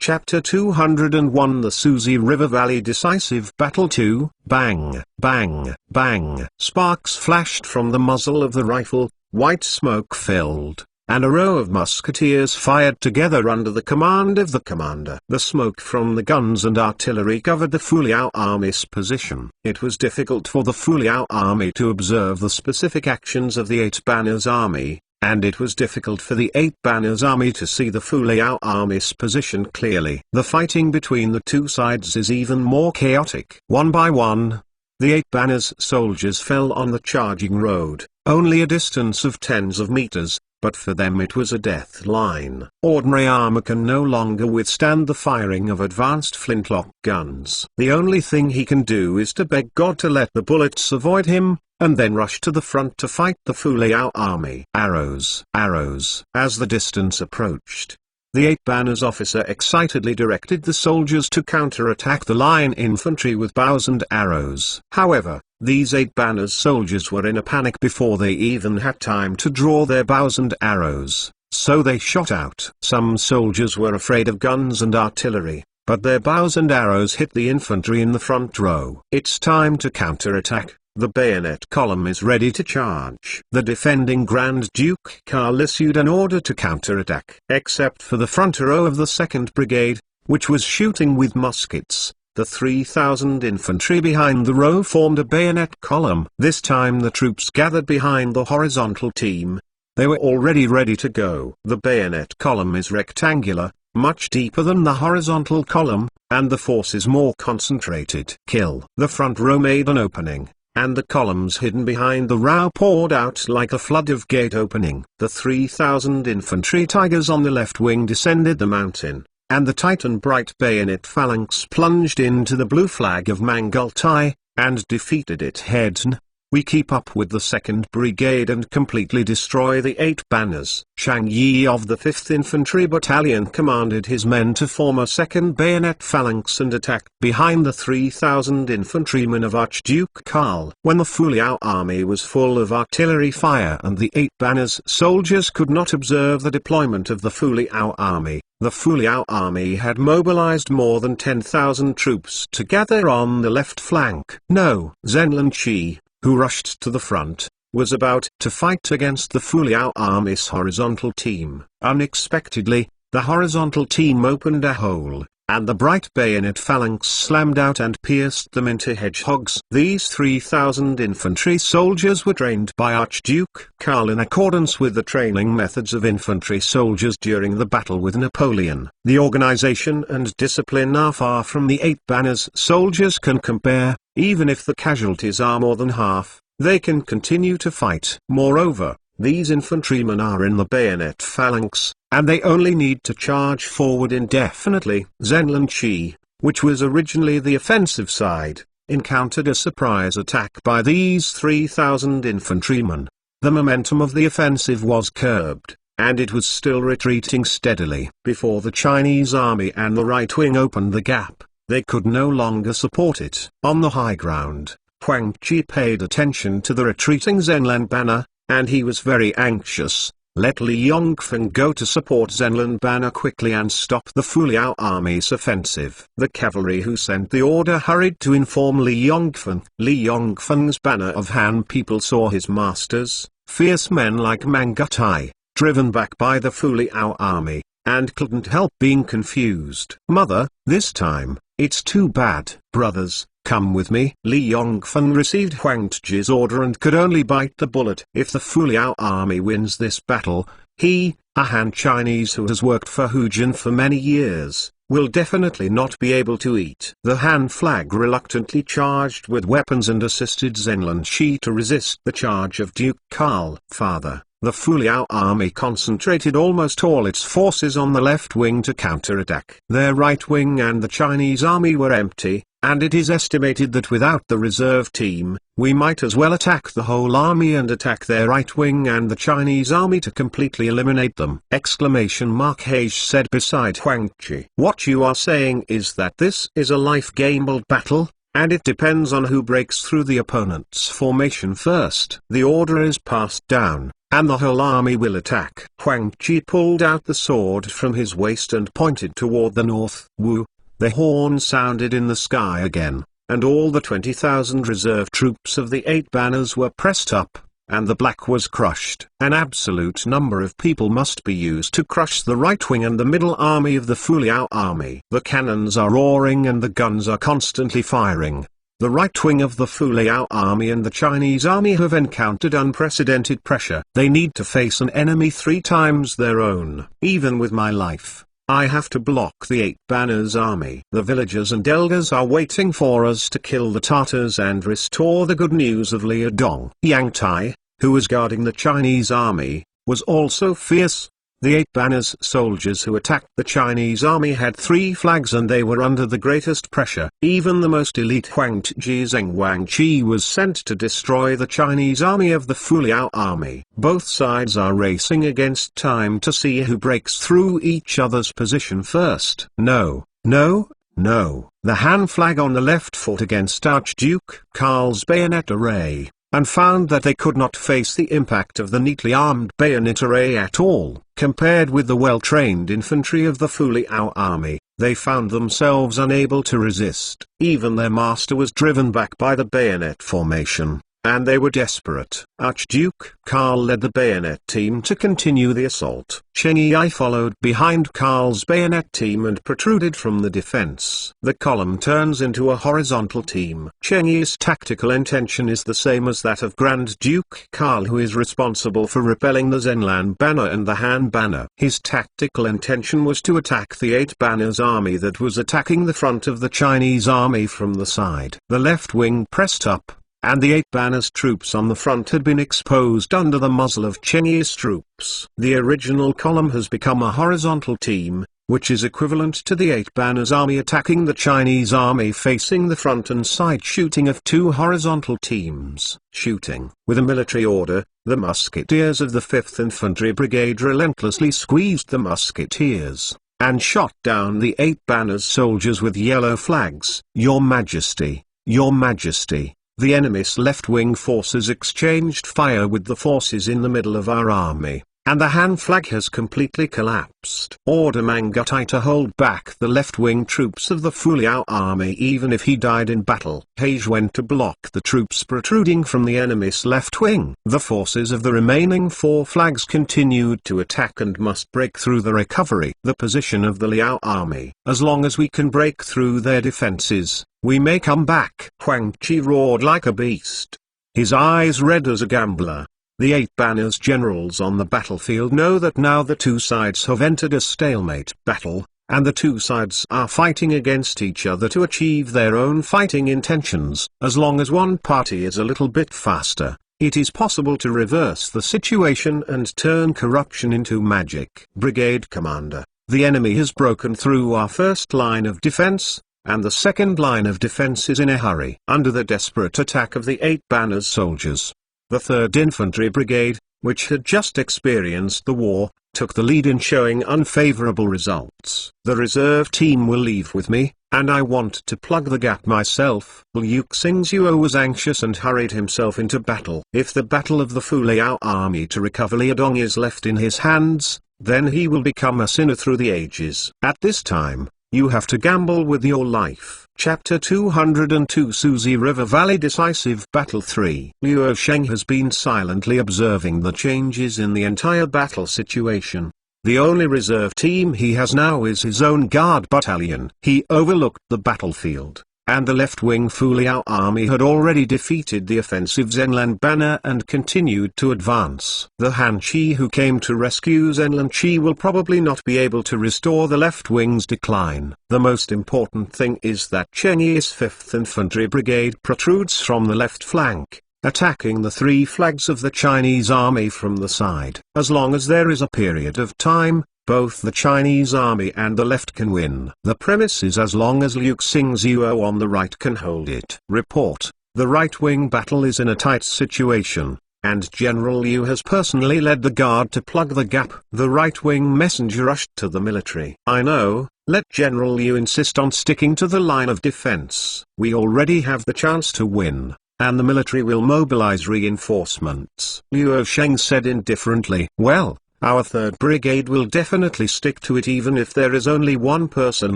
Chapter 201 The Suzy River Valley Decisive Battle 2, bang, bang, bang. Sparks flashed from the muzzle of the rifle, white smoke filled, and a row of musketeers fired together under the command of the commander. The smoke from the guns and artillery covered the Fu Liao army's position. It was difficult for the Fu Liao army to observe the specific actions of the Eight Banners army, and it was difficult for the Eight Banners army to see the Fu Liao army's position clearly. The fighting between the two sides is even more chaotic. One by one, the Eight Banners soldiers fell on the charging road, only a distance of tens of meters, but for them it was a death line. Ordinary armor can no longer withstand the firing of advanced flintlock guns. The only thing he can do is to beg God to let the bullets avoid him, and then rush to the front to fight the Fu Liao army. Arrows, arrows. As the distance approached, the Eight Banners officer excitedly directed the soldiers to counterattack the line infantry with bows and arrows. However, these Eight Banners soldiers were in a panic before they even had time to draw their bows and arrows, so they shot out. Some soldiers were afraid of guns and artillery, but their bows and arrows hit the infantry in the front row. It's time to counterattack. The bayonet column is ready to charge. The defending Grand Duke Karl issued an order to counterattack. Except for the front row of the 2nd Brigade, which was shooting with muskets, the 3,000 infantry behind the row formed a bayonet column. This time the troops gathered behind the horizontal team. They were already ready to go. The bayonet column is rectangular, much deeper than the horizontal column, and the force is more concentrated. Kill. The front row made an opening, and the columns hidden behind the row poured out like a flood of gate opening. The 3,000 infantry tigers on the left wing descended the mountain, and the Titan bright bayonet phalanx plunged into the blue flag of Mongolia, and defeated it head-on. We keep up with the 2nd Brigade and completely destroy the Eight Banners. Shang Yi of the 5th Infantry Battalion commanded his men to form a 2nd bayonet phalanx and attack behind the 3,000 infantrymen of Archduke Karl. When the Fu Liao army was full of artillery fire and the Eight Banners soldiers could not observe the deployment of the Fu Liao army, the Fu Liao army had mobilized more than 10,000 troops to gather on the left flank. No, Zenlin Qi, who rushed to the front, was about to fight against the Fu Liao army's horizontal team. Unexpectedly, the horizontal team opened a hole, and the bright bayonet phalanx slammed out and pierced them into hedgehogs. These 3,000 infantry soldiers were trained by Archduke Karl in accordance with the training methods of infantry soldiers during the battle with Napoleon. The organization and discipline are far from the Eight Banners soldiers can compare. Even if the casualties are more than half, they can continue to fight. Moreover, these infantrymen are in the bayonet phalanx, and they only need to charge forward indefinitely. Zenlin Qi, which was originally the offensive side, encountered a surprise attack by these 3,000 infantrymen. The momentum of the offensive was curbed, and it was still retreating steadily. Before the Chinese army and the right wing opened the gap, they could no longer support it. On the high ground, Huang Qi paid attention to the retreating Zenlin banner, and he was very anxious. Let Li Yongfen go to support Zenlin banner quickly and stop the Fu Liao army's offensive. The cavalry who sent the order hurried to inform Li Yongfen. Li Yongfen's banner of Han people saw his masters, fierce men like Mangutai, driven back by the Fu Liao army, and couldn't help being confused. Mother, this time, it's too bad. Brothers, come with me. Li Yongfen received Huang Qi's order and could only bite the bullet. If the Fu Liao army wins this battle, he, a Han Chinese who has worked for Hu Jin for many years, will definitely not be able to eat. The Han flag reluctantly charged with weapons and assisted Zenlin Qi to resist the charge of Duke Karl. Father, the Fu Liao army concentrated almost all its forces on the left wing to counterattack. Their right wing and the Chinese army were empty, and it is estimated that without the reserve team, we might as well attack the whole army and attack their right wing and the Chinese army to completely eliminate them! Hage said beside Huang Qi. What you are saying is that this is a life-gamble battle, and it depends on who breaks through the opponent's formation first. The order is passed down, and the whole army will attack. Huang Ji pulled out the sword from his waist and pointed toward the north. Woo! The horn sounded in the sky again, and all the 20,000 reserve troops of the 8 banners were pressed up, and the black was crushed. An absolute number of people must be used to crush the right wing and the middle army of the Fuliao army. The cannons are roaring and the guns are constantly firing. The right wing of the Fuliao army and the Chinese army have encountered unprecedented pressure. They need to face an enemy 3 times their own. Even with my life, I have to block the 8 banners army. The villagers and elders are waiting for us to kill the Tartars and restore the good news of Liudong. Yang Tai, who was guarding the Chinese army, was also fierce. The 8 banners soldiers who attacked the Chinese army had 3 flags and they were under the greatest pressure. Even the most elite Huang Ji Zheng Wang Qi was sent to destroy the Chinese army of the Fuliao army. Both sides are racing against time to see who breaks through each other's position first. No, no, no. The Han flag on the left fought against Archduke Karl's bayonet array, and found that they could not face the impact of the neatly armed bayonet array at all. Compared with the well-trained infantry of the Fuliao army, they found themselves unable to resist. Even their master was driven back by the bayonet formation, and they were desperate. Archduke Karl led the bayonet team to continue the assault. Cheng Yi followed behind Karl's bayonet team and protruded from the defense. The column turns into a horizontal team. Cheng Yi's tactical intention is the same as that of Grand Duke Karl, who is responsible for repelling the Zenlan banner and the Han banner. His tactical intention was to attack the 8 banners army that was attacking the front of the Chinese army from the side. The left wing pressed up, and the 8 banners troops on the front had been exposed under the muzzle of Cheng Yi's troops. The original column has become a horizontal team, which is equivalent to the 8 banners army attacking the Chinese army facing the front and side shooting of 2 horizontal teams. Shooting. With a military order, the musketeers of the 5th Infantry Brigade relentlessly squeezed the musketeers, and shot down the 8 banners soldiers with yellow flags. Your Majesty, Your Majesty. The enemy's left-wing forces exchanged fire with the forces in the middle of our army, and the Han flag has completely collapsed. Order Mangutai to hold back the left-wing troops of the Fuliao army even if he died in battle. Hage went to block the troops protruding from the enemy's left wing. The forces of the remaining 4 flags continued to attack and must break through the recovery. The position of the Liao army. As long as we can break through their defenses, we may come back. Huang Qi roared like a beast, his eyes red as a gambler. The 8 banners generals on the battlefield know that now the 2 sides have entered a stalemate battle, and the 2 sides are fighting against each other to achieve their own fighting intentions. As long as one party is a little bit faster, it is possible to reverse the situation and turn corruption into magic. Brigade Commander, the enemy has broken through our first line of defense, and the second line of defense is in a hurry. Under the desperate attack of the 8 banners soldiers, the 3rd Infantry Brigade, which had just experienced the war, took the lead in showing unfavorable results. The reserve team will leave with me, and I want to plug the gap myself. Liu Xingzuo was anxious and hurried himself into battle. If the battle of the Fuliao army to recover Liudong is left in his hands, then he will become a sinner through the ages. At this time, you have to gamble with your life. Chapter 202 Suzy River Valley Decisive Battle 3. Liu Sheng has been silently observing the changes in the entire battle situation. The only reserve team he has now is his own guard battalion. He overlooked the battlefield, and the left-wing Fuliao army had already defeated the offensive Zenlan banner and continued to advance. The Han Chi who came to rescue Zenlan Chi will probably not be able to restore the left wing's decline. The most important thing is that Cheng Yi's 5th Infantry Brigade protrudes from the left flank, attacking the 3 flags of the Chinese army from the side. As long as there is a period of time, both the Chinese army and the left can win. The premise is as long as Liu Xingzuo on the right can hold it. Report: the right-wing battle is in a tight situation, and General Liu has personally led the guard to plug the gap. The right-wing messenger rushed to the military. I know, let General Liu insist on sticking to the line of defense. We already have the chance to win. and the military will mobilize reinforcements. Luo Sheng said indifferently. Well, our 3rd Brigade will definitely stick to it even if there is only one person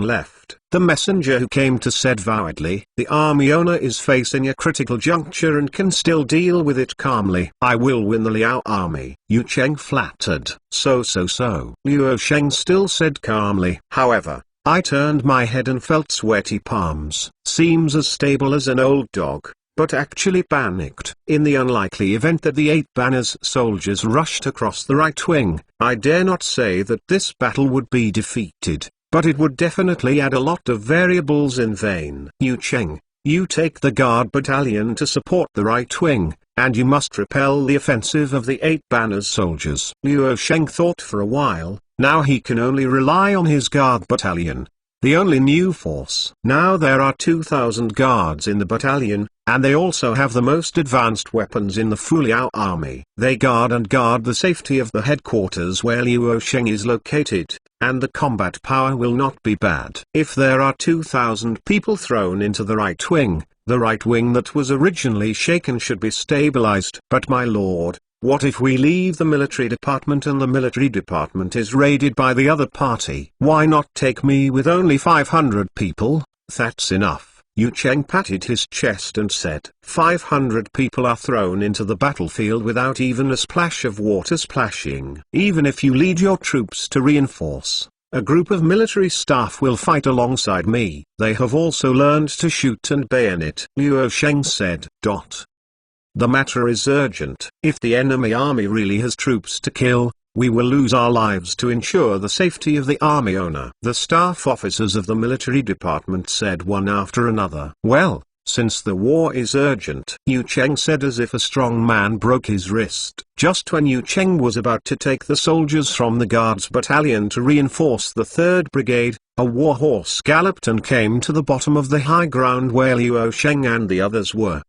left. The messenger who came to said vowedly, the army owner is facing a critical juncture and can still deal with it calmly. I will win the Liao army. Yu Cheng flattered. So. Luo Sheng still said calmly. However, I turned my head and felt sweaty palms. Seems as stable as an old dog, but actually panicked. In the unlikely event that the 8 banners soldiers rushed across the right wing, I dare not say that this battle would be defeated, but it would definitely add a lot of variables in vain. Yu Cheng, you take the guard battalion to support the right wing, and you must repel the offensive of the 8 banners soldiers. Luo Sheng thought for a while. Now he can only rely on his guard battalion, the only new force. Now there are 2,000 guards in the battalion, and they also have the most advanced weapons in the Fuliao army. They guard the safety of the headquarters where Luo Sheng is located, and the combat power will not be bad. If there are 2,000 people thrown into the right wing that was originally shaken should be stabilized. But my lord, what if we leave the military department and the military department is raided by the other party? Why not take me with only 500 people? That's enough. Yu Cheng patted his chest and said, 500 people are thrown into the battlefield without even a splash of water splashing. Even if you lead your troops to reinforce, a group of military staff will fight alongside me. They have also learned to shoot and bayonet. Luo Sheng said. The matter is urgent. If the enemy army really has troops to kill, we will lose our lives to ensure the safety of the army owner. The staff officers of the military department said one after another. Well, since the war is urgent, Yu Cheng said as if a strong man broke his wrist. Just when Yu Cheng was about to take the soldiers from the guards battalion to reinforce the 3rd Brigade, a war horse galloped and came to the bottom of the high ground where Luo Sheng and the others were.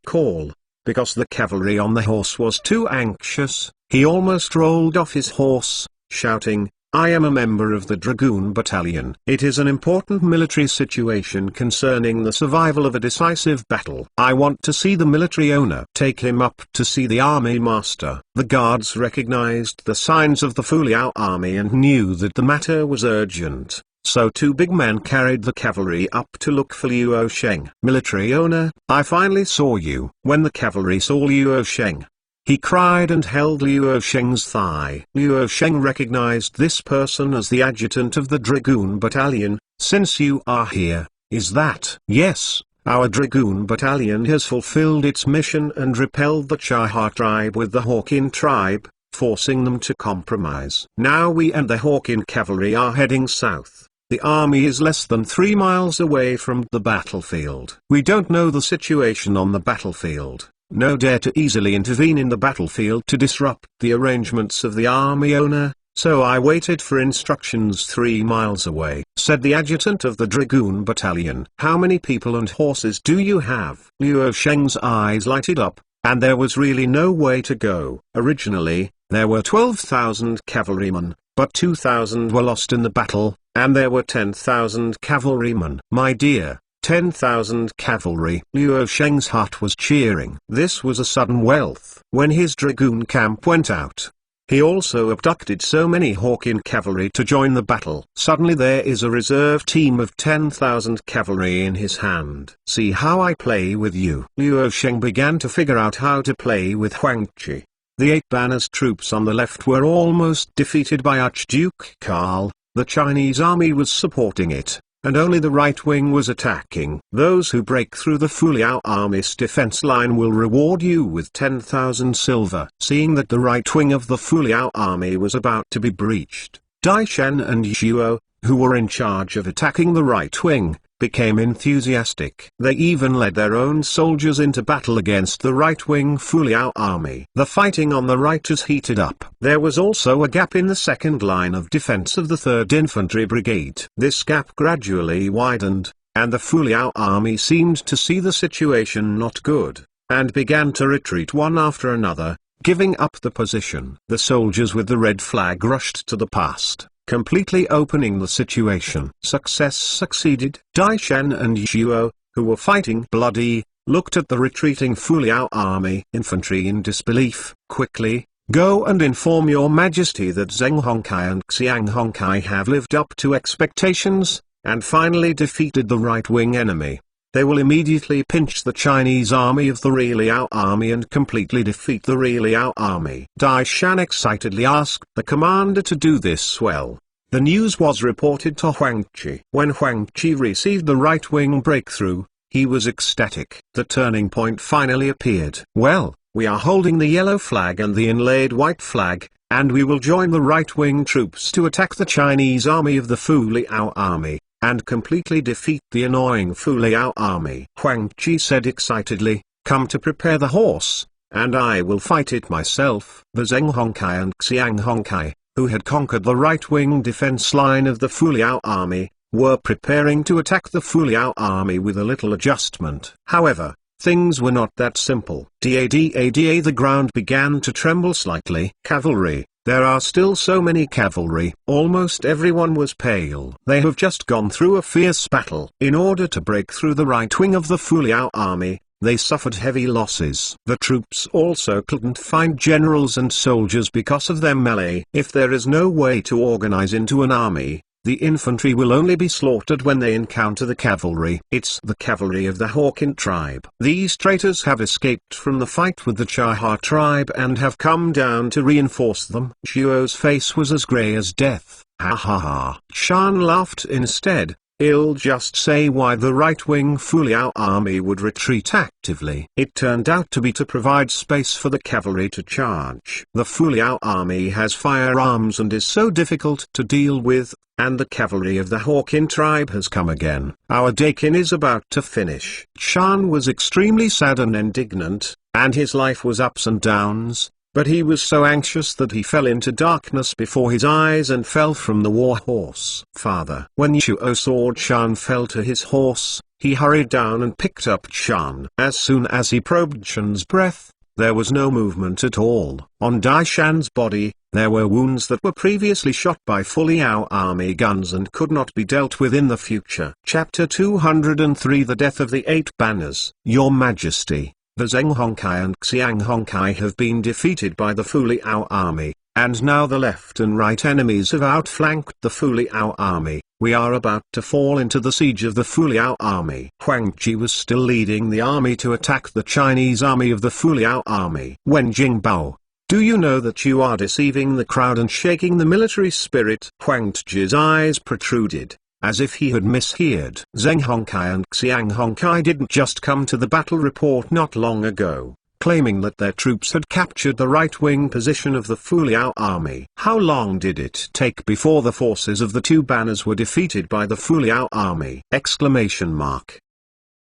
Because the cavalry on the horse was too anxious, he almost rolled off his horse, shouting, I am a member of the Dragoon Battalion. It is an important military situation concerning the survival of a decisive battle. I want to see the military owner. Take him up to see the army master. The guards recognized the signs of the Fuliao army and knew that the matter was urgent. So 2 big men carried the cavalry up to look for Luo Sheng. Military owner, I finally saw you. When the cavalry saw Luo Sheng, he cried and held Luo Sheng's thigh. Luo Sheng recognized this person as the adjutant of the Dragoon Battalion. Since you are here, is that? Yes, our Dragoon Battalion has fulfilled its mission and repelled the Chaha tribe with the Hawkin tribe, forcing them to compromise. Now we and the Hawkin cavalry are heading south. The army is less than 3 miles away from the battlefield. We don't know the situation on the battlefield. No dare to easily intervene in the battlefield to disrupt the arrangements of the army owner, so I waited for instructions 3 miles away, said the adjutant of the Dragoon Battalion. How many people and horses do you have? Luo Sheng's eyes lighted up, and there was really no way to go. Originally, there were 12,000 cavalrymen, but 2,000 were lost in the battle, and there were 10,000 cavalrymen. My dear, 10,000 cavalry. Luo Sheng's heart was cheering. This was a sudden wealth. When his dragoon camp went out, he also abducted so many Hawkin cavalry to join the battle. Suddenly there is a reserve team of 10,000 cavalry in his hand. See how I play with you. Luo Sheng began to figure out how to play with Huang Qi. The 8 banners troops on the left were almost defeated by Archduke Karl. The Chinese army was supporting it, and only the right wing was attacking. Those who break through the Fuliao army's defense line will reward you with 10,000 silver. Seeing that the right wing of the Fuliao army was about to be breached, Dai Shen and Zhuo, who were in charge of attacking the right wing, became enthusiastic. They even led their own soldiers into battle against the right-wing Fuliao army. The fighting on the right has heated up. There was also a gap in the second line of defense of the 3rd Infantry Brigade. This gap gradually widened, and the Fuliao army seemed to see the situation not good, and began to retreat one after another, giving up the position. The soldiers with the red flag rushed to the past, completely opening the situation. Success succeeded. Dai Shen and Zhuo, who were fighting bloody, looked at the retreating Fuliao army infantry in disbelief. Quickly, go and inform your majesty that Zheng Hongkai and Xiang Hongkai have lived up to expectations, and finally defeated the right-wing enemy. They will immediately pinch the Chinese army of the Liao army and completely defeat the Liao army. Dai Shan excitedly asked the commander to do this well. The news was reported to Huang Qi. When Huang Qi received the right-wing breakthrough, he was ecstatic. The turning point finally appeared. Well, we are holding the yellow flag and the inlaid white flag, and we will join the right-wing troops to attack the Chinese army of the Liao army, and completely defeat the annoying Liao army. Huang Qi said excitedly, come to prepare the horse, and I will fight it myself. The Zheng Hongkai and Xiang Hongkai, who had conquered the right-wing defense line of the Liao army, were preparing to attack the Liao army with a little adjustment. However, things were not that simple. The ground began to tremble slightly. Cavalry. There are still so many cavalry. Almost everyone was pale. They have just gone through a fierce battle. In order to break through the right wing of the Liao army, they suffered heavy losses. The troops also couldn't find generals and soldiers because of their melee. If there is no way to organize into an army, the infantry will only be slaughtered when they encounter the cavalry. It's the cavalry of the Hawkin tribe. These traitors have escaped from the fight with the Chaha tribe and have come down to reinforce them. Zhuo's face was as grey as death. Ha ha ha. Shan laughed instead. I'll just say why the right-wing Liao army would retreat actively. It turned out to be to provide space for the cavalry to charge. The Liao army has firearms and is so difficult to deal with, and the cavalry of the Hawkin tribe has come again. Our Dakin is about to finish. Shan was extremely sad and indignant, and his life was ups and downs. But he was so anxious that he fell into darkness before his eyes and fell from the war horse. Father. When Zhuo saw Shan fell to his horse, he hurried down and picked up Shan. As soon as he probed Shan's breath, there was no movement at all. On Dai Shan's body, there were wounds that were previously shot by Liao army guns and could not be dealt with in the future. Chapter 203 The Death of the Eight Banners. Your Majesty, the Zheng Hongkai and Xiang Hongkai have been defeated by the Liao army, and now the left and right enemies have outflanked the Liao army. We are about to fall into the siege of the Liao army. Huang Qi was still leading the army to attack the Chinese army of the Liao army. Wen Jingbao, do you know that you are deceiving the crowd and shaking the military spirit? Huang Qi's eyes protruded, as if he had misheard. Zheng Hongkai and Xiang Hongkai didn't just come to the battle report not long ago, claiming that their troops had captured the right-wing position of the Liao army. How long did it take before the forces of the two banners were defeated by the Liao army? Exclamation mark.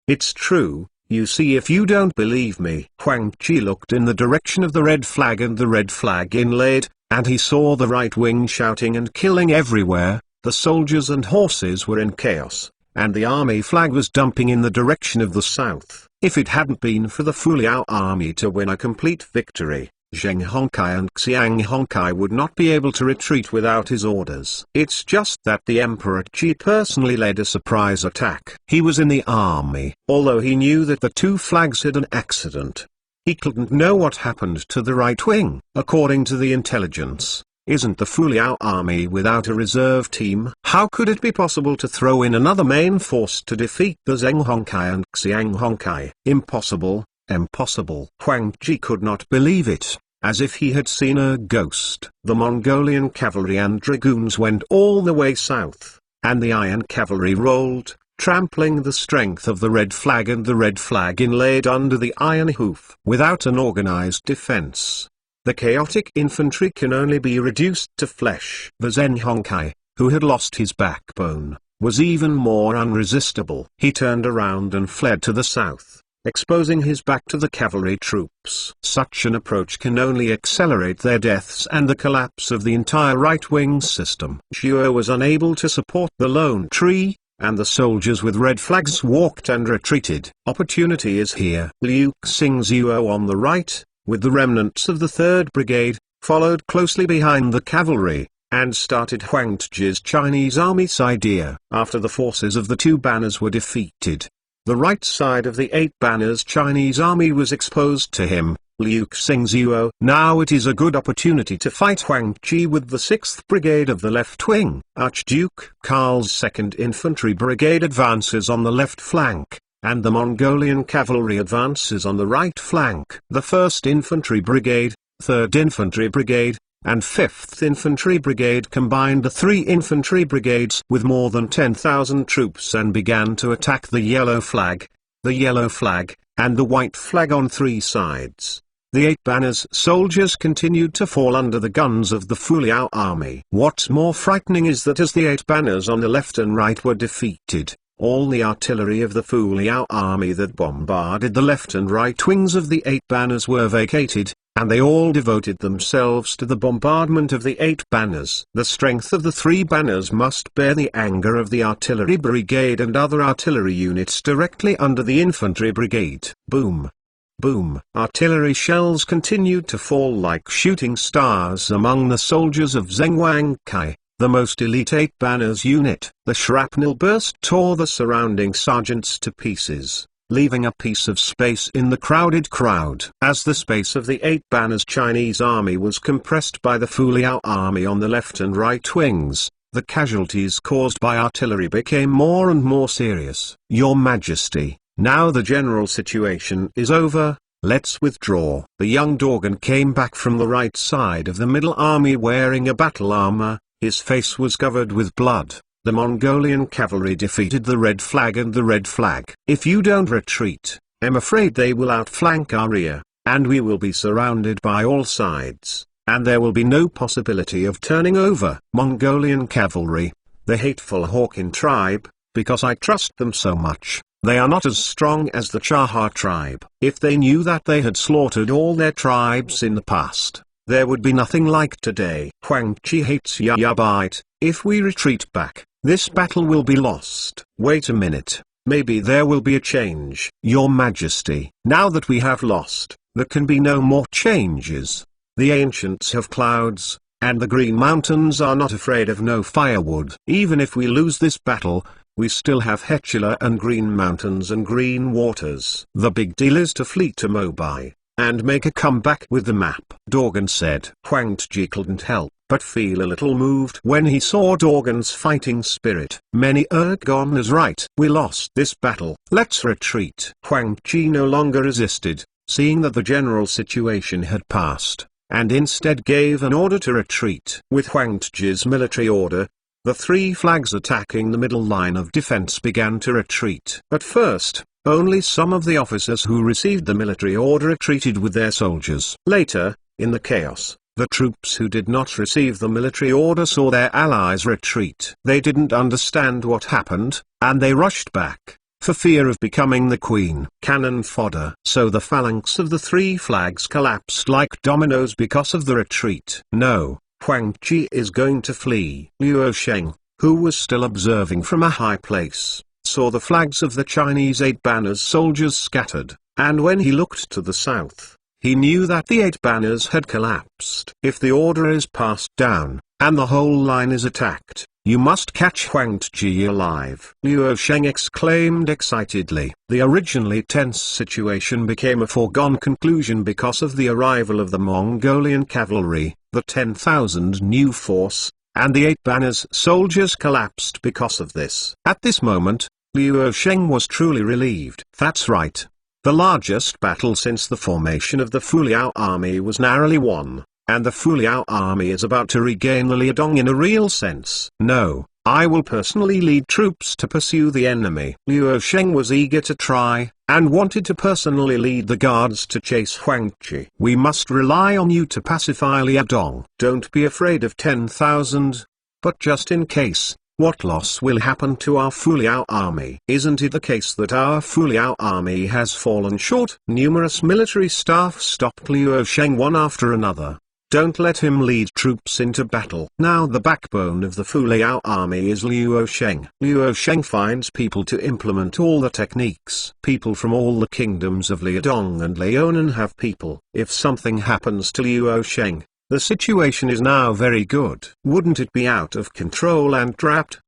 It's true. You see, if you don't believe me. Huang Qi looked in the direction of the red flag and the red flag inlaid, and he saw the right wing shouting and killing everywhere. The soldiers and horses were in chaos, and the army flag was dumping in the direction of the south. If it hadn't been for the Liao army to win a complete victory, Zheng Hongkai and Xiang Hongkai would not be able to retreat without his orders. It's just that the Emperor Qi personally led a surprise attack. He was in the army. Although he knew that the two flags had an accident, he couldn't know what happened to the right wing. According to the intelligence, isn't the Liao army without a reserve team? How could it be possible to throw in another main force to defeat the Zheng Hongkai and Xiang Hongkai? Impossible, impossible. Huang Qi could not believe it, as if he had seen a ghost. The Mongolian cavalry and dragoons went all the way south, and the iron cavalry rolled, trampling the strength of the red flag and the red flag inlaid under the iron hoof. Without an organized defense, the chaotic infantry can only be reduced to flesh. The Zheng Hongkai, who had lost his backbone, was even more unresistible. He turned around and fled to the south, exposing his back to the cavalry troops. Such an approach can only accelerate their deaths and the collapse of the entire right-wing system. Zhuo was unable to support the lone tree, and the soldiers with red flags walked and retreated. Opportunity is here. Liu Xing Zhuo on the right, with the remnants of the 3rd Brigade, followed closely behind the cavalry, and started Huang Zhi's Chinese army's idea. After the forces of the two banners were defeated, The right side of the 8 banners Chinese army was exposed to him. Liu Xing's Yuo. Now it is a good opportunity to fight Huang Qi with the 6th Brigade of the left wing. Archduke Karl's 2nd Infantry Brigade advances on the left flank, and the Mongolian cavalry advances on the right flank. The 1st Infantry Brigade, 3rd Infantry Brigade, and 5th Infantry Brigade combined the 3 infantry brigades with more than 10,000 troops and began to attack the yellow flag, and the white flag on 3 sides. The 8 banners soldiers continued to fall under the guns of the Fuliao army. What's more frightening is that as the 8 banners on the left and right were defeated, all the artillery of the Fuliao army that bombarded the left and right wings of the 8 banners were vacated, and they all devoted themselves to the bombardment of the 8 banners. The strength of the 3 banners must bear the anger of the artillery brigade and other artillery units directly under the infantry brigade. Boom! Boom! Artillery shells continued to fall like shooting stars among the soldiers of Zheng Huangkai, the most elite 8 banners unit. The shrapnel burst tore the surrounding sergeants to pieces, leaving a piece of space in the crowded crowd. As the space of the 8 banners Chinese army was compressed by the Fuliao army on the left and right wings, the casualties caused by artillery became more and more serious. Your Majesty, now the general situation is over, let's withdraw. The young Dorgan came back from the right side of the middle army wearing a battle armor, his face was covered with blood. The Mongolian cavalry defeated the red flag and the red flag. If you don't retreat, I'm afraid they will outflank our rear, and we will be surrounded by all sides, and there will be no possibility of turning over. Mongolian cavalry, the hateful Hawkin tribe, because I trust them so much. They are not as strong as the Chaha tribe. If they knew that they had slaughtered all their tribes in the past, there would be nothing like today. Huang Qi hates Yabite. If we retreat back, this battle will be lost. Wait a minute, maybe there will be a change. Your Majesty, now that we have lost, there can be no more changes. The ancients have clouds, and the Green Mountains are not afraid of no firewood. Even if we lose this battle, we still have Hetula and Green Mountains and Green Waters. The big deal is to flee to Mobai, and make a comeback with the map. Dorgan said. Huang Tji couldn't help but feel a little moved when he saw Dorgan's fighting spirit. Many Ergon is right. We lost this battle. Let's retreat. Huang Qi no longer resisted, seeing that the general situation had passed, and instead gave an order to retreat. With Huang Tji's military order, the 3 flags attacking the middle line of defense began to retreat. At first, only some of the officers who received the military order retreated with their soldiers. Later, in the chaos, the troops who did not receive the military order saw their allies retreat. They didn't understand what happened, and they rushed back, for fear of becoming the queen cannon fodder. So the phalanx of the 3 flags collapsed like dominoes because of the retreat. No, Huang Qi is going to flee. Liu Sheng, who was still observing from a high place, saw the flags of the Chinese 8 banners soldiers scattered, and when he looked to the south, he knew that the 8 banners had collapsed. If the order is passed down, and the whole line is attacked, you must catch Huang Tji alive. Liu Sheng exclaimed excitedly. The originally tense situation became a foregone conclusion because of the arrival of the Mongolian cavalry, the 10,000 new force, and the 8 banners soldiers collapsed because of this. At this moment, Liu Sheng was truly relieved. That's right. The largest battle since the formation of the Fuliao army was narrowly won, and the Fuliao army is about to regain the Liadong in a real sense. No, I will personally lead troops to pursue the enemy. Liu Sheng was eager to try, and wanted to personally lead the guards to chase Huang Qi. We must rely on you to pacify Liadong. Don't be afraid of 10,000, but just in case, what loss will happen to our Fuliao army? Isn't it the case that our Fuliao army has fallen short? Numerous military staff stopped Liu Sheng one after another. Don't let him lead troops into battle. Now the backbone of the Fuliao army is Liu Sheng. Liu Sheng finds people to implement all the techniques. People from all the kingdoms of Liadong and Liaonan have people. If something happens to Liu Sheng, the situation is now very good. Wouldn't it be out of control and trapped?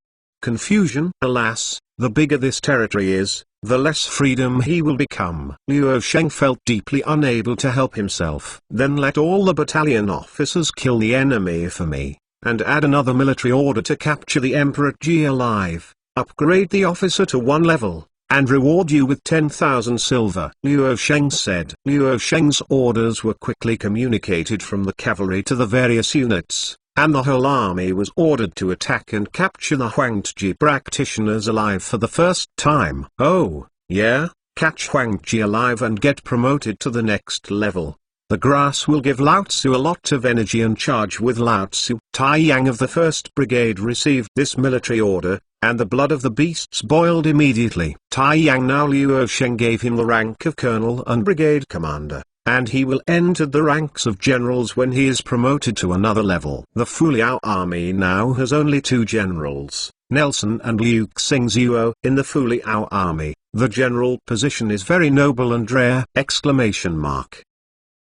Confusion. Alas, The bigger this territory is, the less freedom he will become. Liu Sheng felt deeply unable to help himself. Then let all the battalion officers kill the enemy for me, and add another military order to capture the Emperor Ji alive. Upgrade the officer to 1 level, and reward you with 10,000 silver. Liu Sheng said. Liu Sheng's orders were quickly communicated from the cavalry to the various units, and the whole army was ordered to attack and capture the Huangji practitioners alive for the first time. Oh, yeah, catch Huangji alive and get promoted to the next level. The grass will give Lao Tzu a lot of energy and charge with Lao Tzu. Tai Yang of the 1st Brigade received this military order, and the blood of the beasts boiled immediately. Tai Yang now Liu Sheng gave him the rank of colonel and brigade commander, and he will enter the ranks of generals when he is promoted to another level. The Fuliao army now has only 2 generals, Nelson and Liu Xingzuo. In the Fuliao army, the general position is very noble and rare!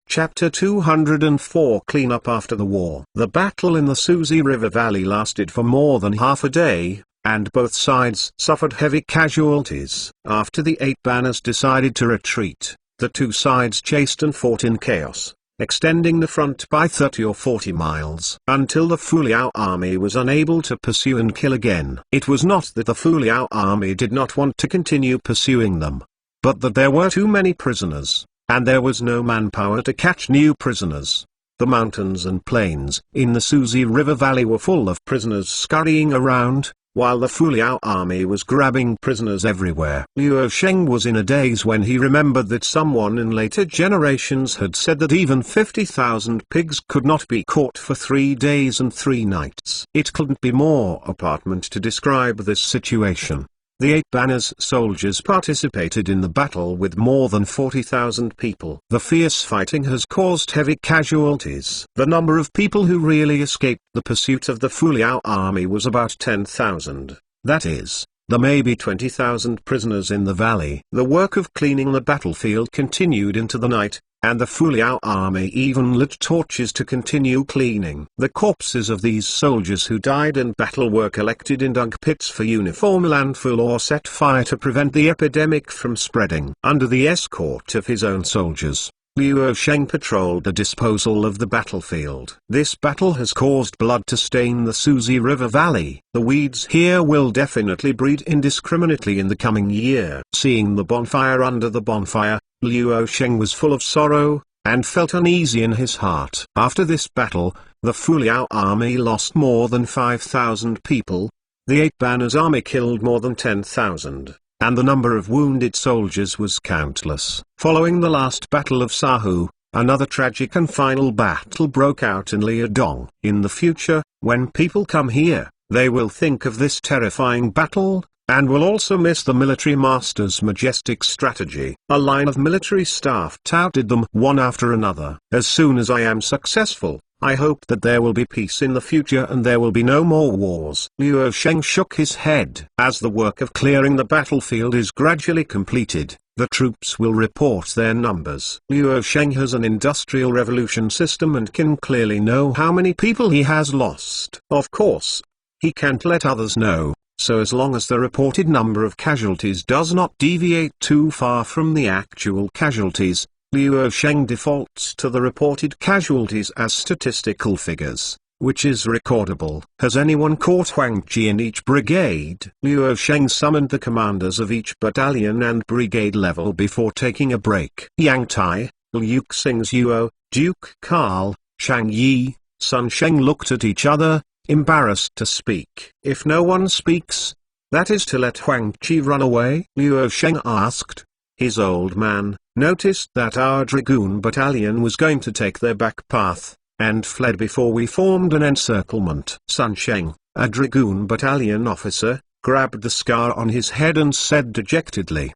Chapter 204 Cleanup after the war. The battle in the Suzy River Valley lasted for more than half a day, and both sides suffered heavy casualties. After the 8 banners decided to retreat, the 2 sides chased and fought in chaos, extending the front by 30 or 40 miles, until the Fuliao army was unable to pursue and kill again. It was not that the Fuliao army did not want to continue pursuing them, but that there were too many prisoners, and there was no manpower to catch new prisoners. The mountains and plains in the Suzy River Valley were full of prisoners scurrying around, while the Fuliao army was grabbing prisoners everywhere. Liu Sheng was in a daze when he remembered that someone in later generations had said that even 50,000 pigs could not be caught for 3 days and 3 nights. It couldn't be more apparent to describe this situation. The 8 banners soldiers participated in the battle with more than 40,000 people. The fierce fighting has caused heavy casualties. The number of people who really escaped the pursuit of the Fuliao army was about 10,000. That is, there may be 20,000 prisoners in the valley. The work of cleaning the battlefield continued into the night, and the Fuliao army even lit torches to continue cleaning. The corpses of these soldiers who died in battle were collected in dug pits for uniform landfill or set fire to prevent the epidemic from spreading. Under the escort of his own soldiers, Liu Sheng patrolled the disposal of the battlefield. This battle has caused blood to stain the Suzy River Valley. The weeds here will definitely breed indiscriminately in the coming year. Seeing the bonfire under the bonfire, Liu Sheng was full of sorrow, and felt uneasy in his heart. After this battle, the Fuliao army lost more than 5,000 people, the 8 banners army killed more than 10,000. And the number of wounded soldiers was countless. Following the last battle of Sahu, another tragic and final battle broke out in Liudong. In the future, when people come here, they will think of this terrifying battle, and will also miss the military master's majestic strategy. A line of military staff touted them one after another. As soon as I am successful, I hope that there will be peace in the future and there will be no more wars. Liu Sheng shook his head. As the work of clearing the battlefield is gradually completed, the troops will report their numbers. Liu Sheng has an industrial revolution system and can clearly know how many people he has lost. Of course, he can't let others know, so as long as the reported number of casualties does not deviate too far from the actual casualties, Liu Sheng defaults to the reported casualties as statistical figures, which is recordable. Has anyone caught Huangji in each brigade? Liu Sheng summoned the commanders of each battalion and brigade level before taking a break. Yang Tai, Liu Xingzuo, Duke Karl, Shang Yi, Sun Sheng looked at each other, embarrassed to speak. If no one speaks, that is to let Huangji run away? Liu Sheng asked. His old man noticed that our dragoon battalion was going to take their back path, and fled before we formed an encirclement. Sun Sheng, a dragoon battalion officer, grabbed the scar on his head and said dejectedly,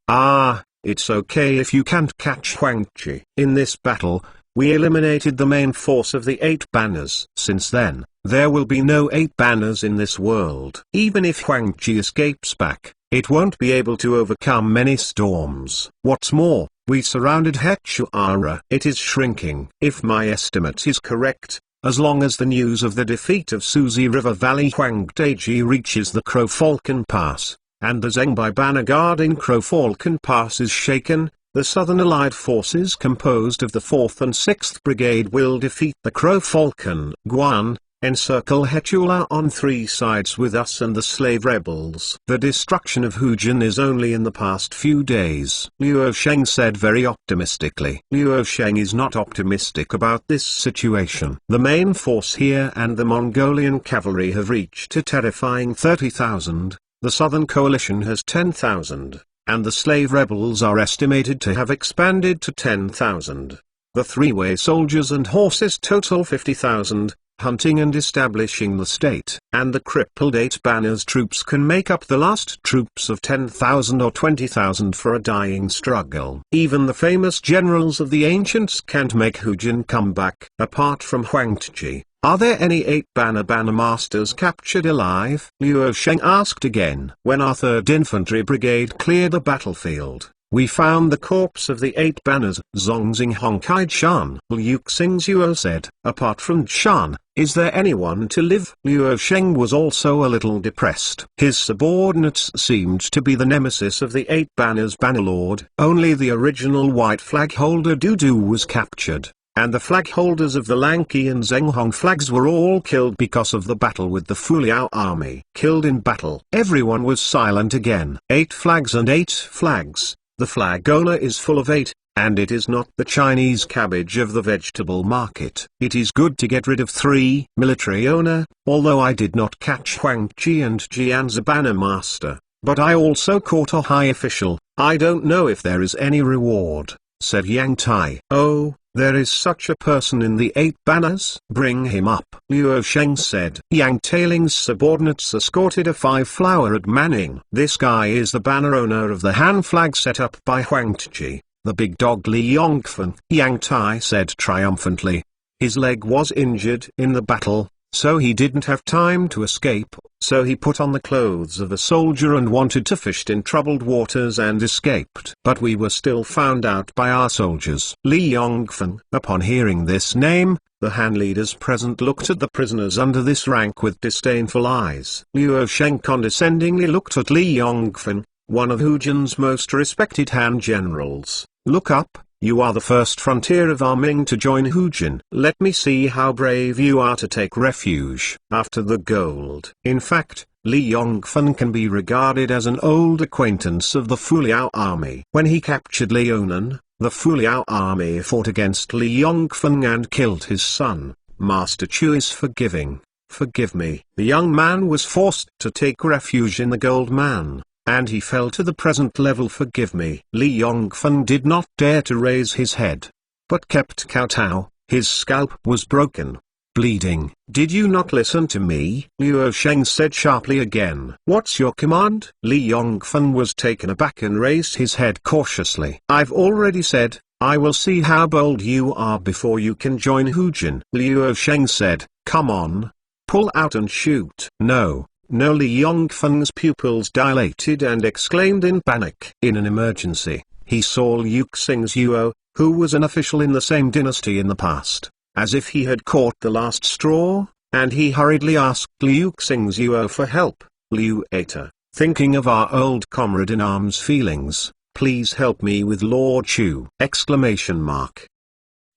it's okay if you can't catch Huangji. In this battle, we eliminated the main force of the 8 banners. Since then, there will be no 8 banners in this world. Even if Huangji escapes back, it won't be able to overcome many storms. What's more, we surrounded Hechuara. It is shrinking. If my estimate is correct, as long as the news of the defeat of Suzy River Valley Huangdeji reaches the Crowfalcon Pass, and the Zhengbai banner guarding Crowfalcon Pass is shaken. The Southern Allied forces composed of the 4th and 6th Brigade will defeat the Crowfalcon Guan, encircle Hetula on 3 sides with us and the slave rebels. The destruction of Hujin is only in the past few days, Luo Sheng said very optimistically. Luo Sheng is not optimistic about this situation. The main force here and the Mongolian cavalry have reached a terrifying 30,000, the Southern Coalition has 10,000. And the slave rebels are estimated to have expanded to 10,000. The three-way soldiers and horses total 50,000, hunting and establishing the state. And the crippled 8 banners troops can make up the last troops of 10,000 or 20,000 for a dying struggle. Even the famous generals of the ancients can't make Hujin come back. Apart from Huangji, are there any 8 banner masters captured alive? Luo Sheng asked again. When our 3rd Infantry Brigade cleared the battlefield, we found the corpse of the 8 banners. Zongxing Hongkai Shan, Liu Xingzuo said. Apart from Shan, is there anyone to live? Luo Sheng was also a little depressed. His subordinates seemed to be the nemesis of the 8 banners bannerlord. Only the original white flag holder Dudu was captured. And the flag holders of the Lanqi and Zhenghong flags were all killed because of the battle with the Fuliao army. Killed in battle. Everyone was silent again. 8 flags and 8 flags. The flag owner is full of 8, and it is not the Chinese cabbage of the vegetable market. It is good to get rid of 3. Military owner, although I did not catch Huangji and Jian's banner master, but I also caught a high official. I don't know if there is any reward, said Yang Tai. Oh, there is such a person in the 8 banners? Bring him up, Luo Sheng said. Yang Tailing's subordinates escorted a 5-flowered Manning. This guy is the banner owner of the Han flag set up by Huangji, the big dog Li Yongfen, Yang Tai said triumphantly. His leg was injured in the battle, so he didn't have time to escape, so he put on the clothes of a soldier and wanted to fish in troubled waters and escaped. But we were still found out by our soldiers. Li Yongfen. Upon hearing this name, the Han leaders present looked at the prisoners under this rank with disdainful eyes. Luo Sheng condescendingly looked at Li Yongfen, one of Hujin's most respected Han generals. Look up. You are the first frontier of our Ming to join Hujin. Let me see how brave you are to take refuge after the gold. In fact, Li Yongfen can be regarded as an old acquaintance of the Fuliao army. When he captured Liaonan, the Fuliao army fought against Li Yongfen and killed his son. Master Chu is forgiving. Forgive me. The young man was forced to take refuge in the Gold Man, and he fell to the present level. Forgive me. Li Yongfen did not dare to raise his head, but kept kowtow. His scalp was broken, bleeding. Did you not listen to me? Luo Sheng said sharply again. What's your command? Li Yongfen was taken aback and raised his head cautiously. I've already said, I will see how bold you are before you can join Hujin. Luo Sheng said, come on. Pull out and shoot. No. No. Li Yongfen's pupils dilated and exclaimed in panic. In an emergency, he saw Liu Xingzuo, who was an official in the same dynasty in the past, as if he had caught the last straw, and he hurriedly asked Liu Xingzuo for help. Liu Eta, thinking of our old comrade in arms feelings, please help me with Lord Chu! Exclamation mark.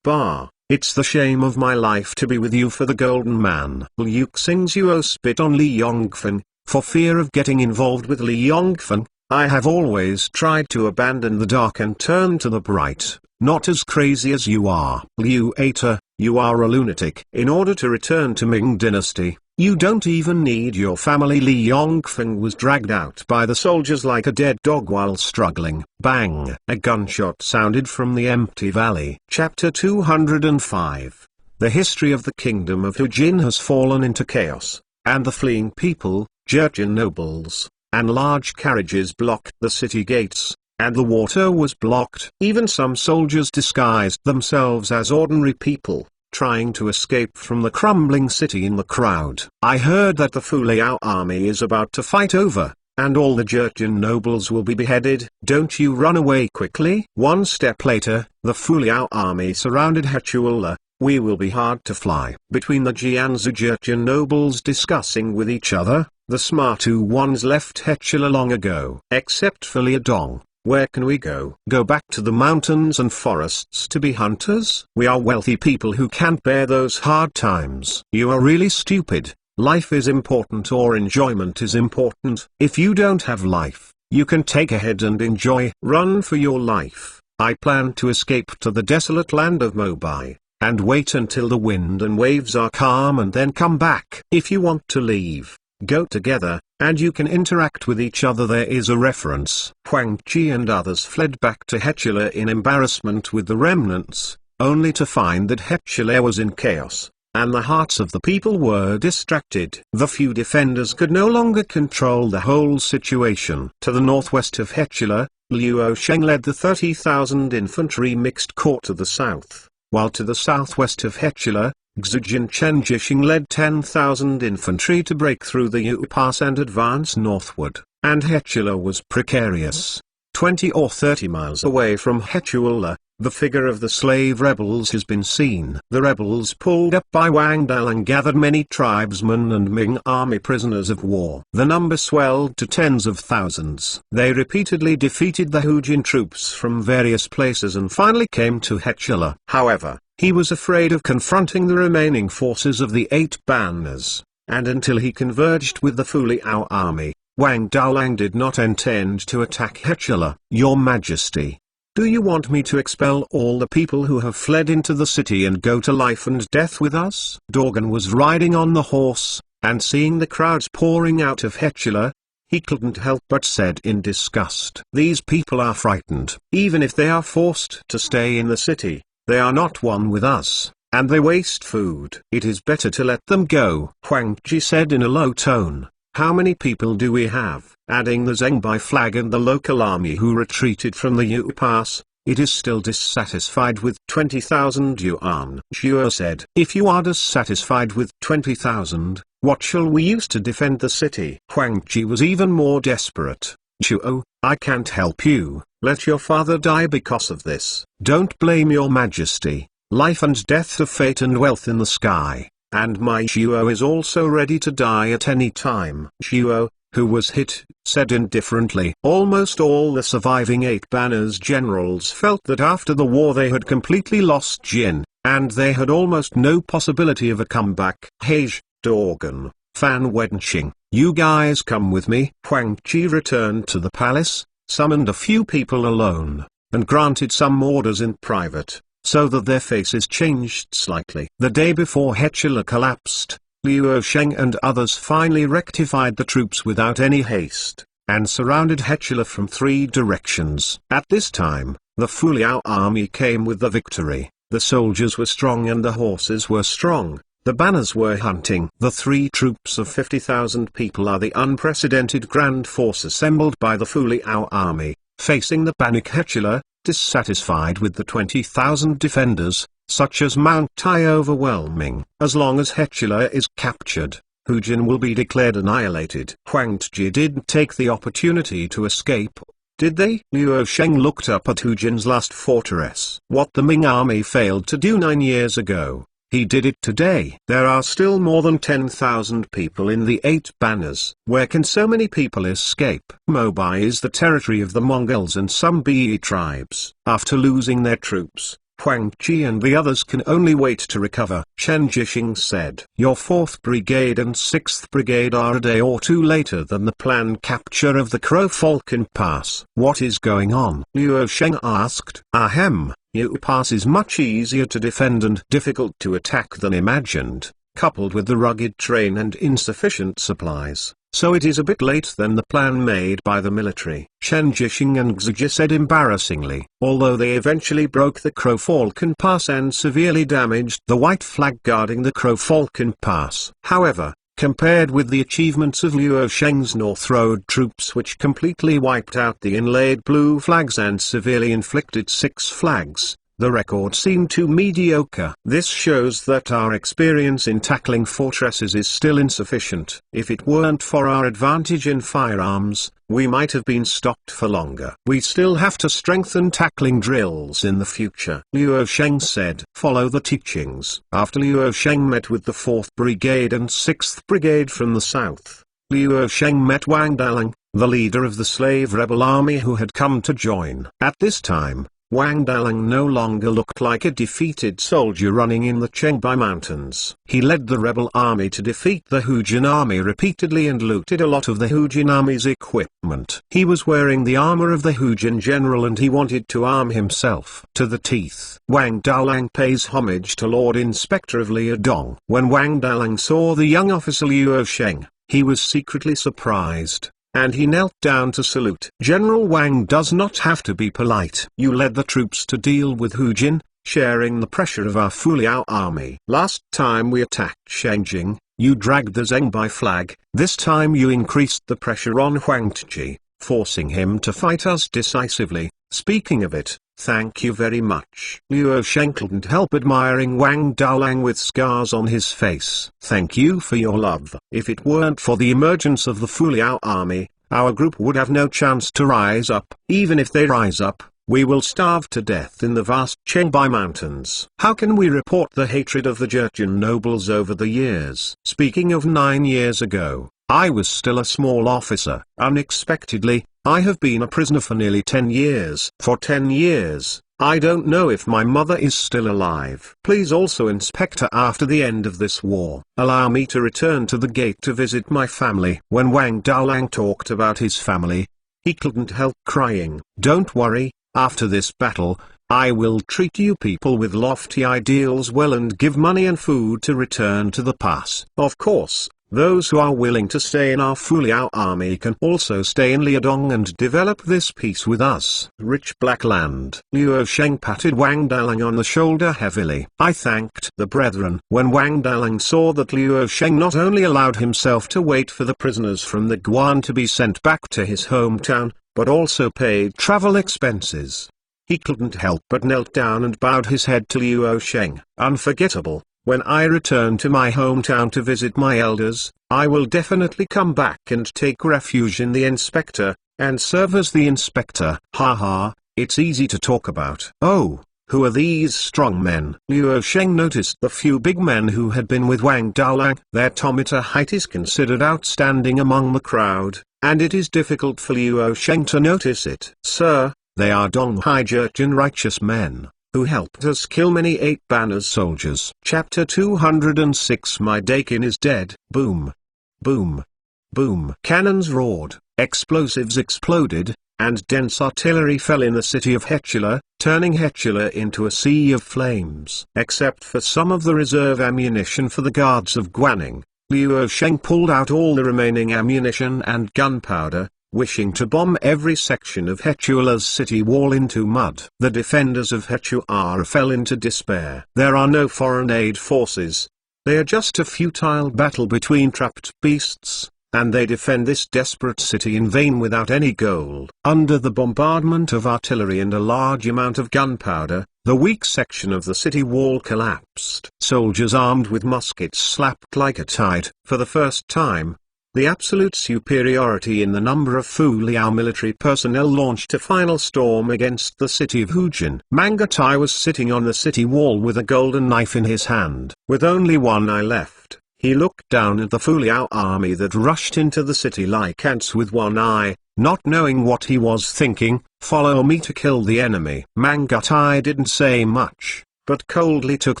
Bah. It's the shame of my life to be with you for the Golden Man. Liu Xingzuo spit on Li Yongfen. For fear of getting involved with Li Yongfen, I have always tried to abandon the dark and turn to the bright. Not as crazy as you are. Liu Eta, you are a lunatic. In order to return to Ming Dynasty, you don't even need your family. Li Yongfen was dragged out by the soldiers like a dead dog while struggling. Bang! A gunshot sounded from the empty valley. Chapter 205. The history of the kingdom of Hujin has fallen into chaos, and the fleeing people, Jurchen nobles, and large carriages blocked the city gates, and the water was blocked. Even some soldiers disguised themselves as ordinary people, trying to escape from the crumbling city in the crowd. I heard that the Fuliao army is about to fight over, and all the Jurchen nobles will be beheaded. Don't you run away quickly. One step later, the Fuliao army surrounded Hachula, we will be hard to fly. Between the Jianzhujurtian nobles discussing with each other, the smarter ones left Hetula long ago. Except for Liadong, where can we go? Go back to the mountains and forests to be hunters? We are wealthy people who can't bear those hard times. You are really stupid. Life is important or enjoyment is important. If you don't have life, you can take ahead and enjoy. Run for your life. I plan to escape to the desolate land of Mobai, and wait until the wind and waves are calm and then come back. If you want to leave, go together, and you can interact with each other. There is a reference. Huang Ji and others fled back to Hetula in embarrassment with the remnants, only to find that Hetula was in chaos, and the hearts of the people were distracted. The few defenders could no longer control the whole situation. To the northwest of Hetula, Luo Sheng led the 30,000 infantry mixed corps to the south, while to the southwest of Hetula, Xujin Chen Jishing led 10,000 infantry to break through the Yu Pass and advance northward, and Hetula was precarious. 20 or 30 miles away from Hetula, the figure of the slave rebels has been seen. The rebels pulled up by Wang Dalang gathered many tribesmen and Ming army prisoners of war. The number swelled to tens of thousands. They repeatedly defeated the Hujin troops from various places and finally came to Hetula. However, he was afraid of confronting the remaining forces of the 8 banners, and until he converged with the Fuliao army, Wang Dalang did not intend to attack Hetula. Your Majesty, do you want me to expel all the people who have fled into the city and go to life and death with us? Dorgan was riding on the horse, and seeing the crowds pouring out of Hetula, he couldn't help but said in disgust, "These people are frightened. Even if they are forced to stay in the city, they are not one with us, and they waste food. It is better to let them go." Huang Ji said in a low tone, "How many people do we have?" Adding the Zhengbai flag and the local army who retreated from the Yu Pass, it is still dissatisfied with 20,000 yuan. Zhuo said, "If you are dissatisfied with 20,000, what shall we use to defend the city?" Huang Ji was even more desperate. "Zhuo, I can't help you. Let your father die because of this." "Don't blame your Majesty. Life and death are fate and wealth in the sky, and my Zhuo is also ready to die at any time." Zhuo, who was hit, said indifferently. Almost all the surviving 8 banners generals felt that after the war they had completely lost Jin, and they had almost no possibility of a comeback. Hage, Dorgan, Fan Wenqing, you guys come with me. Huang Ji returned to the palace, summoned a few people alone, and granted some orders in private, so that their faces changed slightly. The day before Hetula collapsed, Luo Sheng and others finally rectified the troops without any haste, and surrounded Hetula from 3 directions. At this time, the Fuliao army came with the victory. The soldiers were strong and the horses were strong. The banners were hunting. The 3 troops of 50,000 people are the unprecedented grand force assembled by the Fuliao army, facing the panic Hetula, dissatisfied with the 20,000 defenders, such as Mount Tai overwhelming. As long as Hetula is captured, Hujin will be declared annihilated. Huang Ji didn't take the opportunity to escape, did they? Luo Sheng looked up at Hujin's last fortress. What the Ming army failed to do 9 years ago, he did it today. There are still more than 10,000 people in the 8 banners. Where can so many people escape? Mobai is the territory of the Mongols and some Be tribes. After losing their troops, Huang Ji and the others can only wait to recover. Chen Jishing said, "Your 4th Brigade and 6th Brigade are a day or 2 later than the planned capture of the Crow Falcon Pass. What is going on?" Luo Sheng asked. "Ahem, Yu Pass is much easier to defend and difficult to attack than imagined, coupled with the rugged terrain and insufficient supplies. So it is a bit late than the plan made by the military." Chen Jishing and Xuji said embarrassingly. Although they eventually broke the Crow Falcon Pass and severely damaged the white flag guarding the Crow Falcon Pass. However, compared with the achievements of Luo Sheng's North Road troops which completely wiped out the inlaid blue flags and severely inflicted 6 flags, the record seemed too mediocre. This shows that our experience in tackling fortresses is still insufficient. If it weren't for our advantage in firearms, we might have been stopped for longer. We still have to strengthen tackling drills in the future. Liu Sheng said. Follow the teachings. After Liu Sheng met with the 4th Brigade and 6th Brigade from the south, Liu Sheng met Wang Dalang, the leader of the slave rebel army who had come to join. At this time, Wang Dalang no longer looked like a defeated soldier running in the Chenbai Mountains. He led the rebel army to defeat the Hujin army repeatedly and looted a lot of the Hujin army's equipment. He was wearing the armor of the Hujin general and he wanted to arm himself to the teeth. Wang Dalang pays homage to Lord Inspector of Liudong. When Wang Dalang saw the young officer Liu Sheng, he was secretly surprised, and he knelt down to salute. General Wang does not have to be polite. You led the troops to deal with Hujin, sharing the pressure of our Fuliao army. Last time we attacked Shengjing, you dragged the Zhengbai flag. This time you increased the pressure on Huangtji, forcing him to fight us decisively. Speaking of it, thank you very much. Liu Sheng couldn't help admiring Wang Dalang with scars on his face. Thank you for your love. If it weren't for the emergence of the Fuliao army, our group would have no chance to rise up. Even if they rise up, we will starve to death in the vast Chenbai Mountains. How can we report the hatred of the Jurchen nobles over the years? Speaking of 9 years ago, I was still a small officer. Unexpectedly, I have been a prisoner for nearly 10 years. For 10 years, I don't know if my mother is still alive. Please also, Inspector, after the end of this war, allow me to return to the gate to visit my family. When Wang Dalang talked about his family, he couldn't help crying. Don't worry, after this battle, I will treat you people with lofty ideals well and give money and food to return to the pass. Of course, those who are willing to stay in our Fuliao army can also stay in Liudong and develop this peace with us. Rich black land. Liu Sheng patted Wang Dalang on the shoulder heavily. I thanked the brethren. When Wang Dalang saw that Liu Sheng not only allowed himself to wait for the prisoners from the Guan to be sent back to his hometown, but also paid travel expenses, he couldn't help but knelt down and bowed his head to Liu Sheng. Unforgettable. When I return to my hometown to visit my elders, I will definitely come back and take refuge in the inspector, and serve as the inspector. Haha, it's easy to talk about. Oh, who are these strong men? Liu Sheng noticed the few big men who had been with Wang Dalang. Their 2-meter height is considered outstanding among the crowd, and it is difficult for Liu Sheng to notice it. Sir, they are Donghai Jurchen righteous men, who helped us kill many 8 Banners soldiers. Chapter 206. My Dakin is dead. Boom. Boom. Boom. Cannons roared, explosives exploded, and dense artillery fell in the city of Hetula, turning Hetula into a sea of flames. Except for some of the reserve ammunition for the guards of Guaning, Liu Sheng pulled out all the remaining ammunition and gunpowder, wishing to bomb every section of Hetula's city wall into mud. The defenders of Hetula fell into despair. There are no foreign aid forces. They are just a futile battle between trapped beasts, and they defend this desperate city in vain without any goal. Under the bombardment of artillery and a large amount of gunpowder, the weak section of the city wall collapsed. Soldiers armed with muskets slapped like a tide. For the first time, the absolute superiority in the number of Fuliao military personnel launched a final storm against the city of Hujin. Mangatai was sitting on the city wall with a golden knife in his hand. With only one eye left, he looked down at the Fuliao army that rushed into the city like ants with one eye, not knowing what he was thinking. Follow me to kill the enemy. Mangatai didn't say much, but coldly took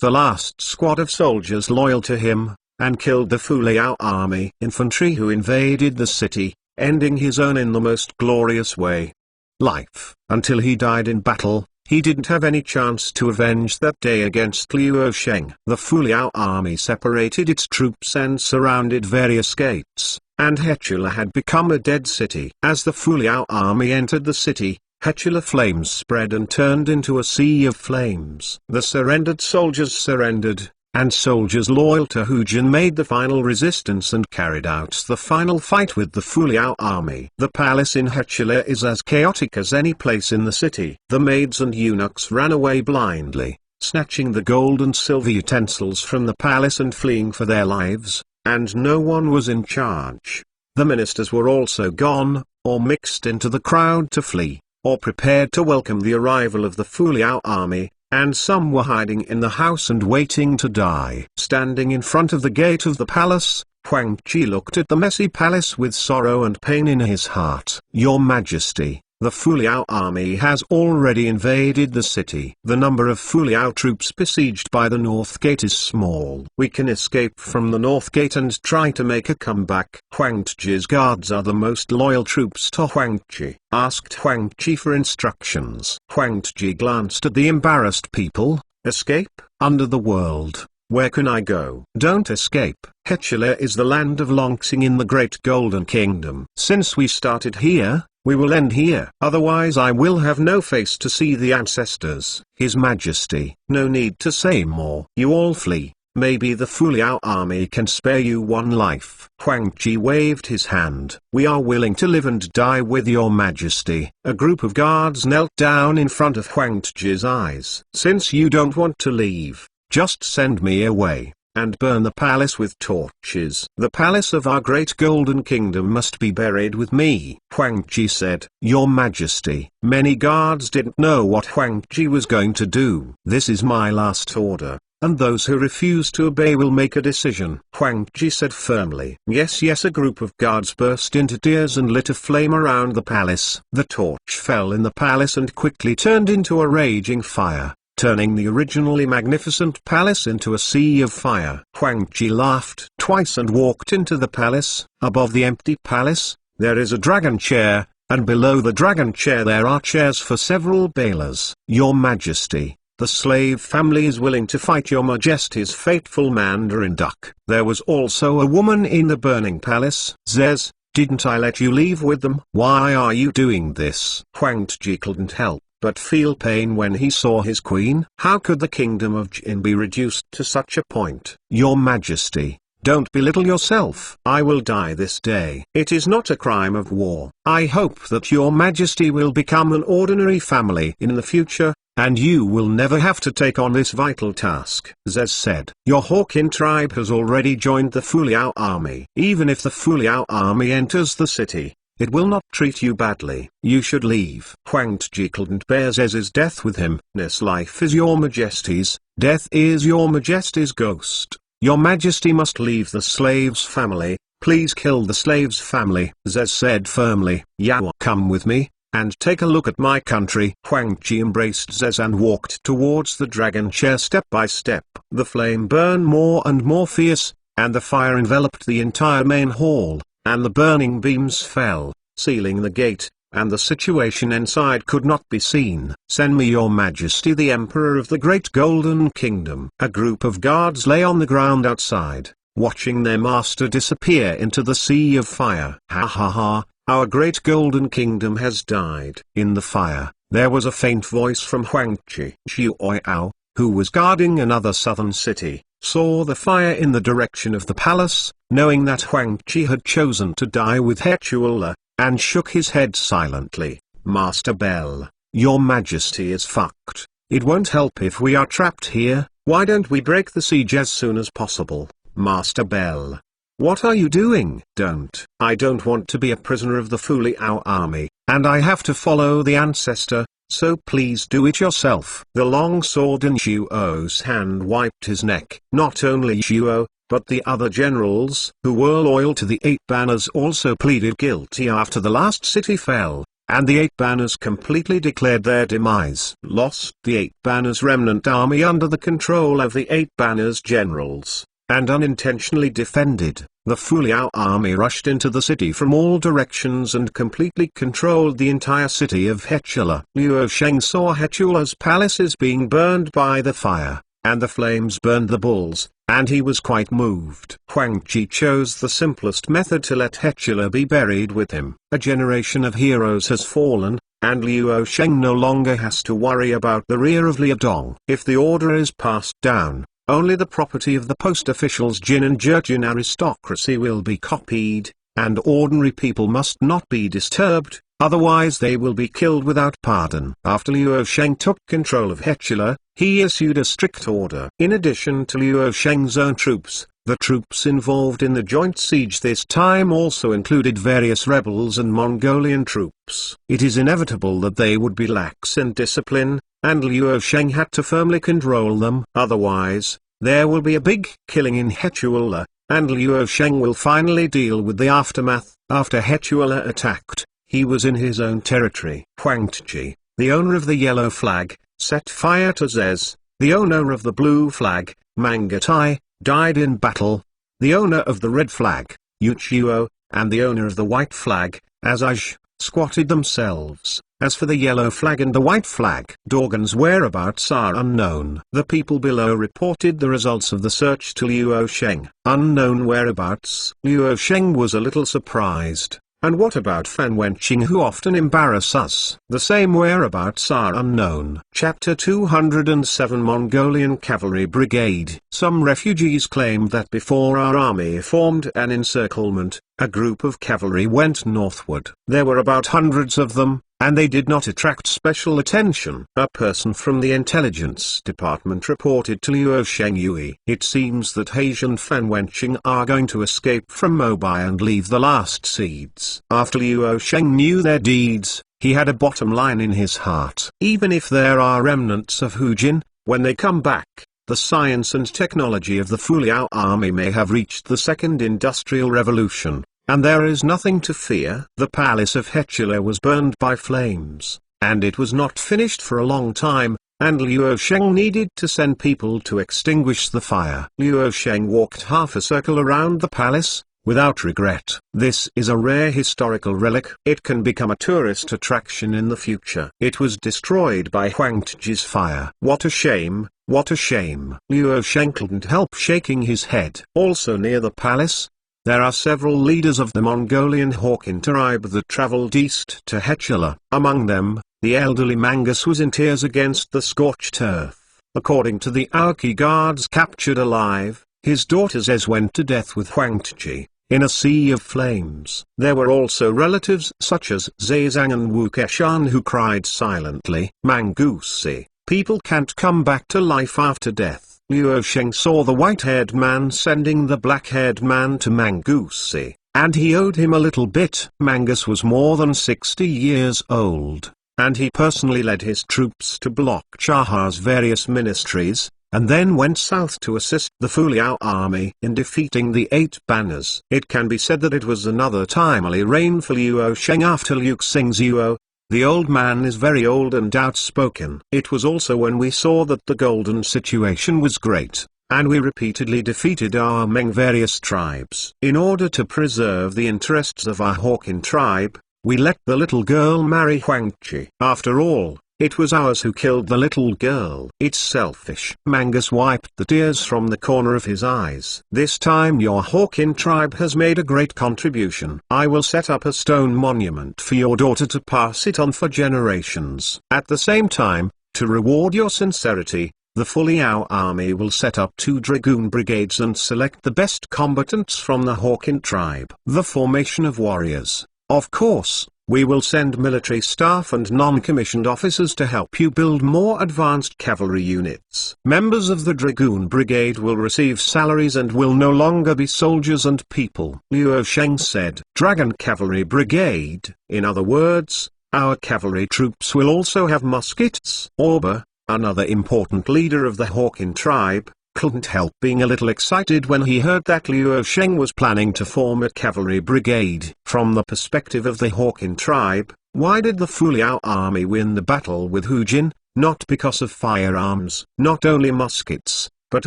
the last squad of soldiers loyal to him, and killed the Fuliao army infantry who invaded the city, ending his own in the most glorious way. Life. Until he died in battle, he didn't have any chance to avenge that day against Liu Sheng. The Fuliao army separated its troops and surrounded various gates, and Hetula had become a dead city. As the Fuliao army entered the city, Hetula flames spread and turned into a sea of flames. The surrendered soldiers surrendered, and soldiers loyal to Hu Jin made the final resistance and carried out the final fight with the Fu Liao army. The palace in Hechula is as chaotic as any place in the city. The maids and eunuchs ran away blindly, snatching the gold and silver utensils from the palace and fleeing for their lives, and no one was in charge. The ministers were also gone, or mixed into the crowd to flee, or prepared to welcome the arrival of the Fu Liao army, and some were hiding in the house and waiting to die. Standing in front of the gate of the palace, Huang Ji looked at the messy palace with sorrow and pain in his heart. "Your Majesty, the Fu Liao army has already invaded the city. The number of Fu Liao troops besieged by the north gate is small. We can escape from the north gate and try to make a comeback." Huang Ji's guards are the most loyal troops to Huang Ji. Asked Huang Ji for instructions. Huang Ji glanced at the embarrassed people. "Escape? Under the world. Where can I go?" "Don't escape. Hechula is the land of Longxing in the Great Golden Kingdom. Since we started here, we will end here. Otherwise I will have no face to see the ancestors." "His Majesty." "No need to say more. You all flee. Maybe the Fu Liao army can spare you one life." Huang Ji waved his hand. "We are willing to live and die with your Majesty." A group of guards knelt down in front of Huang Ji's eyes. "Since you don't want to leave, just send me away, and burn the palace with torches. The palace of our great golden kingdom must be buried with me." Huang Ji said, "Your Majesty." Many guards didn't know what Huang Ji was going to do. "This is my last order, and those who refuse to obey will make a decision," Huang Ji said firmly. "Yes, yes." A group of guards burst into tears and lit a flame around the palace. The torch fell in the palace and quickly turned into a raging fire, turning the originally magnificent palace into a sea of fire. Huang Ji laughed twice and walked into the palace. Above the empty palace, there is a dragon chair, and below the dragon chair there are chairs for several balers. "Your Majesty, the slave family is willing to fight your Majesty's faithful Mandarin duck." There was also a woman in the burning palace. "Zez, didn't I let you leave with them? Why are you doing this?" Huang Ji couldn't help but feel pain when he saw his queen. How could the kingdom of Jin be reduced to such a point? "Your Majesty, don't belittle yourself. I will die this day. It is not a crime of war. I hope that your Majesty will become an ordinary family in the future, and you will never have to take on this vital task." Zez said, "Your Hawkin tribe has already joined the Fu Liao army. Even if the Fu Liao army enters the city, it will not treat you badly. You should leave." Huang Ji couldn't bear Zez's death with him. "This life is your Majesty's, death is your Majesty's ghost. Your Majesty must leave the slave's family. Please kill the slave's family." Zez said firmly. "Yao, come with me, and take a look at my country." Huang Ji embraced Zez and walked towards the dragon chair step by step. The flame burned more and more fierce, and the fire enveloped the entire main hall, and the burning beams fell, sealing the gate, and the situation inside could not be seen. "Send me your Majesty the Emperor of the Great Golden Kingdom." A group of guards lay on the ground outside, watching their master disappear into the sea of fire. "Ha ha ha, our Great Golden Kingdom has died." In the fire, there was a faint voice from Huang Ji. Xiu Oiao, who was guarding another southern city, saw the fire in the direction of the palace, knowing that Huang Ji had chosen to die with Hechula, and shook his head silently. "Master Bell, your Majesty is fucked. It won't help if we are trapped here. Why don't we break the siege as soon as possible?" "Master Bell, what are you doing?" "Don't. I don't want to be a prisoner of the Fu Liao army, and I have to follow the ancestor, so please do it yourself." The long sword in Xiuo's hand wiped his neck. Not only Xiuo, but the other generals who were loyal to the Eight Banners also pleaded guilty after the last city fell, and the Eight Banners completely declared their demise. Lost the Eight Banners' remnant army under the control of the Eight Banners generals, and unintentionally defended. The Fu Liao army rushed into the city from all directions and completely controlled the entire city of Hechula. Luo Sheng saw Hechula's palaces being burned by the fire, and the flames burned the bulls, and he was quite moved. Huang Ji chose the simplest method to let Hechula be buried with him. A generation of heroes has fallen, and Luo Sheng no longer has to worry about the rear of Liudong. If the order is passed down, only the property of the post officials Jin and Jurchen aristocracy will be copied, and ordinary people must not be disturbed, otherwise they will be killed without pardon. After Luo Sheng took control of Hechula, he issued a strict order. In addition to Luo Sheng's own troops, the troops involved in the joint siege this time also included various rebels and Mongolian troops. It is inevitable that they would be lax in discipline, and Luo Sheng had to firmly control them. Otherwise, there will be a big killing in Hechula, and Luo Sheng will finally deal with the aftermath. After Hechula attacked, he was in his own territory. Huang Tiji, the owner of the yellow flag, set fire to Zez, the owner of the blue flag, Mangatai, died in battle. The owner of the red flag, Yuchuo, and the owner of the white flag, Azaj, squatted themselves. As for the yellow flag and the white flag, Dorgan's whereabouts are unknown. The people below reported the results of the search to Luo Sheng. Unknown whereabouts. Luo Sheng was a little surprised. And what about Fan Wenqing, who often embarrass us? The same whereabouts are unknown. Chapter 207 Mongolian Cavalry Brigade. Some refugees claimed that before our army formed an encirclement, a group of cavalry went northward. There were about hundreds of them, and they did not attract special attention. A person from the intelligence department reported to Luo Sheng Yui. It seems that Heiji and Fan Wenqing are going to escape from Mobai and leave the last seeds. After Luo Sheng knew their deeds, he had a bottom line in his heart. Even if there are remnants of Hu Jin, when they come back, the science and technology of the Fuliao army may have reached the second industrial revolution. And there is nothing to fear. The palace of Hechula was burned by flames, and it was not finished for a long time, and Luo Sheng needed to send people to extinguish the fire. Luo Sheng walked half a circle around the palace, without regret. This is a rare historical relic. It can become a tourist attraction in the future. It was destroyed by Huang Tiji's fire. What a shame, what a shame. Luo Sheng couldn't help shaking his head. Also near the palace, there are several leaders of the Mongolian Hawkin tribe that traveled east to Hechula. Among them, the elderly Mangus was in tears against the scorched earth. According to the Aoki guards captured alive, his daughter Zez went to death with Huang Tiji, in a sea of flames. There were also relatives such as Zezang and Wu Keshan who cried silently. Mangusi, people can't come back to life after death. Luo Sheng saw the white-haired man sending the black-haired man to Mangusi, and he owed him a little bit. Mangus was more than 60 years old, and he personally led his troops to block Chaha's various ministries, and then went south to assist the Fuliao army in defeating the 8 banners. It can be said that it was another timely reign for Luo Sheng after Liu Xing's Yuo. The old man is very old and outspoken. It was also when we saw that the golden situation was great, and we repeatedly defeated our Meng various tribes. In order to preserve the interests of our Hawkin tribe, we let the little girl marry Huang Qi. After all, it was ours who killed the little girl. It's selfish. Mangus wiped the tears from the corner of his eyes. This time your Hawkin tribe has made a great contribution. I will set up a stone monument for your daughter to pass it on for generations. At the same time, to reward your sincerity, the Fuliao army will set up 2 dragoon brigades and select the best combatants from the Hawkin tribe. The formation of warriors. Of course, we will send military staff and non-commissioned officers to help you build more advanced cavalry units. Members of the Dragoon Brigade will receive salaries and will no longer be soldiers and people. Luo Sheng said, Dragon Cavalry Brigade, in other words, our cavalry troops will also have muskets. Orba, another important leader of the Hawkin tribe, couldn't help being a little excited when he heard that Luo Sheng was planning to form a cavalry brigade. From the perspective of the Hawkin tribe, why did the Fuliao army win the battle with Hu Jin? Not because of firearms, not only muskets, but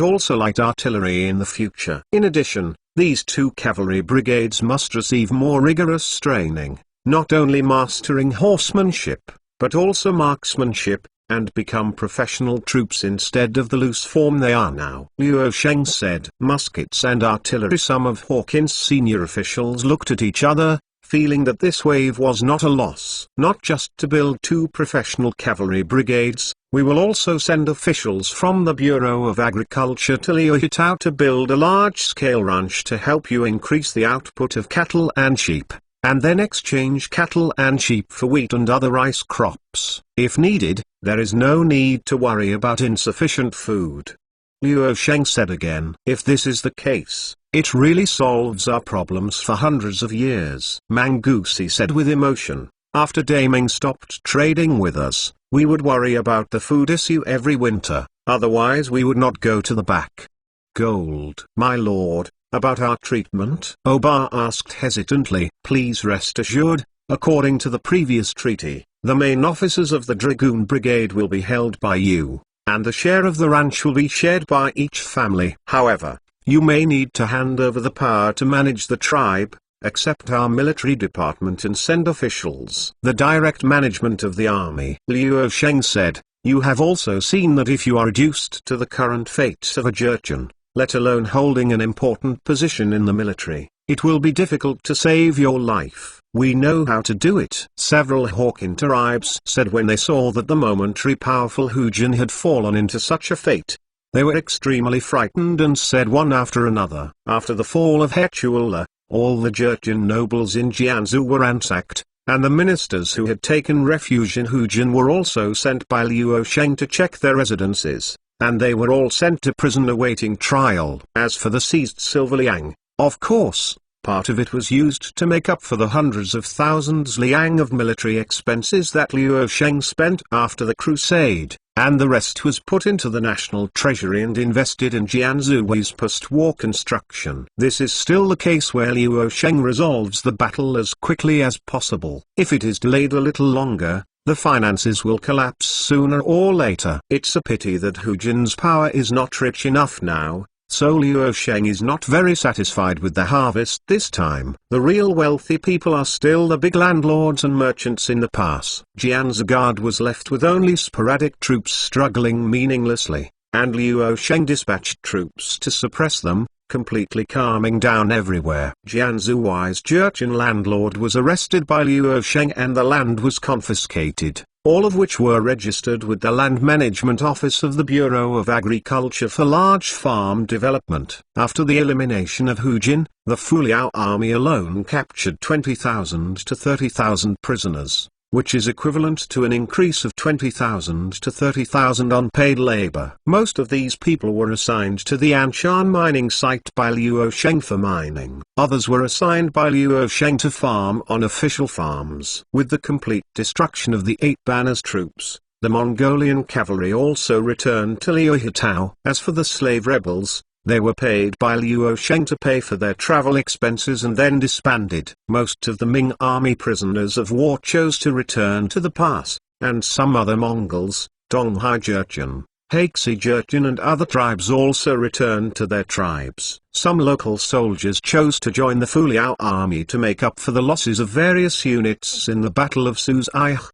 also light artillery in the future. In addition, these 2 cavalry brigades must receive more rigorous training, not only mastering horsemanship, but also marksmanship, and become professional troops instead of the loose form they are now. Luo Sheng said, muskets and artillery. Some of Hawkin's senior officials looked at each other, feeling that this wave was not a loss. Not just to build 2 professional cavalry brigades, we will also send officials from the Bureau of Agriculture to Liuhitao to build a large-scale ranch to help you increase the output of cattle and sheep, and then exchange cattle and sheep for wheat and other rice crops. If needed, there is no need to worry about insufficient food. Liu Sheng said again. If this is the case, it really solves our problems for hundreds of years. Mangusi said with emotion. After Daming stopped trading with us, we would worry about the food issue every winter, otherwise we would not go to the back. Gold. My lord, about our treatment? Oba asked hesitantly. Please rest assured, according to the previous treaty, the main officers of the Dragoon Brigade will be held by you, and the share of the ranch will be shared by each family. However, you may need to hand over the power to manage the tribe, accept our military department and send officials. The direct management of the army. Liu Sheng said, you have also seen that if you are reduced to the current fates of a Jurchen, let alone holding an important position in the military, it will be difficult to save your life. We know how to do it. Several Hawkin tribes said when they saw that the momentary powerful Hujin had fallen into such a fate. They were extremely frightened and said one after another. After the fall of Hetuala, all the Jurchen nobles in Jianzhou were ransacked, and the ministers who had taken refuge in Hujin were also sent by Liu Sheng to check their residences, and they were all sent to prison awaiting trial. As for the seized silver liang, of course, part of it was used to make up for the hundreds of thousands liang of military expenses that Liu Sheng spent after the crusade, and the rest was put into the national treasury and invested in Jianzhui's post-war construction. This is still the case where Liu Sheng resolves the battle as quickly as possible. If it is delayed a little longer, the finances will collapse sooner or later. It's a pity that Hujin's power is not rich enough now, so Liu Sheng is not very satisfied with the harvest this time. The real wealthy people are still the big landlords and merchants in the pass. Jianzhou Guard was left with only sporadic troops struggling meaninglessly, and Liu Sheng dispatched troops to suppress them, completely calming down everywhere. Jianzhou's Jurchen landlord was arrested by Liu Sheng and the land was confiscated, all of which were registered with the Land Management Office of the Bureau of Agriculture for large farm development. After the elimination of Hujin, the Fuliao army alone captured 20,000 to 30,000 prisoners, which is equivalent to an increase of 20,000 to 30,000 unpaid labor. Most of these people were assigned to the Anshan mining site by Liu Sheng for mining. Others were assigned by Liu Sheng to farm on official farms. With the complete destruction of the 8 banners troops, the Mongolian cavalry also returned to Liuhitao. As for the slave rebels, they were paid by Liu Sheng to pay for their travel expenses and then disbanded. Most of the Ming army prisoners of war chose to return to the pass, and some other Mongols, Donghai Jurchen, Haixi Jurchen and other tribes also returned to their tribes. Some local soldiers chose to join the Fuliao army to make up for the losses of various units in the Battle of Suzy.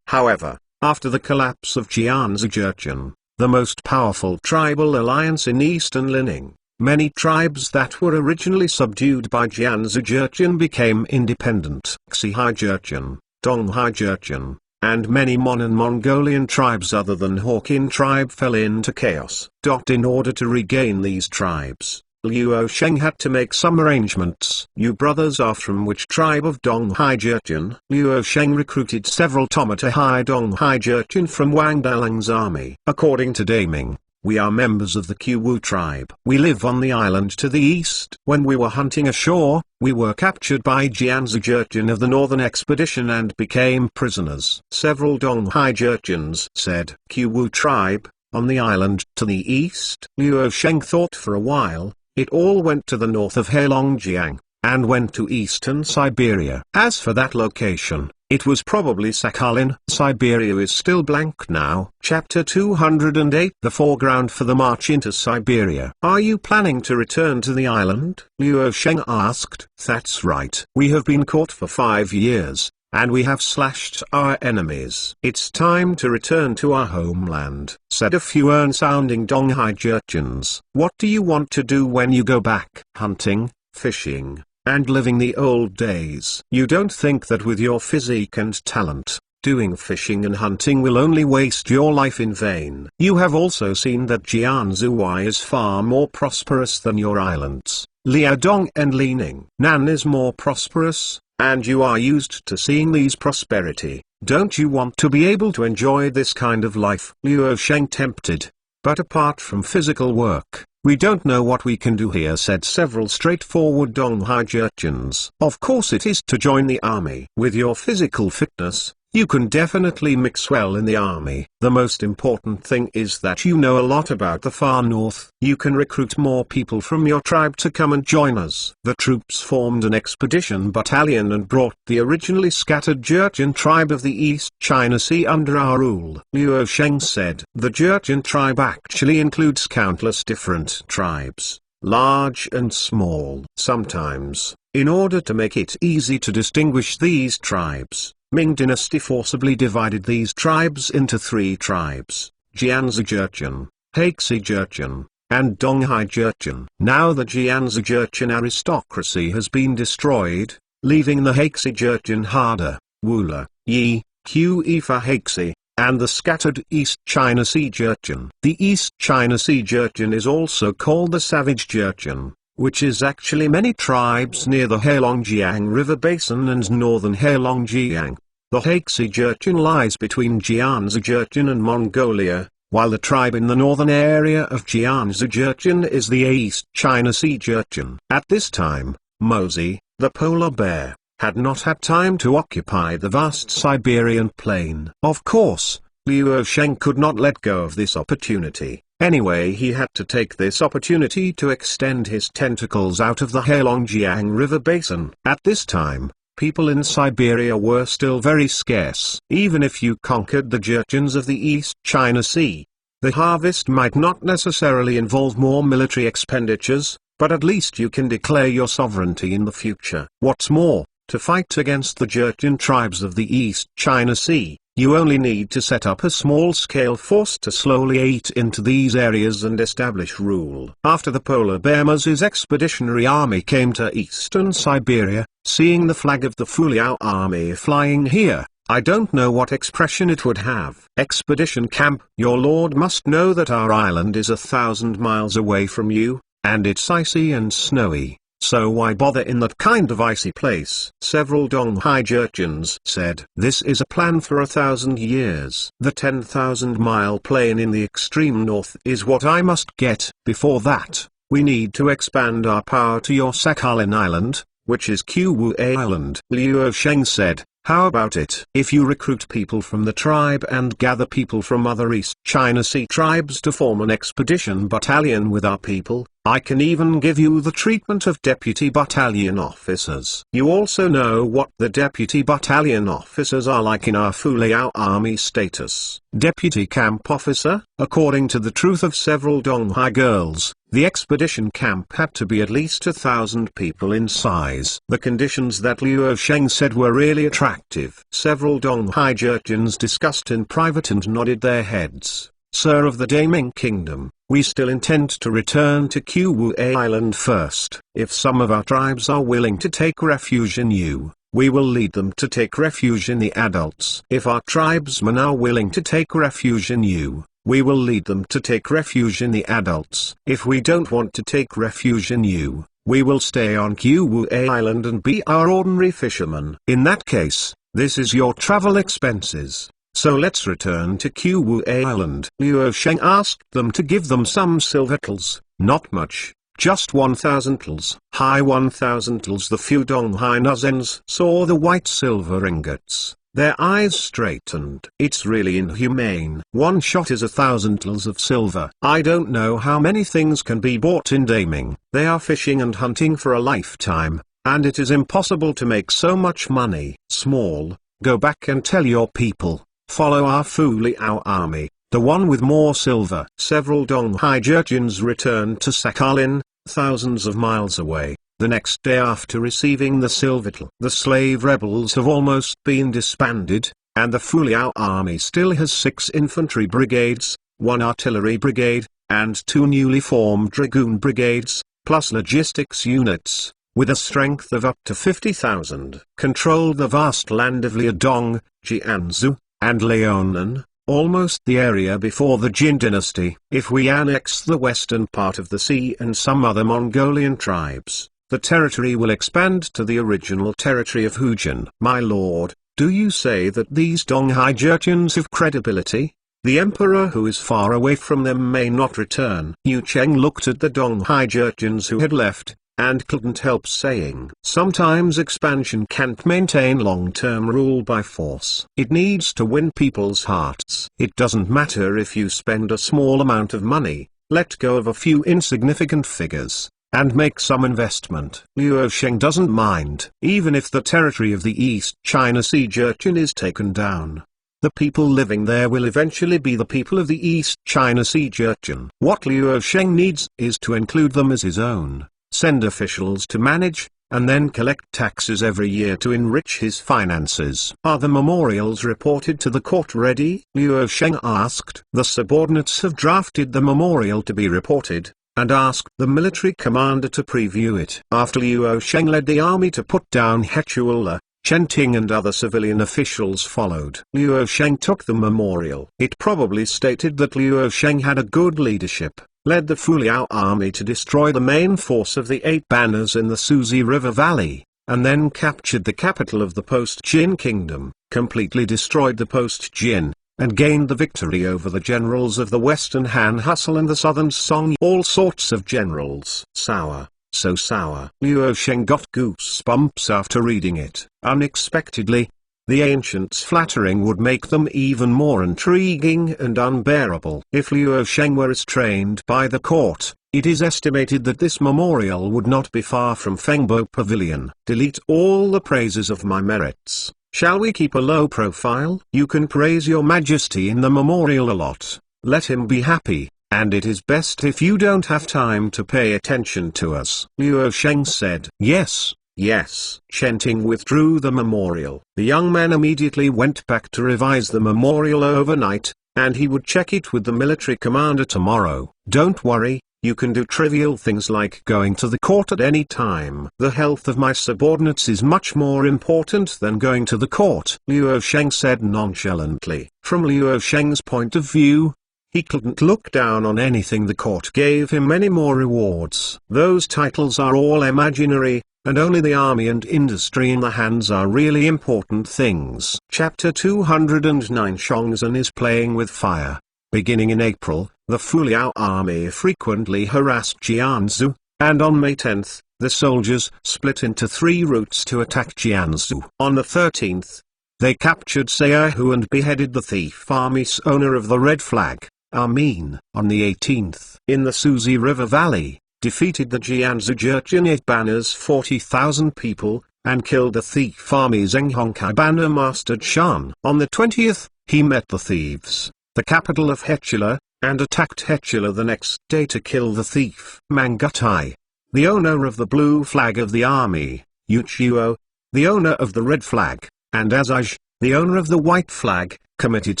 However, after the collapse of Jianzhou Jurchen, the most powerful tribal alliance in eastern Lining, many tribes that were originally subdued by Jianzhou Jurchen became independent. Xihai Jurchen, Donghai Jurchen, and many Mon and Mongolian tribes other than Hawkin tribe fell into chaos. In order to regain these tribes, Liu Sheng had to make some arrangements. You brothers are from which tribe of Donghai Jurchen? Liu Sheng recruited several Tomata-hai Donghai Jurchen from Wang Dalang's army. According to Daming, we are members of the Qiwu tribe. We live on the island to the east. When we were hunting ashore, we were captured by Jianzhou Jurchen of the northern expedition and became prisoners. Several Donghai Jurchens said, Qiwu tribe, on the island to the east? Liu Sheng thought for a while. It all went to the north of Heilongjiang, and went to eastern Siberia. As for that location, it was probably Sakhalin. Siberia is still blank now. Chapter 208. The foreground for the march into Siberia. Are you planning to return to the island? Liu Sheng asked. That's right. We have been caught for 5 years, and we have slashed our enemies. It's time to return to our homeland, said a few earn-sounding Donghai Jurchens. What do you want to do when you go back? Hunting, fishing, and living the old days. You don't think that with your physique and talent, doing fishing and hunting will only waste your life in vain. You have also seen that Jianzhou is far more prosperous than your islands. Liaodong and Lining Nan is more prosperous, and you are used to seeing these prosperity. Don't you want to be able to enjoy this kind of life? Luo Sheng tempted. But apart from physical work, we don't know what we can do here, said several straightforward Donghai Jurchens. Of course it is to join the army. With your physical fitness, you can definitely mix well in the army. The most important thing is that you know a lot about the far north. You can recruit more people from your tribe to come and join us. The troops formed an expedition battalion and brought the originally scattered Jurchen tribe of the East China Sea under our rule. Luo Sheng said, the Jurchen tribe actually includes countless different tribes, large and small. Sometimes, in order to make it easy to distinguish these tribes, Ming Dynasty forcibly divided these tribes into 3 tribes, Jianzi Jurchen, Haixi Jurchen, and Donghai Jurchen. Now the Jianzi Jurchen aristocracy has been destroyed, leaving the Haixi Jurchen Hada, Wula, Yi, Qe for Haixi, and the scattered East China Sea Jurchen. The East China Sea Jurchen is also called the Savage Jurchen, which is actually many tribes near the Heilongjiang River Basin and northern Heilongjiang. The Haixi Jurchen lies between Jianzi Jurchen and Mongolia, while the tribe in the northern area of Jianzi Jurchen is the East China Sea Jurchen. At this time, Mozi, the polar bear, had not had time to occupy the vast Siberian plain. Of course, Luo Sheng could not let go of this opportunity. Anyway, he had to take this opportunity to extend his tentacles out of the Heilongjiang River Basin. At this time, people in Siberia were still very scarce. Even if you conquered the Jurchens of the East China Sea, the harvest might not necessarily involve more military expenditures, but at least you can declare your sovereignty in the future. What's more, to fight against the Jurchen tribes of the East China Sea, you only need to set up a small-scale force to slowly eat into these areas and establish rule. After the polar bear Mozi's expeditionary army came to eastern Siberia, seeing the flag of the Fuliao army flying here, I don't know what expression it would have. Expedition camp. Your lord must know that our island is 1,000 miles away from you, and it's icy and snowy. So why bother in that kind of icy place? Several Donghai Jurchens said. This is a plan for 1,000 years. The 10,000-mile plain in the extreme north is what I must get. Before that, we need to expand our power to your Sakhalin Island, which is Qwu Island. Luo Sheng said, how about it? If you recruit people from the tribe and gather people from other East China Sea tribes to form an expedition battalion with our people, I can even give you the treatment of deputy battalion officers. You also know what the deputy battalion officers are like in our Fuliao army status. Deputy camp officer. According to the truth of several Donghai girls, the expedition camp had to be at least 1,000 people in size. The conditions that Luo Sheng said were really attractive. Several Donghai Jurchens discussed in private and nodded their heads. Sir of the Daming Kingdom, we still intend to return to Qwu Island first. If some of our tribes are willing to take refuge in you, we will lead them to take refuge in the adults. If our tribesmen are willing to take refuge in you, we will lead them to take refuge in the adults. If we don't want to take refuge in you, we will stay on Qwu Island and be our ordinary fishermen. In that case, this is your travel expenses. So let's return to Qwu Island. Luo Sheng asked them to give them some silvertals, not much, just 1,000 tals. High 1,000 tals. The few Donghai Nuzens saw the white silver ingots. Their eyes straightened. It's really inhumane. One shot is 1,000 tals of silver. I don't know how many things can be bought in Daming. They are fishing and hunting for a lifetime, and it is impossible to make so much money. Small, go back and tell your people. Follow our Fuliao army, the one with more silver. Several Donghai Jurchens returned to Sakhalin, thousands of miles away, the next day after receiving the silvertal. The slave rebels have almost been disbanded, and the Fuliao army still has 6 infantry brigades, 1 artillery brigade, and 2 newly formed dragoon brigades, plus logistics units. with a strength of up to 50,000, controlled the vast land of Liudong, Jiangsu, and Liaonan, almost the area before the Jin dynasty. If we annex the western part of the sea and some other Mongolian tribes, the territory will expand to the original territory of Hujin. My lord, do you say that these Donghai Jurchens have credibility? The emperor who is far away from them may not return. Yu Cheng looked at the Donghai Jurchens who had left, and couldn't help saying, sometimes expansion can't maintain long-term rule by force. It needs to win people's hearts. It doesn't matter if you spend a small amount of money, let go of a few insignificant figures, and make some investment. Liu Sheng doesn't mind, even if the territory of the East China Sea Jurchen is taken down. The people living there will eventually be the people of the East China Sea Jurchen. What Liu Sheng needs is to include them as his own, send officials to manage, and then collect taxes every year to enrich his finances. Are the memorials reported to the court ready? Liu Sheng asked. The subordinates have drafted the memorial to be reported, and asked the military commander to preview it. After Liu Sheng led the army to put down Hechuola, Chen Ting and other civilian officials followed. Liu Sheng took the memorial. It probably stated that Liu Sheng had a good leadership, led the Fuliao army to destroy the main force of the Eight Banners in the Suzy River Valley, and then captured the capital of the post-Jin kingdom, completely destroyed the post-Jin, and gained the victory over the generals of the western Han Hustle and the southern Song. All sorts of generals. Sour. So sour. Liu Sheng got goosebumps after reading it. Unexpectedly, the ancients' flattering would make them even more intriguing and unbearable. If Liu Sheng were restrained by the court, it is estimated that this memorial would not be far from Fengbo Pavilion. Delete all the praises of my merits. Shall we keep a low profile? You can praise your majesty in the memorial a lot. Let him be happy. And it is best if you don't have time to pay attention to us. Liu Sheng said. Yes, yes. Chen Ting withdrew the memorial. The young man immediately went back to revise the memorial overnight, and he would check it with the military commander tomorrow. Don't worry, you can do trivial things like going to the court at any time. The health of my subordinates is much more important than going to the court, Liu Sheng said nonchalantly. From Liu Sheng's point of view, he couldn't look down on anything the court gave him many more rewards. Those titles are all imaginary, and only the army and industry in the hands are really important things. Chapter 209 Shongzhen is playing with fire. Beginning in April, the Fuliao army frequently harassed Jiangsu, and on May 10, the soldiers split into 3 routes to attack Jiangsu. On the 13th, they captured Seihu and beheaded the thief army's owner of the red flag, Armin. On the 18th, in the Suzy River Valley, defeated the Jiangsu Jurchen 8 Banners 40,000 people, and killed the thief army Zhenghongkai banner master Shan. On the 20th, he met the thieves, the capital of Hechuola, and attacked Hechuola the next day to kill the thief Mangutai, the owner of the blue flag of the army, Yuchuo, the owner of the red flag, and Azaj, the owner of the white flag, committed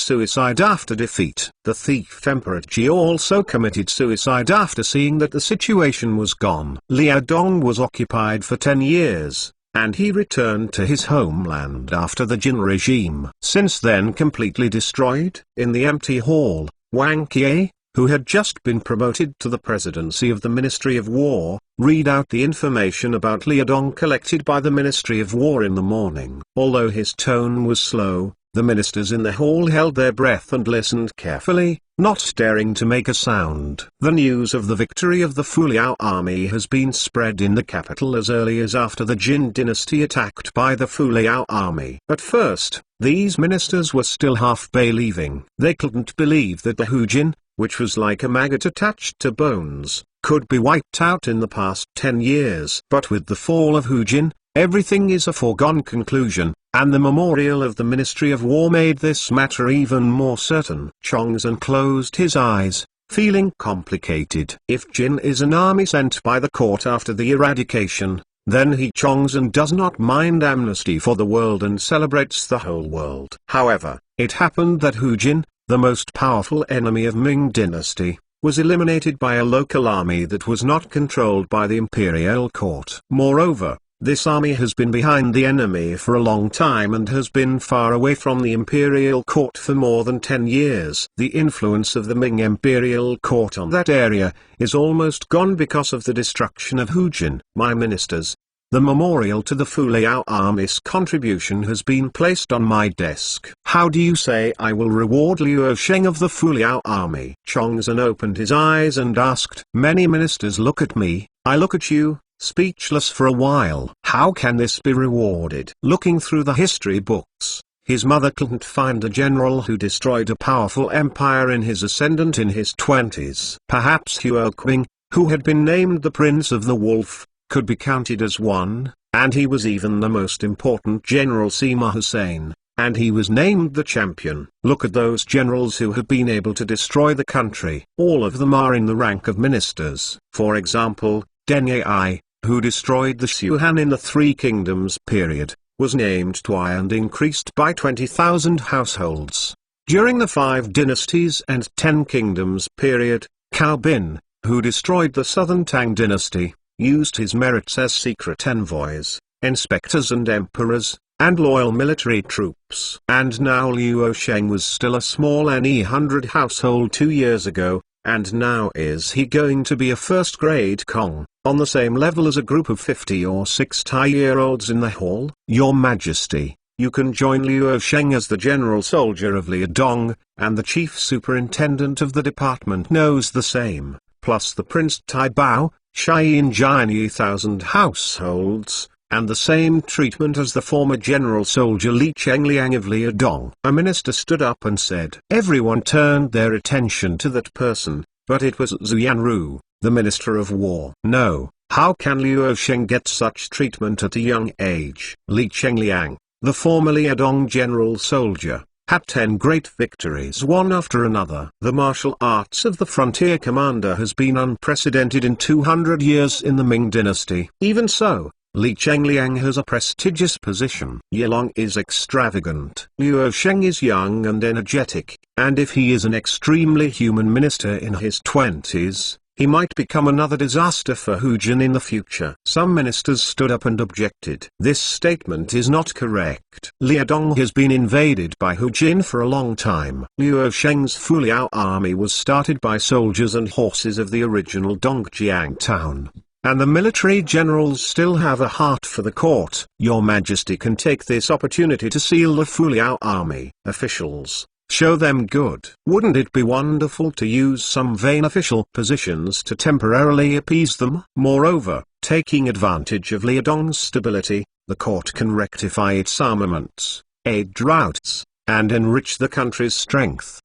suicide after defeat. The thief Emperor Ji also committed suicide after seeing that the situation was gone. Liaodong was occupied for 10 years, and he returned to his homeland after the Jin regime. Since then completely destroyed. In the empty hall, Wang Kie, who had just been promoted to the presidency of the Ministry of War, read out the information about Liaodong collected by the Ministry of War in the morning. Although his tone was slow, the ministers in the hall held their breath and listened carefully, not daring to make a sound. The news of the victory of the Fuliao army has been spread in the capital as early as after the Jin dynasty attacked by the Fuliao army. At first, these ministers were still half-believing. They couldn't believe that the Hujin, which was like a maggot attached to bones, could be wiped out in the past 10 years. But with the fall of Hujin, everything is a foregone conclusion, and the memorial of the Ministry of War made this matter even more certain. Chongzhen closed his eyes, feeling complicated. If Jin is an army sent by the court after the eradication, then he Chongzhen does not mind amnesty for the world and celebrates the whole world. However, it happened that Hujin, the most powerful enemy of Ming Dynasty, was eliminated by a local army that was not controlled by the imperial court. Moreover, this army has been behind the enemy for a long time and has been far away from the imperial court for more than 10 years. The influence of the Ming imperial court on that area is almost gone because of the destruction of Hujin, my ministers. The memorial to the Fu Liao army's contribution has been placed on my desk. How do you say I will reward Liu Sheng of the Fu Liao army? Chongzhen opened his eyes and asked. Many ministers look at me, I look at you, speechless for a while. How can this be rewarded? Looking through the history books, his mother couldn't find a general who destroyed a powerful empire in his ascendant in his 20s. Perhaps Huo Qing, who had been named the Prince of the Wolf, could be counted as one, and he was even the most important general. Sima Hussein, and he was named the champion. Look at those generals who have been able to destroy the country. All of them are in the rank of ministers. For example, Deng Ai, who destroyed the Xuan in the Three Kingdoms period, was named Tui and increased by 20,000 households. During the 5 Dynasties and 10 Kingdoms period, Cao Bin, who destroyed the Southern Tang Dynasty, used his merits as secret envoys, inspectors and emperors, and loyal military troops. And now Liu Sheng was still a small NE100 household 2 years ago, and now is he going to be a first-grade Kong, on the same level as a group of 50 or 60-year-olds in the hall? Your Majesty, you can join Liu Sheng as the general soldier of Liudong, and the chief superintendent of the department knows the same, plus the Prince Tai Bao, Shiyin Jianyi 1,000 households, and the same treatment as the former general soldier Li Chengliang of Liudong. A minister stood up and said. Everyone turned their attention to that person, but it was Zhu Yanru, the Minister of War. No, how can Liu Sheng get such treatment at a young age? Li Chengliang, the former Liudong general soldier, had 10 great victories one after another. The martial arts of the frontier commander has been unprecedented in 200 years in the Ming Dynasty. Even so, Li Chengliang has a prestigious position. Yelong is extravagant. Liu Sheng is young and energetic, and if he is an extremely human minister in his 20s, he might become another disaster for Hujin in the future. Some ministers stood up and objected. This statement is not correct. Liudong has been invaded by Hujin for a long time. Liu Sheng's Fu Liao army was started by soldiers and horses of the original Dongjiang town. And the military generals still have a heart for the court. Your Majesty can take this opportunity to seal the Fu Liao army. Officials, show them good. Wouldn't it be wonderful to use some vain official positions to temporarily appease them? Moreover, taking advantage of Liudong's stability, the court can rectify its armaments, aid droughts, and enrich the country's strength.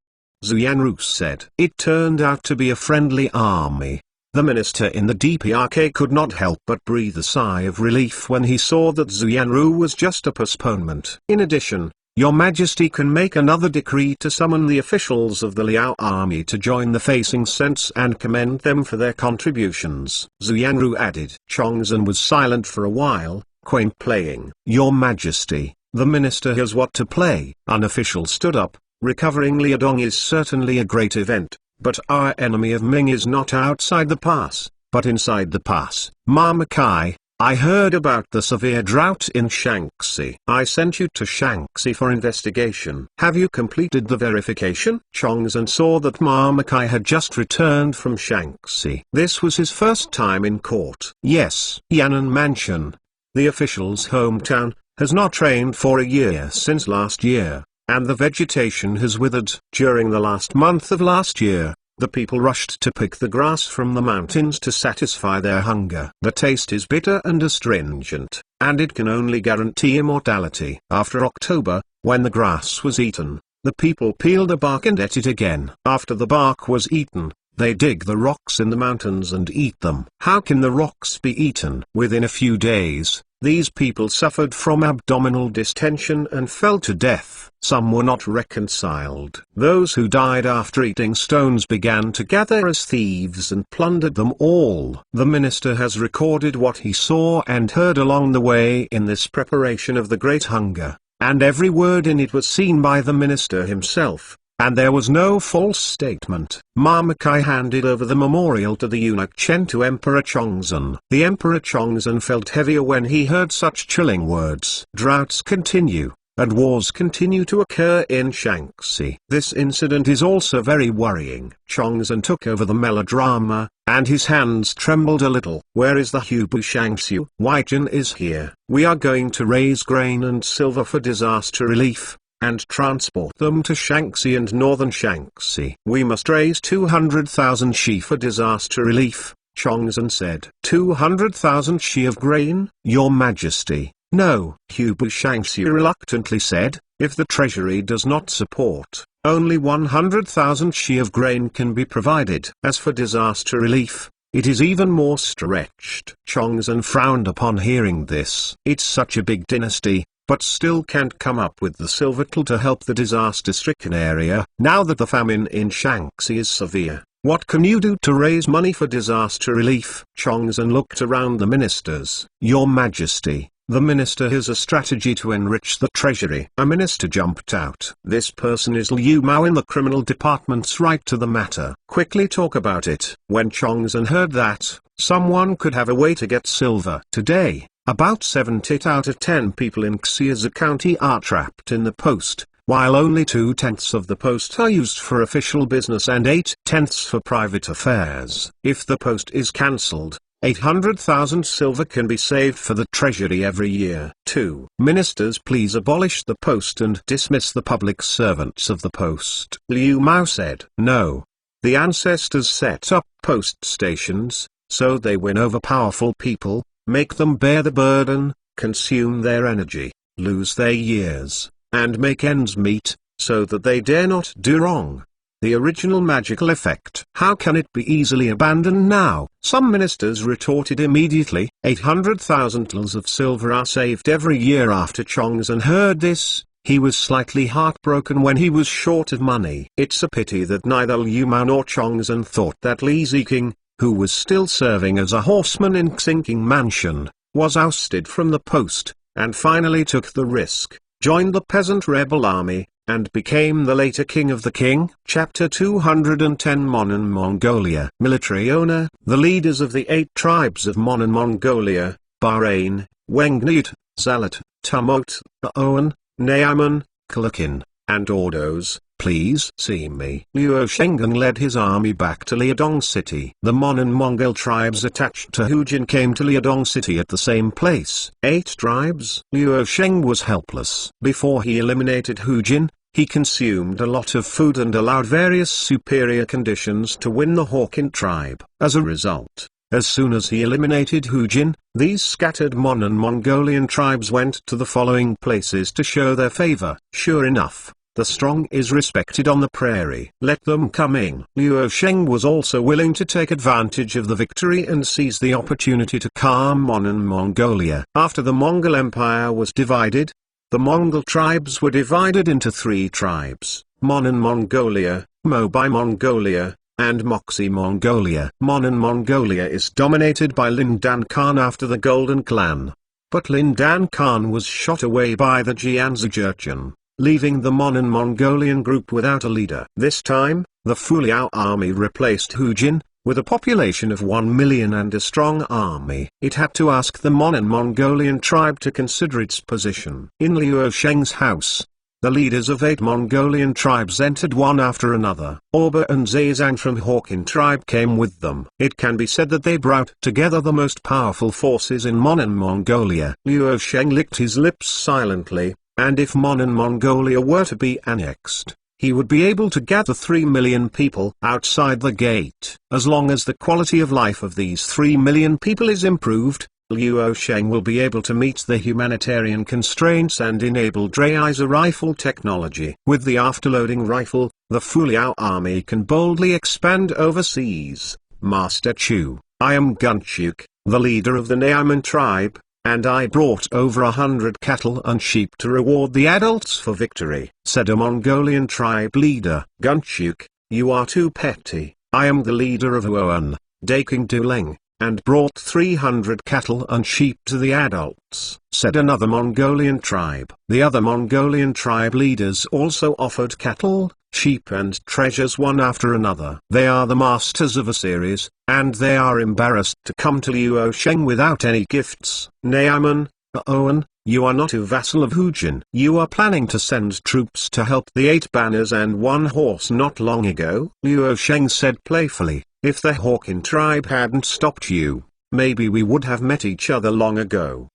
Zhu Yanru said. It turned out to be a friendly army. The minister in the DPRK could not help but breathe a sigh of relief when he saw that Zhu Yanru was just a postponement. In addition, Your Majesty can make another decree to summon the officials of the Liao army to join the facing sense and commend them for their contributions. Zhu Yanru added. Chongzhen was silent for a while, quaint playing. Your Majesty, the minister has what to play. An official stood up. Recovering Liudong is certainly a great event. But our enemy of Ming is not outside the pass, but inside the pass. Ma Makai, I heard about the severe drought in Shaanxi. I sent you to Shaanxi for investigation. Have you completed the verification? Chongzhen saw that Ma Makai had just returned from Shaanxi. This was his first time in court. Yes. Yan'an Mansion, the official's hometown, has not rained for a year since last year, and the vegetation has withered. During the last month of last year, the people rushed to pick the grass from the mountains to satisfy their hunger. The taste is bitter and astringent, and it can only guarantee immortality. After October, when the grass was eaten, the people peeled the bark and ate it again. After the bark was eaten, they dig the rocks in the mountains and eat them. How can the rocks be eaten? Within a few days, these people suffered from abdominal distension and fell to death. Some were not reconciled. Those who died after eating stones began to gather as thieves and plundered them all. The minister has recorded what he saw and heard along the way in this preparation of the Great Hunger, and every word in it was seen by the minister himself. and there was no false statement. Marmakai handed over the memorial to the eunuch Chen to Emperor Chongzhen. The Emperor Chongzhen felt heavier when he heard such chilling words. Droughts continue, and wars continue to occur in Shaanxi. This incident is also very worrying. Chongzhen took over the melodrama, and his hands trembled a little. Where is the Hubu Shangxiu? Weijin is here. We are going to raise grain and silver for disaster relief, and transport them to Shaanxi and northern Shaanxi. We must raise 200,000 shi for disaster relief, Chongzhen said. 200,000 shi of grain? Your Majesty. No, Hubu Shangxiu reluctantly said, if the treasury does not support, only 100,000 shi of grain can be provided. As for disaster relief, it is even more stretched. Chongzhen frowned upon hearing this. It's such a big dynasty, but still can't come up with the silver to help the disaster-stricken area. Now that the famine in Shaanxi is severe, what can you do to raise money for disaster relief? Chongzhen looked around the ministers. Your Majesty, the minister has a strategy to enrich the treasury. A minister jumped out. This person is Liu Mao in the criminal department's right to the matter. Quickly talk about it. When Chongzhen heard that, someone could have a way to get silver. Today, about 70 out of 10 people in Xiazi County are trapped in the post, while only 2/10 of the post are used for official business and 8/10 for private affairs. If the post is cancelled, 800,000 silver can be saved for the treasury every year. 2. Ministers, please abolish the post and dismiss the public servants of the post. Liu Mao said. No. The ancestors set up post stations, so they win over powerful people, make them bear the burden, consume their energy, lose their years, and make ends meet, so that they dare not do wrong. The original magical effect. How can it be easily abandoned now? Some ministers retorted immediately. 800,000 taels of silver are saved every year. After Chongzhen heard this, he was slightly heartbroken when he was short of money. It's a pity that neither Liu Mao nor Chongzhen thought that Li Ziqing, who was still serving as a horseman in Xingqing Mansion, was ousted from the post, and finally took the risk, joined the peasant rebel army, and became the later king of the king. Chapter 210 Mon and Mongolia. Military owner. The leaders of the 8 tribes of Mon and Mongolia, Bahrain, Wengnut, Zalat, Tumot, Oan, Naaman, Kalakin, and Ordos, please see me. Luo Shengang led his army back to Liadong city. The Mon and Mongol tribes attached to Hujin came to Liadong city at the same place. 8 tribes. Luo Sheng was helpless. Before he eliminated Hujin, he consumed a lot of food and allowed various superior conditions to win the Hawkin tribe. As a result, as soon as he eliminated Hujin, these scattered Mon and Mongolian tribes went to the following places to show their favor. Sure enough, the strong is respected on the prairie. Let them come in. Luo Sheng was also willing to take advantage of the victory and seize the opportunity to calm Mon and Mongolia. After the Mongol Empire was divided, the Mongol tribes were divided into 3 tribes: Mon and Mongolia, Mobai Mongolia, and Moxie Mongolia. Mon and Mongolia is dominated by Lin Dan Khan after the Golden Clan. But Lin Dan Khan was shot away by the Jianzi Jurchen, leaving the Mon and Mongolian group without a leader. This time, the Fuliao army replaced Hujin, with a population of 1 million and a strong army. It had to ask the Mon and Mongolian tribe to consider its position. In Luo Sheng's house, the leaders of 8 Mongolian tribes entered one after another. Orba and Zazang from Hawkin tribe came with them. It can be said that they brought together the most powerful forces in Mon and Mongolia. Luo Sheng licked his lips silently, and if Mon and Mongolia were to be annexed, he would be able to gather 3 million people outside the gate. As long as the quality of life of these 3 million people is improved, Luo Sheng will be able to meet the humanitarian constraints and enable Draeisa rifle technology. With the afterloading rifle, the Fuliao army can boldly expand overseas. Master Chu, I am Gunchuk, the leader of the Naaman tribe, and I brought over 100 cattle and sheep to reward the adults for victory, said a Mongolian tribe leader. Gunchuk, you are too petty. I am the leader of Oan, Daking Duleng, and brought 300 cattle and sheep to the adults," said another Mongolian tribe. The other Mongolian tribe leaders also offered cattle, sheep and treasures one after another. They are the masters of a series, and they are embarrassed to come to Liu Sheng without any gifts. "Naaman, Owen, you are not a vassal of Hujin. You are planning to send troops to help the 8 banners and 1 horse not long ago," Liu Sheng said playfully. "If the Hawkin tribe hadn't stopped you, maybe we would have met each other long ago."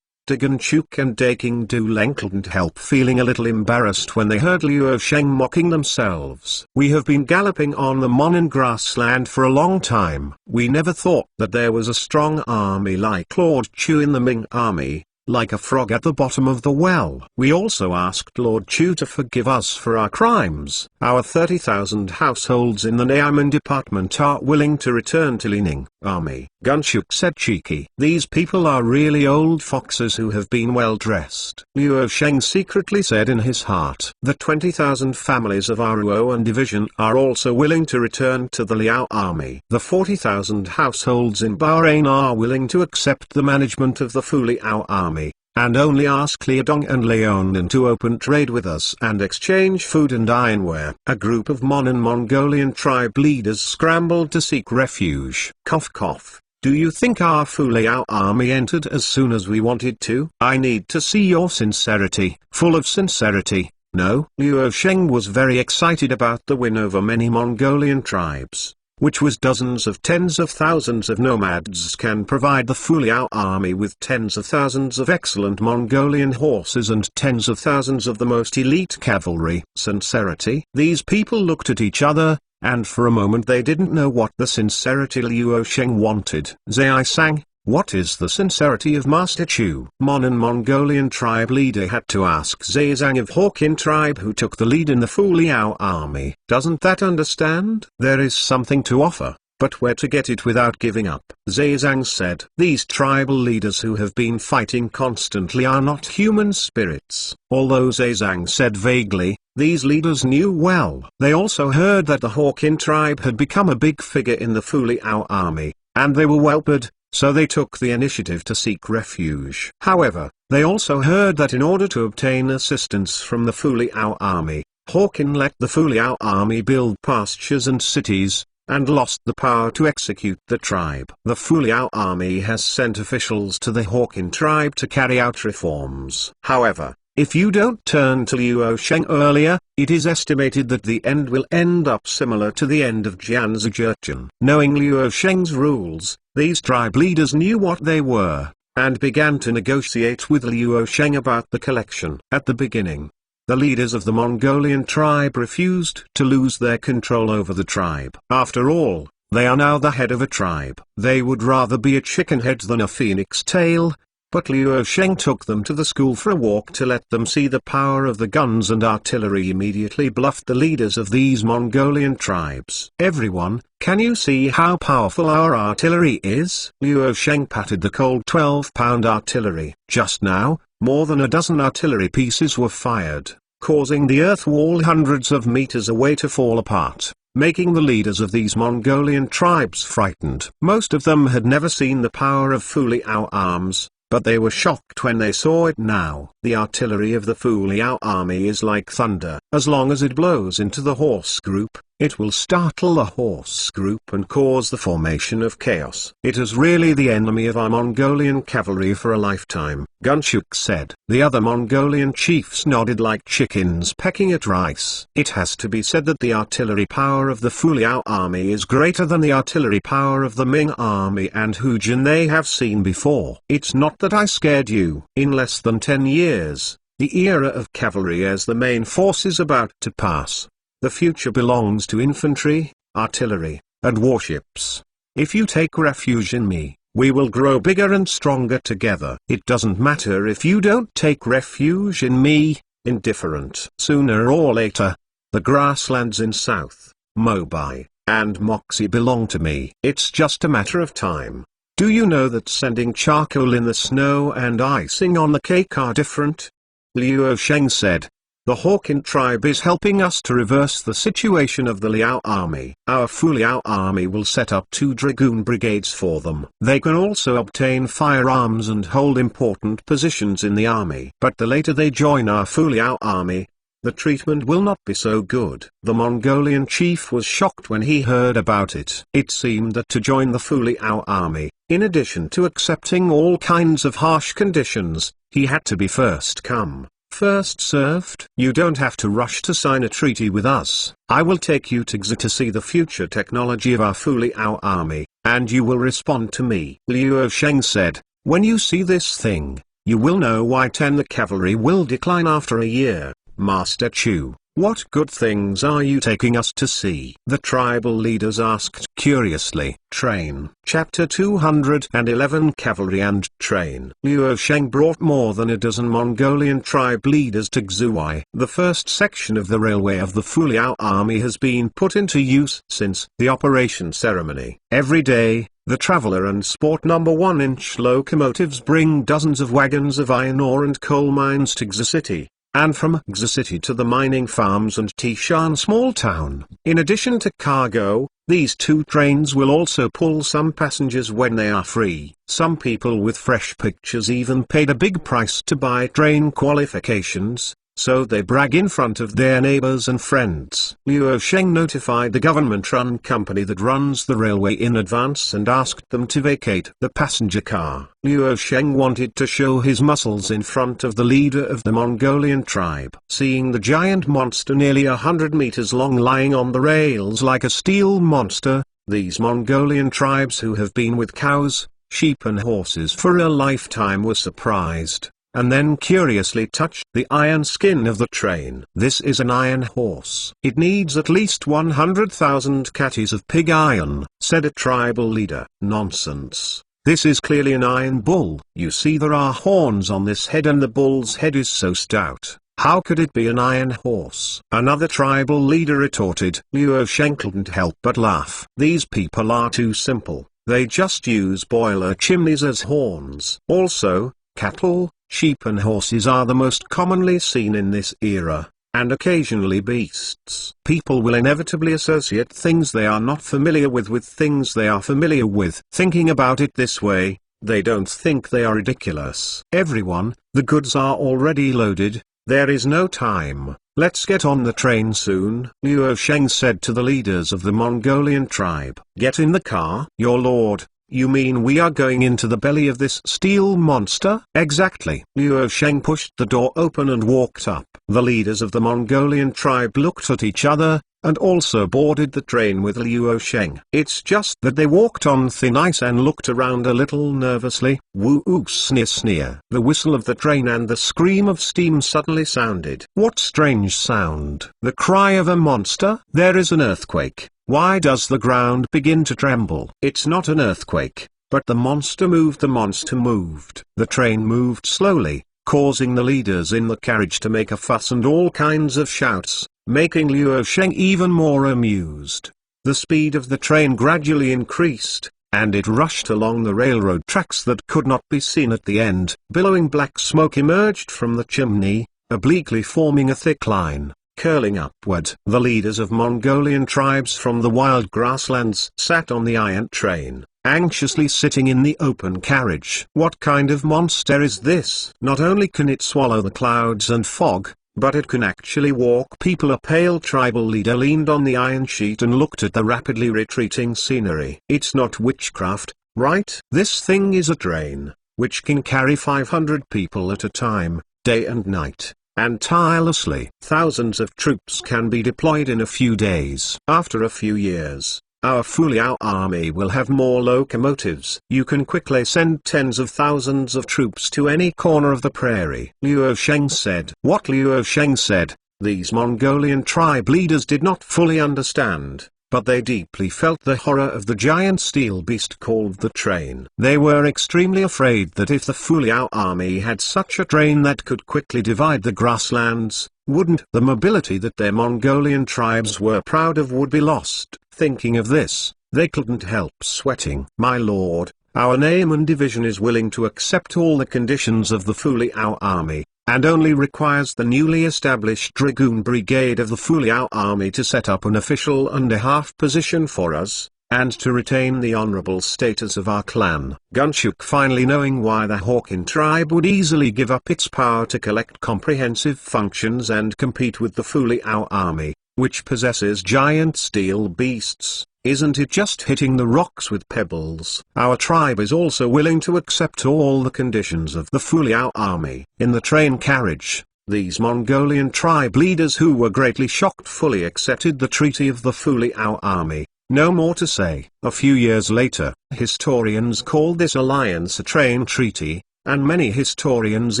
Daganchuk and Daking Duleng couldn't help feeling a little embarrassed when they heard Liu Sheng mocking themselves. "We have been galloping on the Monin grassland for a long time. We never thought that there was a strong army like Lord Chu in the Ming army, like a frog at the bottom of the well. We also asked Lord Chu to forgive us for our crimes. Our 30,000 households in the Naaman department are willing to return to Lining army." Gunchuk said cheeky. "These people are really old foxes who have been well dressed." Liu Sheng secretly said in his heart. "The 20,000 families of our Ruoan division are also willing to return to the Liao army. The 40,000 households in Bahrain are willing to accept the management of the Fu Liao army, and only ask Liadong and Leonin to open trade with us and exchange food and ironware." A group of Mon and Mongolian tribe leaders scrambled to seek refuge. Cough cough. "Do you think our Fu Liao army entered as soon as we wanted to? I need to see your sincerity." Full of sincerity, no. Liu Sheng was very excited about the win over many Mongolian tribes, which was dozens of tens of thousands of nomads can provide the Fu Liao army with tens of thousands of excellent Mongolian horses and tens of thousands of the most elite cavalry. Sincerity? These people looked at each other, and for a moment they didn't know what the sincerity Liu Sheng wanted. "Zai sang, what is the sincerity of Master Chu?" Mon and Mongolian tribe leader had to ask Zai Zhang of Hawkin tribe, who took the lead in the Fu Liao army. "Doesn't that understand? There is something to offer, but where to get it without giving up?" Zai Zhang said. "These tribal leaders who have been fighting constantly are not human spirits." Although Zai Zhang said vaguely, these leaders knew well. They also heard that the Hawkin tribe had become a big figure in the Fu Liao army, and they were welpered, so they took the initiative to seek refuge. However, they also heard that in order to obtain assistance from the Fu Liao army, Hawkin let the Fu Liao army build pastures and cities, and lost the power to execute the tribe. The Fu Liao army has sent officials to the Hawkin tribe to carry out reforms. However, if you don't turn to Liu Sheng earlier, it is estimated that the end will end up similar to the end of Jianzhijurchen. Knowing Liu Sheng's rules, these tribe leaders knew what they were, and began to negotiate with Liu Sheng about the collection. At the beginning, the leaders of the Mongolian tribe refused to lose their control over the tribe. After all, they are now the head of a tribe. They would rather be a chicken head than a phoenix tail. But Liu Sheng took them to the school for a walk to let them see the power of the guns and artillery. Immediately bluffed the leaders of these Mongolian tribes. "Everyone, can you see how powerful our artillery is?" Liu Sheng patted the cold 12-pound artillery. Just now, more than a dozen artillery pieces were fired, causing the earth wall hundreds of meters away to fall apart, making the leaders of these Mongolian tribes frightened. Most of them had never seen the power of Fu Liao arms, but they were shocked when they saw it now. The artillery of the Fu Liao army is like thunder. As long as it blows into the horse group, it will startle the horse group and cause the formation of chaos. "It is really the enemy of our Mongolian cavalry for a lifetime," Gunchuk said. The other Mongolian chiefs nodded like chickens pecking at rice. It has to be said that the artillery power of the Fu Liao army is greater than the artillery power of the Ming army and Hujin they have seen before. "It's not that I scared you. In less than 10 years, the era of cavalry as the main force is about to pass. The future belongs to infantry, artillery, and warships. If you take refuge in me, we will grow bigger and stronger together. It doesn't matter if you don't take refuge in me, indifferent. Sooner or later, the grasslands in South, Mobai, and Moxie belong to me. It's just a matter of time. Do you know that sending charcoal in the snow and icing on the cake are different?" Liu Sheng said. The Hawkin tribe is helping us to reverse the situation of the Liao army. Our Fu Liao army will set up 2 dragoon brigades for them. They can also obtain firearms and hold important positions in the army. But the later they join our Fu Liao army, the treatment will not be so good. The Mongolian chief was shocked when he heard about it. It seemed that to join the Fu Liao army, in addition to accepting all kinds of harsh conditions, he had to be first come, first served. You don't have to rush to sign a treaty with us. I will take you to Xi to see the future technology of our Fu Liao army, and you will respond to me. Liu Sheng said, when you see this thing, you will know why 10 the cavalry will decline after a year. Master Chu, what good things are you taking us to see? The tribal leaders asked curiously. Train. Chapter 211 Cavalry and Train. Liu Sheng brought more than a dozen Mongolian tribe leaders to Xuai. The first section of the railway of the Fu Liao army has been put into use since the operation ceremony. Every day, the Traveler and Sport No. 1-inch locomotives bring dozens of wagons of iron ore and coal mines to Xi City, and from Xi City to the mining farms and Tishan small town. In addition to cargo, these 2 trains will also pull some passengers when they are free. Some people with fresh pictures even paid a big price to buy train qualifications, so they brag in front of their neighbors and friends. Liu Sheng notified the government-run company that runs the railway in advance and asked them to vacate the passenger car. Liu Sheng wanted to show his muscles in front of the leader of the Mongolian tribe. Seeing the giant monster nearly 100 meters long lying on the rails like a steel monster, these Mongolian tribes who have been with cows, sheep and horses for a lifetime were surprised, and then curiously touched the iron skin of the train. This is an iron horse. It needs at least 100,000 catties of pig iron, said a tribal leader. Nonsense. This is clearly an iron bull. You see there are horns on this head and the bull's head is so stout. How could it be an iron horse? Another tribal leader retorted. Liu Sheng couldn't help but laugh. These people are too simple. They just use boiler chimneys as horns. Also, cattle, sheep and horses are the most commonly seen in this era, and occasionally beasts. People will inevitably associate things they are not familiar with things they are familiar with. Thinking about it this way, they don't think they are ridiculous. Everyone, the goods are already loaded, there is no time. Let's get on the train soon, Liu Sheng said to the leaders of the Mongolian tribe. Get in the car. Your lord, you mean we are going into the belly of this steel monster? Exactly. Liu Sheng pushed the door open and walked up. The leaders of the Mongolian tribe looked at each other, and also boarded the train with Liu Sheng. It's just that they walked on thin ice and looked around a little nervously. Woo-oo, sneer sneer. The whistle of the train and the scream of steam suddenly sounded. What strange sound? The cry of a monster? There is an earthquake. Why does the ground begin to tremble? It's not an earthquake, but the monster moved. The monster moved. The train moved slowly, causing the leaders in the carriage to make a fuss and all kinds of shouts, making Liu Sheng even more amused. The speed of the train gradually increased, and it rushed along the railroad tracks that could not be seen at the end. Billowing black smoke emerged from the chimney, obliquely forming a thick line, curling upward. The leaders of Mongolian tribes from the wild grasslands sat on the iron train, anxiously sitting in the open carriage. What kind of monster is this? Not only can it swallow the clouds and fog, but it can actually walk people. A pale tribal leader leaned on the iron sheet and looked at the rapidly retreating scenery. It's not witchcraft, right? This thing is a train, which can carry 500 people at a time, day and night, and tirelessly. Thousands of troops can be deployed in a few days. After a few years, our Fu Liao army will have more locomotives. You can quickly send tens of thousands of troops to any corner of the prairie. Liu Sheng said. What Liu Sheng said, these Mongolian tribe leaders did not fully understand, but they deeply felt the horror of the giant steel beast called the train. They were extremely afraid that if the Fu Liao army had such a train that could quickly divide the grasslands, wouldn't the mobility that their Mongolian tribes were proud of would be lost. Thinking of this, they couldn't help sweating. My lord, our name and division is willing to accept all the conditions of the Fu Liao army, and only requires the newly established Dragoon Brigade of the Fuliao Army to set up an official underhalf position for us, and to retain the honorable status of our clan. Gunshuk, finally knowing why the Hawkin tribe would easily give up its power to collect comprehensive functions and compete with the Fuliao army, which possesses giant steel beasts, isn't it just hitting the rocks with pebbles? Our tribe is also willing to accept all the conditions of the Fuliao army. In the train carriage, these Mongolian tribe leaders, who were greatly shocked, fully accepted the treaty of the Fuliao army. No more to say. A few years later, historians called this alliance a train treaty, and many historians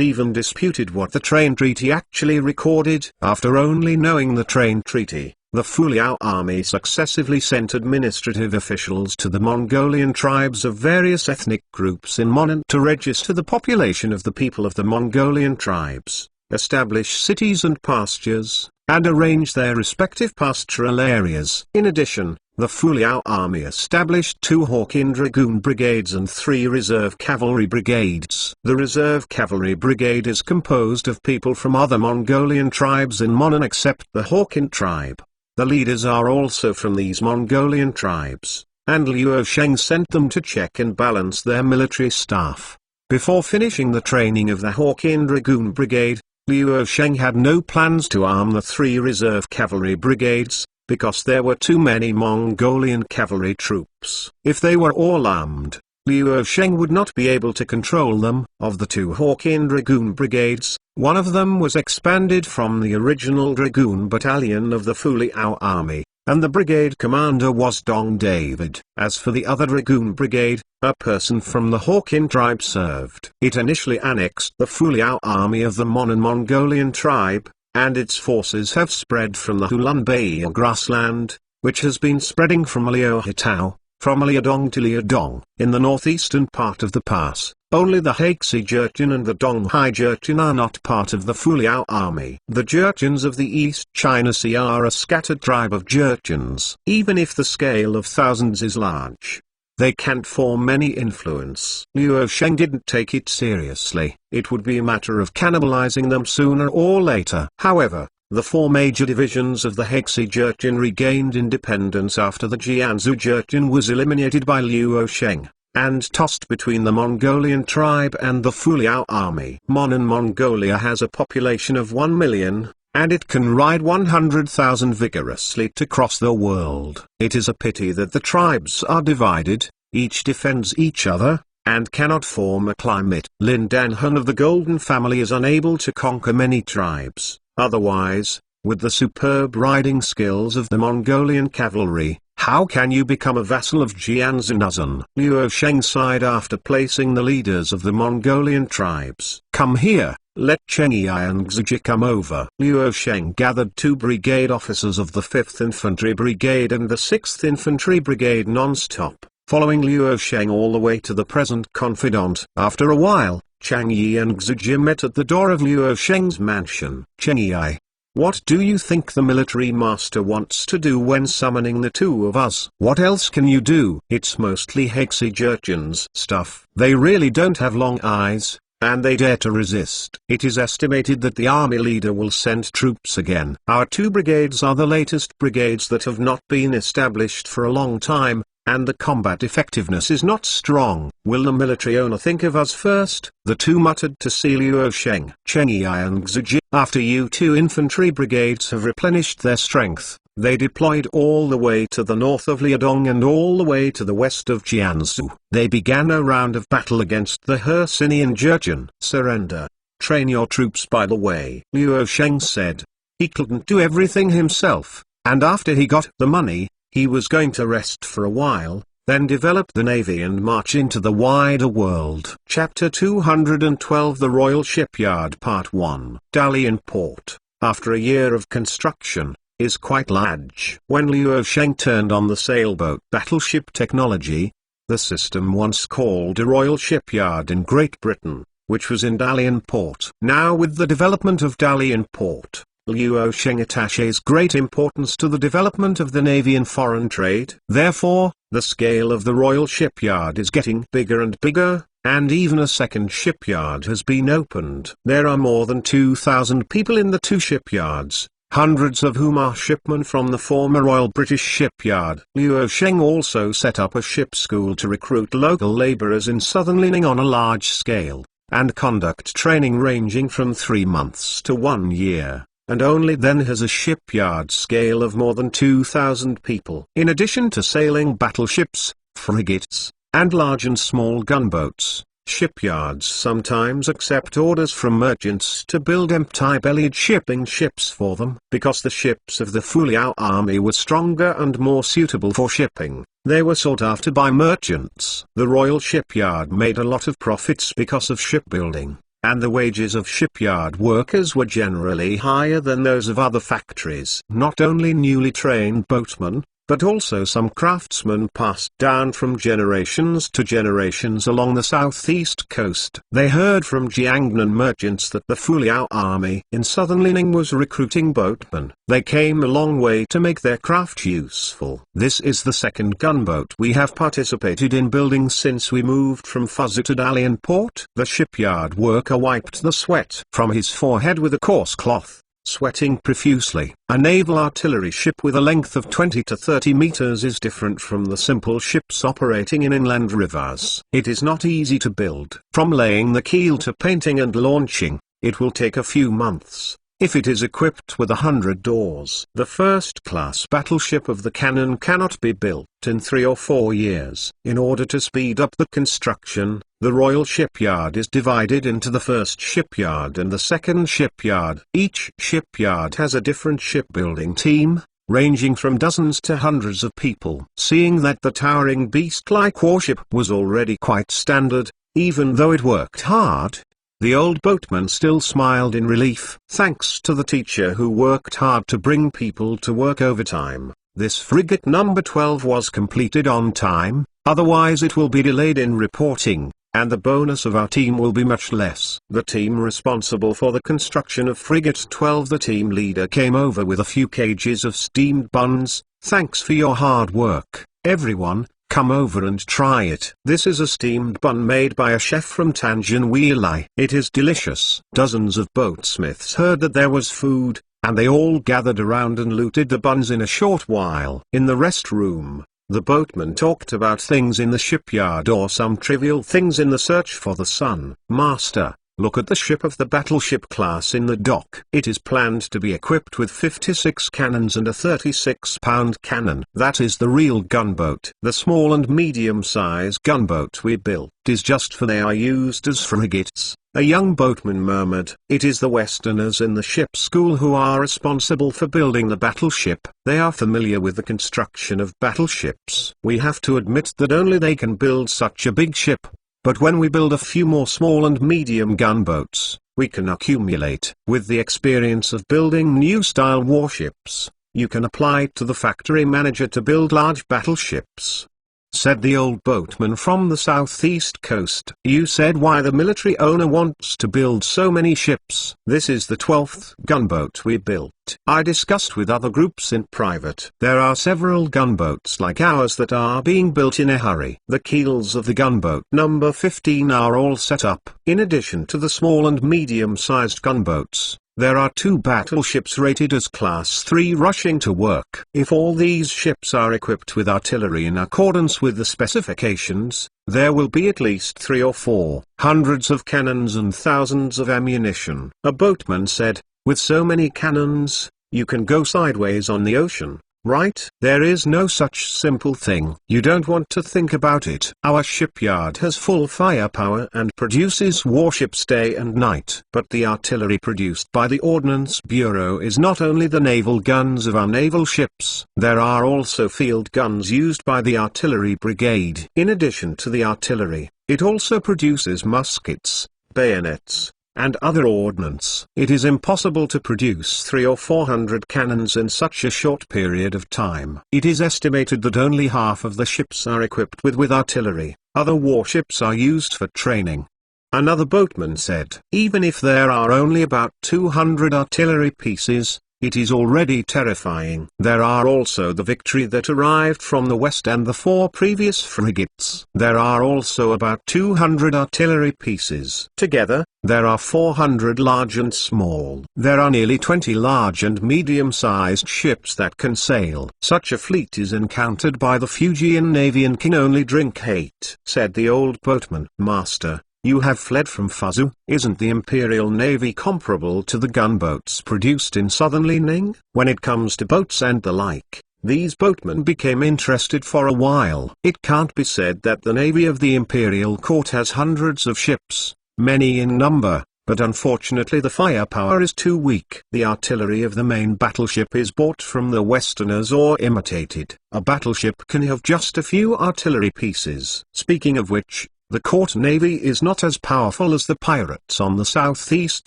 even disputed what the train treaty actually recorded. After only knowing the train treaty, the Fuliao army successively sent administrative officials to the Mongolian tribes of various ethnic groups in Monan to register the population of the people of the Mongolian tribes, establish cities and pastures, and arrange their respective pastoral areas. In addition, the Fuliao army established 2 Hawkin Dragoon brigades and 3 reserve cavalry brigades. The reserve cavalry brigade is composed of people from other Mongolian tribes in Monan except the Hawkin tribe. The leaders are also from these Mongolian tribes, and Liu Sheng sent them to check and balance their military staff. Before finishing the training of the Hawkin Dragoon Brigade, Liu Sheng had no plans to arm the 3 reserve cavalry brigades, because there were too many Mongolian cavalry troops. If they were all armed, Liu Sheng would not be able to control them. Of the 2 Hawkin Dragoon brigades, one of them was expanded from the original Dragoon battalion of the Fuliao army, and the brigade commander was Dong David. As for the other Dragoon brigade, a person from the Hawkin tribe served. It initially annexed the Fuliao army of the Monan Mongolian tribe, and its forces have spread from the Hulunbuir grassland, which has been spreading from Liuhetao, from Liudong to Liudong. In the northeastern part of the pass, only the Haixi Jurchen and the Donghai Jurchen are not part of the Fuliao army. The Jurchens of the East China Sea are a scattered tribe of Jurchens. Even if the scale of thousands is large, they can't form any influence. Liu Sheng didn't take it seriously. It would be a matter of cannibalizing them sooner or later. However, the 4 major divisions of the Haixi Jurchen regained independence after the Jianzhou Jurchen was eliminated by Liu Sheng, and tossed between the Mongolian tribe and the Fuliao army. Monan Mongolia has a population of 1 million, and it can ride 100,000 vigorously to cross the world. It is a pity that the tribes are divided, each defends each other, and cannot form a climate. Lin Danhun of the Golden Family is unable to conquer many tribes. Otherwise, with the superb riding skills of the Mongolian cavalry, how can you become a vassal of Jianzhou Nuzhan? Liu Sheng sighed after placing the leaders of the Mongolian tribes. Come here, let Chengyai and Xuji come over. Liu Sheng gathered 2 brigade officers of the 5th Infantry Brigade and the 6th Infantry Brigade non-stop, following Liu Sheng all the way to the present confidant. After a while, Chang Yi and Xuji met at the door of Liu Sheng's mansion. Chengyai, what do you think the military master wants to do when summoning the 2 of us? What else can you do? It's mostly Haixi Jurchens stuff. They really don't have long eyes, and they dare to resist. It is estimated that the army leader will send troops again. Our 2 brigades are the latest brigades that have not been established for a long time, and the combat effectiveness is not strong. Will the military owner think of us first? The 2 muttered to see Liu Sheng. Chengyai and Xuji, after you 2 infantry brigades have replenished their strength, they deployed all the way to the north of Liudong and all the way to the west of Jianzhou. They began a round of battle against the Hersinian Jurchen. Surrender. Train your troops by the way. Liu Sheng said. He couldn't do everything himself, and after he got the money, he was going to rest for a while, then develop the navy and march into the wider world. Chapter 212 The Royal Shipyard Part 1 Dalian Port, after a year of construction, is quite large. When Liu Sheng turned on the sailboat battleship technology, the system once called a Royal Shipyard in Great Britain, which was in Dalian Port. Now with the development of Dalian Port, Liu Sheng attaches great importance to the development of the navy and foreign trade. Therefore, the scale of the Royal Shipyard is getting bigger and bigger, and even a second shipyard has been opened. There are more than 2,000 people in the two shipyards, hundreds of whom are shipmen from the former Royal British Shipyard. Liu Sheng also set up a ship school to recruit local laborers in southern Lining on a large scale, and conduct training ranging from 3 months to 1 year, and only then has a shipyard scale of more than 2,000 people. In addition to sailing battleships, frigates, and large and small gunboats, shipyards sometimes accept orders from merchants to build empty-bellied shipping ships for them. Because the ships of the Fuliao army were stronger and more suitable for shipping, they were sought after by merchants. The Royal Shipyard made a lot of profits because of shipbuilding, and the wages of shipyard workers were generally higher than those of other factories. Not only newly trained boatmen, but also some craftsmen passed down from generations to generations along the southeast coast. They heard from Jiangnan merchants that the Fuliao army in southern Lining was recruiting boatmen. They came a long way to make their craft useful. This is the second gunboat we have participated in building since we moved from Fuzhou to Dalian port. The shipyard worker wiped the sweat from his forehead with a coarse cloth, sweating profusely. A naval artillery ship with a length of 20 to 30 meters is different from the simple ships operating in inland rivers. It is not easy to build. From laying the keel to painting and launching, it will take a few months, if it is equipped with 100 doors. The first-class battleship of the cannon cannot be built in 3 or 4 years. In order to speed up the construction, the Royal Shipyard is divided into the first shipyard and the second shipyard. Each shipyard has a different shipbuilding team, ranging from dozens to hundreds of people. Seeing that the towering beast-like warship was already quite standard, even though it worked hard, the old boatman still smiled in relief. Thanks to the teacher who worked hard to bring people to work overtime, this frigate number 12 was completed on time, otherwise it will be delayed in reporting, and the bonus of our team will be much less. The team responsible for the construction of frigate 12, the team leader, came over with a few kgs of steamed buns. Thanks for your hard work, everyone. Come over and try it. This is a steamed bun made by a chef from Tanjin Weilai. It is delicious. Dozens of boatsmiths heard that there was food, and they all gathered around and looted the buns in a short while. In the rest room, the boatmen talked about things in the shipyard or some trivial things in the search for the sun. Master, look at the ship of the battleship class in the dock. It is planned to be equipped with 56 cannons and a 36-pound cannon. That is the real gunboat. The small and medium-size gunboat we built is just for they are used as frigates. A young boatman murmured. It is the Westerners in the ship school who are responsible for building the battleship. They are familiar with the construction of battleships. We have to admit that only they can build such a big ship. But when we build a few more small and medium gunboats, we can accumulate. With the experience of building new-style warships, you can apply it to the factory manager to build large battleships, said the old boatman from the southeast coast. You said why the military owner wants to build so many ships. This is the 12th gunboat we built. I discussed with other groups in private. There are several gunboats like ours that are being built in a hurry. The keels of the gunboat number 15 are all set up. In addition to the small and medium-sized gunboats, there are 2 battleships rated as Class 3 rushing to work. If all these ships are equipped with artillery in accordance with the specifications, there will be at least 3 or 4 hundreds of cannons and thousands of ammunition. A boatman said, with so many cannons, you can go sideways on the ocean, right? There is no such simple thing. You don't want to think about it. Our shipyard has full firepower and produces warships day and night. But the artillery produced by the Ordnance Bureau is not only the naval guns of our naval ships. There are also field guns used by the artillery brigade. In addition to the artillery, it also produces muskets, bayonets, and other ordnance. It is impossible to produce 300 or 400 cannons in such a short period of time. It is estimated that only half of the ships are equipped with artillery. Other warships are used for training. Another boatman said, even if there are only about 200 artillery pieces, it is already terrifying. There are also the Victory that arrived from the west and the 4 previous frigates. There are also about 200 artillery pieces. Together, there are 400 large and small. There are nearly 20 large and medium-sized ships that can sail. Such a fleet is encountered by the Fuegian Navy and can only drink hate, said the old boatman. Master, you have fled from Fuzu. Isn't the Imperial Navy comparable to the gunboats produced in southern Li Ning? When it comes to boats and the like, these boatmen became interested for a while. It can't be said that the navy of the Imperial Court has hundreds of ships, many in number, but unfortunately the firepower is too weak. The artillery of the main battleship is bought from the Westerners or imitated. A battleship can have just a few artillery pieces. Speaking of which, the court navy is not as powerful as the pirates on the southeast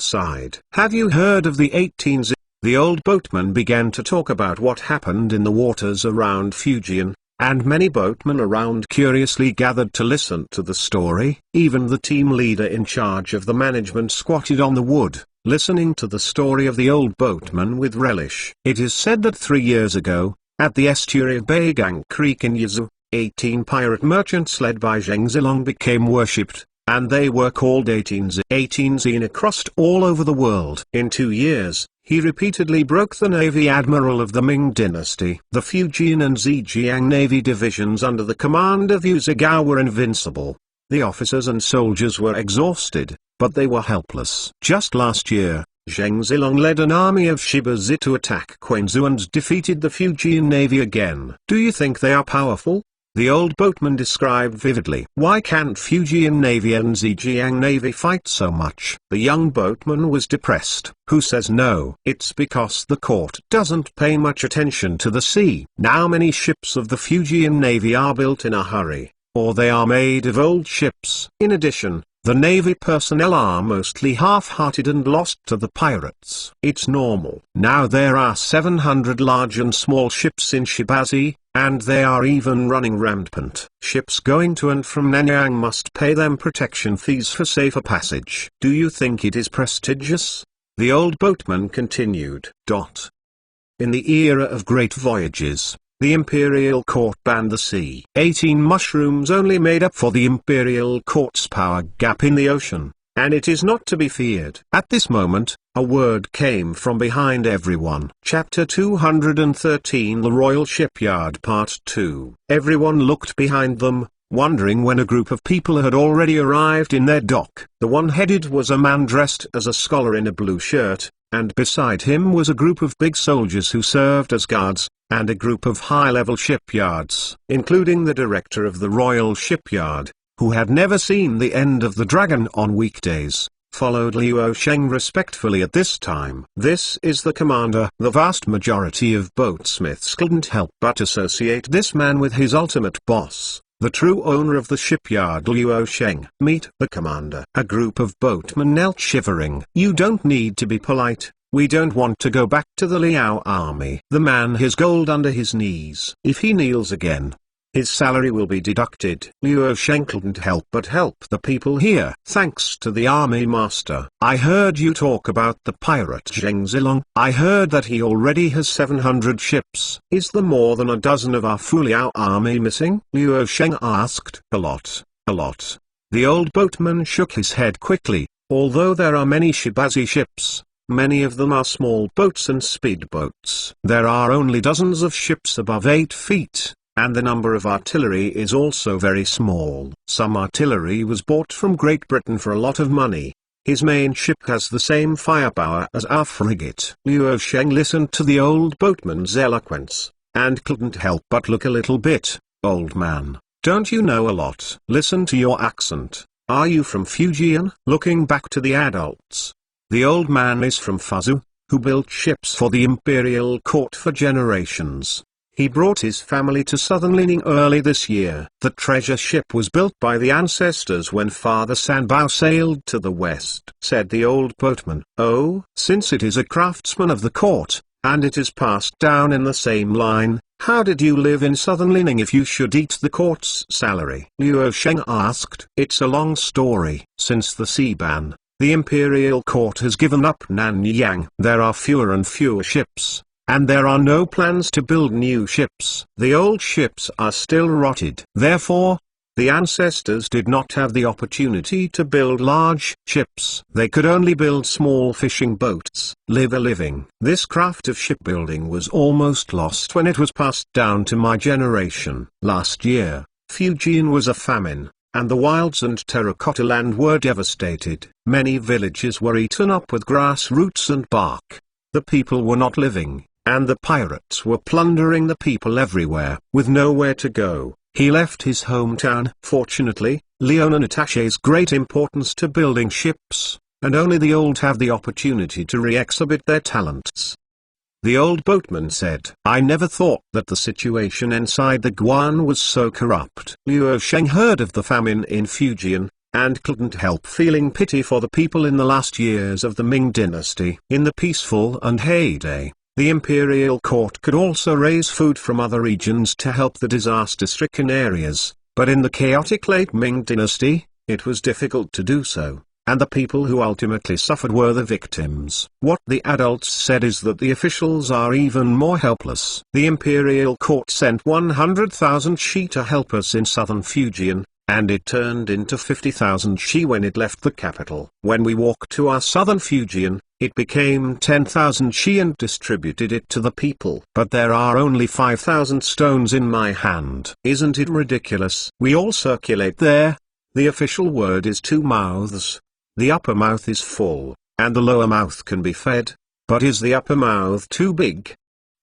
side. Have you heard of the 18s? The old boatman began to talk about what happened in the waters around Fuegian, and many boatmen around curiously gathered to listen to the story. Even the team leader in charge of the management squatted on the wood, listening to the story of the old boatman with relish. It is said that 3 years ago, at the estuary of Baigang Creek in Yazoo, 18 pirate merchants led by Zheng Zilong became worshipped, and they were called 18s. 18s across all over the world. In 2 years, he repeatedly broke the Navy Admiral of the Ming Dynasty. The Fuegian and Zhejiang Navy divisions under the command of Yu Zhigao were invincible. The officers and soldiers were exhausted, but they were helpless. Just last year, Zheng Zilong led an army of Shibazi to attack Quanzhou and defeated the Fuegian Navy again. Do you think they are powerful? The old boatman described vividly. Why can't Fuegian Navy and Zhejiang Navy fight so much? The young boatman was depressed. Who says no? It's because the court doesn't pay much attention to the sea. Now many ships of the Fuegian Navy are built in a hurry, or they are made of old ships. In addition, the Navy personnel are mostly half-hearted and lost to the pirates. It's normal. Now there are 700 large and small ships in Shibazi, and they are even running rampant. Ships going to and from Nanyang must pay them protection fees for safer passage. Do you think it is prestigious? The old boatman continued. In the era of great voyages, the Imperial Court banned the sea. 18 mushrooms only made up for the Imperial Court's power gap in the ocean, and it is not to be feared. At this moment, a word came from behind everyone. Chapter 213 The Royal Shipyard Part 2. Everyone looked behind them, wondering when a group of people had already arrived in their dock. The one headed was a man dressed as a scholar in a blue shirt, and beside him was a group of big soldiers who served as guards, and a group of high-level shipyards, including the director of the Royal Shipyard, who had never seen the end of the Dragon on weekdays, followed Liu Sheng respectfully at this time. This is the commander. The vast majority of boatsmiths couldn't help but associate this man with his ultimate boss, the true owner of the shipyard, Liu Sheng. Meet the commander. A group of boatmen knelt shivering. You don't need to be polite. We don't want to go back to the Liao army. The man has gold under his knees. If he kneels again, his salary will be deducted. Liu Sheng couldn't help but help the people here. Thanks to the army master. I heard you talk about the pirate Zheng Zilong. I heard that he already has 700 ships. Is there more than a dozen of our Fuliao army missing? Liu Sheng asked. A lot. The old boatman shook his head quickly. Although there are many Shibazi ships, many of them are small boats and speedboats. There are only dozens of ships above 8 feet, and the number of artillery is also very small. Some artillery was bought from Great Britain for a lot of money. His main ship has the same firepower as our frigate. Liu Sheng listened to the old boatman's eloquence, and couldn't help but look a little bit. Old man, don't you know a lot? Listen to your accent. Are you from Fuegian? Looking back to the adults, the old man is from Fuzu, who built ships for the Imperial Court for generations. He brought his family to southern Lining early this year. The treasure ship was built by the ancestors when Father Sanbao sailed to the west, said the old boatman. Oh, since it is a craftsman of the court, and it is passed down in the same line, how did you live in southern Lining if you should eat the court's salary? Liu Sheng asked. It's a long story. Since the sea ban, The imperial court has given up Nanyang. There are fewer and fewer ships, and there are no plans to build new ships. The old ships are still rotted. Therefore, the ancestors did not have the opportunity to build large ships. They could only build small fishing boats, live a living. This craft of shipbuilding was almost lost when it was passed down to my generation. Last year, Fujian was a famine, and the wilds and terracotta land were devastated. Many villages were eaten up with grass roots and bark. The people were not living, and the pirates were plundering the people everywhere. With nowhere to go, he left his hometown. Fortunately, Leona attaches great importance to building ships, and only the old have the opportunity to re-exhibit their talents. The old boatman said, "I never thought that the situation inside the Guan was so corrupt." Liu Sheng heard of the famine in Fujian, and couldn't help feeling pity for the people in the last years of the Ming Dynasty. In the peaceful and heyday, the imperial court could also raise food from other regions to help the disaster-stricken areas, but in the chaotic late Ming Dynasty, it was difficult to do so, and the people who ultimately suffered were the victims. What the adults said is that the officials are even more helpless. The imperial court sent 100,000 shi to help us in southern Fujian, and it turned into 50,000 shi when it left the capital. When we walked to our southern Fujian, it became 10,000 shi and distributed it to the people. But there are only 5,000 stones in my hand. Isn't it ridiculous? We all circulate there. The official word is 2 mouths. The upper mouth is full, and the lower mouth can be fed. But is the upper mouth too big?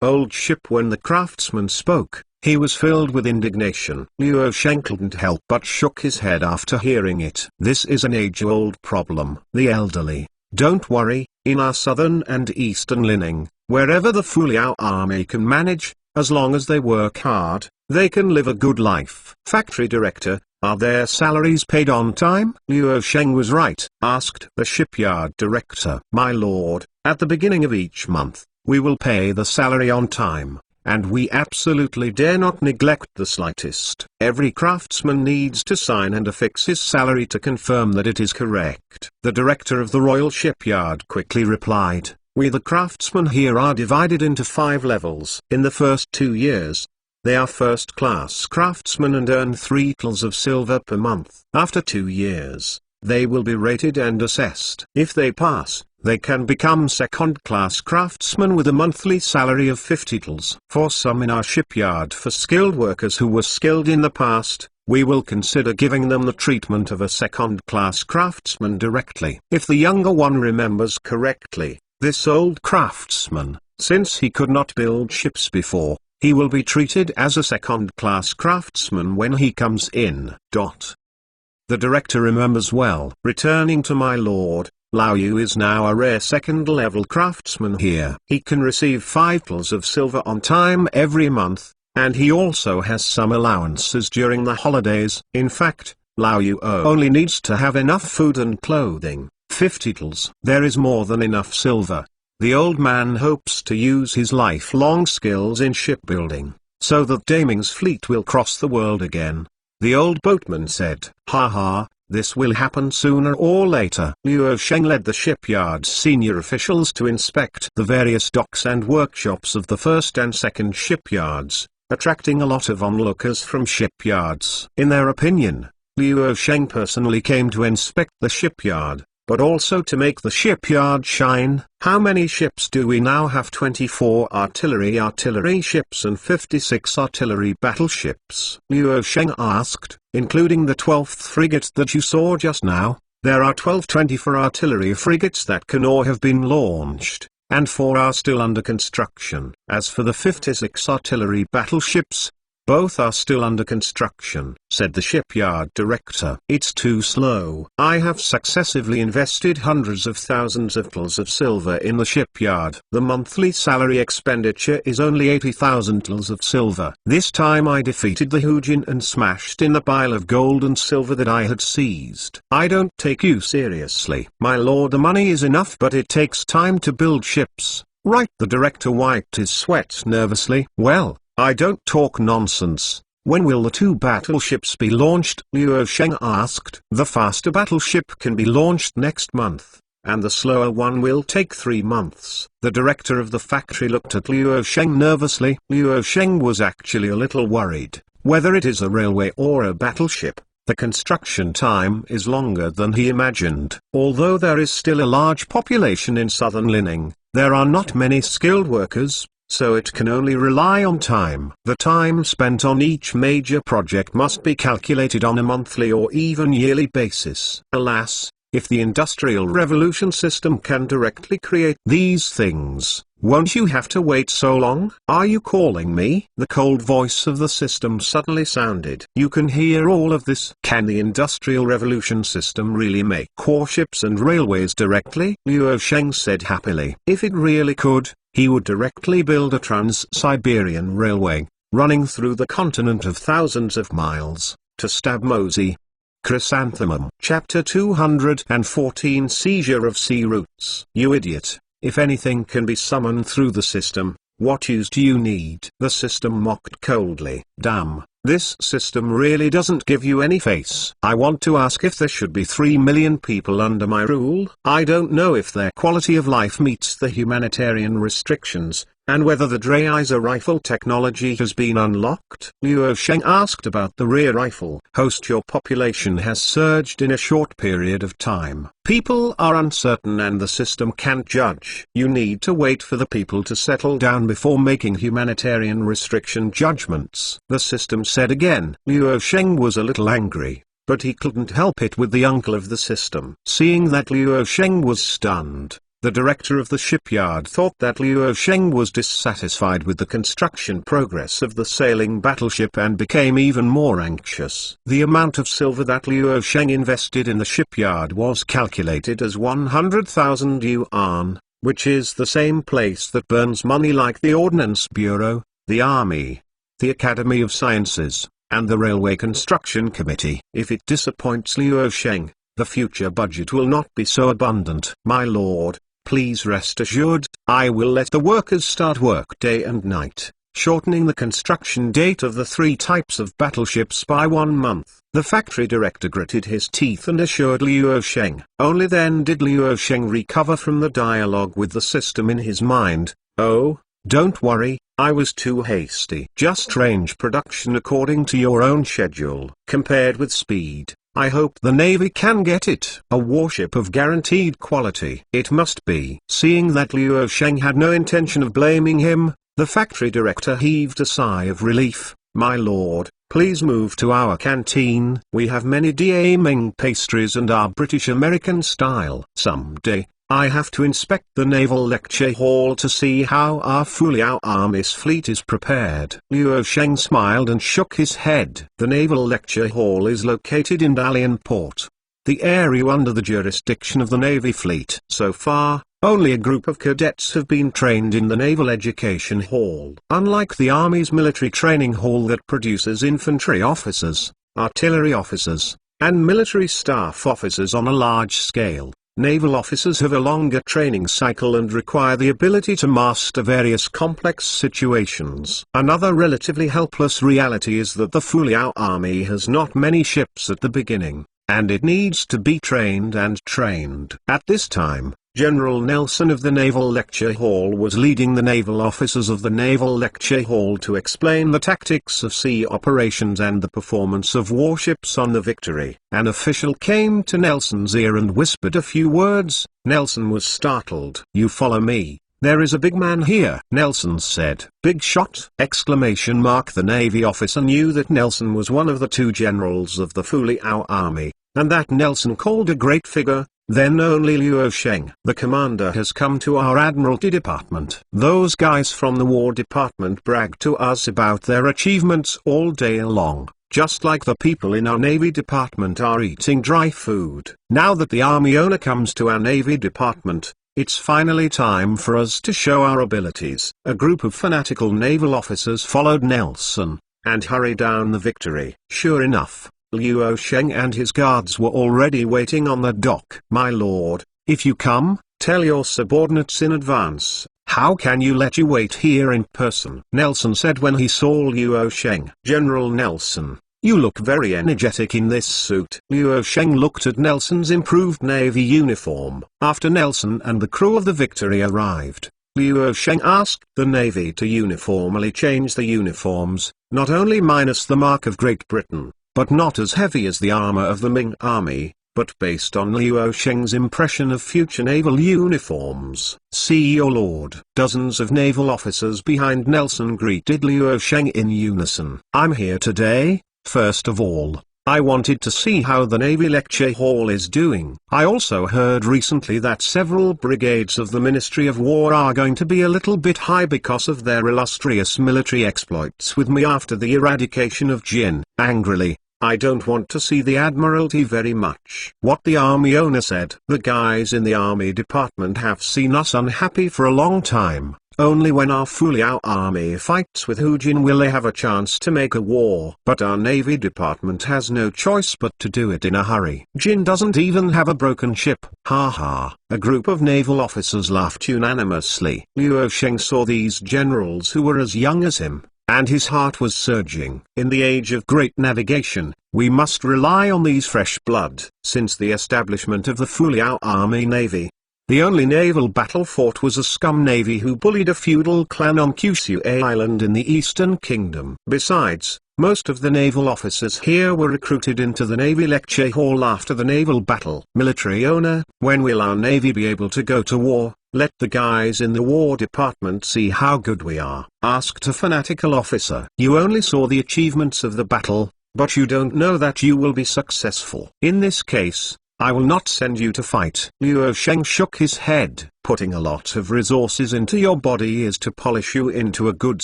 Old ship. When the craftsman spoke, he was filled with indignation. Liu Sheng couldn't help but shook his head after hearing it. This is an age-old problem. The elderly. Don't worry, in our southern and eastern Lining, wherever the Fuliao army can manage, as long as they work hard, they can live a good life. Factory director, are their salaries paid on time? Liu Sheng was right, asked the shipyard director. My lord, at the beginning of each month, we will pay the salary on time, and we absolutely dare not neglect the slightest. Every craftsman needs to sign and affix his salary to confirm that it is correct. The director of the Royal Shipyard quickly replied, we the craftsmen here are divided into 5 levels. In the first 2 years, they are first-class craftsmen and earn 3 tals of silver per month. After 2 years, they will be rated and assessed. If they pass, they can become second-class craftsmen with a monthly salary of 50 tals. For some in our shipyard, for skilled workers who were skilled in the past, we will consider giving them the treatment of a second-class craftsman directly. If the younger one remembers correctly, this old craftsman, since he could not build ships before, he will be treated as a second-class craftsman when he comes in. The director remembers well. Returning to my lord, Lao Yu is now a rare second-level craftsman here. He can receive 5 tals of silver on time every month, and he also has some allowances during the holidays. In fact, Lao Yu only needs to have enough food and clothing. 50 tals. There is more than enough silver. The old man hopes to use his lifelong skills in shipbuilding, so that Daming's fleet will cross the world again. The old boatman said, ha ha, this will happen sooner or later. Liu Sheng led the shipyard's senior officials to inspect the various docks and workshops of the first and second shipyards, attracting a lot of onlookers from shipyards. In their opinion, Liu Sheng personally came to inspect the shipyard, but also to make the shipyard shine. How many ships do we now have? 24 artillery ships and 56 artillery battleships. Liu Sheng asked, including the 12th frigate that you saw just now. There are 12 24 artillery frigates that can or have been launched, and 4 are still under construction. As for the 56 artillery battleships, both are still under construction, said the shipyard director. It's too slow. I have successively invested hundreds of thousands of tals of silver in the shipyard. The monthly salary expenditure is only 80,000 tals of silver. This time I defeated the Hujin and smashed in the pile of gold and silver that I had seized. I don't take you seriously. My lord, the money is enough, but it takes time to build ships, right? The director wiped his sweat nervously. Well, I don't talk nonsense. When will the two battleships be launched? Liu Sheng asked. The faster battleship can be launched next month, and the slower one will take 3 months. The director of the factory looked at Liu Sheng nervously. Liu Sheng was actually a little worried. Whether it is a railway or a battleship, the construction time is longer than he imagined. Although there is still a large population in southern Lining, there are not many skilled workers, so it can only rely on time. The time spent on each major project must be calculated on a monthly or even yearly basis. Alas, if the Industrial Revolution system can directly create these things, won't you have to wait so long? Are you calling me? The cold voice of the system suddenly sounded. You can hear all of this. Can the Industrial Revolution system really make warships and railways directly? Liu Sheng said happily. If it really could, he would directly build a Trans-Siberian railway, running through the continent of thousands of miles, to stab Mosey. Chrysanthemum. Chapter 214 Seizure of Sea Routes. You idiot. If anything can be summoned through the system, what use do you need? The system mocked coldly. Damn, this system really doesn't give you any face. I want to ask if there should be 3 million people under my rule. I don't know if their quality of life meets the humanitarian restrictions, and whether the Decisive rifle technology has been unlocked. Liu Sheng asked about the rear rifle. Host, your population has surged in a short period of time. People are uncertain and the system can't judge. You need to wait for the people to settle down before making humanitarian restriction judgments. The system said again. Liu Sheng was a little angry, but he couldn't help it with the uncle of the system. Seeing that Liu Sheng was stunned, the director of the shipyard thought that Liu Sheng was dissatisfied with the construction progress of the sailing battleship and became even more anxious. The amount of silver that Liu Sheng invested in the shipyard was calculated as 100,000 yuan, which is the same place that burns money like the Ordnance Bureau, the Army, the Academy of Sciences, and the Railway Construction Committee. If it disappoints Liu Sheng, the future budget will not be so abundant. My lord, please rest assured, I will let the workers start work day and night, shortening the construction date of the 3 types of battleships by 1 month. The factory director gritted his teeth and assured Liu Sheng. Only then did Liu Sheng recover from the dialogue with the system in his mind. Oh, don't worry, I was too hasty. Just range production according to your own schedule. Compared with speed, I hope the Navy can get it. A warship of guaranteed quality. It must be. Seeing that Liu Sheng had no intention of blaming him, the factory director heaved a sigh of relief. My lord, please move to our canteen. We have many Ming pastries and our British-American style. Someday, I have to inspect the Naval Lecture Hall to see how our Fuliao Army's fleet is prepared. Liu Sheng smiled and shook his head. The Naval Lecture Hall is located in Dalian port, the area under the jurisdiction of the Navy fleet. So far, only a group of cadets have been trained in the Naval Education Hall. Unlike the Army's military training hall that produces infantry officers, artillery officers, and military staff officers on a large scale, naval officers have a longer training cycle and require the ability to master various complex situations. Another relatively helpless reality is that the Fuliao Army has not many ships at the beginning, and it needs to be trained and trained. At this time, General Nelson of the Naval Lecture Hall was leading the naval officers of the Naval Lecture Hall to explain the tactics of sea operations and the performance of warships on the Victory. An official came to Nelson's ear and whispered a few words. Nelson was startled. You follow me. There is a big man here, Nelson said. Big shot! Exclamation mark. The Navy officer knew that Nelson was one of the 2 generals of the Fuliao Army, and that Nelson called a great figure. Then only Liu Sheng. The commander has come to our Admiralty department. Those guys from the War Department brag to us about their achievements all day long, just like the people in our Navy department are eating dry food. Now that the Army owner comes to our Navy department, it's finally time for us to show our abilities. A group of fanatical naval officers followed Nelson, and hurried down the Victory. Sure enough, Liu Sheng and his guards were already waiting on the dock. My lord, if you come, tell your subordinates in advance, How can you let you wait here in person? Nelson said when he saw Luo Sheng. General Nelson, you look very energetic in this suit. Luo Sheng looked at Nelson's improved Navy uniform. After Nelson and the crew of the Victory arrived, Luo Sheng asked the Navy to uniformly change the uniforms, not only minus the mark of Great Britain, but not as heavy as the armor of the Ming army, but based on Luo Sheng's impression of future naval uniforms. See your lord. Dozens of naval officers behind Nelson greeted Luo Sheng in unison. I'm here today, first of all, I wanted to see how the Navy Lecture Hall is doing. I also heard recently that several brigades of the Ministry of War are going to be a little bit high because of their illustrious military exploits with me after the eradication of Jin. Angrily, I don't want to see the Admiralty very much. What the army owner said. The guys in the army department have seen us unhappy for a long time. Only when our Fuliao army fights with Hu Jin will they have a chance to make a war. But our Navy department has no choice but to do it in a hurry. Jin doesn't even have a broken ship. Ha ha. A group of naval officers laughed unanimously. Luo Sheng saw these generals who were as young as him, and his heart was surging. In the age of great navigation, we must rely on these fresh blood. Since the establishment of the Fuliao Army Navy, the only naval battle fought was a scum navy who bullied a feudal clan on Kyushu Island in the Eastern Kingdom. Besides, most of the naval officers here were recruited into the Navy Lecture Hall after the naval battle. Military owner, when will our Navy be able to go to war? Let the guys in the War Department see how good we are, asked a fanatical officer. You only saw the achievements of the battle, but you don't know that you will be successful. In this case, I will not send you to fight. Luo Sheng shook his head. Putting a lot of resources into your body is to polish you into a good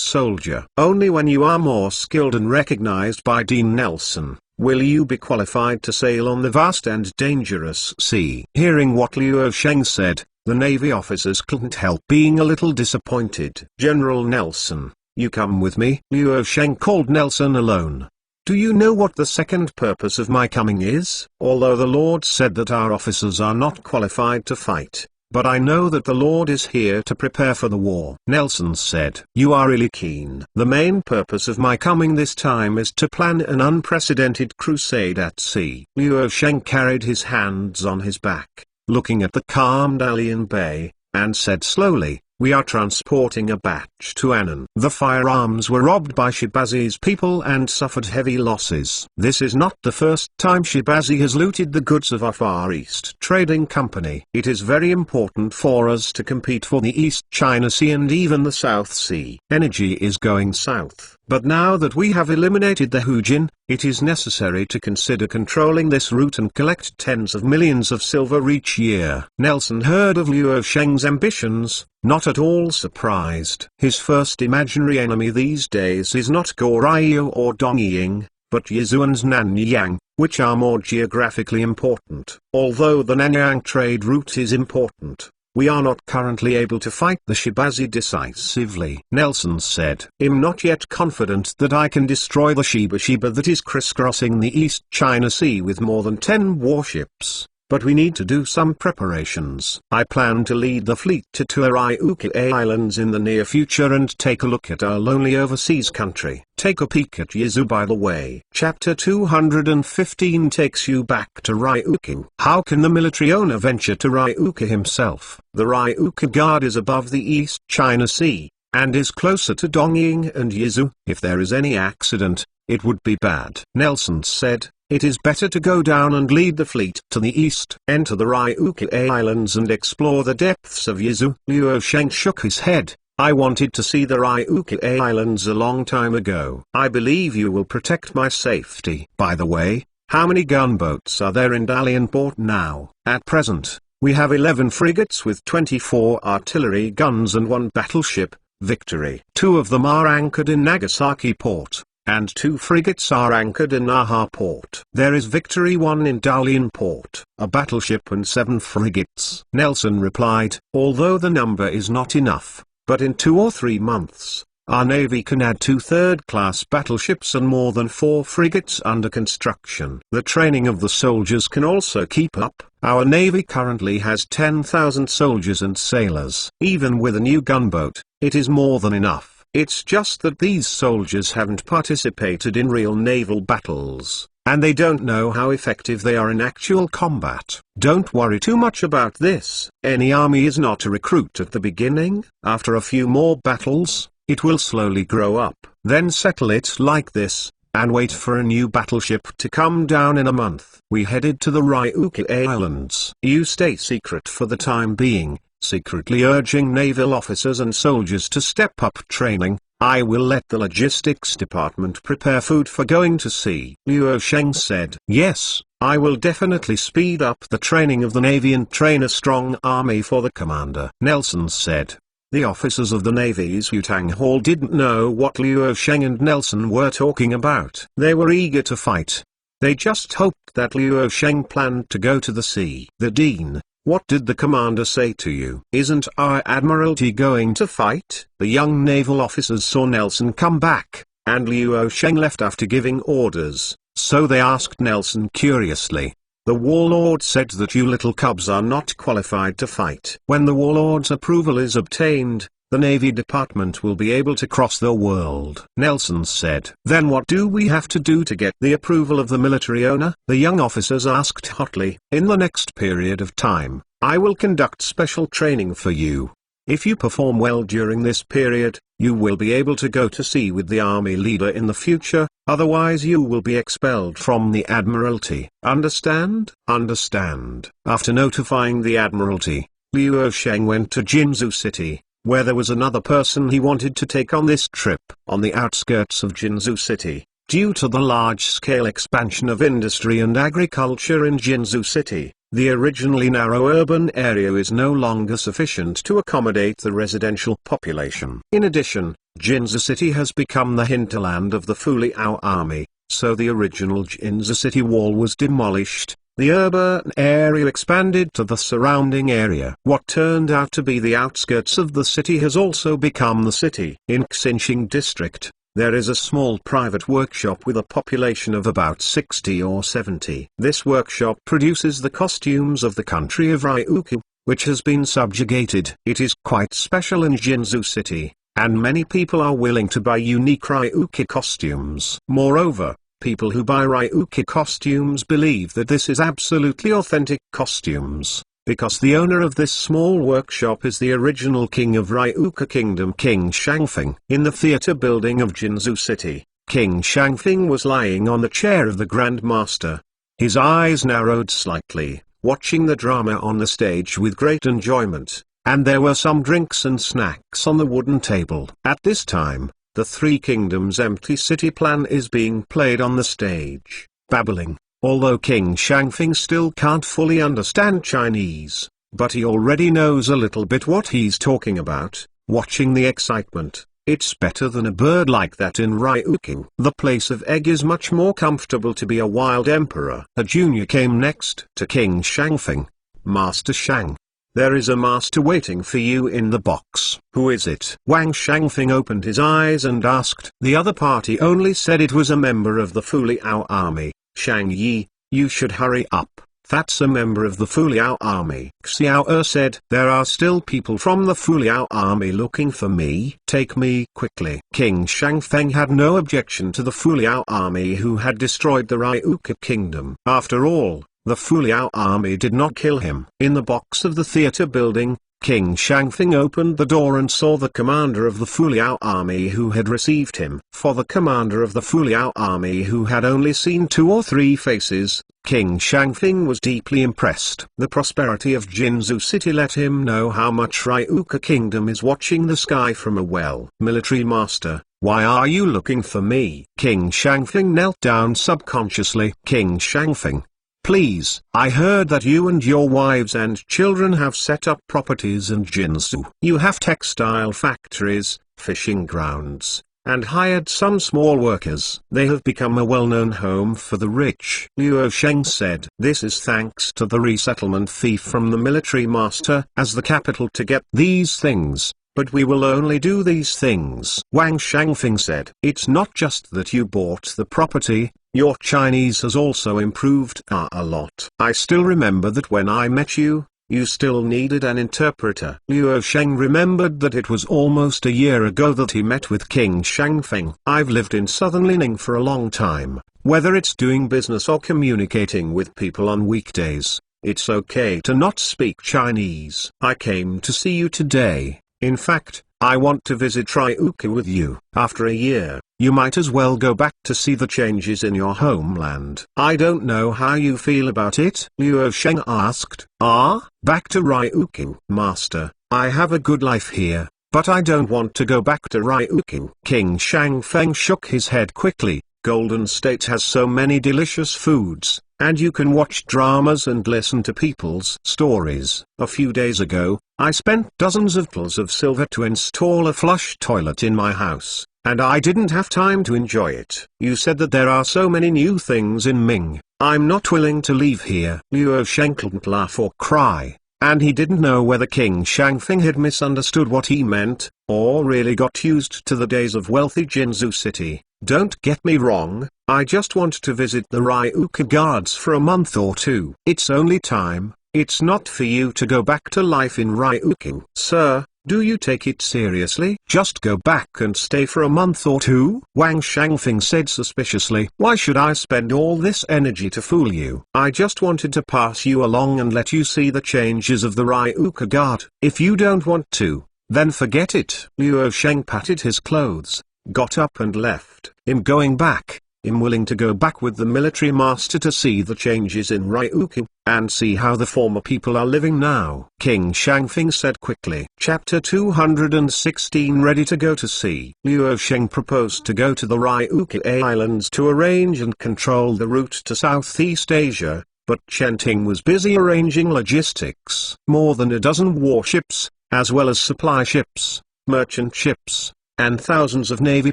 soldier. Only when you are more skilled and recognized by Dean Nelson, will you be qualified to sail on the vast and dangerous sea. Hearing what Luo Sheng said, the Navy officers couldn't help being a little disappointed. General Nelson, you come with me. Luo Sheng called Nelson alone. Do you know what the second purpose of my coming is? Although the Lord said that our officers are not qualified to fight, but I know that the Lord is here to prepare for the war. Nelson said, you are really keen. The main purpose of my coming this time is to plan an unprecedented crusade at sea. Luo Sheng carried his hands on his back, looking at the calm Dalian Bay, and said slowly, we are transporting a batch to Annan. The firearms were robbed by Shibazi's people and suffered heavy losses. This is not the first time Shibazi has looted the goods of our Far East Trading Company. It is very important for us to compete for the East China Sea and even the South Sea. Energy is going south. But now that we have eliminated the Hu Jin, it is necessary to consider controlling this route and collect tens of millions of silver each year. Nelson heard of Luo Sheng's ambitions, not at all surprised. His first imaginary enemy these days is not Goryeo or Dongying, but Yizhou and Nanyang, which are more geographically important. Although the Nanyang trade route is important, we are not currently able to fight the Shibazi decisively. Nelson said, I'm not yet confident that I can destroy the Shiba that is crisscrossing the East China Sea with more than 10 warships, but we need to do some preparations. I plan to lead the fleet to Ryukyu Islands in the near future and take a look at our lonely overseas country. Take a peek at Yizhou by the way. Chapter 215 takes you back to Ryukyu. How can the military owner venture to Ryukyu himself? The Ryukyu Guard is above the East China Sea, and is closer to Dongying and Yizhou. If there is any accident, it would be bad. Nelson said, it is better to go down and lead the fleet to the east. Enter the Ryukyu Islands and explore the depths of Yizhou. Luo Sheng shook his head. I wanted to see the Ryukyu Islands a long time ago. I believe you will protect my safety. By the way, how many gunboats are there in Dalian port now? At present, we have 11 frigates with 24 artillery guns and 1 battleship, Victory. 2 of them are anchored in Nagasaki port, and 2 frigates are anchored in Naha port. There is Victory 1 in Dalian port, a battleship and 7 frigates. Nelson replied, although the number is not enough, but in 2 or 3 months, our Navy can add 2 third-class battleships and more than 4 frigates under construction. The training of the soldiers can also keep up. Our navy currently has 10,000 soldiers and sailors. Even with a new gunboat, it is more than enough. It's just that these soldiers haven't participated in real naval battles, and they don't know how effective they are in actual combat. Don't worry too much about this. Any army is not a recruit at the beginning. After a few more battles, it will slowly grow up. Then settle it like this, and wait for a new battleship to come down in a month. We headed to the Ryukyu Islands. You stay secret for the time being, secretly urging naval officers and soldiers to step up training. I will let the logistics department prepare food for going to sea. Luo Sheng said. Yes, I will definitely speed up the training of the Navy and train a strong army for the commander. Nelson said. The officers of the Navy's Yutang Hall didn't know what Luo Sheng and Nelson were talking about. They were eager to fight. They just hoped that Luo Sheng planned to go to the sea. The Dean, what did the commander say to you? Isn't our Admiralty going to fight? The young naval officers saw Nelson come back, and Luo Sheng left after giving orders, so they asked Nelson curiously. The warlord said that you little cubs are not qualified to fight. When the warlord's approval is obtained, the Navy Department will be able to cross the world. Nelson said. Then what do we have to do to get the approval of the military owner? The young officers asked hotly. In the next period of time, I will conduct special training for you. If you perform well during this period, you will be able to go to sea with the army leader in the future, otherwise you will be expelled from the Admiralty. Understand? Understand. After notifying the Admiralty, Luo Sheng went to Jinzhou City, where there was another person he wanted to take on this trip. On the outskirts of Jinzhou City, due to the large-scale expansion of industry and agriculture in Jinzhou City, the originally narrow urban area is no longer sufficient to accommodate the residential population. In addition, Jinzhou City has become the hinterland of the Fuliao army, so the original Jinzhou City wall was demolished. The urban area expanded to the surrounding area. What turned out to be the outskirts of the city has also become the city. In Xinjiang district, there is a small private workshop with a population of about 60 or 70. This workshop produces the costumes of the country of Ryukyu, which has been subjugated. It is quite special in Jinzhou City, and many people are willing to buy unique Ryukyu costumes. Moreover, people who buy Ryukyu costumes believe that this is absolutely authentic costumes, because the owner of this small workshop is the original king of Ryukyu Kingdom, King Shangfeng. In the theater building of Jinzhou City, King Shangfeng was lying on the chair of the Grand Master. His eyes narrowed slightly, watching the drama on the stage with great enjoyment, and there were some drinks and snacks on the wooden table. At this time, the Three Kingdoms empty city plan is being played on the stage. Babbling. Although King Shangfeng still can't fully understand Chinese, but he already knows a little bit what he's talking about. Watching the excitement, it's better than a bird like that in Ryukyu. The place of egg is much more comfortable to be a wild emperor. A junior came next to King Shangfeng. Master Shang. There is a master waiting for you in the box. Who is it? Wang Shangfeng opened his eyes and asked. The other party only said it was a member of the Fuliao army. Shang Yi, you should hurry up. That's a member of the Fuliao army. Xiao said. There are still people from the Fuliao army looking for me. Take me quickly. King Shangfeng had no objection to the Fuliao army who had destroyed the Ryukyu kingdom. After all, the Fuliao army did not kill him. In the box of the theater building, King Shangfeng opened the door and saw the commander of the Fuliao army who had received him. For the commander of the Fuliao army who had only seen 2 or 3 faces, King Shangfeng was deeply impressed. The prosperity of Jinzhou City let him know how much Ryukyu Kingdom is watching the sky from a well. Military master, why are you looking for me? King Shangfeng knelt down subconsciously. King Shangfeng, please, I heard that you and your wives and children have set up properties in Jinzhou. You have textile factories, fishing grounds, and hired some small workers. They have become a well-known home for the rich. Luo Sheng said. This is thanks to the resettlement fee from the military master. As the capital to get these things, but we will only do these things. Wang Shangfeng said, it's not just that you bought the property, your Chinese has also improved a lot. I still remember that when I met you, you still needed an interpreter. Liu Sheng remembered that it was almost a year ago that he met with King Shangfeng. I've lived in southern Lining for a long time. Whether it's doing business or communicating with people on weekdays, it's okay to not speak Chinese. I came to see you today. In fact, I want to visit Ryukyu with you. After a year, you might as well go back to see the changes in your homeland. I don't know how you feel about it, Liu Sheng asked. Back to Ryukyu. Master, I have a good life here, but I don't want to go back to Ryukyu. King Shangfeng shook his head quickly. Golden State has so many delicious foods, and you can watch dramas and listen to people's stories. A few days ago, I spent dozens of tals of silver to install a flush toilet in my house, and I didn't have time to enjoy it. You said that there are so many new things in Ming. I'm not willing to leave here. Liu Sheng couldn't laugh or cry, and he didn't know whether King Shangfeng had misunderstood what he meant, or really got used to the days of wealthy Jinzhou City. Don't get me wrong, I just want to visit the Ryukyu guards for a month or two. It's only time. It's not for you to go back to life in Ryukyu. Sir, do you take it seriously? Just go back and stay for a month or two? Wang Shangfeng said suspiciously. Why should I spend all this energy to fool you? I just wanted to pass you along and let you see the changes of the Ryukyu guard. If you don't want to, then forget it. Liu Sheng patted his clothes, got up and left. Him going back. I'm willing to go back with the military master to see the changes in Ryukyu, and see how the former people are living now. King Shangfeng said quickly. Chapter 216. Ready to go to sea. Liu Sheng proposed to go to the Ryukyu Islands to arrange and control the route to Southeast Asia, but Chen Ting was busy arranging logistics. More than a dozen warships, as well as supply ships, merchant ships, and thousands of Navy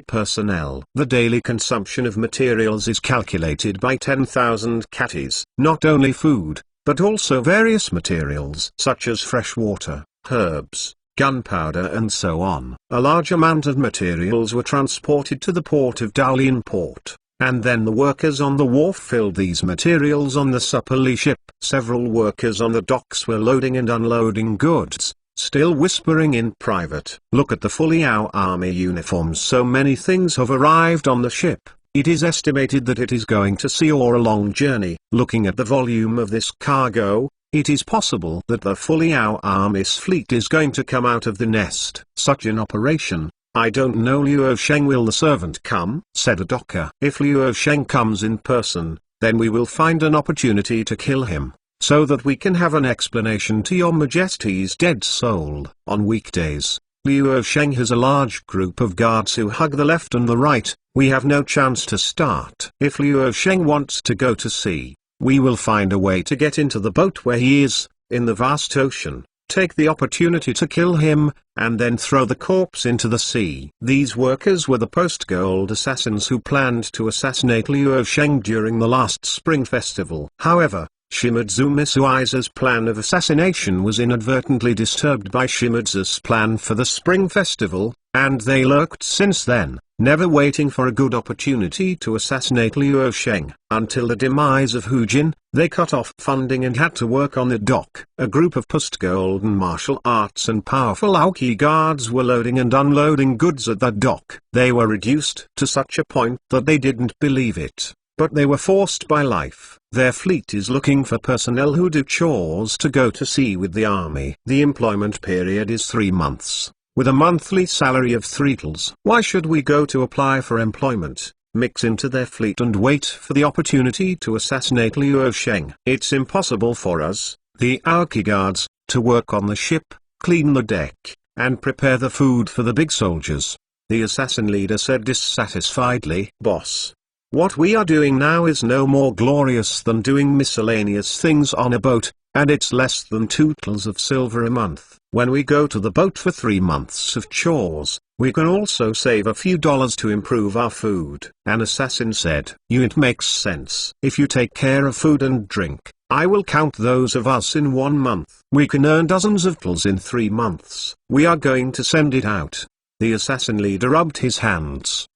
personnel. The daily consumption of materials is calculated by 10,000 catties. Not only food, but also various materials such as fresh water, herbs, gunpowder and so on. A large amount of materials were transported to the port of Dalian port, and then the workers on the wharf filled these materials on the supply ship. Several workers on the docks were loading and unloading goods, still whispering in private. Look at the Fu Liao army uniforms. So many things have arrived on the ship. It is estimated that it is going to sea or a long journey. Looking at the volume of this cargo, it is possible that the Fu Liao army's fleet is going to come out of the nest. Such an operation, I don't know. Liu Sheng, will the servant come? Said a docker. If Liu Sheng comes in person, then we will find an opportunity to kill him, so that we can have an explanation to your Majesty's dead soul. On weekdays, Liu Sheng has a large group of guards who hug the left and the right. We have no chance to start. If Liu Sheng wants to go to sea, we will find a way to get into the boat where he is, in the vast ocean, take the opportunity to kill him, and then throw the corpse into the sea. These workers were the post-gold assassins who planned to assassinate Liu Sheng during the last spring festival. However, Shimadzu Misuiza's plan of assassination was inadvertently disturbed by Shimadzu's plan for the spring festival, and they lurked since then, never waiting for a good opportunity to assassinate Liu Sheng. Until the demise of Hujin, they cut off funding and had to work on the dock. A group of post-golden martial arts and powerful Aoki guards were loading and unloading goods at that dock. They were reduced to such a point that they didn't believe it, but they were forced by life. Their fleet is looking for personnel who do chores to go to sea with the army. The employment period is 3 months, with a monthly salary of 3 tals. Why should we go to apply for employment, mix into their fleet and wait for the opportunity to assassinate Liu Sheng? It's impossible for us, the Aoki guards, to work on the ship, clean the deck, and prepare the food for the big soldiers. The assassin leader said dissatisfiedly. Boss, what we are doing now is no more glorious than doing miscellaneous things on a boat, and it's less than 2 tals of silver a month. When we go to the boat for 3 months of chores, we can also save a few dollars to improve our food. An assassin said. It makes sense. If you take care of food and drink, I will count those of us in 1 month. We can earn dozens of tools in 3 months. We are going to send it out. The assassin leader rubbed his hands.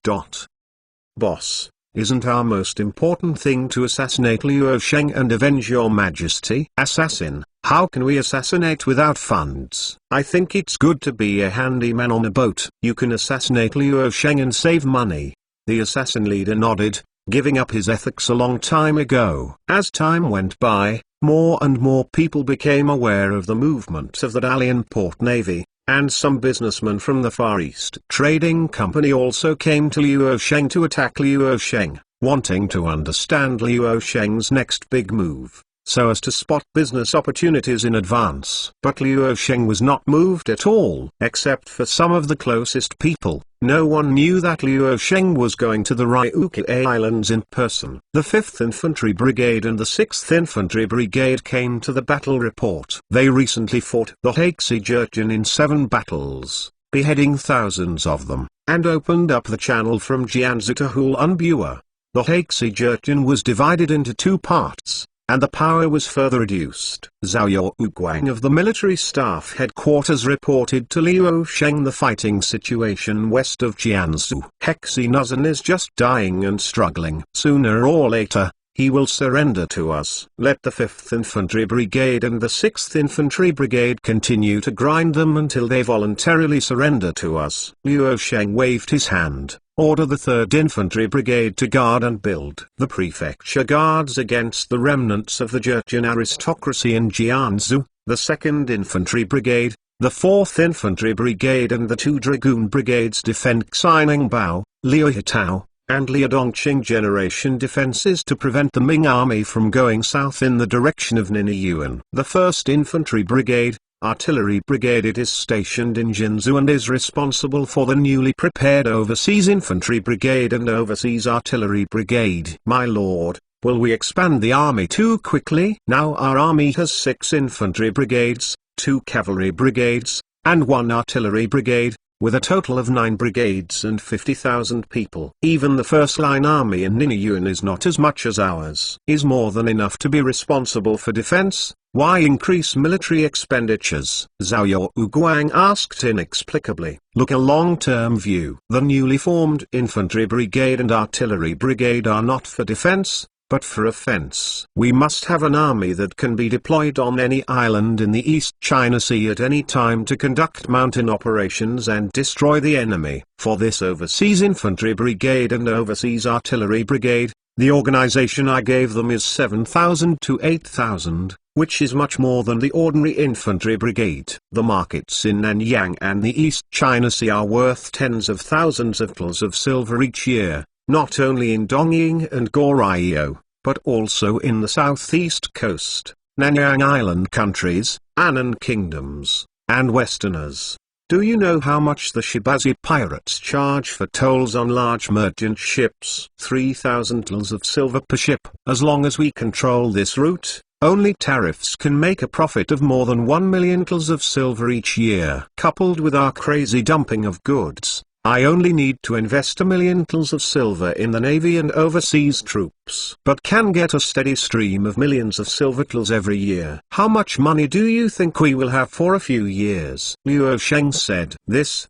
Boss, isn't our most important thing to assassinate Liu Sheng and avenge your majesty? Assassin, how can we assassinate without funds? I think it's good to be a handyman on a boat. You can assassinate Liu Sheng and save money. The assassin leader nodded, giving up his ethics a long time ago. As time went by, more and more people became aware of the movement of the Dalian port navy, and some businessmen from the Far East Trading Company also came to Liu Sheng to attack Liu Sheng, wanting to understand Liu Sheng's next big move, so as to spot business opportunities in advance. But Liu Sheng was not moved at all. Except for some of the closest people, no one knew that Liu Sheng was going to the Ryukyu Islands in person. The 5th Infantry Brigade and the 6th Infantry Brigade came to the battle report. They recently fought the Decisive in 7 battles, beheading thousands of them, and opened up the channel from Jiangsu to Hulunbuir. The Decisive was divided into 2 parts, and the power was further reduced. Zhao Guang of the military staff headquarters reported to Liu Sheng the fighting situation west of Jiangsu. Hexinuzan is just dying and struggling. Sooner or later, he will surrender to us. Let the 5th Infantry Brigade and the 6th Infantry Brigade continue to grind them until they voluntarily surrender to us. Liu Sheng waved his hand. Order the 3rd Infantry Brigade to guard and build the prefecture guards against the remnants of the Jurchen aristocracy in Jiangsu, the 2nd Infantry Brigade, the 4th Infantry Brigade and the 2 Dragoon Brigades defend Xiningbao, Liuhetao, and Liudongqing generation defenses to prevent the Ming army from going south in the direction of Niniuan. The 1st Infantry Brigade, Artillery Brigade, it is stationed in Jinzhou and is responsible for the newly prepared Overseas Infantry Brigade and Overseas Artillery Brigade. My lord, will we expand the army too quickly? Now our army has 6 infantry brigades, 2 cavalry brigades, and 1 artillery brigade, with a total of 9 brigades and 50,000 people. Even the first-line army in Niniuan is not as much as ours. Is more than enough to be responsible for defense. Why increase military expenditures? Zhao Guang asked inexplicably. Look a long-term view. The newly formed infantry brigade and artillery brigade are not for defense, but for offense. We must have an army that can be deployed on any island in the East China Sea at any time to conduct mountain operations and destroy the enemy. For this Overseas Infantry Brigade and Overseas Artillery Brigade, the organization I gave them is 7,000 to 8,000, which is much more than the ordinary infantry brigade. The markets in Nanyang and the East China Sea are worth tens of thousands of tons of silver each year, not only in Dongying and Goryeo, but also in the southeast coast, Nanyang Island countries, Annan kingdoms, and Westerners. Do you know how much the Shibazi pirates charge for tolls on large merchant ships? 3,000 tons of silver per ship. As long as we control this route, only tariffs can make a profit of more than 1 million tons of silver each year. Coupled with our crazy dumping of goods, I only need to invest 1 million tons of silver in the navy and overseas troops, but can get a steady stream of millions of silver tons every year. How much money do you think we will have for a few years? Liu Sheng said. It's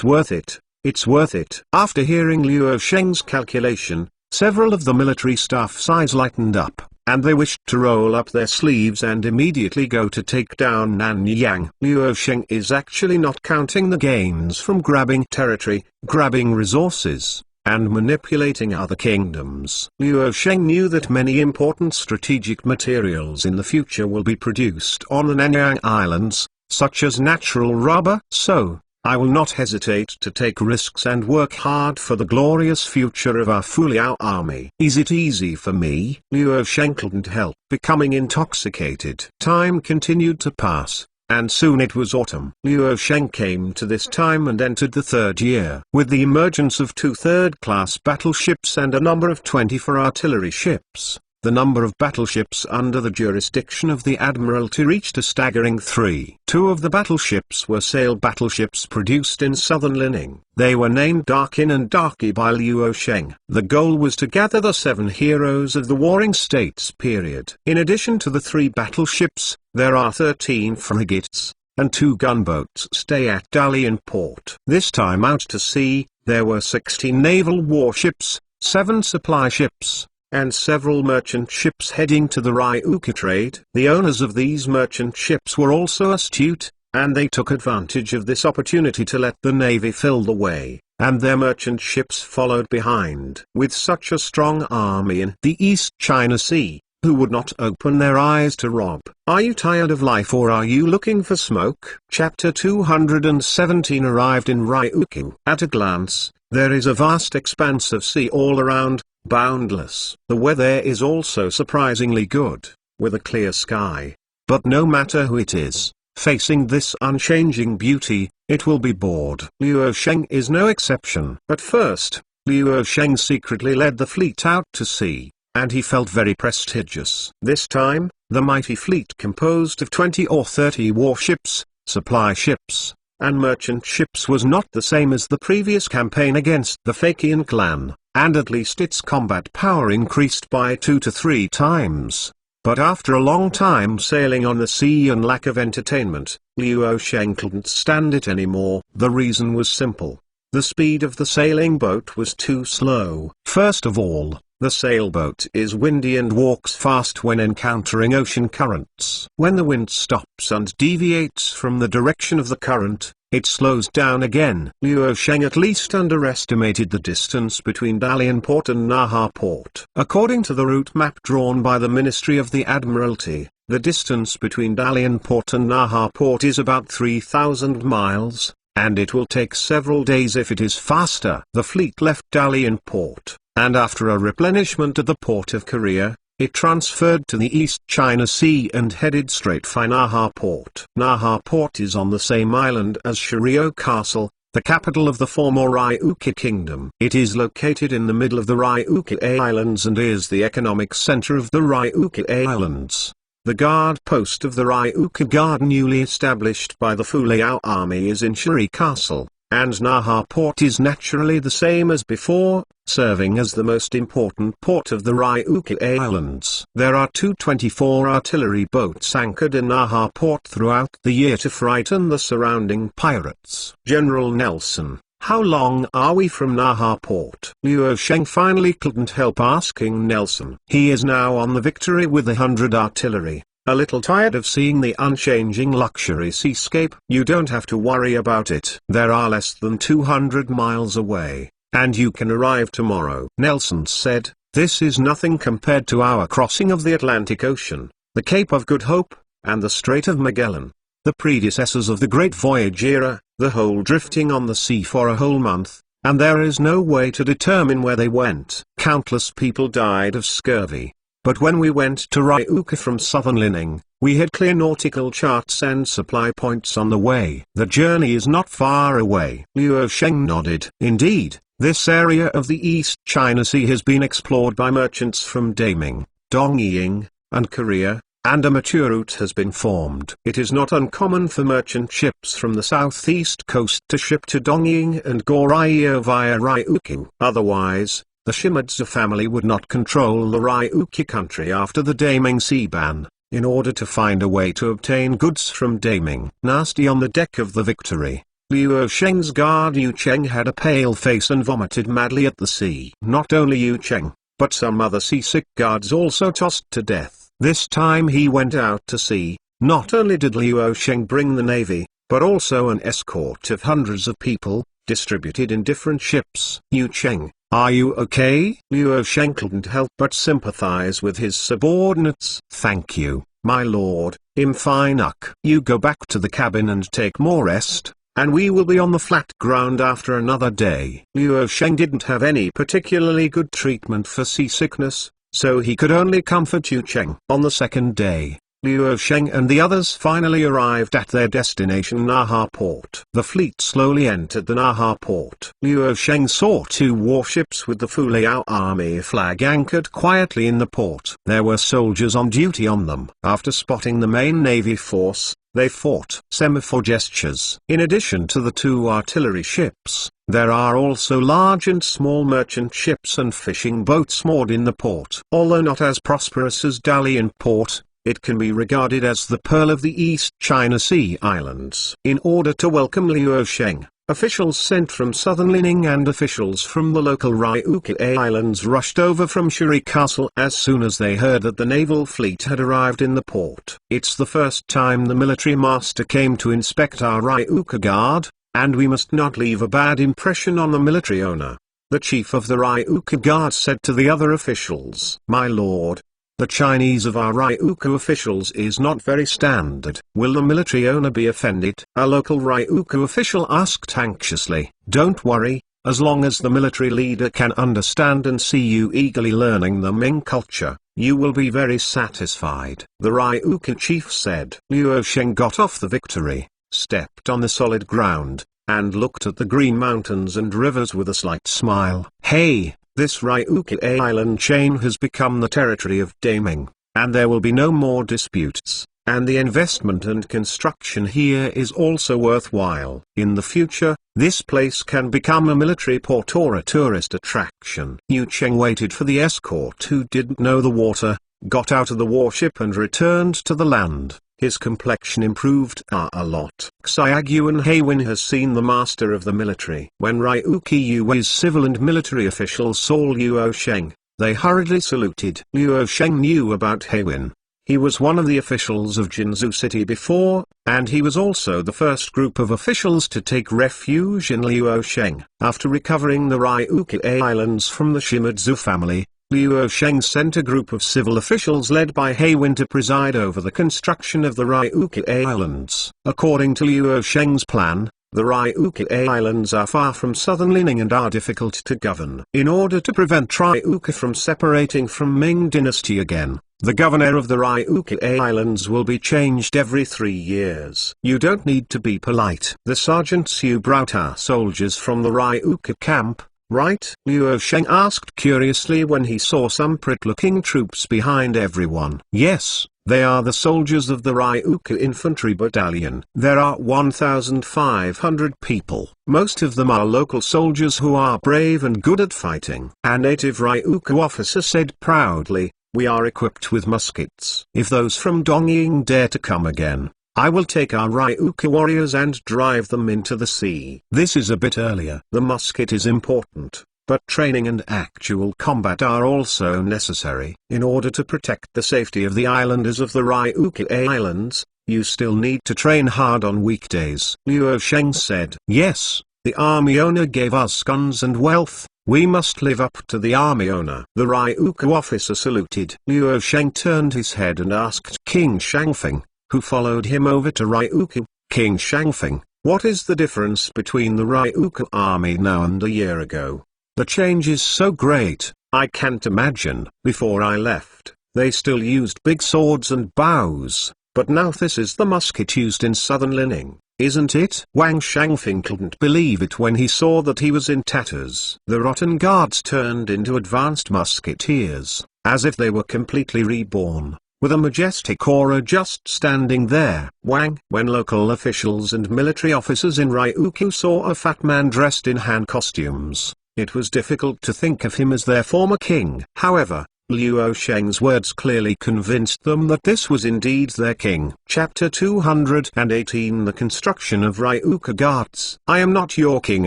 worth it. It's worth it. After hearing Liu Sheng's calculation, several of the military staff's eyes lightened up, and they wished to roll up their sleeves and immediately go to take down Nanyang. Liu Sheng is actually not counting the gains from grabbing territory, grabbing resources, and manipulating other kingdoms. Liu Sheng knew that many important strategic materials in the future will be produced on the Nanyang Islands, such as natural rubber. So, I will not hesitate to take risks and work hard for the glorious future of our Fuliao army. Is it easy for me? Liu Sheng couldn't help becoming intoxicated. Time continued to pass, and soon it was autumn. Liu Sheng came to this time and entered the 3rd year. With the emergence of 2 third-class battleships and a number of 24 artillery ships, the number of battleships under the jurisdiction of the Admiralty reached a staggering 3. 2 of the battleships were sail battleships produced in southern Lining. They were named Darkin and Darky by Luo Sheng. The goal was to gather the 7 heroes of the Warring States period. In addition to the 3 battleships, there are 13 frigates, and 2 gunboats stay at Dalian port. This time out to sea, there were 16 naval warships, 7 supply ships, and several merchant ships heading to the Ryukyu trade. The owners of these merchant ships were also astute, and they took advantage of this opportunity to let the navy fill the way, and their merchant ships followed behind. With such a strong army in the East China Sea, who would not open their eyes to rob? Are you tired of life, or are you looking for smoke? Chapter 217 arrived in Ryukyu. At a glance, there is a vast expanse of sea all around, boundless. The weather is also surprisingly good, with a clear sky. But no matter who it is, facing this unchanging beauty, it will be bored. Luo Sheng is no exception. At first, Luo Sheng secretly led the fleet out to sea, and he felt very prestigious. This time, the mighty fleet composed of 20 or 30 warships, supply ships, and merchant ships was not the same as the previous campaign against the Fakian clan, and at least its combat power increased by 2 to 3 times. But after a long time sailing on the sea and lack of entertainment, Luo Sheng couldn't stand it anymore. The reason was simple. The speed of the sailing boat was too slow. First of all, the sailboat is windy and walks fast when encountering ocean currents. When the wind stops and deviates from the direction of the current, it slows down again. Luo Sheng at least underestimated the distance between Dalian port and Naha port. According to the route map drawn by the Ministry of the Admiralty, the distance between Dalian port and Naha port is about 3,000 miles, and it will take several days if it is faster. The fleet left Dalian port, and after a replenishment at the port of Korea, it transferred to the East China Sea and headed straight for Naha port. Naha port is on the same island as Shiryo Castle, the capital of the former Ryukyu kingdom. It is located in the middle of the Ryukyu Islands and is the economic center of the Ryukyu Islands. The guard post of the Ryukyu Guard newly established by the Fuliao army is in Shiri Castle, and Naha port is naturally the same as before, serving as the most important port of the Ryukyu Islands. There are 224 artillery boats anchored in Naha port throughout the year to frighten the surrounding pirates. General Nelson, how long are we from Naha port? Luo Sheng finally couldn't help asking Nelson. He is now on the Victory with 100 artillery. A little tired of seeing the unchanging luxury seascape. You don't have to worry about it. There are less than 200 miles away, and you can arrive tomorrow. Nelson said, this is nothing compared to our crossing of the Atlantic Ocean, the Cape of Good Hope, and the Strait of Magellan, the predecessors of the Great Voyage era, the whole drifting on the sea for a whole month, and there is no way to determine where they went. Countless people died of scurvy. But when we went to Ryukyu from southern Lining, we had clear nautical charts and supply points on the way. The journey is not far away. Luo Sheng nodded. Indeed, this area of the East China Sea has been explored by merchants from Daming, Dongying, and Korea, and a mature route has been formed. It is not uncommon for merchant ships from the southeast coast to ship to Dongying and Goryeo via Ryukyu. Otherwise, the Shimadzu family would not control the Ryukyu country after the Daming sea ban, in order to find a way to obtain goods from Daming. Nasty on the deck of the Victory, Luo Sheng's guard Yu Cheng had a pale face and vomited madly at the sea. Not only Yu Cheng, but some other seasick guards also tossed to death. This time he went out to sea. Not only did Luo Sheng bring the navy, but also an escort of hundreds of people, distributed in different ships. Yu Cheng, are you okay? Luo Sheng couldn't help but sympathize with his subordinates. Thank you, my lord. I'm fine. You go back to the cabin and take more rest, and we will be on the flat ground after another day. Luo Sheng didn't have any particularly good treatment for seasickness, so he could only comfort Yu Cheng. On the second day, Liu Sheng and the others finally arrived at their destination Naha port. The fleet slowly entered the Naha port. Liu Sheng saw 2 warships with the Fuliao army flag anchored quietly in the port. There were soldiers on duty on them. After spotting the main navy force, they fought. Semaphore gestures. In addition to the 2 artillery ships, there are also large and small merchant ships and fishing boats moored in the port. Although not as prosperous as Dalian port, it can be regarded as the pearl of the East China Sea Islands. In order to welcome Liu Sheng, officials sent from southern Lining and officials from the local Ryukyu Islands rushed over from Shuri Castle as soon as they heard that the naval fleet had arrived in the port. It's the first time the military master came to inspect our Ryukyu Guard, and we must not leave a bad impression on the military owner. The chief of the Ryukyu Guard said to the other officials, "My lord, the Chinese of our Ryukyu officials is not very standard. Will the military owner be offended?" A local Ryukyu official asked anxiously. "Don't worry, as long as the military leader can understand and see you eagerly learning the Ming culture, you will be very satisfied." The Ryukyu chief said. Liu Sheng got off the Victory, stepped on the solid ground, and looked at the green mountains and rivers with a slight smile. "Hey! This Ryukyu island chain has become the territory of Daming, and there will be no more disputes, and the investment and construction here is also worthwhile. In the future, this place can become a military port or a tourist attraction." Yu Cheng waited for the escort who didn't know the water, got out of the warship and returned to the land. His complexion improved a lot. Xiaogyuan Haywin has seen the master of the military. When Ryukyu's civil and military officials saw Liu Sheng, they hurriedly saluted. Liu Sheng knew about Haywin. He was one of the officials of Jinzhou City before, and he was also the first group of officials to take refuge in Liu Sheng. After recovering the Ryukyu Islands from the Shimadzu family, Liu Sheng sent a group of civil officials led by Haywin to preside over the construction of the Ryukyu Islands. According to Liu Sheng's plan, the Ryukyu Islands are far from southern Lining and are difficult to govern. In order to prevent Ryukyu from separating from Ming Dynasty again, the governor of the Ryukyu Islands will be changed every 3 years. You don't need to be polite. The sergeants you brought are soldiers from the Ryukyu camp, right? Liu Sheng asked curiously when he saw some pretty-looking troops behind everyone. Yes, they are the soldiers of the Ryukyu infantry battalion. There are 1,500 people. Most of them are local soldiers who are brave and good at fighting. A native Ryukyu officer said proudly, "We are equipped with muskets. If those from Dongying dare to come again, I will take our Ryukyu warriors and drive them into the sea." This is a bit earlier. The musket is important, but training and actual combat are also necessary. In order to protect the safety of the islanders of the Ryukyu Islands, you still need to train hard on weekdays. Liu Sheng said. "Yes, the army owner gave us guns and wealth. We must live up to the army owner." The Ryukyu officer saluted. Liu Sheng turned his head and asked King Shangfeng, who followed him over to Ryukyu. "King Shangfeng, what is the difference between the Ryukyu army now and a year ago? The change is so great, I can't imagine. Before I left, they still used big swords and bows, but now this is the musket used in southern Lining, isn't it?" Wang Shangfeng couldn't believe it when he saw that he was in tatters. The rotten guards turned into advanced musketeers, as if they were completely reborn, with a majestic aura just standing there. When local officials and military officers in Ryukyu saw a fat man dressed in Han costumes, it was difficult to think of him as their former king. However, Liu Sheng's words clearly convinced them that this was indeed their king. Chapter 218 The construction of Ryukyu Guards. "I am not your king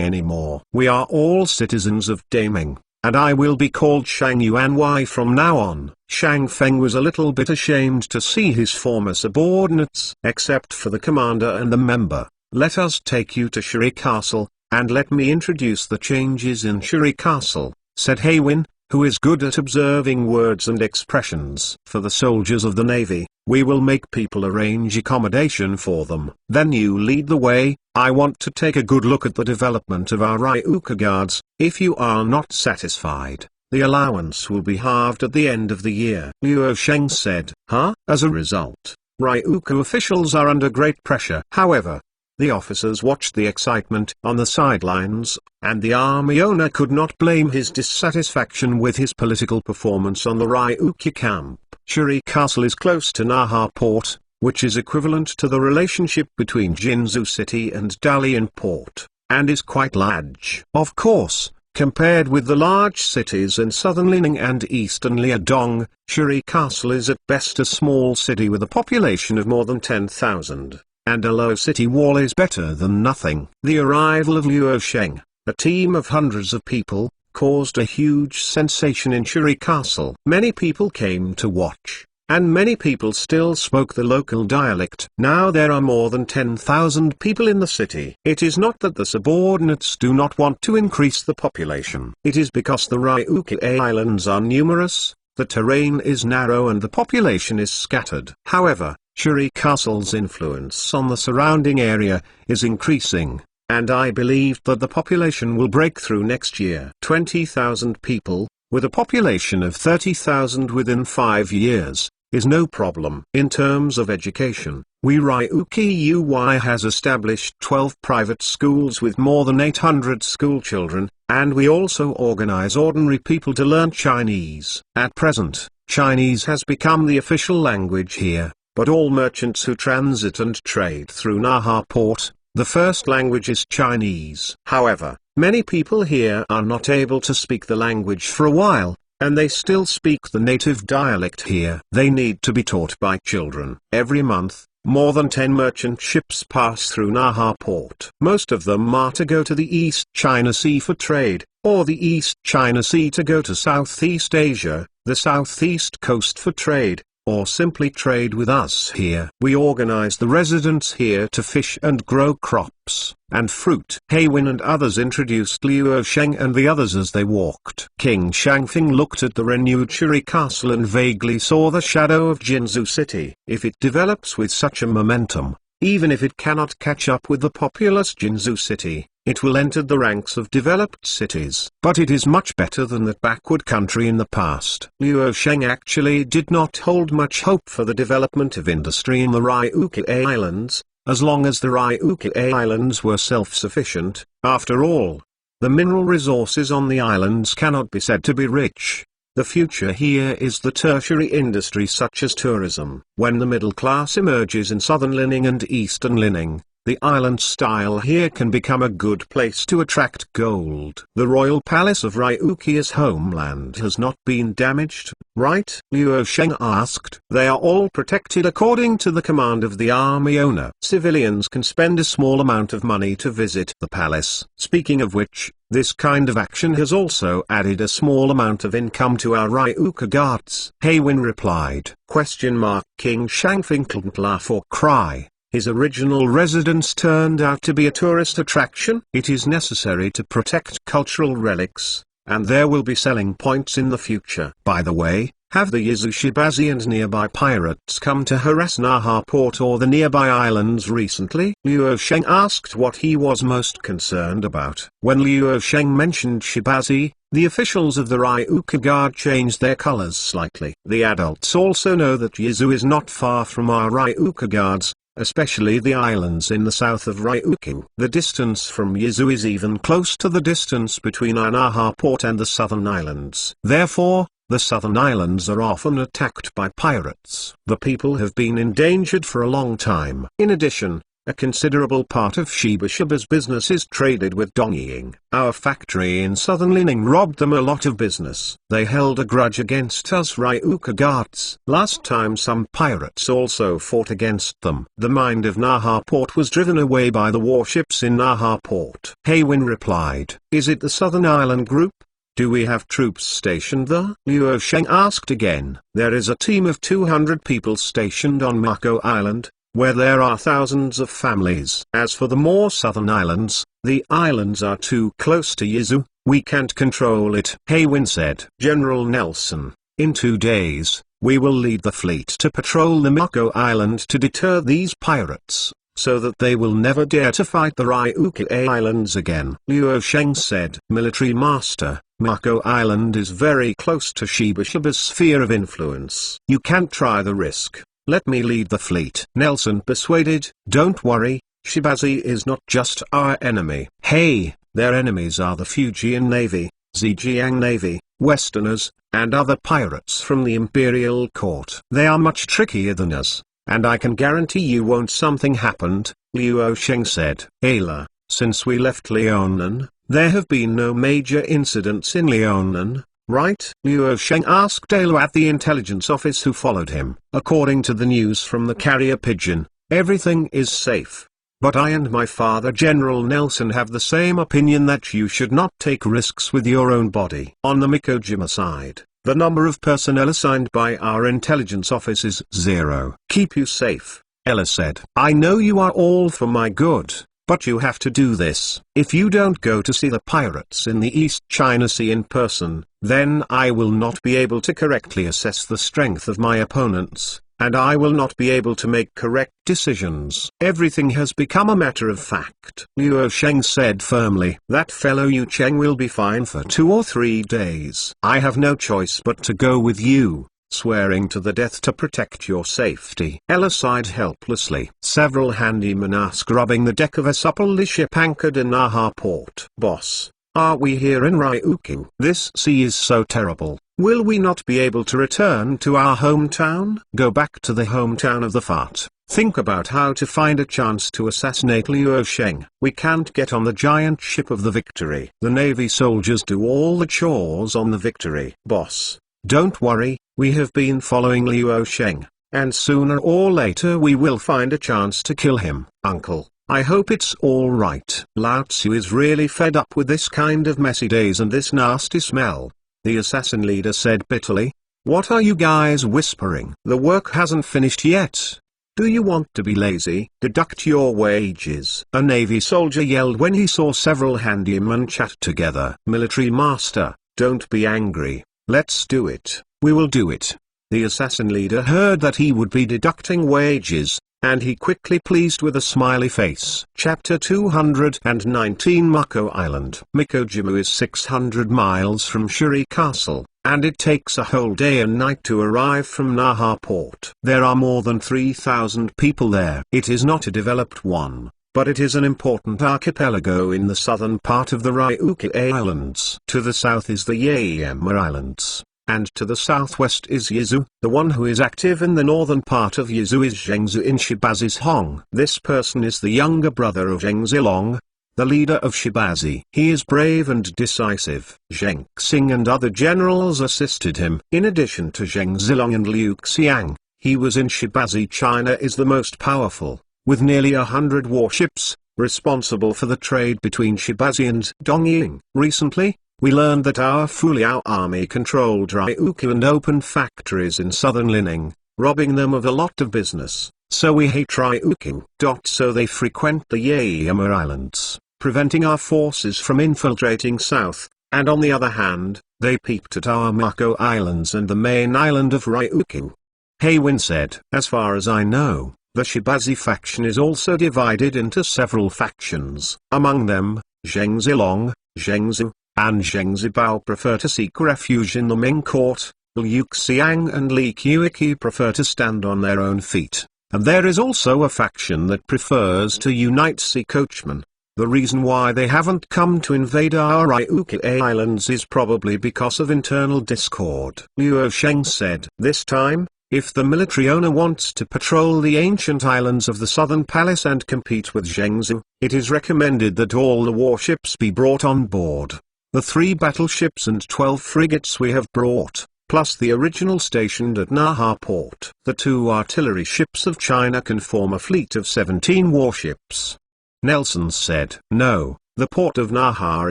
anymore. We are all citizens of Daming, and I will be called Shang Yuanwei from now on." Shang Feng was a little bit ashamed to see his former subordinates. "Except for the commander and the member, let us take you to Shuri Castle, and let me introduce the changes in Shuri Castle," said Haywin, who is good at observing words and expressions. "For the soldiers of the navy, we will make people arrange accommodation for them. Then you lead the way. I want to take a good look at the development of our Ryukyu Guards. If you are not satisfied, the allowance will be halved at the end of the year." Liu Sheng said. "Huh?" As a result, Ryukyu officials are under great pressure. However, the officers watched the excitement on the sidelines, and the army owner could not blame his dissatisfaction with his political performance on the Ryukyu camp. Shuri Castle is close to Naha Port, which is equivalent to the relationship between Jinzu City and Dalian Port, and is quite large. Of course, compared with the large cities in southern Lining and eastern Liaodong, Shuri Castle is at best a small city with a population of more than 10,000. And a low city wall is better than nothing. The arrival of Luo Sheng, a team of hundreds of people, caused a huge sensation in Shuri Castle. Many people came to watch, and many people still spoke the local dialect. Now there are more than 10,000 people in the city. It is not that the subordinates do not want to increase the population. It is because the Ryukyu Islands are numerous, the terrain is narrow and the population is scattered. However, Shuri Castle's influence on the surrounding area is increasing, and I believe that the population will break through next year. 20,000 people, with a population of 30,000 within 5 years, is no problem. In terms of education, Ryukyu has established 12 private schools with more than 800 school children, and we also organize ordinary people to learn Chinese. At present, Chinese has become the official language here. But all merchants who transit and trade through Naha Port, the first language is Chinese. However, many people here are not able to speak the language for a while, and they still speak the native dialect here. They need to be taught by children. Every month, more than 10 merchant ships pass through Naha Port. Most of them are to go to the East China Sea for trade, or the East China Sea to go to Southeast Asia, the Southeast Coast for trade, or simply trade with us here. We organize the residents here to fish and grow crops and fruit. Haywin and others introduced Luo Sheng and the others as they walked. King Shangfeng looked at the renewed Shuri Castle and vaguely saw the shadow of Jinzu City. If it develops with such a momentum, even if it cannot catch up with the populous Jinzu City, it will enter the ranks of developed cities. But it is much better than that backward country in the past. Luo Sheng actually did not hold much hope for the development of industry in the Ryukyu Islands, as long as the Ryukyu Islands were self-sufficient. After all, the mineral resources on the islands cannot be said to be rich. The future here is the tertiary industry such as tourism. When the middle class emerges in southern Lining and eastern Lining, the island style here can become a good place to attract gold. The royal palace of Ryukyu's homeland has not been damaged, right? Luo Sheng asked. They are all protected according to the command of the army owner. Civilians can spend a small amount of money to visit the palace. Speaking of which, this kind of action has also added a small amount of income to our Ryukyu guards. Haywin replied. King Shangfeng couldn't laugh or cry. His original residence turned out to be a tourist attraction. It is necessary to protect cultural relics, and there will be selling points in the future. By the way, have the Yizushibazi and nearby pirates come to harass Naha Port or the nearby islands recently? Luo Sheng asked what he was most concerned about. When Luo Sheng mentioned Shibazi, the officials of the Ryukyu Guard changed their colors slightly. The adults also know that Yizu is not far from our Ryukyu Guards, especially the islands in the south of Ryukyu. The distance from Yizu is even close to the distance between Naha Port and the southern islands. Therefore, the southern islands are often attacked by pirates. The people have been endangered for a long time. In addition, a considerable part of Shibashiba's business is traded with Dongying. Our factory in southern Lining robbed them a lot of business. They held a grudge against us Ryukyu guards. Last time some pirates also fought against them. The mind of Naha Port was driven away by the warships in Naha Port. Haywin replied. Is it the southern island group? Do we have troops stationed there? Luo Sheng asked again. There is a team of 200 people stationed on Mako Island, where there are thousands of families. As for the more southern islands, the islands are too close to Yizu, we can't control it. Haywin said. General Nelson, in 2 days, we will lead the fleet to patrol the Mako Island to deter these pirates, so that they will never dare to fight the Ryukyu Islands again. Luo Sheng said. Military Master, Mako Island is very close to Shibashiba's sphere of influence. You can't try the risk. let me lead the fleet. Nelson persuaded, don't worry, Shibazi is not just our enemy. Hey, their enemies are the Fujian Navy, Zhejiang Navy, Westerners, and other pirates from the Imperial Court. They are much trickier than us, and I can guarantee you won't something happened, Liu Sheng said. Ayla, since we left Liaonan, there have been no major incidents in Liaonan, right? Liu Sheng asked Ayla at the intelligence office who followed him. According to the news from the carrier pigeon, everything is safe. But I and my father General Nelson have the same opinion that you should not take risks with your own body. On the Mikojima side, the number of personnel assigned by our intelligence office is 0. Keep you safe, Ella said. I know you are all for my good, but you have to do this. If you don't go to see the pirates in the East China Sea in person, then I will not be able to correctly assess the strength of my opponents, and I will not be able to make correct decisions. Everything has become a matter of fact. Liu Sheng said firmly. That fellow Yu Cheng will be fine for 2 or 3 days. I have no choice but to go with you, swearing to the death to protect your safety. Ella sighed helplessly. Several handymen are scrubbing the deck of a supple ship anchored in Naha port. Boss, are we here in Ryukyu? This sea is so terrible. Will we not be able to return to our hometown? Go back to the hometown of the fart. Think about how to find a chance to assassinate Liu Sheng. We can't get on the giant ship of the Victory. The Navy soldiers do all the chores on the Victory. Boss, don't worry, we have been following Liu Sheng, and sooner or later we will find a chance to kill him. Uncle, I hope it's all right. Lao Tzu is really fed up with this kind of messy days and this nasty smell, the assassin leader said bitterly. What are you guys whispering? The work hasn't finished yet. Do you want to be lazy? Deduct your wages. A Navy soldier yelled when he saw several handymen chat together. Military master, don't be angry. Let's do it. We will do it. The assassin leader heard that he would be deducting wages, and he quickly pleased with a smiley face. Chapter 219 Mako Island. Mikojimu is 600 miles from Shuri Castle, and it takes a whole day and night to arrive from Naha port. There are more than 3,000 people there. It is not a developed one, but it is an important archipelago in the southern part of the Ryukyu Islands. To the south is the Yaeyama Islands, and to the southwest is Yizu. The one who is active in the northern part of Yizu is Zhengzi in Shibazi's Hong. This person is the younger brother of Zheng Zilong, the leader of Shibazi. He is brave and decisive. Zheng Xing and other generals assisted him. In addition to Zheng Zilong and Liu Xiang, he was in Shibazi. China is the most powerful, with nearly 100 warships, responsible for the trade between Shibazi and Dongying. Recently, we learned that our Fuliao army controlled Ryukyu and opened factories in southern Lining, robbing them of a lot of business. So we hate Ryukyu. So they frequent the Yaeyama Islands, preventing our forces from infiltrating south, and on the other hand, they peeped at our Mako Islands and the main island of Ryukyu. Haywin said. As far as I know, the Shibazi faction is also divided into several factions. Among them, Zheng Zilong, Zheng Zhu, and Zheng Zibao prefer to seek refuge in the Ming court. Liu Xiang and Li Qiuqi prefer to stand on their own feet. And there is also a faction that prefers to unite sea coachmen. The reason why they haven't come to invade our Ryukyu Islands is probably because of internal discord. Liu Sheng said. This time, if the military owner wants to patrol the ancient islands of the Southern Palace and compete with Zhengzhou, it is recommended that all the warships be brought on board. The 3 battleships and 12 frigates we have brought, plus the original stationed at Naha port. The 2 artillery ships of China can form a fleet of 17 warships. Nelson said. No, the port of Naha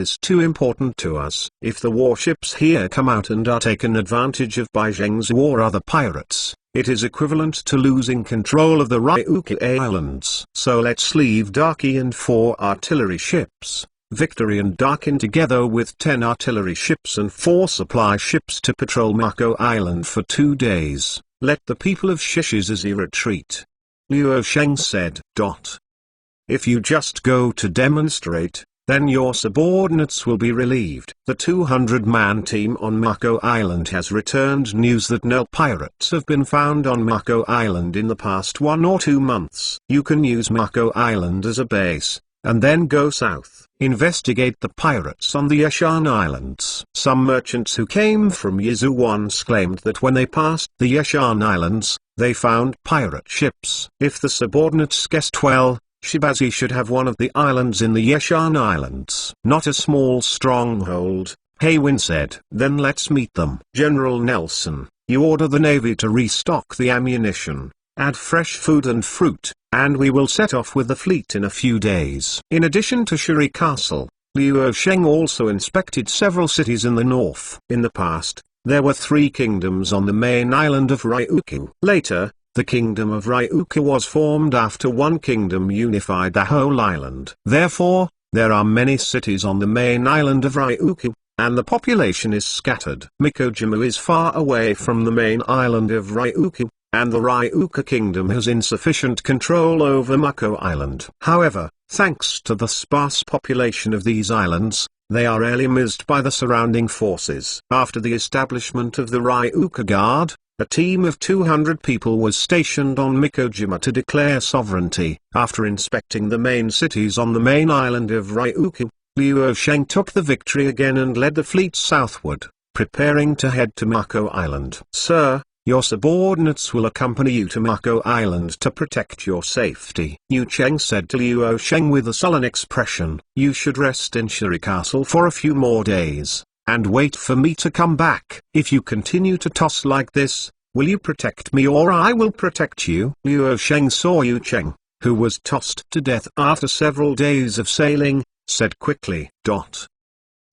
is too important to us. If the warships here come out and are taken advantage of by Zhengzhou or other pirates, it is equivalent to losing control of the Ryukyu Islands. So let's leave Darky and 4 artillery ships, Victory and Darkin, together with 10 artillery ships and 4 supply ships to patrol Mako Island for 2 days. Let the people of Shichizazi retreat. Liu Sheng said. If you just go to demonstrate, then your subordinates will be relieved. The 200-man team on Mako Island has returned news that no pirates have been found on Mako Island in the past 1 or 2 months. You can use Mako Island as a base, and then go south. Investigate the pirates on the Yashan Islands. Some merchants who came from Yizu once claimed that when they passed the Yashan Islands, they found pirate ships. If the subordinates guessed well, Shibazi should have one of the islands in the Yashan Islands. Not a small stronghold, Haywin said. Then let's meet them. General Nelson, you order the Navy to restock the ammunition, add fresh food and fruit, and we will set off with the fleet in a few days. In addition to Shuri Castle, Liu Sheng also inspected several cities in the north. In the past, there were 3 kingdoms on the main island of Ryukyu. Later, the kingdom of Ryukyu was formed after one kingdom unified the whole island. Therefore, there are many cities on the main island of Ryukyu, and the population is scattered. Mikojimu is far away from the main island of Ryukyu, and the Ryukyu kingdom has insufficient control over Mako Island. However, thanks to the sparse population of these islands, they are rarely missed by the surrounding forces. After the establishment of the Ryukyu Guard, a team of 200 people was stationed on Mikojima to declare sovereignty. After inspecting the main cities on the main island of Ryukyu, Liu Sheng took the victory again and led the fleet southward, preparing to head to Mako Island. Sir, your subordinates will accompany you to Mako Island to protect your safety. Yu Cheng said to Liu Sheng with a sullen expression. You should rest in Shuri Castle for a few more days, and wait for me to come back. If you continue to toss like this, will you protect me or I will protect you? Liu Sheng saw Yu Cheng, who was tossed to death after several days of sailing, said quickly.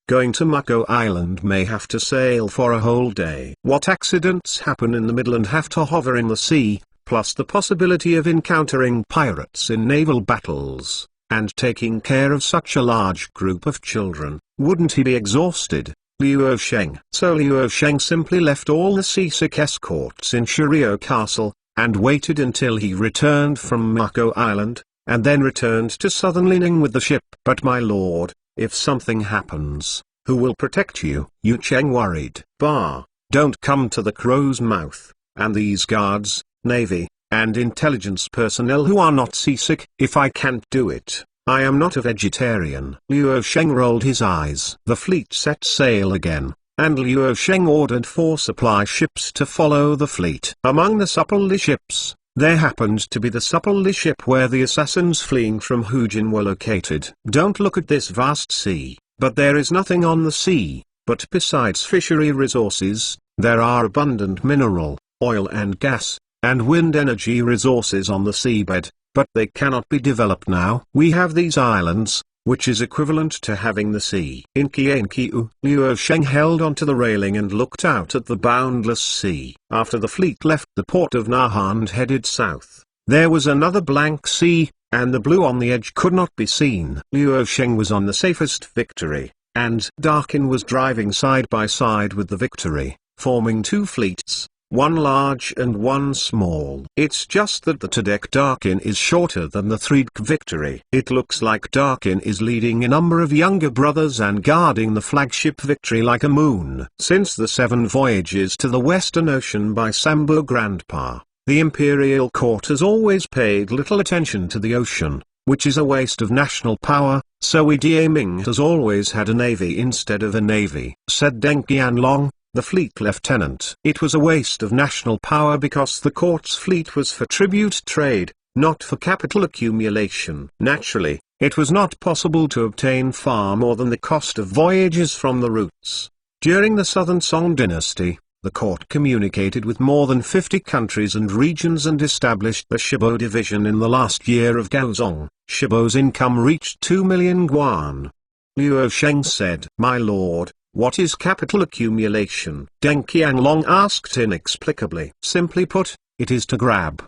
Going to Mako Island may have to sail for a whole day. What accidents happen in the middle and have to hover in the sea, plus the possibility of encountering pirates in naval battles, and taking care of such a large group of children, wouldn't he be exhausted? Liu Sheng. So Liu Sheng simply left all the seasick escorts in Shuryo Castle, and waited until he returned from Mako Island, and then returned to Southern Lining with the ship. But my lord, if something happens, who will protect you? Yu Cheng worried. Don't come to the crow's mouth, and these guards, navy, and intelligence personnel who are not seasick. If I can't do it, I am not a vegetarian. Liu Sheng rolled his eyes. The fleet set sail again, and Liu Sheng ordered 4 supply ships to follow the fleet. Among the Supply ships, there happened to be the Supply ship where the assassins fleeing from Hujin were located. Don't look at this vast sea, but there is nothing on the sea. But besides fishery resources, there are abundant mineral, oil and gas, and wind energy resources on the seabed, but they cannot be developed now. We have these islands, which is equivalent to having the sea. In Kienkiu, Liu Sheng held onto the railing and looked out at the boundless sea. After the fleet left the port of Naha and headed south, there was another blank sea, and the blue on the edge could not be seen. Liu Sheng was on the safest Victory, and Darkin was driving side by side with the Victory, forming 2 fleets, one large and one small. It's just that the Tadek Darkin is shorter than the 3 Victory. It looks like Darkin is leading a number of younger brothers and guarding the flagship Victory like a moon. Since the 7 voyages to the Western Ocean by Sambo Grandpa, the imperial court has always paid little attention to the ocean, which is a waste of national power, so Wei Ming has always had a navy instead of a navy, said Deng Qianlong, the fleet lieutenant. It was a waste of national power because the court's fleet was for tribute trade, not for capital accumulation. Naturally, it was not possible to obtain far more than the cost of voyages from the routes. During the Southern Song dynasty, the court communicated with more than 50 countries and regions and established the Shibo division in the last year of Gaozong. Shibo's income reached 2 million guan. Liu Sheng said, My lord, what is capital accumulation? Deng Qianlong asked inexplicably. Simply put, it is to grab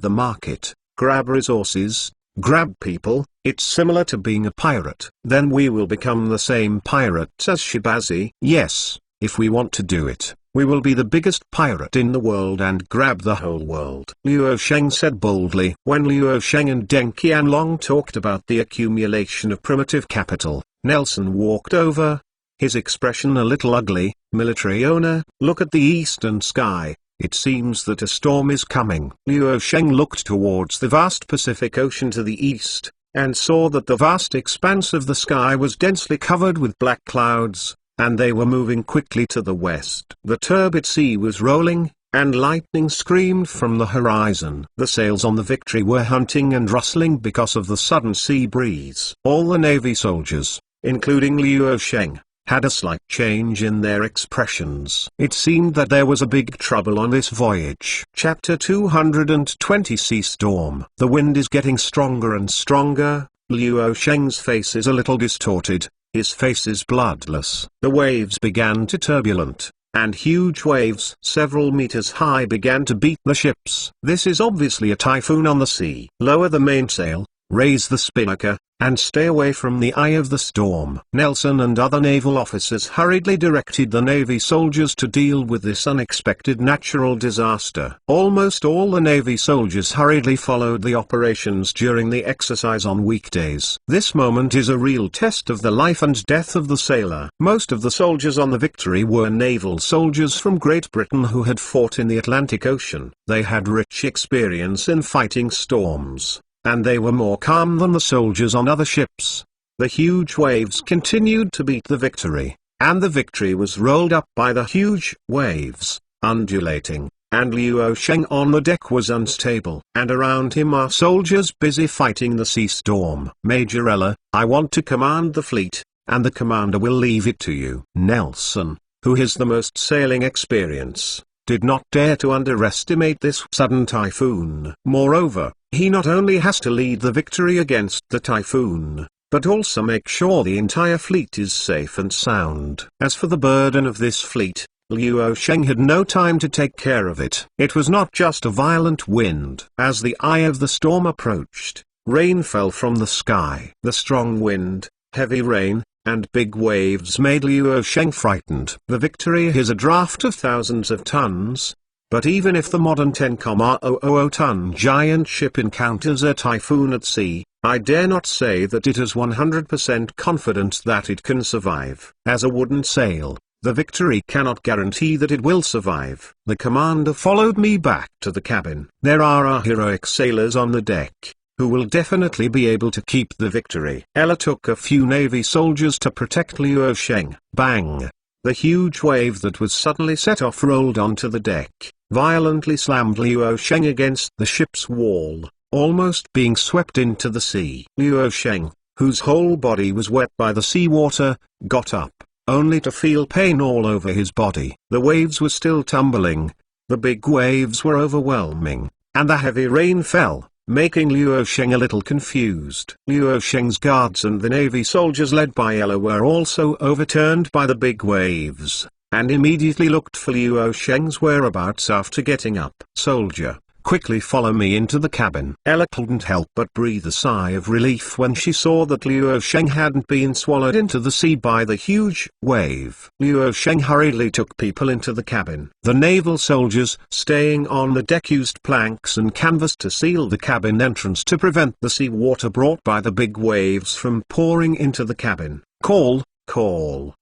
the market, grab resources, grab people. It's similar to being a pirate. Then we will become the same pirates as Shibazi. Yes, if we want to do it, We will be the biggest pirate in the world and grab the whole world," Luo Sheng said boldly. When Luo Sheng and Deng Qianlong talked about the accumulation of primitive capital, Nelson walked over, his expression a little ugly. "Military owner, look at the eastern sky. It seems that a storm is coming." Luo Sheng looked towards the vast Pacific Ocean to the east, and saw that the vast expanse of the sky was densely covered with black clouds, and they were moving quickly to the west. The turbid sea was rolling, and lightning screamed from the horizon. The sails on the Victory were hunting and rustling because of the sudden sea breeze. All the Navy soldiers, including Luo Sheng, had a slight change in their expressions. It seemed that there was a big trouble on this voyage. Chapter 220 Sea Storm. The wind is getting stronger and stronger. Luo Sheng's face is a little distorted, his face is bloodless. The waves began to turbulent, and huge waves several meters high began to beat the ships. This is obviously a typhoon on the sea. Lower the mainsail, raise the spinnaker, and stay away from the eye of the storm. Nelson and other naval officers hurriedly directed the Navy soldiers to deal with this unexpected natural disaster. Almost all the Navy soldiers hurriedly followed the operations during the exercise on weekdays. This moment is a real test of the life and death of the sailor. Most of the soldiers on the Victory were naval soldiers from Great Britain who had fought in the Atlantic Ocean. They had rich experience in fighting storms, and they were more calm than the soldiers on other ships. The huge waves continued to beat the Victory, and the Victory was rolled up by the huge waves, undulating, and Luo Sheng on the deck was unstable. And around him are soldiers busy fighting the sea storm. "Major Ella, I want to command the fleet, and the commander will leave it to you." Nelson, who has the most sailing experience, did not dare to underestimate this sudden typhoon. Moreover, he not only has to lead the Victory against the typhoon, but also make sure the entire fleet is safe and sound. As for the burden of this fleet, Luo Sheng had no time to take care of it. It was not just a violent wind. As the eye of the storm approached, rain fell from the sky. The strong wind, heavy rain, and big waves made Luo Sheng frightened. The Victory is a draft of thousands of tons, but even if the modern 10,000-ton giant ship encounters a typhoon at sea, I dare not say that it is 100% confident that it can survive. As a wooden sail, the Victory cannot guarantee that it will survive. The commander followed me back to the cabin. There are our heroic sailors on the deck, who will definitely be able to keep the Victory. Ella took a few Navy soldiers to protect Luo Sheng. Bang! The huge wave that was suddenly set off rolled onto the deck, violently slammed Luo Sheng against the ship's wall, almost being swept into the sea. Luo Sheng, whose whole body was wet by the seawater, got up, only to feel pain all over his body. The waves were still tumbling, the big waves were overwhelming, and the heavy rain fell, making Luo Sheng a little confused. Luo Sheng's guards and the Navy soldiers led by Ella were also overturned by the big waves, and immediately looked for Luo Sheng's whereabouts after getting up. "Soldier, quickly follow me into the cabin." Ella couldn't help but breathe a sigh of relief when she saw that Luo Sheng hadn't been swallowed into the sea by the huge wave. Luo Sheng hurriedly took people into the cabin. The naval soldiers staying on the deck used planks and canvas to seal the cabin entrance to prevent the sea water brought by the big waves from pouring into the cabin. Call.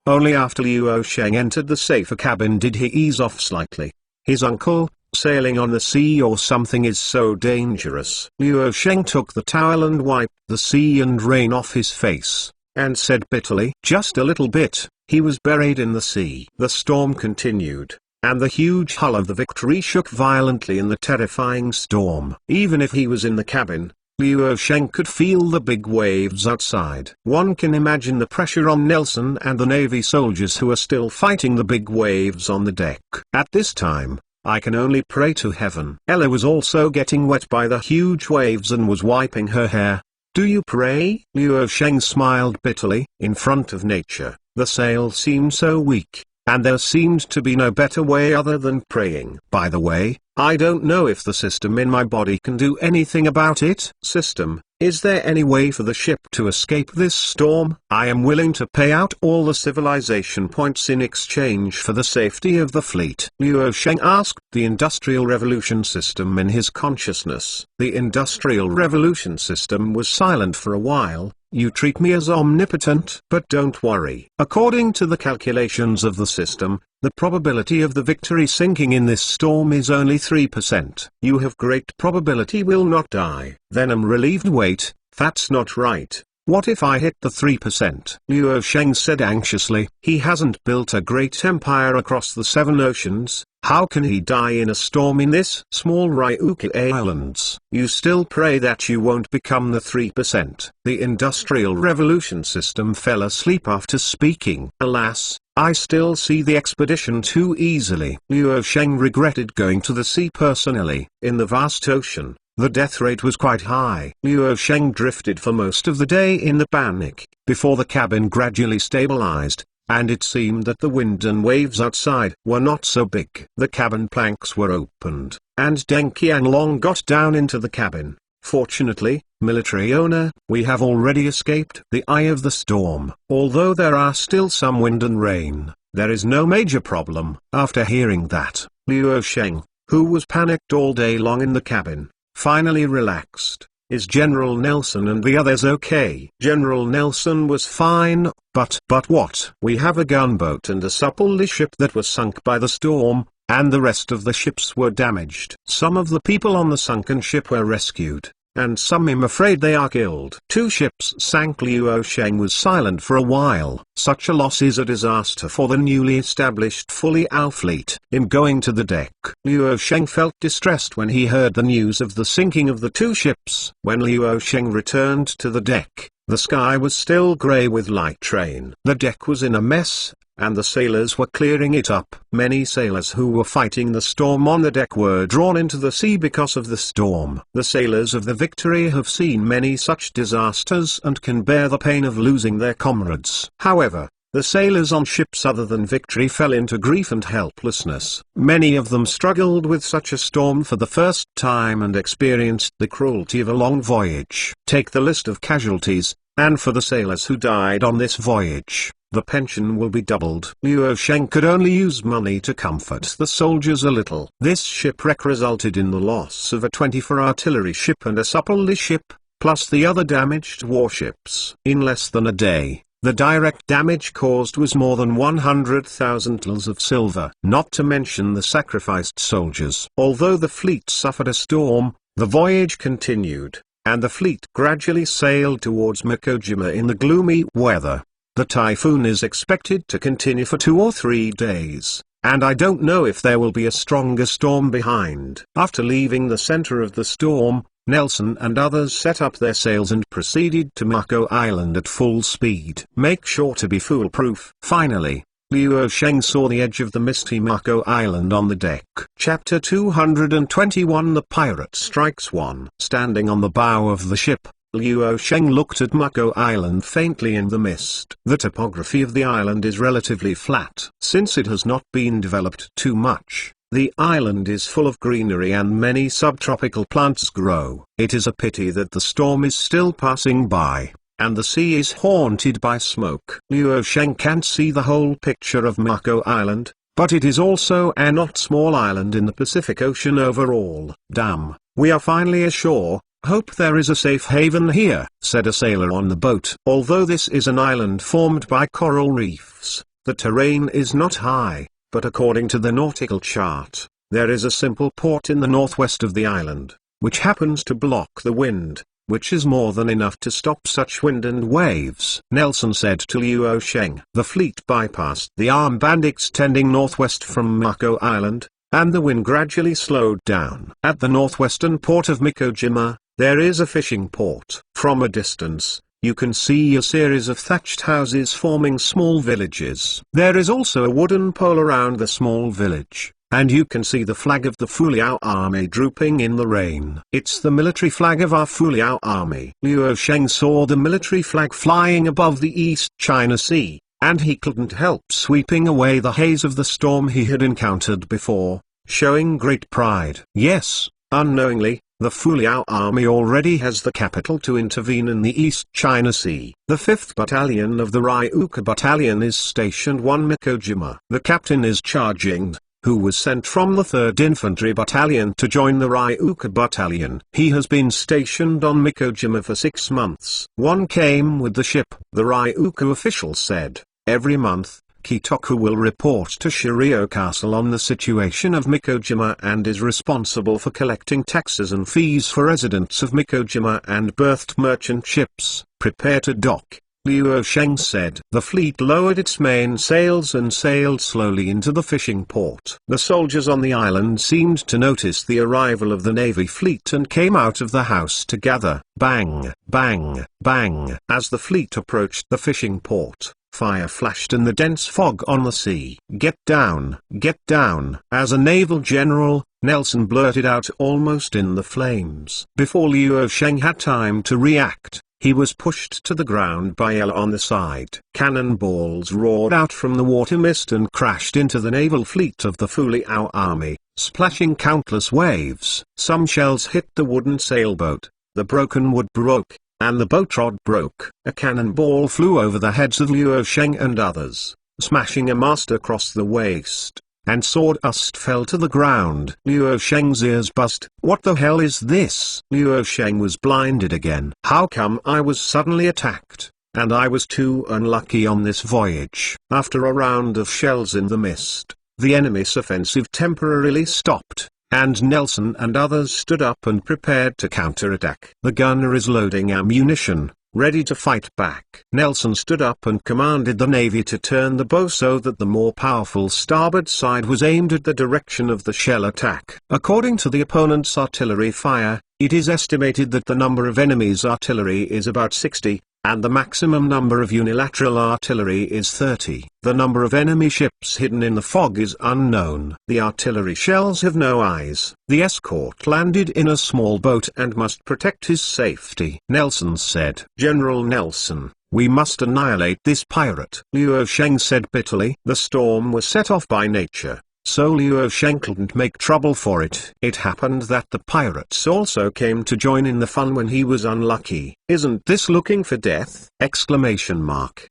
Only after Luo Sheng entered the safer cabin did he ease off slightly. His uncle, sailing on the sea or something is so dangerous. Luo Sheng took the towel and wiped the sea and rain off his face, and said bitterly, "Just a little bit." He was buried in the sea. The storm continued, and the huge hull of the Victory shook violently in the terrifying storm. Even if he was in the cabin, Luo Sheng could feel the big waves outside. One can imagine the pressure on Nelson and the Navy soldiers who are still fighting the big waves on the deck. At this time, I can only pray to heaven. Ella was also getting wet by the huge waves and was wiping her hair. "Do you pray?" Luo Sheng smiled bitterly. In front of nature, the sail seemed so weak, and there seemed to be no better way other than praying. "By the way, I don't know if the system in my body can do anything about it." System, Is there any way for the ship to escape this storm? I am willing to pay out all the civilization points in exchange for the safety of the fleet. Liu Sheng asked the Industrial Revolution system in his consciousness. The Industrial Revolution system was silent for a while. You treat me as omnipotent, but don't worry. According to the calculations of the system, the probability of the Victory sinking in this storm is only 3%. You have great probability will not die. Then I'm relieved. Wait, that's not right. What if I hit the 3%? Liu Sheng said anxiously. He hasn't built a great empire across the 7 oceans. How can he die in a storm in this small Ryukyu Islands? You still pray that you won't become the 3%. The Industrial Revolution system fell asleep after speaking. Alas, I still see the expedition too easily. Liu Sheng regretted going to the sea personally. In the vast ocean, the death rate was quite high. Liu Sheng drifted for most of the day in the panic, before the cabin gradually stabilized, and it seemed that the wind and waves outside were not so big. The cabin planks were opened, and Deng Qianlong got down into the cabin. Fortunately, military owner, we have already escaped the eye of the storm. Although there are still some wind and rain, there is no major problem. After hearing that, Liu Sheng, who was panicked all day long in the cabin, finally relaxed. Is General Nelson and the others okay? General Nelson was fine, but what? We have a gunboat and a supple ship that was sunk by the storm, and the rest of the ships were damaged. Some of the people on the sunken ship were rescued, and some I'm afraid they are killed. 2 ships sank. Liu Sheng was silent for a while. Such a loss is a disaster for the newly established fully our fleet. In going to the deck, Liu Sheng felt distressed when he heard the news of the sinking of the 2 ships. When Liu Sheng returned to the deck, the sky was still grey with light rain. The deck was in a mess, and the sailors were clearing it up. Many sailors who were fighting the storm on the deck were drawn into the sea because of the storm. The sailors of the Victory have seen many such disasters and can bear the pain of losing their comrades. However, the sailors on ships other than Victory fell into grief and helplessness. Many of them struggled with such a storm for the first time and experienced the cruelty of a long voyage. Take the list of casualties, and for the sailors who died on this voyage, the pension will be doubled. Liu Sheng could only use money to comfort the soldiers a little. This shipwreck resulted in the loss of a 24 artillery ship and a supple ship, plus the other damaged warships. In less than a day, the direct damage caused was more than 100,000 tals of silver. Not to mention the sacrificed soldiers. Although the fleet suffered a storm, the voyage continued, and the fleet gradually sailed towards Mikojima in the gloomy weather. The typhoon is expected to continue for 2 or 3 days, and I don't know if there will be a stronger storm behind. After leaving the center of the storm, Nelson and others set up their sails and proceeded to Mako Island at full speed. Make sure to be foolproof. Finally, Liu Sheng saw the edge of the misty Mako Island on the deck. Chapter 221 The Pirate Strikes 1. Standing on the bow of the ship, Liu Sheng looked at Mako Island faintly in the mist. The topography of the island is relatively flat. Since it has not been developed too much, the island is full of greenery and many subtropical plants grow. It is a pity that the storm is still passing by, and the sea is haunted by smoke. Liu Sheng can't see the whole picture of Mako Island, but it is also a not small island in the Pacific Ocean overall. Damn, we are finally ashore. Hope there is a safe haven here, said a sailor on the boat. Although this is an island formed by coral reefs, the terrain is not high, but according to the nautical chart, there is a simple port in the northwest of the island, which happens to block the wind, which is more than enough to stop such wind and waves. Nelson said to Liu Sheng. The fleet bypassed the armband extending northwest from Mako Island, and the wind gradually slowed down. At the northwestern port of Mikojima, there is a fishing port. From a distance, you can see a series of thatched houses forming small villages. There is also a wooden pole around the small village, and you can see the flag of the Fuliao army drooping in the rain. It's the military flag of our Fuliao army. Liu Sheng saw the military flag flying above the East China Sea, and he couldn't help sweeping away the haze of the storm he had encountered before, showing great pride. Yes, unknowingly, The Fuliao army already has the capital to intervene in the East China Sea. The 5th Battalion of the Ryuka Battalion is stationed 1 Mikojima. The captain is Charging, who was sent from the 3rd Infantry Battalion to join the Ryuka Battalion. He has been stationed on Mikojima for 6 months. One came with the ship, the Ryuka official said. Every month, Kitoku will report to Shiryo Castle on the situation of Mikojima and is responsible for collecting taxes and fees for residents of Mikojima and berthed merchant ships. Prepare to dock, Liu Sheng said. The fleet lowered its main sails and sailed slowly into the fishing port. The soldiers on the island seemed to notice the arrival of the Navy fleet and came out of the house to gather. Bang, bang, bang. As the fleet approached the fishing port, fire flashed in the dense fog on the sea. Get down, get down. As a naval general, Nelson blurted out almost in the flames. Before Liu Sheng had time to react, he was pushed to the ground by Ella on the side. Cannonballs roared out from the water mist and crashed into the naval fleet of the Fuliao army, splashing countless waves. Some shells hit the wooden sailboat, the broken wood broke, and the boat rod broke. A cannonball flew over the heads of Liu Sheng and others, smashing a mast across the waist, and sawdust fell to the ground. Liu Sheng's ears buzzed. What the hell is this? Liu Sheng was blinded again. How come I was suddenly attacked, and I was too unlucky on this voyage? After a round of shells in the mist, the enemy's offensive temporarily stopped, and Nelson and others stood up and prepared to counterattack. The gunner is loading ammunition, ready to fight back. Nelson stood up and commanded the Navy to turn the bow so that the more powerful starboard side was aimed at the direction of the shell attack. According to the opponent's artillery fire, it is estimated that the number of enemy's artillery is about 60, and the maximum number of unilateral artillery is 30. The number of enemy ships hidden in the fog is unknown. The artillery shells have no eyes. The escort landed in a small boat and must protect his safety. Nelson said. General Nelson, we must annihilate this pirate. Liu Sheng said bitterly. The storm was set off by nature, so Liu Sheng couldn't make trouble for it. It happened that the pirates also came to join in the fun when he was unlucky. Isn't this looking for death? Exclamation mark.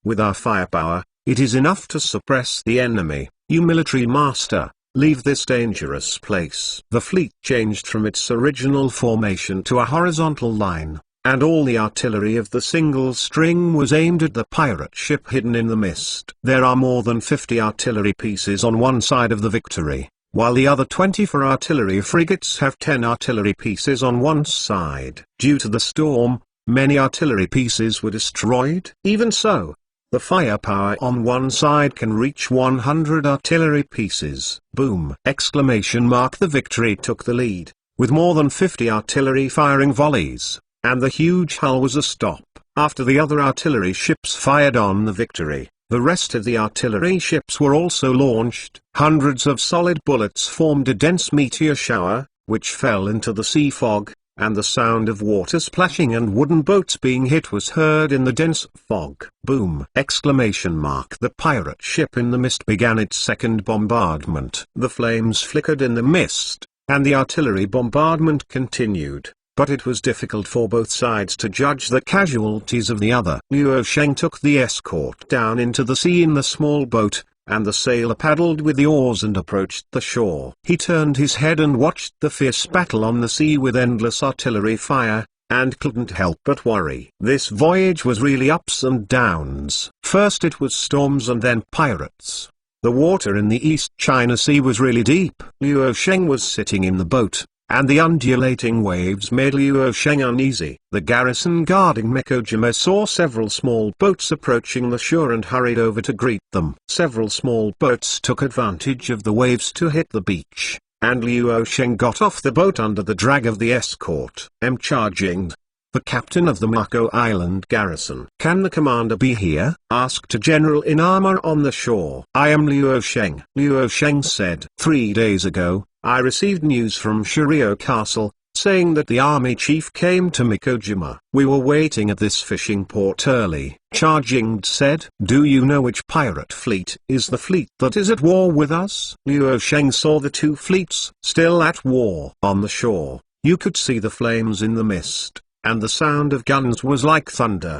With our firepower, it is enough to suppress the enemy. You military master, leave this dangerous place. The fleet changed from its original formation to a horizontal line, and all the artillery of the single string was aimed at the pirate ship hidden in the mist. There are more than 50 artillery pieces on one side of the Victory, while the other 24 artillery frigates have 10 artillery pieces on one side. Due to the storm, many artillery pieces were destroyed. Even so, the firepower on one side can reach 100 artillery pieces. Boom! Exclamation mark. The Victory took the lead, with more than 50 artillery firing volleys, and the huge hull was a stop. After the other artillery ships fired on the Victory, the rest of the artillery ships were also launched. Hundreds of solid bullets formed a dense meteor shower, which fell into the sea fog, and the sound of water splashing and wooden boats being hit was heard in the dense fog. Boom! Exclamation mark. The pirate ship in the mist began its second bombardment. The flames flickered in the mist, and the artillery bombardment continued, but it was difficult for both sides to judge the casualties of the other. Liu Sheng took the escort down into the sea in the small boat, and the sailor paddled with the oars and approached the shore. He turned his head and watched the fierce battle on the sea with endless artillery fire, and couldn't help but worry. This voyage was really ups and downs. First it was storms and then pirates. The water in the East China Sea was really deep. Liu Sheng was sitting in the boat, and the undulating waves made Liu Sheng uneasy. The garrison guarding Mikojima saw several small boats approaching the shore and hurried over to greet them. Several small boats took advantage of the waves to hit the beach, and Liu Sheng got off the boat under the drag of the escort. Charging, the captain of the Mako Island garrison. Can the commander be here? Asked a general in armor on the shore. I am Liu Sheng. Liu Sheng said. 3 days ago, I received news from Shiryo Castle, saying that the army chief came to Mikojima. We were waiting at this fishing port early. Charging said. Do you know which pirate fleet is the fleet that is at war with us? Liu Sheng saw the two fleets still at war on the shore. You could see the flames in the mist, and the sound of guns was like thunder.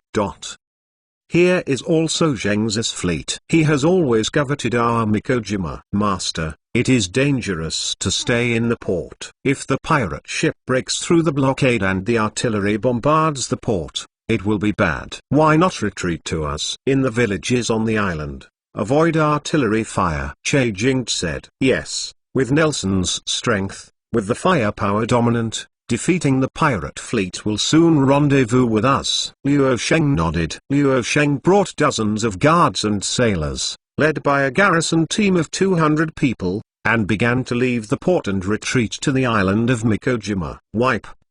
Here is also Zheng's fleet. He has always coveted our Mikojima. Master, it is dangerous to stay in the port. If the pirate ship breaks through the blockade and the artillery bombards the port, it will be bad. Why not retreat to us? In the villages on the island, avoid artillery fire. Che Jing said. Yes, with Nelson's strength, with the firepower dominant, defeating the pirate fleet will soon rendezvous with us. Luo Sheng nodded. Luo Sheng brought dozens of guards and sailors, led by a garrison team of 200 people, and began to leave the port and retreat to the island of Mikojima.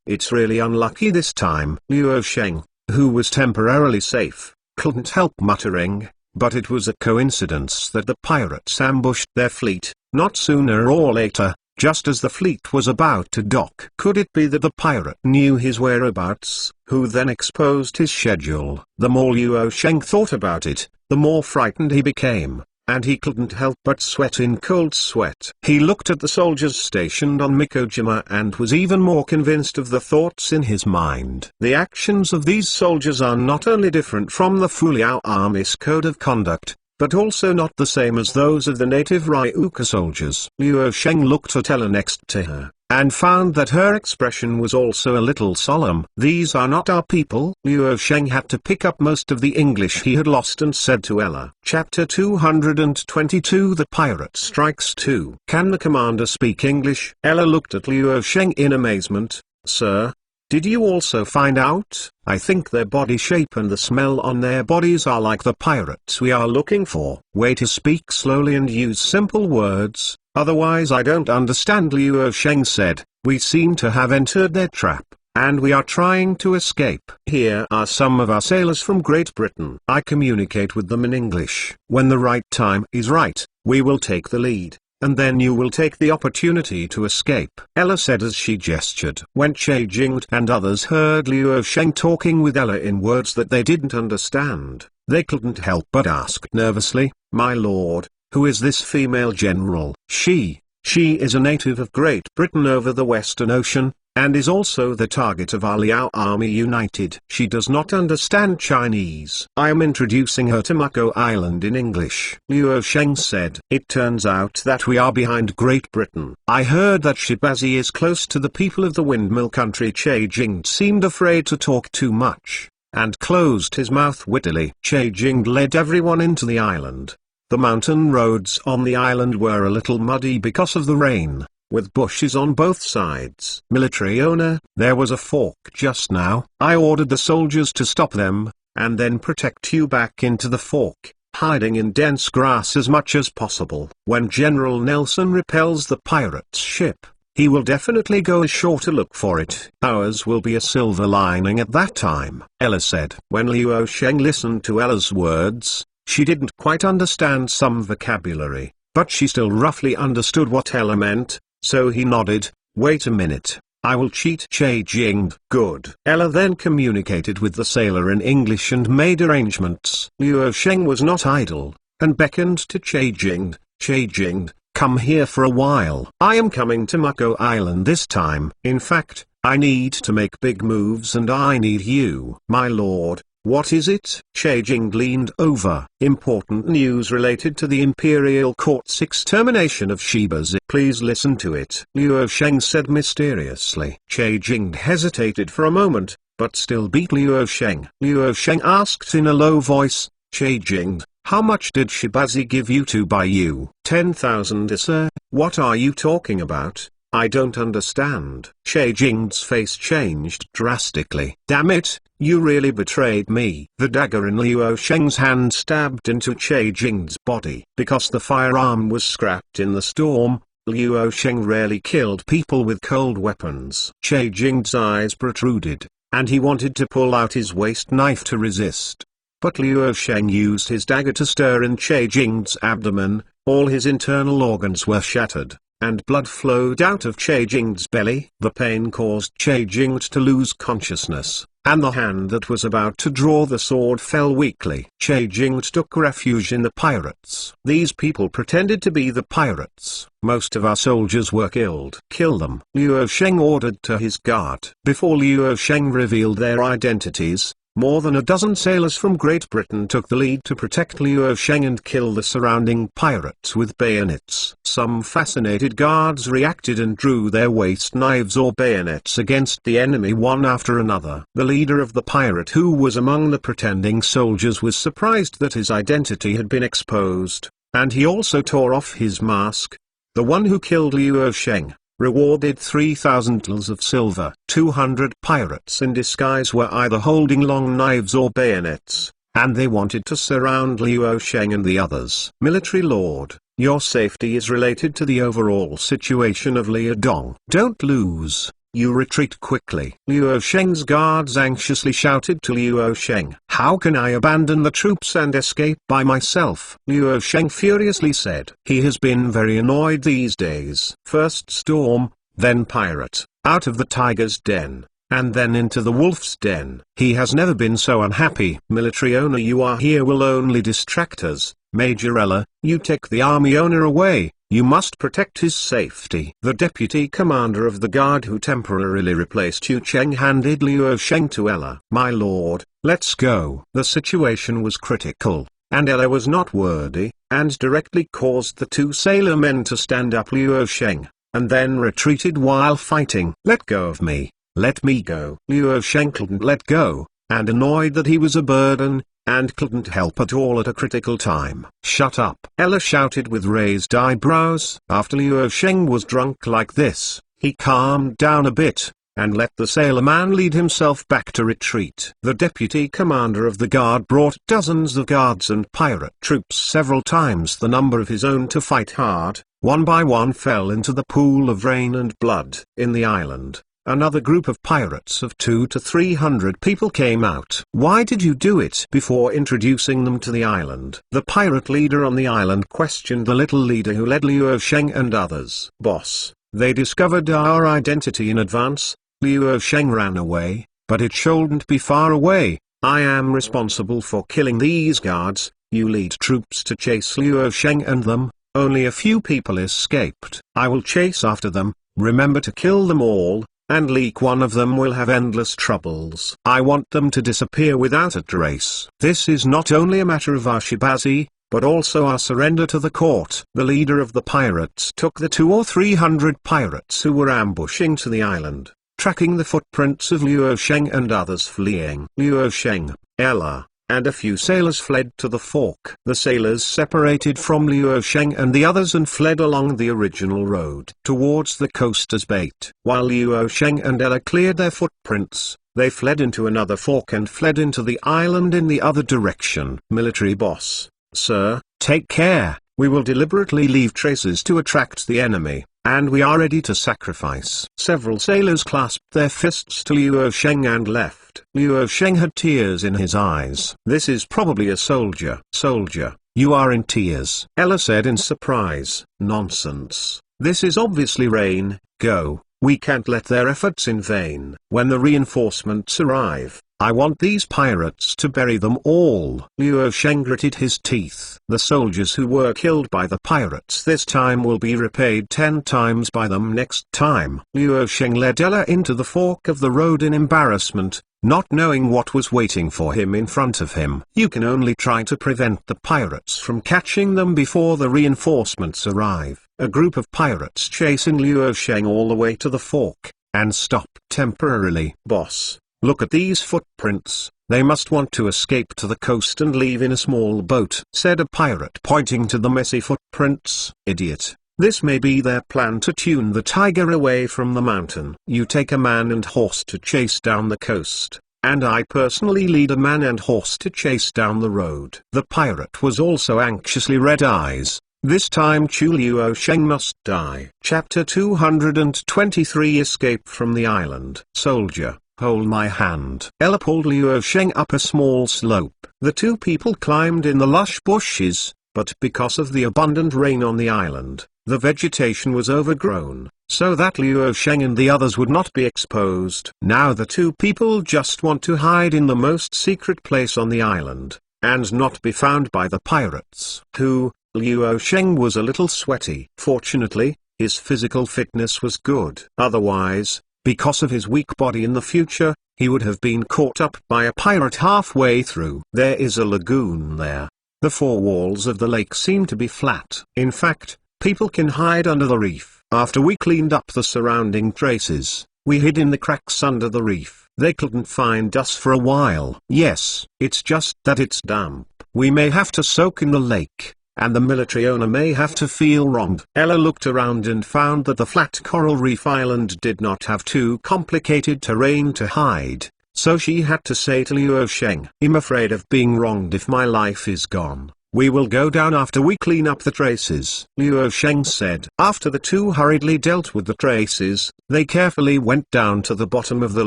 It's really unlucky this time. Luo Sheng, who was temporarily safe, couldn't help muttering, but it was a coincidence that the pirates ambushed their fleet, not sooner or later, just as the fleet was about to dock. Could it be that the pirate knew his whereabouts, who then exposed his schedule? The more Luo Sheng thought about it, the more frightened he became, and he couldn't help but sweat in cold sweat. He looked at the soldiers stationed on Mikojima and was even more convinced of the thoughts in his mind. The actions of these soldiers are not only different from the Fuliao Army's code of conduct, but also not the same as those of the native Ryuka soldiers. Luo Sheng looked at Ella next to her, and found that her expression was also a little solemn. These are not our people. Luo Sheng had to pick up most of the English he had lost and said to Ella. Chapter 222 The Pirate Strikes 2. Can the commander speak English? Ella looked at Luo Sheng in amazement. Sir, did you also find out? I think their body shape and the smell on their bodies are like the pirates we are looking for. Way to speak slowly and use simple words, otherwise I don't understand. Luo Sheng said. We seem to have entered their trap, and we are trying to escape. Here are some of our sailors from Great Britain. I communicate with them in English. When the right time is right, we will take the lead, and then you will take the opportunity to escape. Ella said as she gestured. When Che Jing and others heard Luo Sheng talking with Ella in words that they didn't understand, they couldn't help but ask nervously, My lord, who is this female general? She is a native of Great Britain over the Western Ocean, and is also the target of our Liao Army United. She does not understand Chinese. I am introducing her to Mako Island in English. Luo Sheng said. It turns out that we are behind Great Britain. I heard that Shibazi is close to the people of the windmill country. Che Jing seemed afraid to talk too much, and closed his mouth wittily. Che Jing led everyone into the island. The mountain roads on the island were a little muddy because of the rain, with bushes on both sides. Military owner, there was a fork just now. I ordered the soldiers to stop them, and then protect you back into the fork, hiding in dense grass as much as possible. When General Nelson repels the pirate's ship, he will definitely go ashore to look for it. Ours will be a silver lining at that time, Ella said. When Luo Sheng listened to Ella's words, she didn't quite understand some vocabulary, but she still roughly understood what Ella meant. So he nodded. Wait a minute, I will cheat Che Jing. Good. Ella then communicated with the sailor in English and made arrangements. Luo Sheng was not idle, and beckoned to Che Jing. Che Jing, come here for a while. I am coming to Mako Island this time. In fact, I need to make big moves and I need you. My lord, what is it? Che Jing leaned over. Important news related to the Imperial Court's extermination of Shibazi. Please listen to it. Luo Sheng said mysteriously. Che Jing hesitated for a moment, but still beat Luo Sheng. Luo Sheng asked in a low voice, Che Jing, how much did Shibazi give you to buy you? 10,000, sir. What are you talking about? I don't understand. Che Jing's face changed drastically. Damn it, you really betrayed me. The dagger in Luo Sheng's hand stabbed into Che Jing's body. Because the firearm was scrapped in the storm, Luo Sheng rarely killed people with cold weapons. Che Jing's eyes protruded, and he wanted to pull out his waist knife to resist. But Luo Sheng used his dagger to stir in Che Jing's abdomen. All his internal organs were shattered. and blood flowed out of Che Jing's belly. The pain caused Che Jing to lose consciousness, and the hand that was about to draw the sword fell weakly. Che Jing took refuge in the pirates. These people pretended to be the pirates. Most of our soldiers were killed. Kill them, Liu Sheng ordered to his guard. Before Liu Sheng revealed their identities, more than a dozen sailors from Great Britain took the lead to protect Liu Sheng and kill the surrounding pirates with bayonets. Some fascinated guards reacted and drew their waist knives or bayonets against the enemy one after another. The leader of the pirate who was among the pretending soldiers was surprised that his identity had been exposed, and he also tore off his mask. The one who killed Liu Sheng, rewarded 3,000 taels of silver. 200 pirates in disguise were either holding long knives or bayonets, and they wanted to surround Liu Sheng and the others. Military Lord, your safety is related to the overall situation of Liudong. Don't lose. You retreat quickly. Liu Sheng's guards anxiously shouted to Liu Sheng. How can I abandon the troops and escape by myself? Liu Sheng furiously said. He has been very annoyed these days. First storm, then pirate, out of the tiger's den, and then into the wolf's den. He has never been so unhappy. Military owner, you are here will only distract us. Major Ella, you take the army owner away. You must protect his safety. The deputy commander of the guard who temporarily replaced Yu Cheng handed Liu Sheng to Ella. My lord, let's go. The situation was critical, and Ella was not worthy, and directly caused the two sailor men to stand up Liu Sheng, and then retreated while fighting. Let go of me. Let me go. Liu Sheng couldn't let go, and annoyed that he was a burden, and couldn't help at all at a critical time. Shut up! Ella shouted with raised eyebrows. After Liu Sheng was drunk like this, he calmed down a bit, and let the sailor man lead himself back to retreat. The deputy commander of the guard brought dozens of guards and pirate troops several times the number of his own to fight hard. One by one fell into the pool of rain and blood. In the island, another group of pirates of 200 to 300 people came out. Why did you do it? Before introducing them to the island, the pirate leader on the island questioned the little leader who led Liu Sheng and others. Boss, they discovered our identity in advance. Liu Sheng ran away, but it shouldn't be far away. I am responsible for killing these guards. You lead troops to chase Liu Sheng and them. Only a few people escaped. I will chase after them. Remember to kill them all, and leak one of them will have endless troubles. I want them to disappear without a trace. This is not only a matter of our shibazi, but also our surrender to the court. The leader of the pirates took the 200 or 300 pirates who were ambushing to the island, tracking the footprints of Liu Sheng and others fleeing. Liu Sheng, Ella, and a few sailors fled to the fork. The sailors separated from Liu Sheng and the others and fled along the original road towards the coast as bait. While Liu Sheng and Ella cleared their footprints, they fled into another fork and fled into the island in the other direction. Military boss, sir, take care. We will deliberately leave traces to attract the enemy, and we are ready to sacrifice. Several sailors clasped their fists to Liu Sheng and left. Liu Sheng had tears in his eyes. This is probably a soldier. Soldier, you are in tears. Ella said in surprise. Nonsense. This is obviously rain. Go. We can't let their efforts in vain. When the reinforcements arrive, I want these pirates to bury them all. Liu Sheng gritted his teeth. The soldiers who were killed by the pirates this time will be repaid 10 times by them next time. Liu Sheng led Ella into the fork of the road in embarrassment, not knowing what was waiting for him in front of him. You can only try to prevent the pirates from catching them before the reinforcements arrive. A group of pirates chasing Liu Sheng all the way to the fork, and stop temporarily. Boss, look at these footprints. They must want to escape to the coast and leave in a small boat, said a pirate pointing to the messy footprints. Idiot. This may be their plan to tune the tiger away from the mountain. You take a man and horse to chase down the coast, and I personally lead a man and horse to chase down the road. The pirate was also anxiously red eyes. This time Chu Liu Sheng must die. Chapter 223 Escape from the Island. Soldier, hold my hand. Ella pulled Liu Sheng up a small slope. The two people climbed in the lush bushes, but because of the abundant rain on the island, The vegetation was overgrown, so that Liu Sheng and the others would not be exposed. Now the two people just want to hide in the most secret place on the island, and not be found by the pirates. Liu Sheng was a little sweaty. Fortunately, his physical fitness was good. Otherwise, because of his weak body in the future, he would have been caught up by a pirate halfway through. There is a lagoon there. The four walls of the lake seem to be flat. In fact, people can hide under the reef. After we cleaned up the surrounding traces, we hid in the cracks under the reef. They couldn't find us for a while. Yes, it's just that it's damp. We may have to soak in the lake, and the military owner may have to feel wronged. Ella looked around and found that the flat coral reef island did not have too complicated terrain to hide, so she had to say to Liu Sheng, "I'm afraid of being wronged if my life is gone. We will go down after we clean up the traces," Liu Sheng said. After the two hurriedly dealt with the traces, they carefully went down to the bottom of the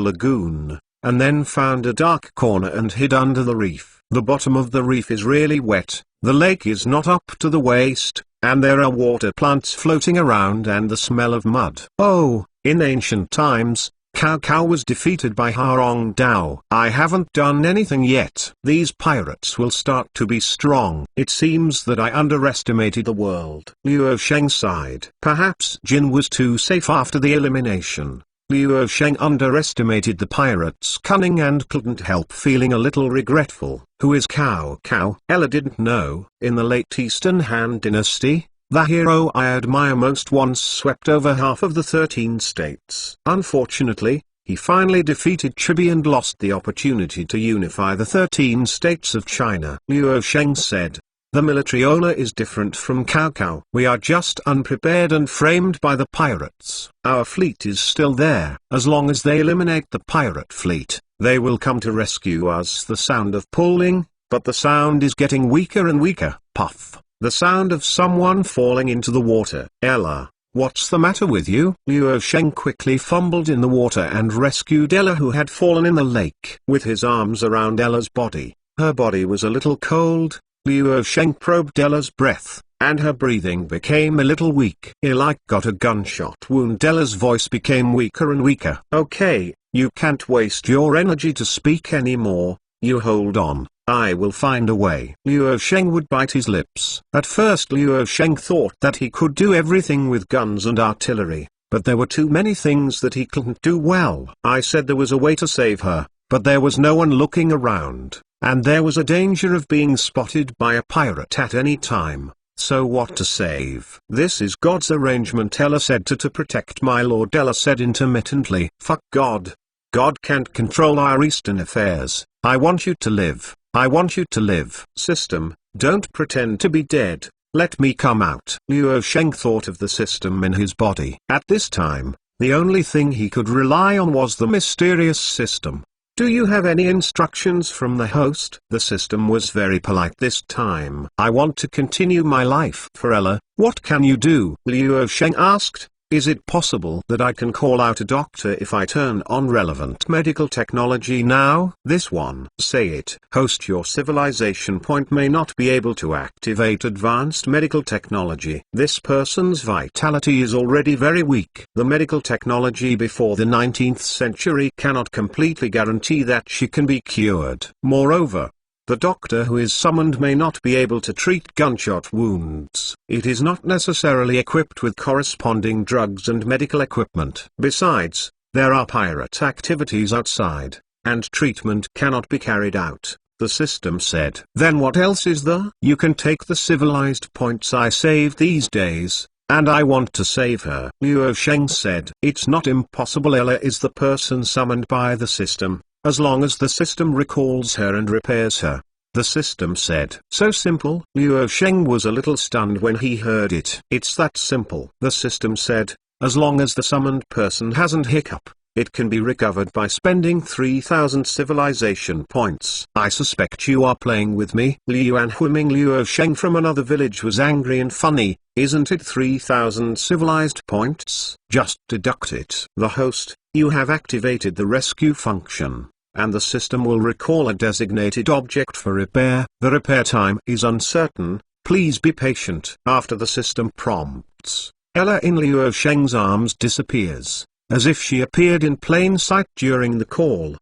lagoon, and then found a dark corner and hid under the reef. The bottom of the reef is really wet, the lake is not up to the waist, and there are water plants floating around and the smell of mud. Oh, in ancient times, Cao Cao was defeated by Harong Dao. I haven't done anything yet. These pirates will start to be strong. It seems that I underestimated the world. Liu Sheng sighed. Perhaps Jin was too safe after the elimination. Liu Sheng underestimated the pirates' cunning and couldn't help feeling a little regretful. Who is Cao Cao? Ella didn't know. In the late Eastern Han Dynasty, the hero I admire most once swept over half of the 13 states. Unfortunately, he finally defeated Chibi and lost the opportunity to unify the 13 states of China. Liu Sheng said, "The military owner is different from Cao Cao. We are just unprepared and framed by the pirates. Our fleet is still there. As long as they eliminate the pirate fleet, they will come to rescue us." The sound of pulling, but the sound is getting weaker and weaker. Puff. The sound of someone falling into the water. Ella, what's the matter with you? Liu Sheng quickly fumbled in the water and rescued Ella, who had fallen in the lake. With his arms around Ella's body, her body was a little cold. Liu Sheng probed Ella's breath, and her breathing became a little weak. "I like got a gunshot wound." Ella's voice became weaker and weaker. "Okay, you can't waste your energy to speak anymore. You hold on, I will find a way." Liu Sheng would bite his lips. At first Liu Sheng thought that he could do everything with guns and artillery, but there were too many things that he couldn't do well. I said there was a way to save her, but there was no one looking around, and there was a danger of being spotted by a pirate at any time. So what to save? "This is God's arrangement," Ella said. To protect my lord," Ella said intermittently. "Fuck God. God can't control our Eastern affairs. I want you to live. I want you to live." "System, don't pretend to be dead. Let me come out." Liu Sheng thought of the system in his body. At this time, the only thing he could rely on was the mysterious system. "Do you have any instructions from the host?" The system was very polite this time. "I want to continue my life." "For Ella, what can you do?" Liu Sheng asked. "Is it possible that I can call out a doctor if I turn on relevant medical technology now?" "This one." "Say it." "Host, your civilization point may not be able to activate advanced medical technology. This person's vitality is already very weak. The medical technology before the 19th century cannot completely guarantee that she can be cured. Moreover, the doctor who is summoned may not be able to treat gunshot wounds. It is not necessarily equipped with corresponding drugs and medical equipment. Besides, there are pirate activities outside, and treatment cannot be carried out," the system said. "Then what else is there?" "You can take the civilized points I saved these days, and I want to save her," Liu Sheng said. "It's not impossible. Ella is the person summoned by the system, as long as the system recalls her and repairs her," the system said. "So simple?" Liu Sheng was a little stunned when he heard it. "It's that simple," the system said. "As long as the summoned person hasn't hiccup, it can be recovered by spending 3,000 civilization points." "I suspect you are playing with me." Liu Sheng from another village was angry and funny. "Isn't it 3,000 civilized points? Just deduct it." "The host, you have activated the rescue function, and the system will recall a designated object for repair. The repair time is uncertain. please be patient. After the system prompts, Ella in Liu Sheng's arms disappears, as if she appeared in plain sight during the call.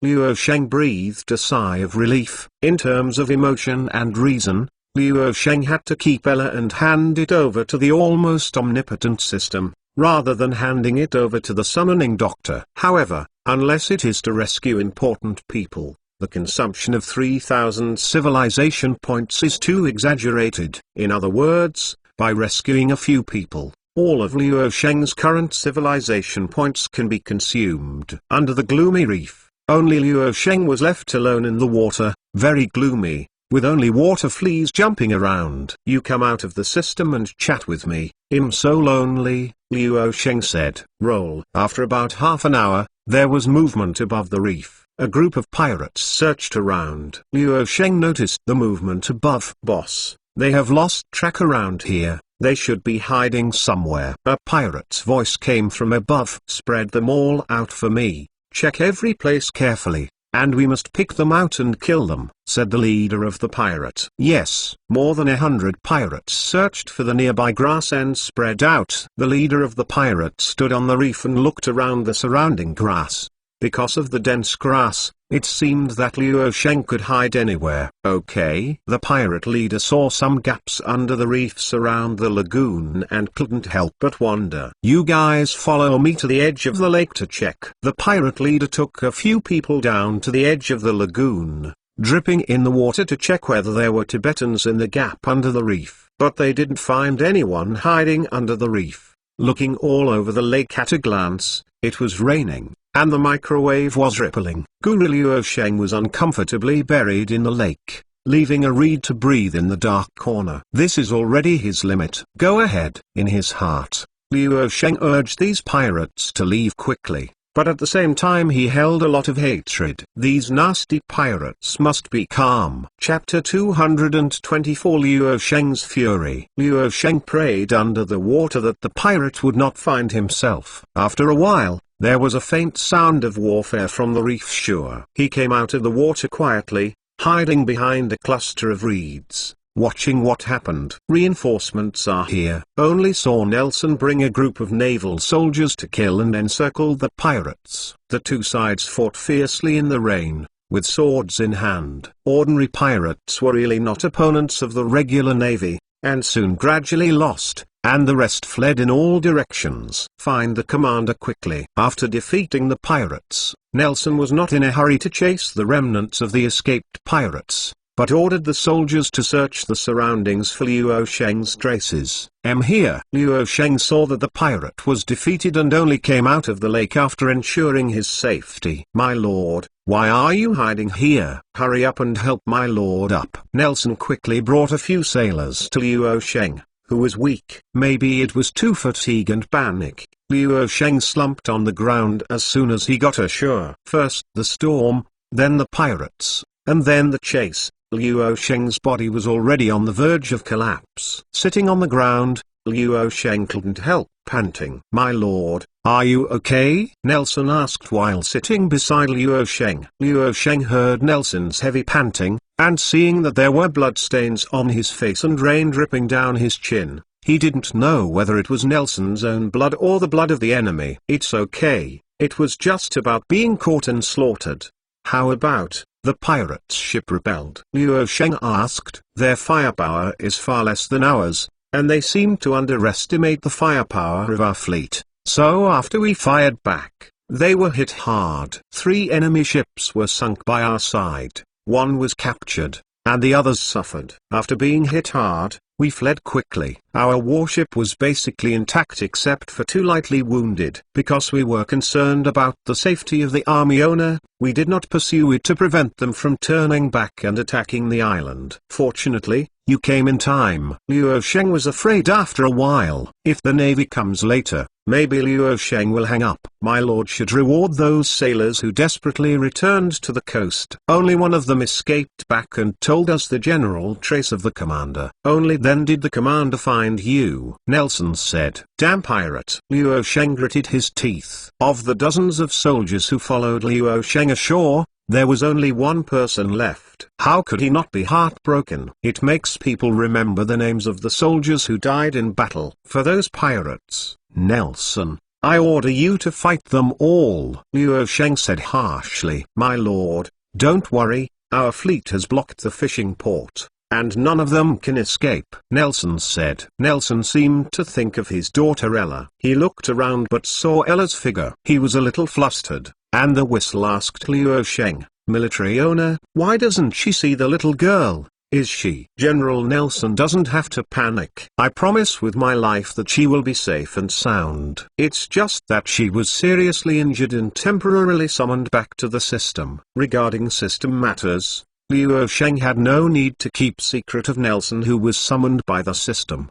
Liu Sheng breathed a sigh of relief. In terms of emotion and reason, Liu Sheng had to keep Ella and hand it over to the almost omnipotent system, rather than handing it over to the summoning doctor. However, unless it is to rescue important people, the consumption of 3,000 civilization points is too exaggerated. In other words, by rescuing a few people, all of Liu Sheng's current civilization points can be consumed. Under the gloomy reef, only Liu Sheng was left alone in the water, very gloomy, with only water fleas jumping around. You come out of the system and chat with me. I'm so lonely, Liu Sheng said. Roll. After about half an hour, there was movement above the reef. A group of pirates searched around. Liu Sheng noticed the movement above. Boss, they have lost track around here. They should be hiding somewhere. A pirate's voice came from above. Spread them all out for me. Check every place carefully, and we must pick them out and kill them, said the leader of the pirate. Yes. More than 100 pirates searched for the nearby grass and spread out. The leader of the pirates stood on the reef and looked around the surrounding grass. Because of the dense grass, it seemed that Liu Sheng could hide anywhere. Okay. The pirate leader saw some gaps under the reefs around the lagoon and couldn't help but wonder. You guys follow me to the edge of the lake to check. The pirate leader took a few people down to the edge of the lagoon, dripping in the water to check whether there were Tibetans in the gap under the reef. But they didn't find anyone hiding under the reef. Looking all over the lake at a glance, it was raining, and the microwave was rippling. Guru Liu Sheng was uncomfortably buried in the lake, leaving a reed to breathe in the dark corner. This is already his limit. Go ahead. In his heart, Liu Sheng urged these pirates to leave quickly, but at the same time he held a lot of hatred. These nasty pirates must be calm. Chapter 224 Liu Sheng's Fury. Liu Sheng prayed under the water that the pirate would not find himself. After a while, there was a faint sound of warfare from the reef shore. He came out of the water quietly, hiding behind a cluster of reeds, watching what happened. Reinforcements are here. Only saw Nelson bring a group of naval soldiers to kill and encircle the pirates. The two sides fought fiercely in the rain, with swords in hand. Ordinary pirates were really not opponents of the regular navy, and soon gradually lost, and the rest fled in all directions. Find the commander quickly. After defeating the pirates, Nelson was not in a hurry to chase the remnants of the escaped pirates, but ordered the soldiers to search the surroundings for Liu Sheng's traces. Here. Liu Sheng saw that the pirate was defeated and only came out of the lake after ensuring his safety. My lord, why are you hiding here? Hurry up and help my lord up. Nelson quickly brought a few sailors to Liu Sheng, who was weak. Maybe it was too fatigue and panic. Liu Sheng slumped on the ground as soon as he got ashore. First the storm, then the pirates, and then the chase. Liu Sheng's body was already on the verge of collapse. Sitting on the ground, Liu Sheng couldn't help panting. My lord, are you okay? Nelson asked while sitting beside Liu Sheng. Liu Sheng heard Nelson's heavy panting, and seeing that there were bloodstains on his face and rain dripping down his chin, he didn't know whether it was Nelson's own blood or the blood of the enemy. It's okay, it was just about being caught and slaughtered. How about the pirates' ship rebelled? Liu Sheng asked. Their firepower is far less than ours, and they seem to underestimate the firepower of our fleet. So after we fired back, they were hit hard. 3 enemy ships were sunk by our side, 1 was captured, and the others suffered. After being hit hard, we fled quickly. Our warship was basically intact except for 2 lightly wounded. Because we were concerned about the safety of the army owner, we did not pursue it to prevent them from turning back and attacking the island. Fortunately, you came in time. Liu Sheng was afraid after a while. If the navy comes later, maybe Liu Sheng will hang up. My lord should reward those sailors who desperately returned to the coast. Only one of them escaped back and told us the general trace of the commander. Only then did the commander find you. Nelson said. Damn pirate. Liu Sheng gritted his teeth. Of the dozens of soldiers who followed Liu Sheng ashore, There was only one person left. How could he not be heartbroken? It makes people remember the names of the soldiers who died in battle. For those pirates, Nelson, I order you to fight them all. Liu Sheng said harshly. My lord, don't worry, our fleet has blocked the fishing port, and none of them can escape, Nelson said. Nelson seemed to think of his daughter Ella. He looked around but saw Ella's figure. He was a little flustered, and the whistle asked Liu Sheng, military owner, why doesn't she see the little girl? Is she? General Nelson doesn't have to panic. I promise with my life that she will be safe and sound. It's just that she was seriously injured and temporarily summoned back to the system. Regarding system matters, Liu Sheng had no need to keep secret of Nelson who was summoned by the system.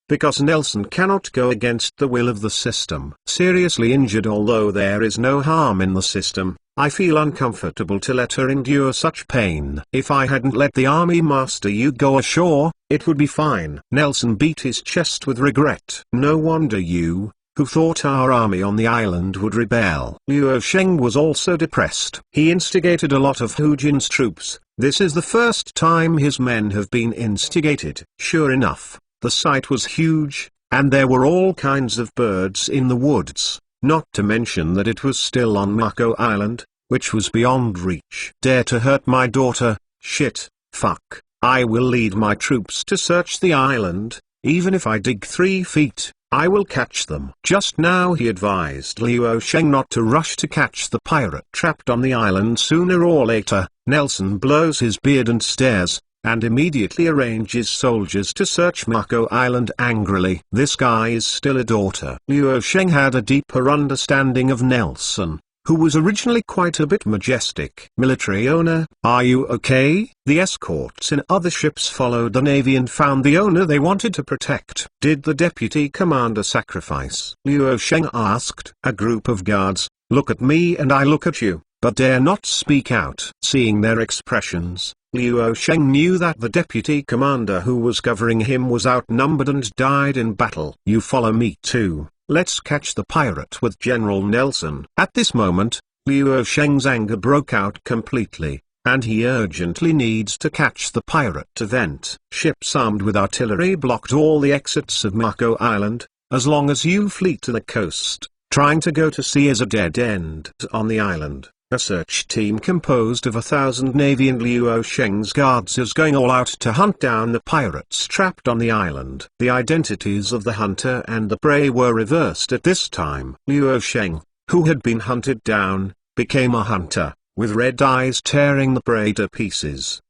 Because Nelson cannot go against the will of the system. Seriously injured. Although there is no harm in the system, I feel uncomfortable to let her endure such pain. If I hadn't let the army master you go ashore, it would be fine. Nelson beat his chest with regret. No wonder you, who thought our army on the island would rebel. Liu Sheng was also depressed. He instigated a lot of Hu Jin's troops. This is the first time his men have been instigated. Sure enough, the site was huge, and there were all kinds of birds in the woods, not to mention that it was still on Mako Island, which was beyond reach. Dare to hurt my daughter? Shit, fuck, I will lead my troops to search the island, even if I dig 3 feet, I will catch them. Just now he advised Liu Sheng not to rush to catch the pirate trapped on the island. Sooner or later, Nelson blows his beard and stares, and immediately arranges soldiers to search Mako Island angrily. This guy is still a daughter. Liu Sheng had a deeper understanding of Nelson, who was originally quite a bit majestic. Military owner, are you okay? The escorts in other ships followed the navy and found the owner they wanted to protect. Did the deputy commander sacrifice? Liu Sheng asked. A group of guards, look at me and I look at you, but dare not speak out. Seeing their expressions, Liu Sheng knew that the deputy commander who was covering him was outnumbered and died in battle. You follow me too. Let's catch the pirate with General Nelson. At this moment, Liu Sheng's anger broke out completely, and he urgently needs to catch the pirate to vent. Ships armed with artillery blocked all the exits of Mako Island. As long as you flee to the coast, trying to go to sea is a dead end. On the island, a search team composed of 1,000 Navy and Liu Sheng's guards is going all out to hunt down the pirates trapped on the island. The identities of the hunter and the prey were reversed at this time. Liu Sheng, who had been hunted down, became a hunter, with red eyes tearing the prey to pieces.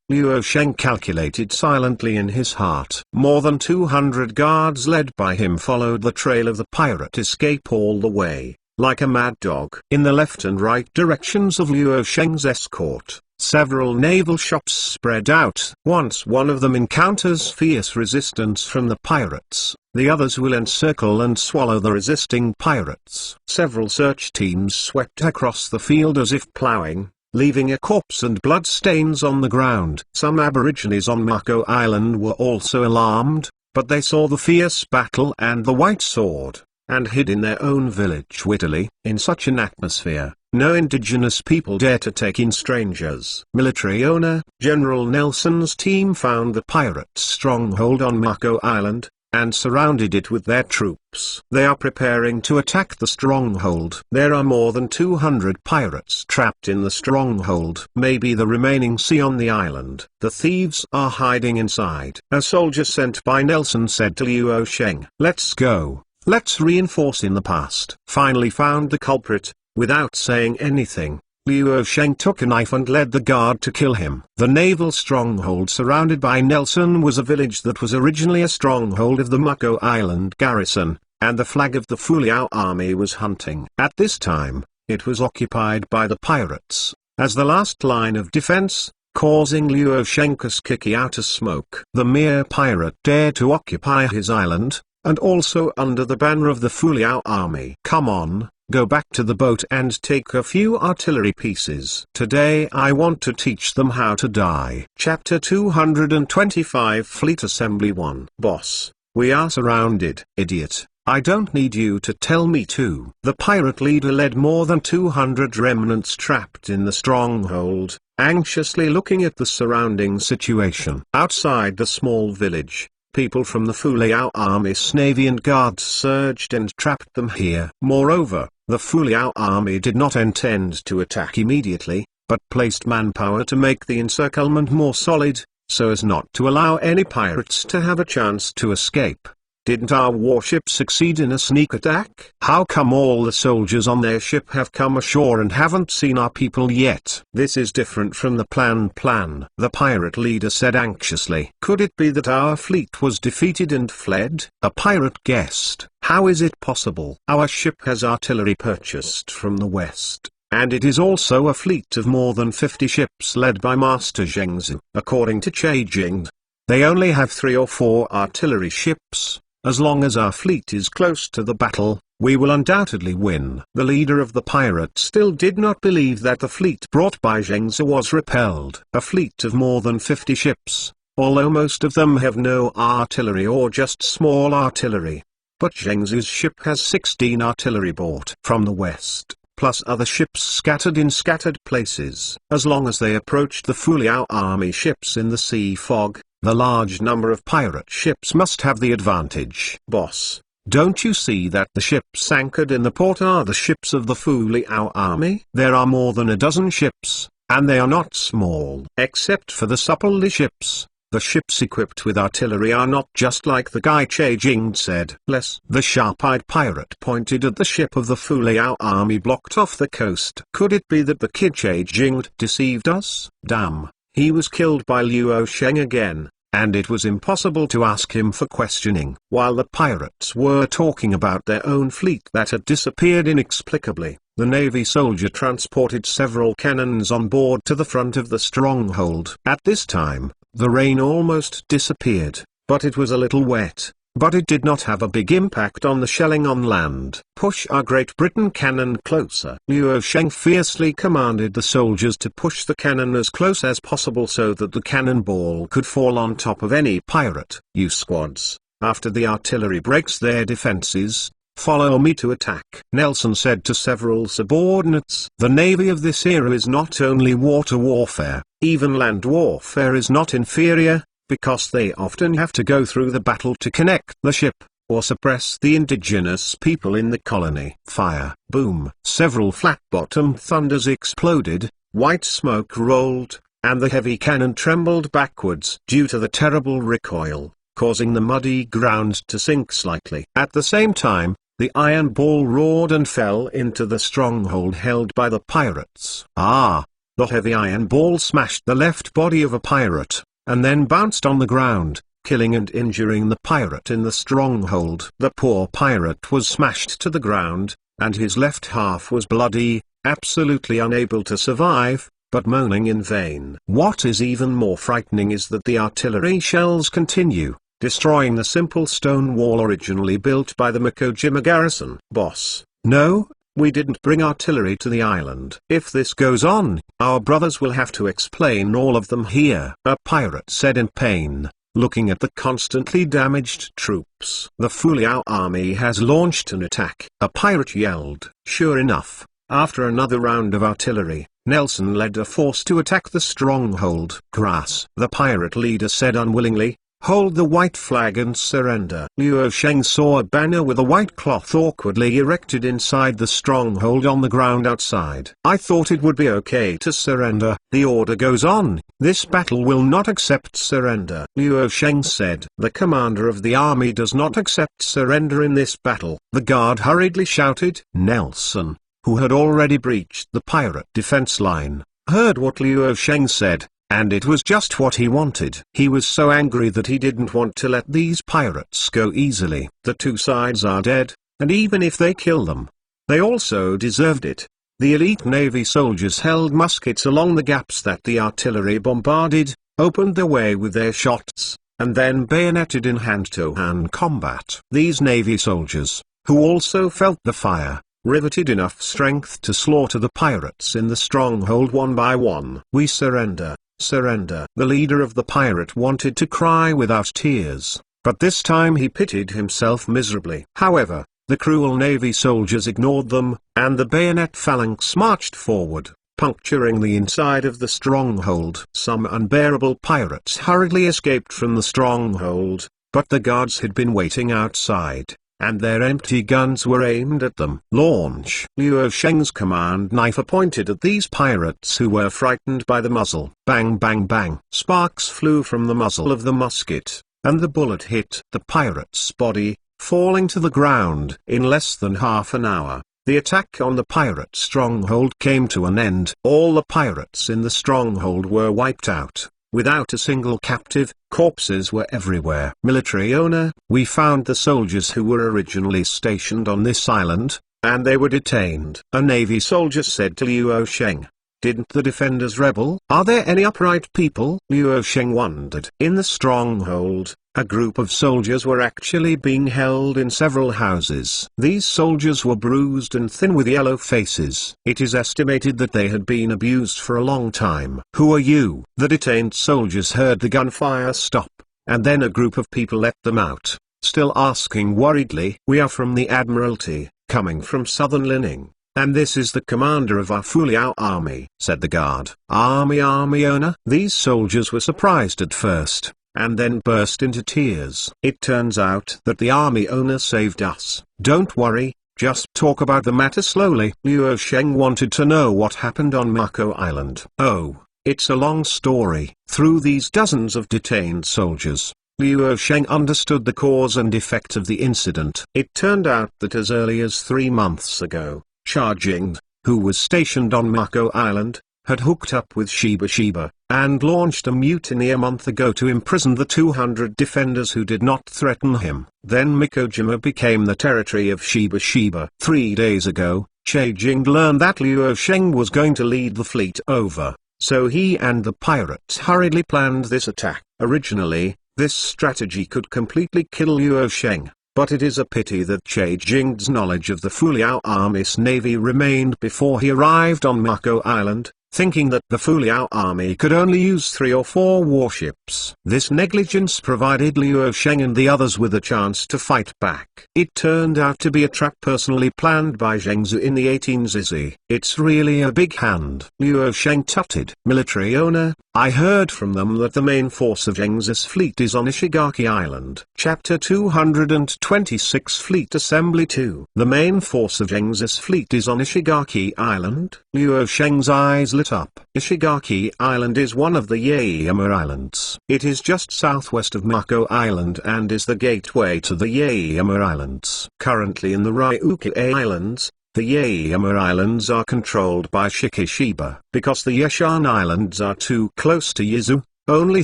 Liu Sheng calculated silently in his heart. More than 200 guards led by him followed the trail of the pirate escape all the way, like a mad dog. In the left and right directions of Liu Sheng's escort, several naval shops spread out. Once one of them encounters fierce resistance from the pirates, the others will encircle and swallow the resisting pirates. Several search teams swept across the field as if plowing, leaving a corpse and blood stains on the ground. Some aborigines on Mako Island were also alarmed, but they saw the fierce battle and the white sword, and hid in their own village wittily. In such an atmosphere, no indigenous people dare to take in strangers. Military owner, General Nelson's team found the pirates' stronghold on Mako Island, and surrounded it with their troops. They are preparing to attack the stronghold. There are more than 200 pirates trapped in the stronghold. Maybe the remaining sea on the island. The thieves are hiding inside. A soldier sent by Nelson said to Liu Sheng, "Let's go. Let's reinforce in the past." Finally found the culprit. Without saying anything, Liu Sheng took a knife and led the guard to kill him. The naval stronghold surrounded by Nelson was a village that was originally a stronghold of the Mako Island garrison, and the flag of the Fuliao army was hunting. At this time, it was occupied by the pirates, as the last line of defense, causing Liu Sheng's kick out of smoke. The mere pirate dared to occupy his island, and also under the banner of the Fuliao army. Come on, go back to the boat and take a few artillery pieces. Today I want to teach them how to die. Chapter 225 Fleet Assembly 1. Boss, we are surrounded. Idiot, I don't need you to tell me to. The pirate leader led more than 200 remnants trapped in the stronghold, anxiously looking at the surrounding situation. Outside the small village, people from the Fuliao army's navy and guards surged and trapped them here. Moreover, the Fuliao army did not intend to attack immediately, but placed manpower to make the encirclement more solid, so as not to allow any pirates to have a chance to escape. Didn't our warship succeed in a sneak attack? How come all the soldiers on their ship have come ashore and haven't seen our people yet? This is different from the plan, the pirate leader said anxiously. Could it be that our fleet was defeated and fled? A pirate guessed. How is it possible? Our ship has artillery purchased from the west, and it is also a fleet of more than 50 ships led by Master Zhengzhou. According to Che Jing, they only have 3 or 4 artillery ships. As long as our fleet is close to the battle, we will undoubtedly win. The leader of the pirates still did not believe that the fleet brought by Zhengzhou was repelled. A fleet of more than 50 ships, although most of them have no artillery or just small artillery. But Zhengzhou's ship has 16 artillery bought from the west, plus other ships scattered in scattered places. As long as they approached the Fuliao army ships in the sea fog, the large number of pirate ships must have the advantage. Boss, don't you see that the ships anchored in the port are the ships of the Fuliao army? There are more than a dozen ships, and they are not small. Except for the supple ships, the ships equipped with artillery are not just like the guy Che Jing said. Less. The sharp-eyed pirate pointed at the ship of the Fuliao army blocked off the coast. Could it be that the kid Che Jing deceived us? Damn. He was killed by Liu Sheng again, and it was impossible to ask him for questioning. While the pirates were talking about their own fleet that had disappeared inexplicably, the Navy soldier transported several cannons on board to the front of the stronghold. At this time, the rain almost disappeared, but it was a little wet. But it did not have a big impact on the shelling on land. Push our Great Britain cannon closer. Liu Sheng fiercely commanded the soldiers to push the cannon as close as possible so that the cannonball could fall on top of any pirate. You squads, after the artillery breaks their defenses, follow me to attack. Nelson said to several subordinates. The navy of this era is not only water warfare, even land warfare is not inferior, because they often have to go through the battle to connect the ship, or suppress the indigenous people in the colony. Fire. Boom. Several flat-bottom thunders exploded, white smoke rolled, and the heavy cannon trembled backwards due to the terrible recoil, causing the muddy ground to sink slightly. At the same time, the iron ball roared and fell into the stronghold held by the pirates. The heavy iron ball smashed the left body of a pirate, and then bounced on the ground, killing and injuring the pirate in the stronghold. The poor pirate was smashed to the ground, and his left half was bloody, absolutely unable to survive, but moaning in vain. What is even more frightening is that the artillery shells continue, destroying the simple stone wall originally built by the Makojima garrison. Boss, no, we didn't bring artillery to the island. If this goes on, our brothers will have to explain all of them here. A pirate said in pain, looking at the constantly damaged troops. The Fuliao army has launched an attack. A pirate yelled. Sure enough, after another round of artillery, Nelson led a force to attack the stronghold. Grass. The pirate leader said unwillingly, hold the white flag and surrender. Liu Sheng saw a banner with a white cloth awkwardly erected inside the stronghold on the ground outside. I thought it would be okay to surrender. The order goes on. This battle will not accept surrender. Liu Sheng said. The commander of the army does not accept surrender in this battle. The guard hurriedly shouted. Nelson, who had already breached the pirate defense line, heard what Liu Sheng said, and it was just what he wanted. He was so angry that he didn't want to let these pirates go easily. The two sides are dead, and even if they kill them, they also deserved it. The elite navy soldiers held muskets along the gaps that the artillery bombarded, opened the way with their shots, and then bayoneted in hand-to-hand combat. These navy soldiers, who also felt the fire, riveted enough strength to slaughter the pirates in the stronghold one by one. "We surrender, surrender." The leader of the pirate wanted to cry without tears, but this time he pitied himself miserably. However, the cruel navy soldiers ignored them, and the bayonet phalanx marched forward, puncturing the inside of the stronghold. Some unbearable pirates hurriedly escaped from the stronghold, but the guards had been waiting outside, and their empty guns were aimed at them. "Launch!" Liu Sheng's command knife pointed at these pirates who were frightened by the muzzle. Bang bang bang. Sparks flew from the muzzle of the musket, and the bullet hit the pirate's body, falling to the ground. In less than half an hour, the attack on the pirate stronghold came to an end. All the pirates in the stronghold were wiped out, without a single captive. Corpses were everywhere. Military owner: "We found the soldiers who were originally stationed on this island, and they were detained." A navy soldier said to Liu Sheng, "Didn't the defenders rebel? Are there any upright people?" Liu Sheng wondered. In the stronghold, a group of soldiers were actually being held in several houses. These soldiers were bruised and thin with yellow faces. It is estimated that they had been abused for a long time. "Who are you?" The detained soldiers heard the gunfire stop, and then a group of people let them out, still asking worriedly. "We are from the Admiralty, coming from southern Lining, and this is the commander of our Fuliao army," said the guard. Army owner?" These soldiers were surprised at first, and then burst into tears. "It turns out that the army owner saved us." "Don't worry, just talk about the matter slowly." Liu Sheng wanted to know what happened on Mako Island. "Oh, it's a long story." Through these dozens of detained soldiers, Liu Sheng understood the cause and effect of the incident. It turned out that as early as 3 months ago, Cha Jing, who was stationed on Mako Island, had hooked up with Shiba, and launched a mutiny a month ago to imprison the 200 defenders who did not threaten him. Then Mikojima became the territory of Shiba. 3 days ago, Cha Jing learned that Liu Sheng was going to lead the fleet over, so he and the pirates hurriedly planned this attack. Originally, this strategy could completely kill Liu Sheng, but it is a pity that Cha Jing's knowledge of the Fuliao army's navy remained before he arrived on Mako Island, thinking that the Fuliao army could only use 3 or 4 warships. This negligence provided Liu Sheng and the others with a chance to fight back. It turned out to be a trap personally planned by Zhengzi in the 18th. "It's really a big hand." Liu Sheng tutted. "Military owner, I heard from them that the main force of Zhengzi's fleet is on Ishigaki Island." Chapter 226 Fleet Assembly 2. The main force of Zhengzi's fleet is on Ishigaki Island? Liu Sheng's eyes lit up. Ishigaki Island is one of the Yaeyama Islands. It is just southwest of Mako Island and is the gateway to the Yaeyama Islands. Currently in the Ryukyu Islands, the Yaeyama Islands are controlled by Shikishiba. Because the Yashan Islands are too close to Yizu, only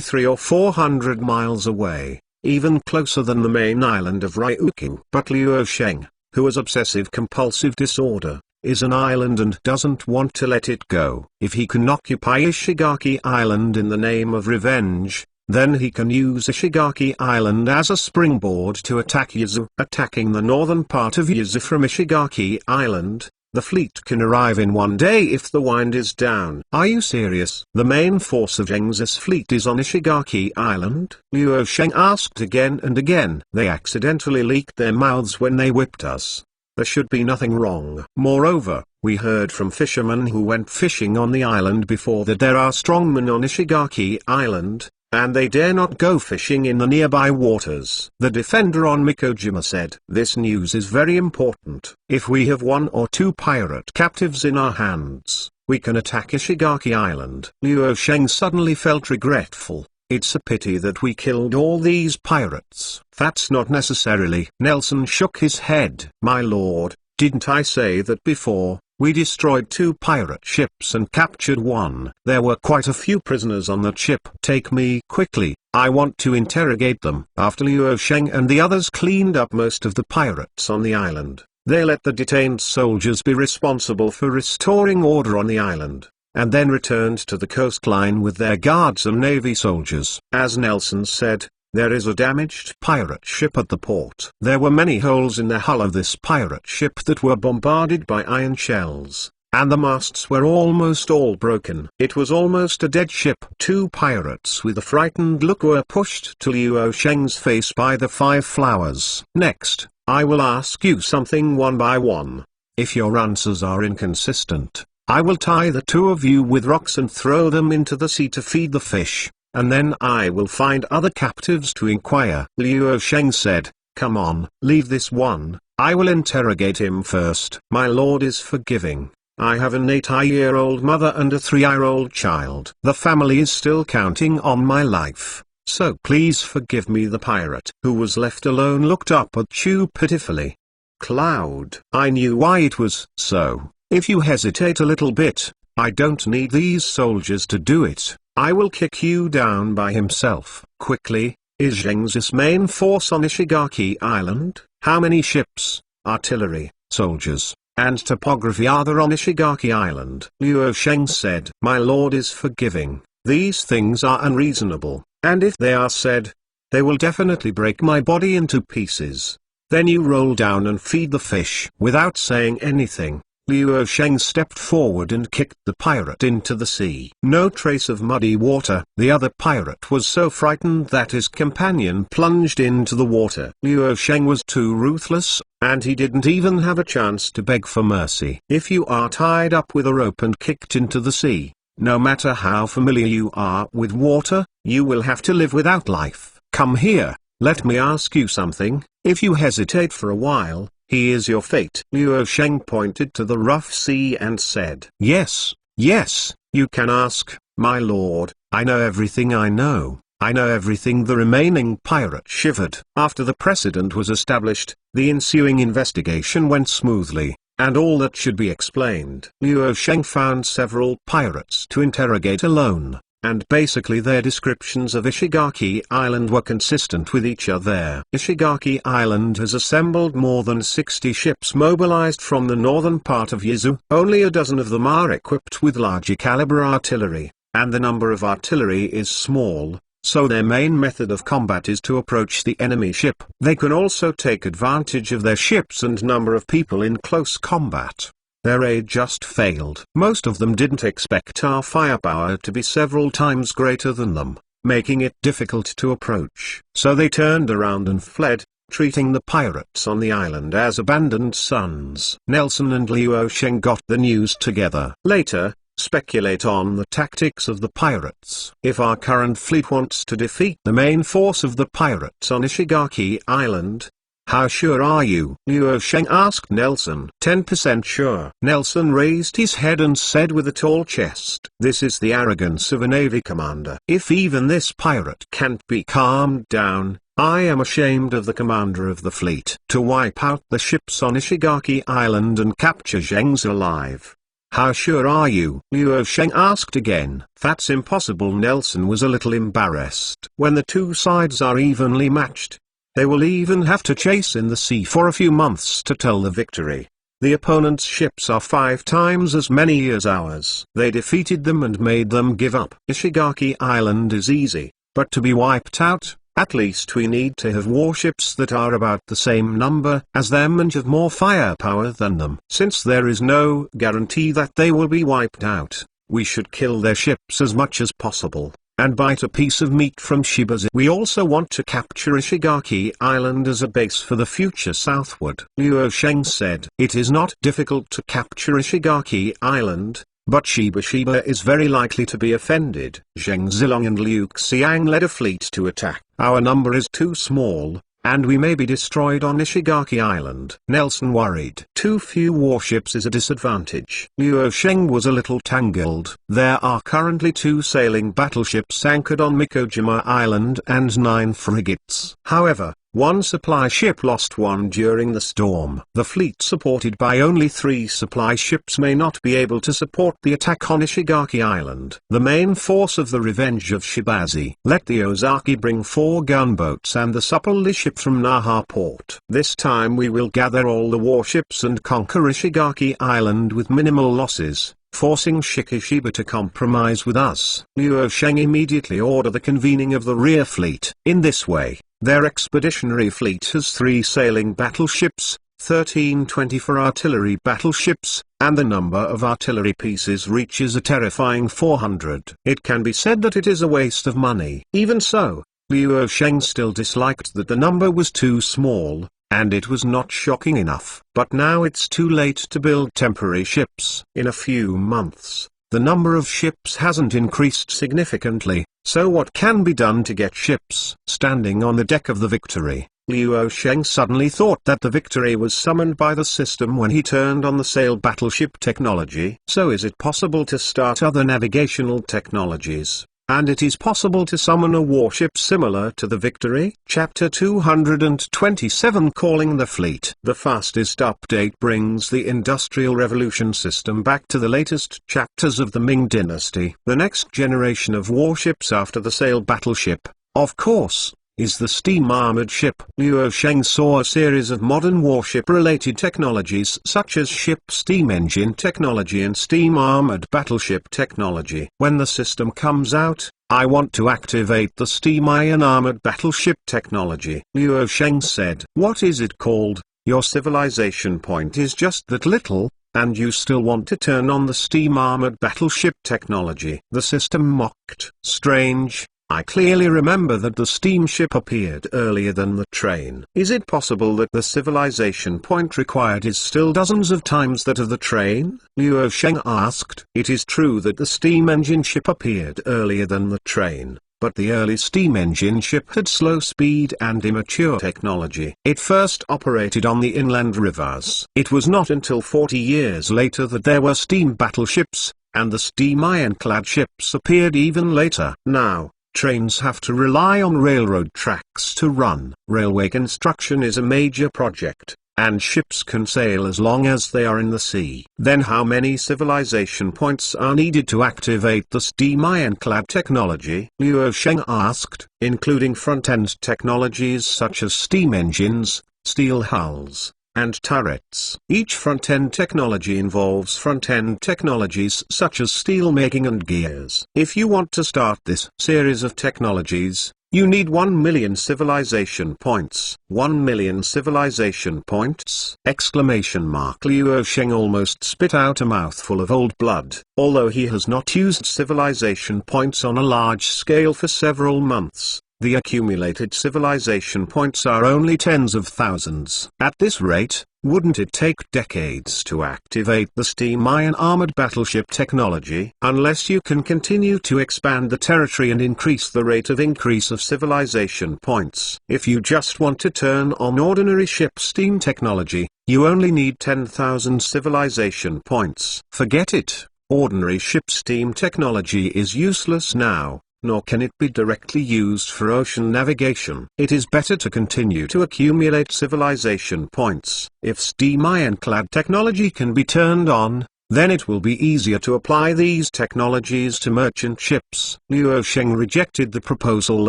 300 or 400 miles away, even closer than the main island of Ryukyu. But Liu Sheng, who has obsessive-compulsive disorder, is an island and doesn't want to let it go. If he can occupy Ishigaki Island in the name of revenge, then he can use Ishigaki Island as a springboard to attack Yizu. Attacking the northern part of Yizu from Ishigaki Island, the fleet can arrive in 1 day if the wind is down. Are you serious? The main force of Zhengzi's fleet is on Ishigaki Island? Liu Sheng asked again and again. They accidentally leaked their mouths when they whipped us. There should be nothing wrong. Moreover, we heard from fishermen who went fishing on the island before that there are strongmen on Ishigaki Island, and they dare not go fishing in the nearby waters. The defender on Mikojima said, "This news is very important. If we have 1 or 2 pirate captives in our hands, we can attack Ishigaki Island." Liu Sheng suddenly felt regretful. "It's a pity that we killed all these pirates." "That's not necessarily." Nelson shook his head. "My lord, didn't I say that before? We destroyed 2 pirate ships and captured 1. There were quite a few prisoners on that ship. Take me quickly, I want to interrogate them. After Liu Sheng and the others cleaned up most of the pirates on the island, they let the detained soldiers be responsible for restoring order on the island, and then returned to the coastline with their guards and navy soldiers. As Nelson said, there is a damaged pirate ship at the port. There were many holes in the hull of this pirate ship that were bombarded by iron shells, and the masts were almost all broken. It was almost a dead ship. 2 pirates with a frightened look were pushed to Liu Sheng's face by the 5 flowers. Next, I will ask you something one by one. If your answers are inconsistent, I will tie the 2 of you with rocks and throw them into the sea to feed the fish, and then I will find other captives to inquire. Liu Sheng said, come on, leave this one, I will interrogate him first. My lord is forgiving. I have an 8-year-old mother and a 3-year-old child. The family is still counting on my life, so please forgive me. The pirate who was left alone looked up at Chu pitifully. Cloud, I knew why it was so. If you hesitate a little bit, I don't need these soldiers to do it. I will kick you down by himself. Quickly, is Zheng's main force on Ishigaki Island? How many ships, artillery, soldiers, and topography are there on Ishigaki Island? Liu Sheng said, my lord is forgiving. These things are unreasonable, and if they are said, they will definitely break my body into pieces. Then you roll down and feed the fish. Without saying anything, Liu Sheng stepped forward and kicked the pirate into the sea. No trace of muddy water. The other pirate was so frightened that his companion plunged into the water. Liu Sheng was too ruthless, and he didn't even have a chance to beg for mercy. If you are tied up with a rope and kicked into the sea, no matter how familiar you are with water, you will have to live without life. Come here, let me ask you something. If you hesitate for a while, he is your fate. Liu Sheng pointed to the rough sea and said, yes, yes, you can ask, my lord, I know everything. I know everything. The remaining pirate shivered. After the precedent was established, the ensuing investigation went smoothly, and all that should be explained. Liu Sheng found several pirates to interrogate alone, and basically their descriptions of Ishigaki Island were consistent with each other. Ishigaki Island has assembled more than 60 ships mobilized from the northern part of Yizu. Only a dozen of them are equipped with larger caliber artillery, and the number of artillery is small, so their main method of combat is to approach the enemy ship. They can also take advantage of their ships and number of people in close combat. Their raid just failed. Most of them didn't expect our firepower to be several times greater than them, making it difficult to approach. So they turned around and fled, treating the pirates on the island as abandoned sons. Nelson and Liu Sheng got the news together. Later, speculate on the tactics of the pirates. If our current fleet wants to defeat the main force of the pirates on Ishigaki Island, how sure are you? Liu Sheng asked Nelson. 10% sure. Nelson raised his head and said with a tall chest, this is the arrogance of a navy commander. If even this pirate can't be calmed down, I am ashamed of the commander of the fleet. To wipe out the ships on Ishigaki Island and capture Zheng's alive. How sure are you? Liu Sheng asked again. That's impossible. Nelson was a little embarrassed. When the two sides are evenly matched, they will even have to chase in the sea for a few months to tell the victory. The opponent's ships are 5 times as many as ours. They defeated them and made them give up. Ishigaki Island is easy, but to be wiped out, at least we need to have warships that are about the same number as them and have more firepower than them. Since there is no guarantee that they will be wiped out, we should kill their ships as much as possible, and bite a piece of meat from Shiba's. We also want to capture Ishigaki Island as a base for the future southward. Liu Sheng said, it is not difficult to capture Ishigaki Island, but Shiba is very likely to be offended. Zheng Zilong and Liu Xiang led a fleet to attack. Our number is too small, and we may be destroyed on Ishigaki Island. Nelson worried. Too few warships is a disadvantage. Liu Sheng was a little tangled. There are currently 2 sailing battleships anchored on Mikojima Island and 9 frigates. However, One supply ship lost one during the storm. The fleet supported by only 3 supply ships may not be able to support the attack on Ishigaki Island, the main force of the Revenge of Shibazi. Let the Ozaki bring 4 gunboats and the Supply ship from Naha port. This time we will gather all the warships and conquer Ishigaki Island with minimal losses, forcing Shikishiba to compromise with us. Liu Sheng immediately ordered the convening of the rear fleet. In this way, their expeditionary fleet has 3 sailing battleships, 13 24 artillery battleships, and the number of artillery pieces reaches a terrifying 400. It can be said that it is a waste of money. Even so, Liu Sheng still disliked that the number was too small, and it was not shocking enough. But now it's too late to build temporary ships. In a few months, the number of ships hasn't increased significantly, so what can be done to get ships? Standing on the deck of the Victory, Liu Sheng suddenly thought that the Victory was summoned by the system when he turned on the sail battleship technology. So is it possible to start other navigational technologies? And it is possible to summon a warship similar to the Victory? Chapter 227, Calling the Fleet. The fastest update brings the Industrial Revolution system back to the latest chapters of the Ming Dynasty. The next generation of warships after the sail battleship, of course, is the steam-armored ship. Liu Sheng saw a series of modern warship-related technologies such as ship steam engine technology and steam-armored battleship technology. When the system comes out, I want to activate the steam-iron armored battleship technology. Liu Sheng said. What is it called? Your civilization point is just that little, and you still want to turn on the steam-armored battleship technology. The system mocked. Strange. I clearly remember that the steamship appeared earlier than the train. Is it possible that the civilization point required is still dozens of times that of the train? Liu Sheng asked. It is true that the steam engine ship appeared earlier than the train, but the early steam engine ship had slow speed and immature technology. It first operated on the inland rivers. It was not until 40 years later that there were steam battleships, and the steam ironclad ships appeared even later. Now, trains have to rely on railroad tracks to run. Railway construction is a major project, and ships can sail as long as they are in the sea. Then how many civilization points are needed to activate the steam ironclad technology? Liu Sheng asked. Including front-end technologies such as steam engines, steel hulls, and turrets. Each front-end technology involves front-end technologies such as steel making and gears. If you want to start this series of technologies, you need 1 million civilization points. 1 million civilization points! Exclamation mark. Liu Sheng almost spit out a mouthful of old blood. Although he has not used civilization points on a large scale for several months, the accumulated civilization points are only tens of thousands. At this rate, wouldn't it take decades to activate the steam iron armored battleship technology? Unless you can continue to expand the territory and increase the rate of increase of civilization points. If you just want to turn on ordinary ship steam technology, you only need 10,000 civilization points. Forget it. Ordinary ship steam technology is useless now, nor can it be directly used for ocean navigation. It is better to continue to accumulate civilization points. If steam ironclad technology can be turned on, then it will be easier to apply these technologies to merchant ships. Liu Sheng rejected the proposal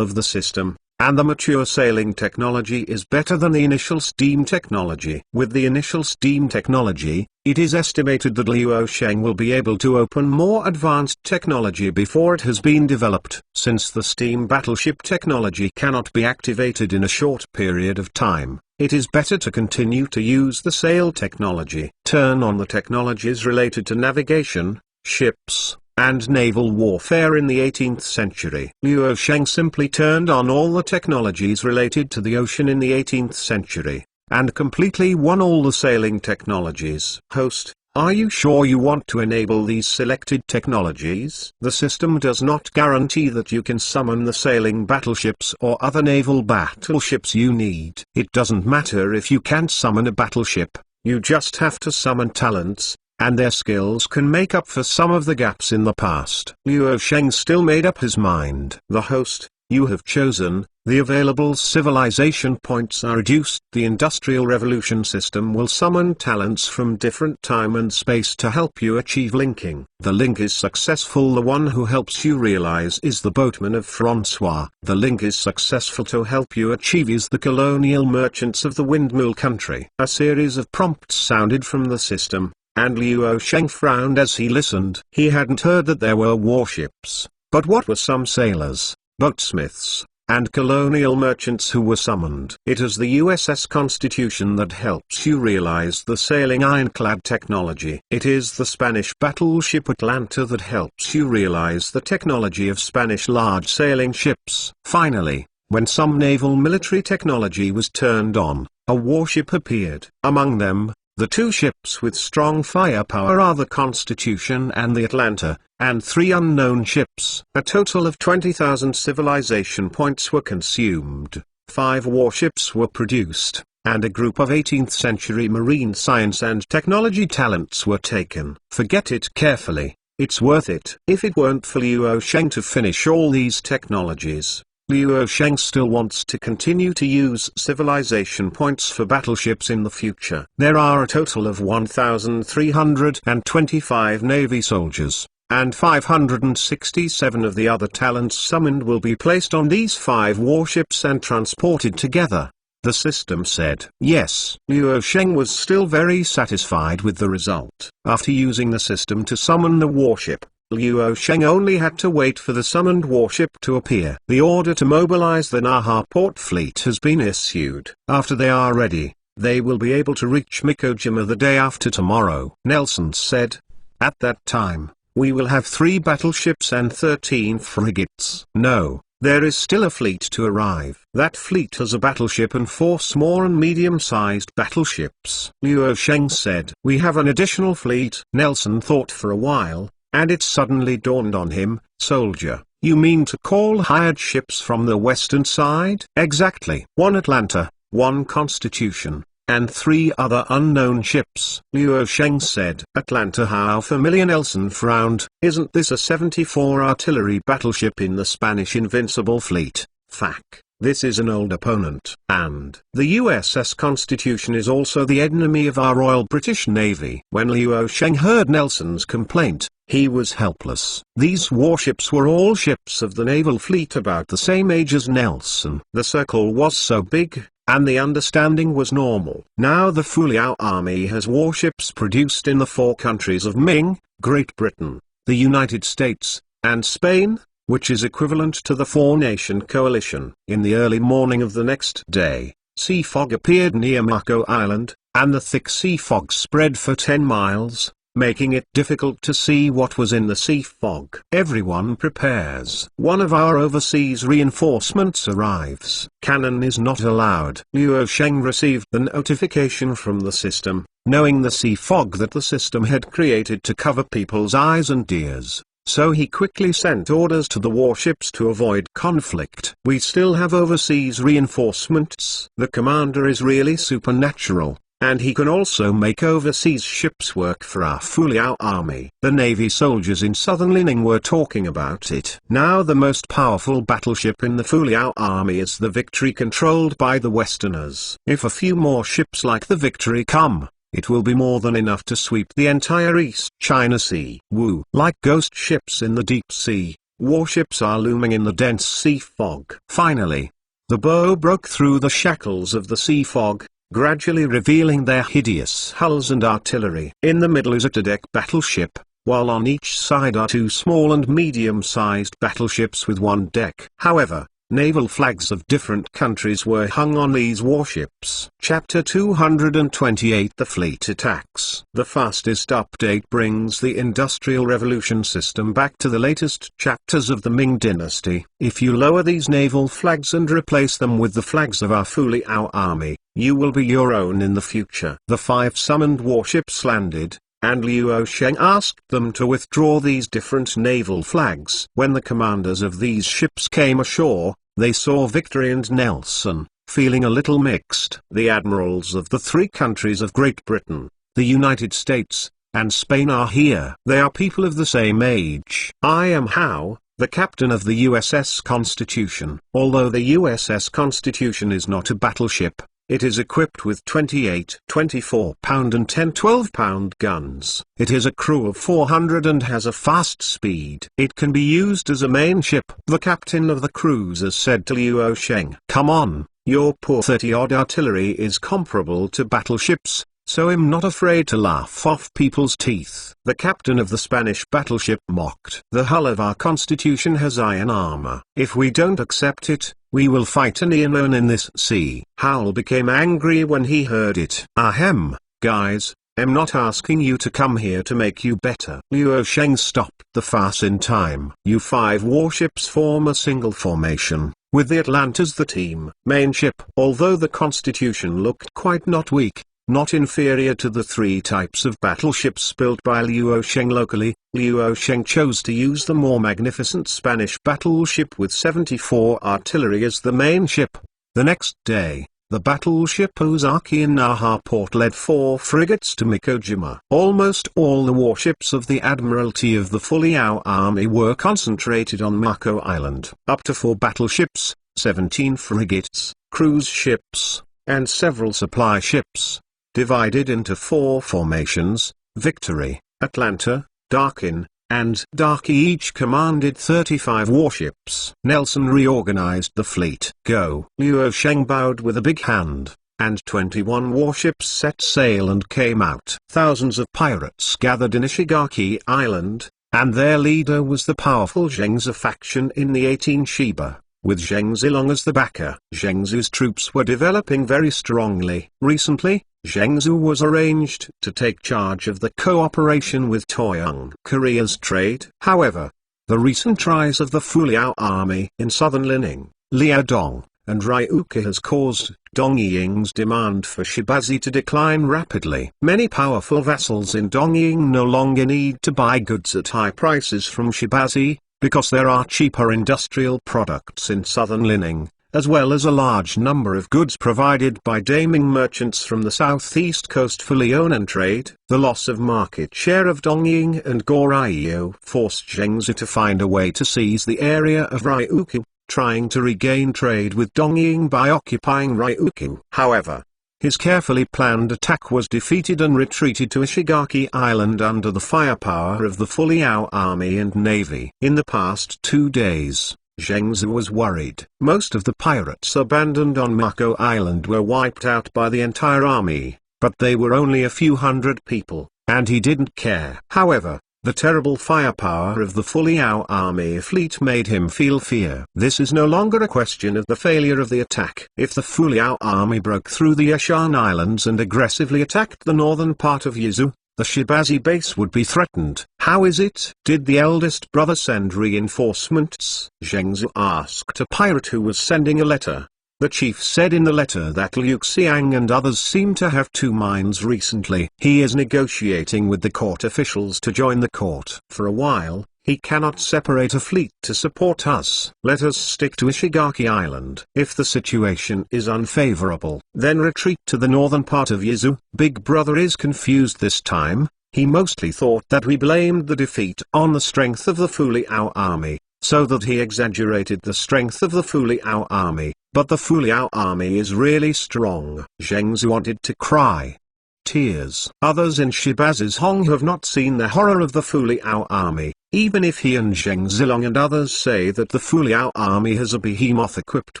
of the system, and the mature sailing technology is better than the initial steam technology. With the initial steam technology, it is estimated that Liu Sheng will be able to open more advanced technology before it has been developed. Since the steam battleship technology cannot be activated in a short period of time, it is better to continue to use the sail technology. Turn on the technologies related to navigation, ships, and naval warfare in the 18th century. Liu Sheng simply turned on all the technologies related to the ocean in the 18th century, and completely won all the sailing technologies. Host, are you sure you want to enable these selected technologies? The system does not guarantee that you can summon the sailing battleships or other naval battleships you need. It doesn't matter if you can't summon a battleship, you just have to summon talents, and their skills can make up for some of the gaps in the past. Liu Sheng still made up his mind. The host, you have chosen, the available civilization points are reduced. The Industrial Revolution system will summon talents from different time and space to help you achieve linking. The link is successful. The one who helps you realize is the boatman of Francois. The link is successful to help you achieve is the colonial merchants of the windmill country. A series of prompts sounded from the system, and Liu Sheng frowned as he listened. He hadn't heard that there were warships, but what were some sailors, boatsmiths, and colonial merchants who were summoned? It is the USS Constitution that helps you realize the sailing ironclad technology. It is the Spanish battleship Atlanta that helps you realize the technology of Spanish large sailing ships. Finally, when some naval military technology was turned on, a warship appeared. Among them, the two ships with strong firepower are the Constitution and the Atlanta, and 3 unknown ships. A total of 20,000 civilization points were consumed, 5 warships were produced, and a group of 18th century marine science and technology talents were taken. Forget it carefully, it's worth it. If it weren't for Liu Sheng to finish all these technologies, Liu Sheng still wants to continue to use civilization points for battleships in the future. There are a total of 1,325 Navy soldiers, and 567 of the other talents summoned will be placed on these 5 warships and transported together, the system said. Yes, Liu Sheng was still very satisfied with the result. After using the system to summon the warship, Liu Sheng only had to wait for the summoned warship to appear. The order to mobilize the Naha port fleet has been issued. After they are ready, they will be able to reach Mikojima the day after tomorrow. Nelson said, at that time, we will have 3 battleships and 13 frigates. No, there is still a fleet to arrive. That fleet has a battleship and 4 small and medium-sized battleships. Liu Sheng said, we have an additional fleet. Nelson thought for a while, and it suddenly dawned on him, soldier, you mean to call hired ships from the western side? Exactly. 1 Atlanta, 1 Constitution, and 3 other unknown ships. Liu Sheng said. Atlanta, how familiar? Nelson frowned. Isn't this a 74 artillery battleship in the Spanish Invincible Fleet? Fac. This is an old opponent. And the USS Constitution is also the enemy of our Royal British Navy. When Liu Sheng heard Nelson's complaint, he was helpless. These warships were all ships of the naval fleet about the same age as Nelson. The circle was so big, and the understanding was normal. Now the Fuliao army has warships produced in the 4 countries of Ming, Great Britain, the United States, and Spain, which is equivalent to the 4-nation coalition. In the early morning of the next day, sea fog appeared near Mako Island, and the thick sea fog spread for 10 miles, making it difficult to see what was in the sea fog. Everyone prepares. One of our overseas reinforcements arrives. Cannon is not allowed. Liu Sheng received the notification from the system, knowing the sea fog that the system had created to cover people's eyes and ears. So he quickly sent orders to the warships to avoid conflict. We still have overseas reinforcements. The commander is really supernatural, and he can also make overseas ships work for our Fuliao army. The Navy soldiers in southern Lining were talking about it. Now the most powerful battleship in the Fuliao army is the Victory, controlled by the Westerners. If a few more ships like the Victory come, it will be more than enough to sweep the entire East China Sea. Woo! Like ghost ships in the deep sea, warships are looming in the dense sea fog. Finally, the bow broke through the shackles of the sea fog, gradually revealing their hideous hulls and artillery. In the middle is a 2-deck battleship, while on each side are 2 small and medium-sized battleships with 1 deck. However, naval flags of different countries were hung on these warships. Chapter 228, The Fleet Attacks. The fastest update brings the Industrial Revolution system back to the latest chapters of the Ming Dynasty. If you lower these naval flags and replace them with the flags of our Fuliao army, you will be your own in the future. The 5 summoned warships landed, and Liu Sheng asked them to withdraw these different naval flags. When the commanders of these ships came ashore, they saw Victory and Nelson, feeling a little mixed. The admirals of the 3 countries of Great Britain, the United States, and Spain are here. They are people of the same age. I am Hao, the captain of the USS Constitution. Although the USS Constitution is not a battleship, it is equipped with 28 24-pound and 10 12-pound guns. It is a crew of 400 and has a fast speed. It can be used as a main ship. The captain of the cruiser said to Luo Sheng, "Come on, your poor 30-odd artillery is comparable to battleships, so I'm not afraid to laugh off people's teeth." The captain of the Spanish battleship mocked. "The hull of our Constitution has iron armor. If we don't accept it, we will fight anyone in this sea." Howell became angry when he heard it. "Ahem, guys, I'm not asking you to come here to make you better." Luo Sheng stopped the farce in time. "You 5 warships form a single formation, with the Atlanta's the team main ship." Although the Constitution looked quite not weak, not inferior to the 3 types of battleships built by Luo Sheng locally, Luo Sheng chose to use the more magnificent Spanish battleship with 74 artillery as the main ship. The next day, the battleship Ozaki in Naha port led 4 frigates to Mikojima. Almost all the warships of the Admiralty of the Fuliao Army were concentrated on Mako Island. Up to 4 battleships, 17 frigates, cruise ships, and several supply ships, divided into 4 formations, Victory, Atlanta, Darkin, and Darky each commanded 35 warships. Nelson reorganized the fleet. "Go." Luo Sheng bowed with a big hand, and 21 warships set sail and came out. Thousands of pirates gathered in Ishigaki Island, and their leader was the powerful Zhengzi faction in the 18 Shiba, with Zheng Zilong as the backer. Zhengzi's troops were developing very strongly. Recently, Zhengzi was arranged to take charge of the cooperation with Toyang Korea's trade. However, the recent rise of the Fuliao army in southern Lining, Liaodong, and Ryuka has caused Dongying's demand for Shibazi to decline rapidly. Many powerful vassals in Dongying no longer need to buy goods at high prices from Shibazi, because there are cheaper industrial products in southern Lining, as well as a large number of goods provided by Daming merchants from the southeast coast for Leonan trade. The loss of market share of Dongying and Goryeo forced Zhengzi to find a way to seize the area of Ryukyu, trying to regain trade with Dongying by occupying Ryukyu. However, his carefully planned attack was defeated and retreated to Ishigaki Island under the firepower of the Fuliao army and navy. In the past 2 days, Zhengzi was worried. Most of the pirates abandoned on Mako Island were wiped out by the entire army, but they were only a few hundred people, and he didn't care. However, the terrible firepower of the Fuliao army fleet made him feel fear. This is no longer a question of the failure of the attack. If the Fuliao army broke through the Yashan Islands and aggressively attacked the northern part of Yizu, the Shibazi base would be threatened. "How is it? Did the eldest brother send reinforcements?" Zhengzi asked a pirate who was sending a letter. The chief said in the letter that Liu Xiang and others seem to have 2 minds recently. He is negotiating with the court officials to join the court. For a while, he cannot separate a fleet to support us. Let us stick to Ishigaki Island. If the situation is unfavorable, then retreat to the northern part of Yizu. Big Brother is confused this time. He mostly thought that we blamed the defeat on the strength of the Fuliao army, so that he exaggerated the strength of the Fuliao army, but the Fuliao army is really strong. Zhengzi wanted to cry. Tears. Others in Shibazi's Hong have not seen the horror of the Fuliao army. Even if he and Zheng Zilong and others say that the Fuliao army has a behemoth equipped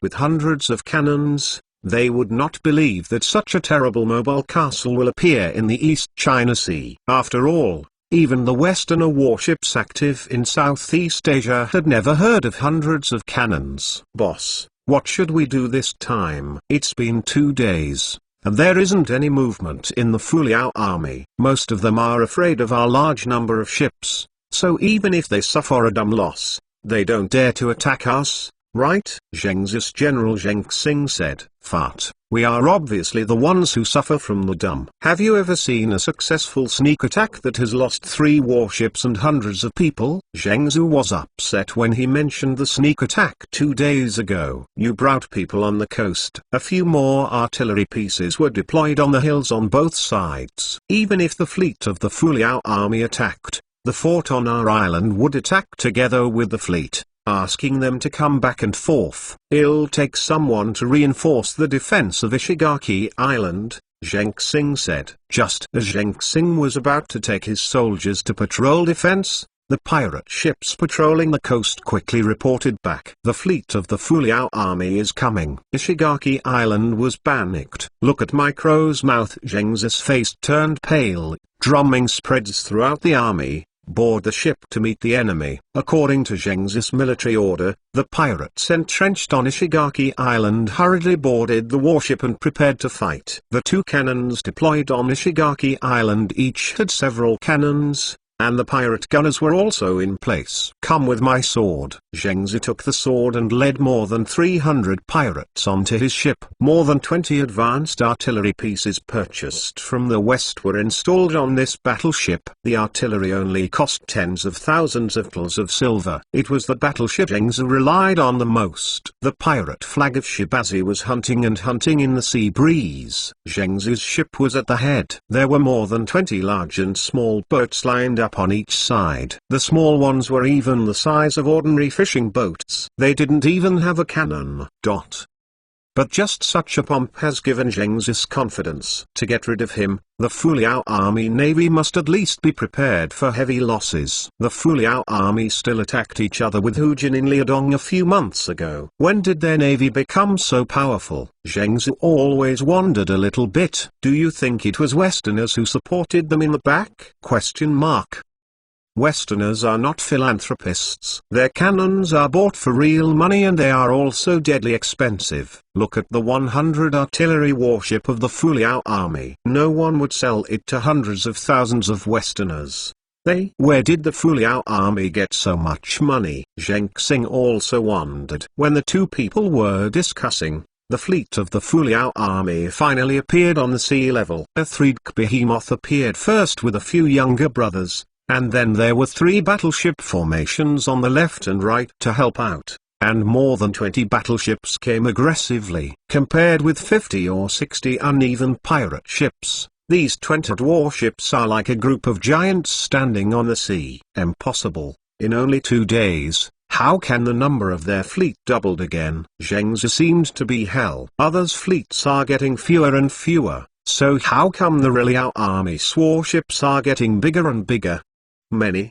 with hundreds of cannons, they would not believe that such a terrible mobile castle will appear in the East China Sea. After all, even the Westerner warships active in Southeast Asia had never heard of hundreds of cannons. "Boss, what should we do this time?" "It's been 2 days, and there isn't any movement in the Fuliao army. Most of them are afraid of our large number of ships, so even if they suffer a dumb loss, they don't dare to attack us, right?" Zhengzi's General Zheng Xing said. "Fart, we are obviously the ones who suffer from the dumb. Have you ever seen a successful sneak attack that has lost 3 warships and hundreds of people?" Zhengzi was upset when he mentioned the sneak attack 2 days ago. "You brought people on the coast." A few more artillery pieces were deployed on the hills on both sides. Even if the fleet of the Fuliao army attacked, the fort on our island would attack together with the fleet, asking them to come back and forth. It'll take someone to reinforce the defense of Ishigaki Island, Zheng Xing said. Just as Zheng Xing was about to take his soldiers to patrol defense, the pirate ships patrolling the coast quickly reported back. The fleet of the Fuliao army is coming. Ishigaki Island was panicked. Look at Micro's mouth. Zheng's face turned pale. Drumming spreads throughout the army. Board the ship to meet the enemy. According to Zheng's military order, the pirates entrenched on Ishigaki Island hurriedly boarded the warship and prepared to fight. The two cannons deployed on Ishigaki Island each had several cannons, and the pirate gunners were also in place. Come with my sword. Zhengzi took the sword and led more than 300 pirates onto his ship. More than 20 advanced artillery pieces purchased from the west were installed on this battleship. The artillery only cost tens of thousands of tals of silver. It was the battleship Zhengzi relied on the most. The pirate flag of Shibazi was hunting in the sea breeze. Zhengzi's ship was at the head. There were more than 20 large and small boats lined up on each side. The small ones were even the size of ordinary fishing boats. They didn't even have a cannon. But just such a pomp has given Zhengzis confidence. To get rid of him, the Fuliao army navy must at least be prepared for heavy losses. The Fuliao army still attacked each other with Hujin in Liaodong a few months ago. When did their navy become so powerful? Zhengzi always wondered a little bit. Do you think it was Westerners who supported them in the back? Westerners are not philanthropists. Their cannons are bought for real money and they are also deadly expensive. Look at the 100 artillery warship of the Fuliao army. No one would sell it to hundreds of thousands of Westerners. Where did the Fuliao army get so much money? Zheng Xing also wondered. When the two people were discussing, the fleet of the Fuliao army finally appeared on the sea level. A three-deck behemoth appeared first with a few younger brothers, and then there were 3 battleship formations on the left and right to help out, and more than 20 battleships came aggressively. Compared with 50 or 60 uneven pirate ships, these 20 warships are like a group of giants standing on the sea. Impossible. In only 2 days, how can the number of their fleet doubled again? Zhengzi seemed to be hell. Others' fleets are getting fewer and fewer, so how come the Liao army's warships are getting bigger and bigger? Many!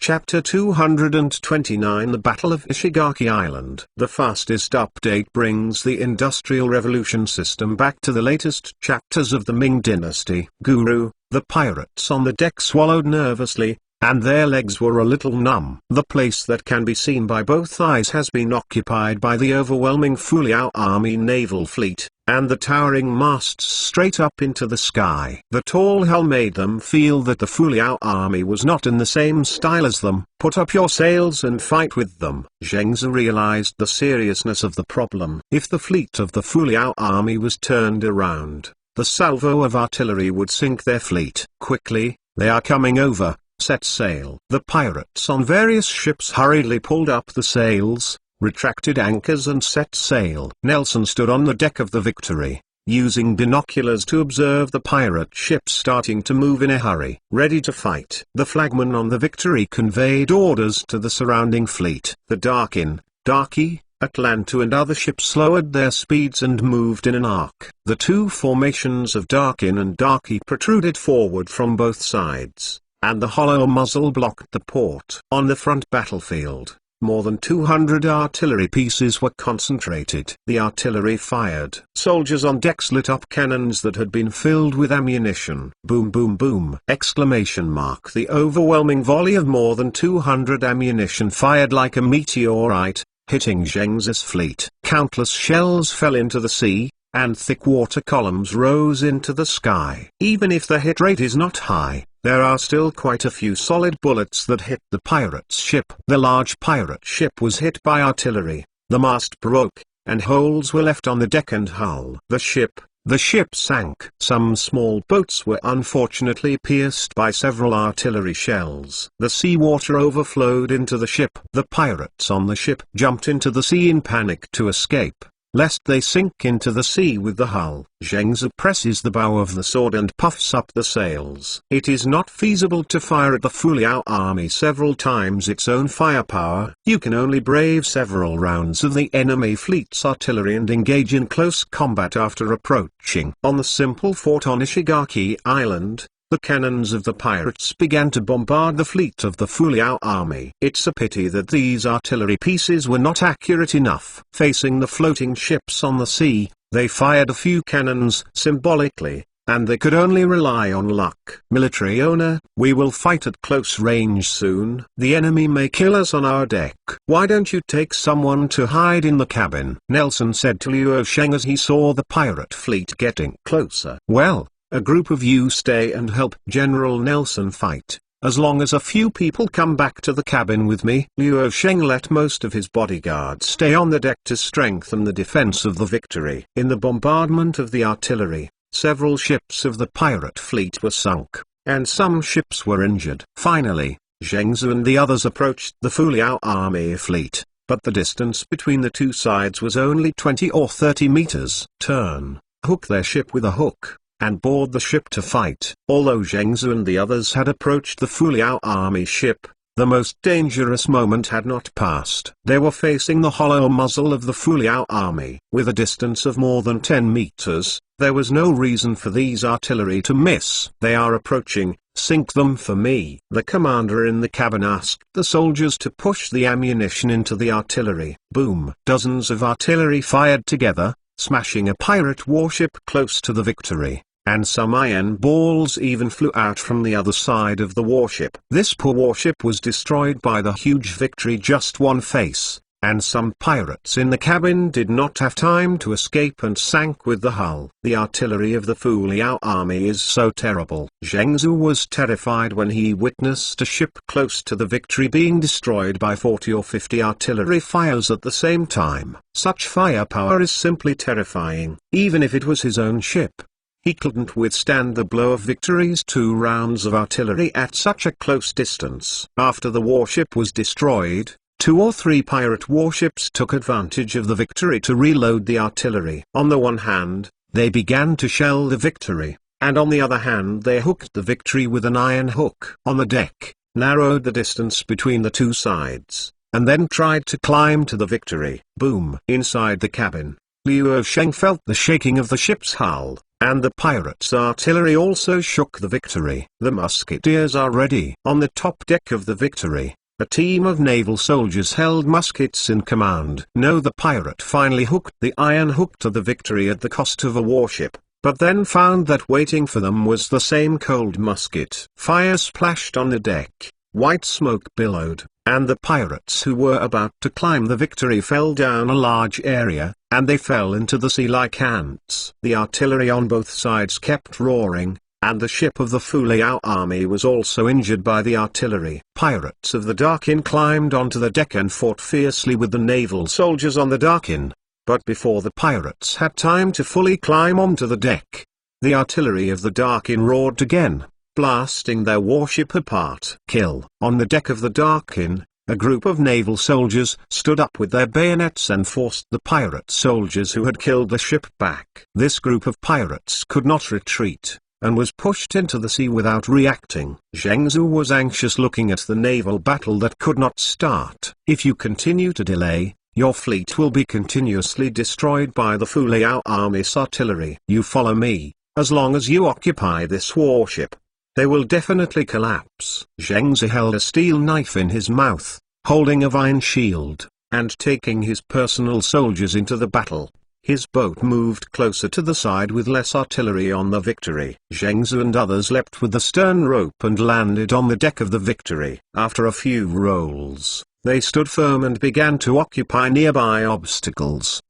Chapter 229 The Battle of Ishigaki Island. The fastest update brings the Industrial Revolution system back to the latest chapters of the Ming Dynasty. Guru, the pirates on the deck swallowed nervously, and their legs were a little numb. The place that can be seen by both eyes has been occupied by the overwhelming Fuliao army naval fleet, and the towering masts straight up into the sky. The tall hull made them feel that the Fuliao army was not in the same style as them. Put up your sails and fight with them. Zhengzi realized the seriousness of the problem. If the fleet of the Fuliao army was turned around, the salvo of artillery would sink their fleet. Quickly, they are coming over. Set sail. The pirates on various ships hurriedly pulled up the sails, retracted anchors and set sail. Nelson stood on the deck of the Victory, using binoculars to observe the pirate ships starting to move in a hurry, ready to fight. The flagman on the Victory conveyed orders to the surrounding fleet. The Darkin, Darky, Atlanto and other ships lowered their speeds and moved in an arc. The 2 formations of Darkin and Darky protruded forward from both sides, and the hollow muzzle blocked the port. On the front battlefield, more than 200 artillery pieces were concentrated. The artillery fired. Soldiers on decks lit up cannons that had been filled with ammunition. Boom boom boom! The overwhelming volley of more than 200 ammunition fired like a meteorite, hitting Zhengzi's fleet. Countless shells fell into the sea, and thick water columns rose into the sky. Even if the hit rate is not high, there are still quite a few solid bullets that hit the pirate's ship. The large pirate ship was hit by artillery, the mast broke, and holes were left on the deck and hull. The ship sank. Some small boats were unfortunately pierced by several artillery shells. The seawater overflowed into the ship. The pirates on the ship jumped into the sea in panic to escape. lest they sink into the sea with the hull. Zhengzi presses the bow of the sword and puffs up the sails. It is not feasible to fire at the Fuliao army several times its own firepower. You can only brave several rounds of the enemy fleet's artillery and engage in close combat after approaching. On the simple fort on Ishigaki Island, the cannons of the pirates began to bombard the fleet of the Fuliao army. It's a pity that these artillery pieces were not accurate enough. Facing the floating ships on the sea, they fired a few cannons symbolically, and they could only rely on luck. Military owner, we will fight at close range soon. The enemy may kill us on our deck. Why don't you take someone to hide in the cabin? Nelson said to Luo Sheng as he saw the pirate fleet getting closer. Well, a group of you stay and help General Nelson fight, as long as a few people come back to the cabin with me. Luo Sheng let most of his bodyguards stay on the deck to strengthen the defense of the Victory. In the bombardment of the artillery, several ships of the pirate fleet were sunk, and some ships were injured. Finally, Zhengzi and the others approached the Fuliao army fleet, but the distance between the two sides was only 20 or 30 meters. Turn, hook their ship with a hook, and board the ship to fight. Although Zhengzi and the others had approached the Fuliao army ship, the most dangerous moment had not passed. They were facing the hollow muzzle of the Fuliao army. With a distance of more than 10 meters, there was no reason for these artillery to miss. They are approaching, sink them for me. The commander in the cabin asked the soldiers to push the ammunition into the artillery. Boom! Dozens of artillery fired together, smashing a pirate warship close to the Victory, and some iron balls even flew out from the other side of the warship. This poor warship was destroyed by the huge Victory just one face, and some pirates in the cabin did not have time to escape and sank with the hull. The artillery of the Fuliao army is so terrible. Zhengzi was terrified when he witnessed a ship close to the Victory being destroyed by 40 or 50 artillery fires at the same time. Such firepower is simply terrifying. Even if it was his own ship, he couldn't withstand the blow of Victory's 2 rounds of artillery at such a close distance. After the warship was destroyed, 2 or 3 pirate warships took advantage of the Victory to reload the artillery. On the one hand, they began to shell the Victory, and on the other hand they hooked the Victory with an iron hook on the deck, narrowed the distance between the two sides, and then tried to climb to the Victory. Boom! Inside the cabin, Luo Sheng felt the shaking of the ship's hull, and the pirates' artillery also shook the Victory. The musketeers are ready. On the top deck of the Victory, a team of naval soldiers held muskets in command. No, the pirate finally hooked the iron hook to the Victory at the cost of a warship, but then found that waiting for them was the same cold musket. Fire splashed on the deck, white smoke billowed, and the pirates who were about to climb the Victory fell down a large area, and they fell into the sea like ants. The artillery on both sides kept roaring, and the ship of the Fuliao army was also injured by the artillery. Pirates of the Darkin climbed onto the deck and fought fiercely with the naval soldiers on the Darkin, but before the pirates had time to fully climb onto the deck, the artillery of the Darkin roared again, blasting their warship apart. Kill. On the deck of the Darkin, a group of naval soldiers stood up with their bayonets and forced the pirate soldiers who had killed the ship back. This group of pirates could not retreat, and was pushed into the sea without reacting. Zhengzi was anxious looking at the naval battle that could not start. If you continue to delay, your fleet will be continuously destroyed by the Fuliao army's artillery. You follow me. As long as you occupy this warship, they will definitely collapse. Zhengzi held a steel knife in his mouth, holding a vine shield, and taking his personal soldiers into the battle. His boat moved closer to the side with less artillery on the Victory. Zhengzi and others leapt with the stern rope and landed on the deck of the Victory. After a few rolls, they stood firm and began to occupy nearby obstacles.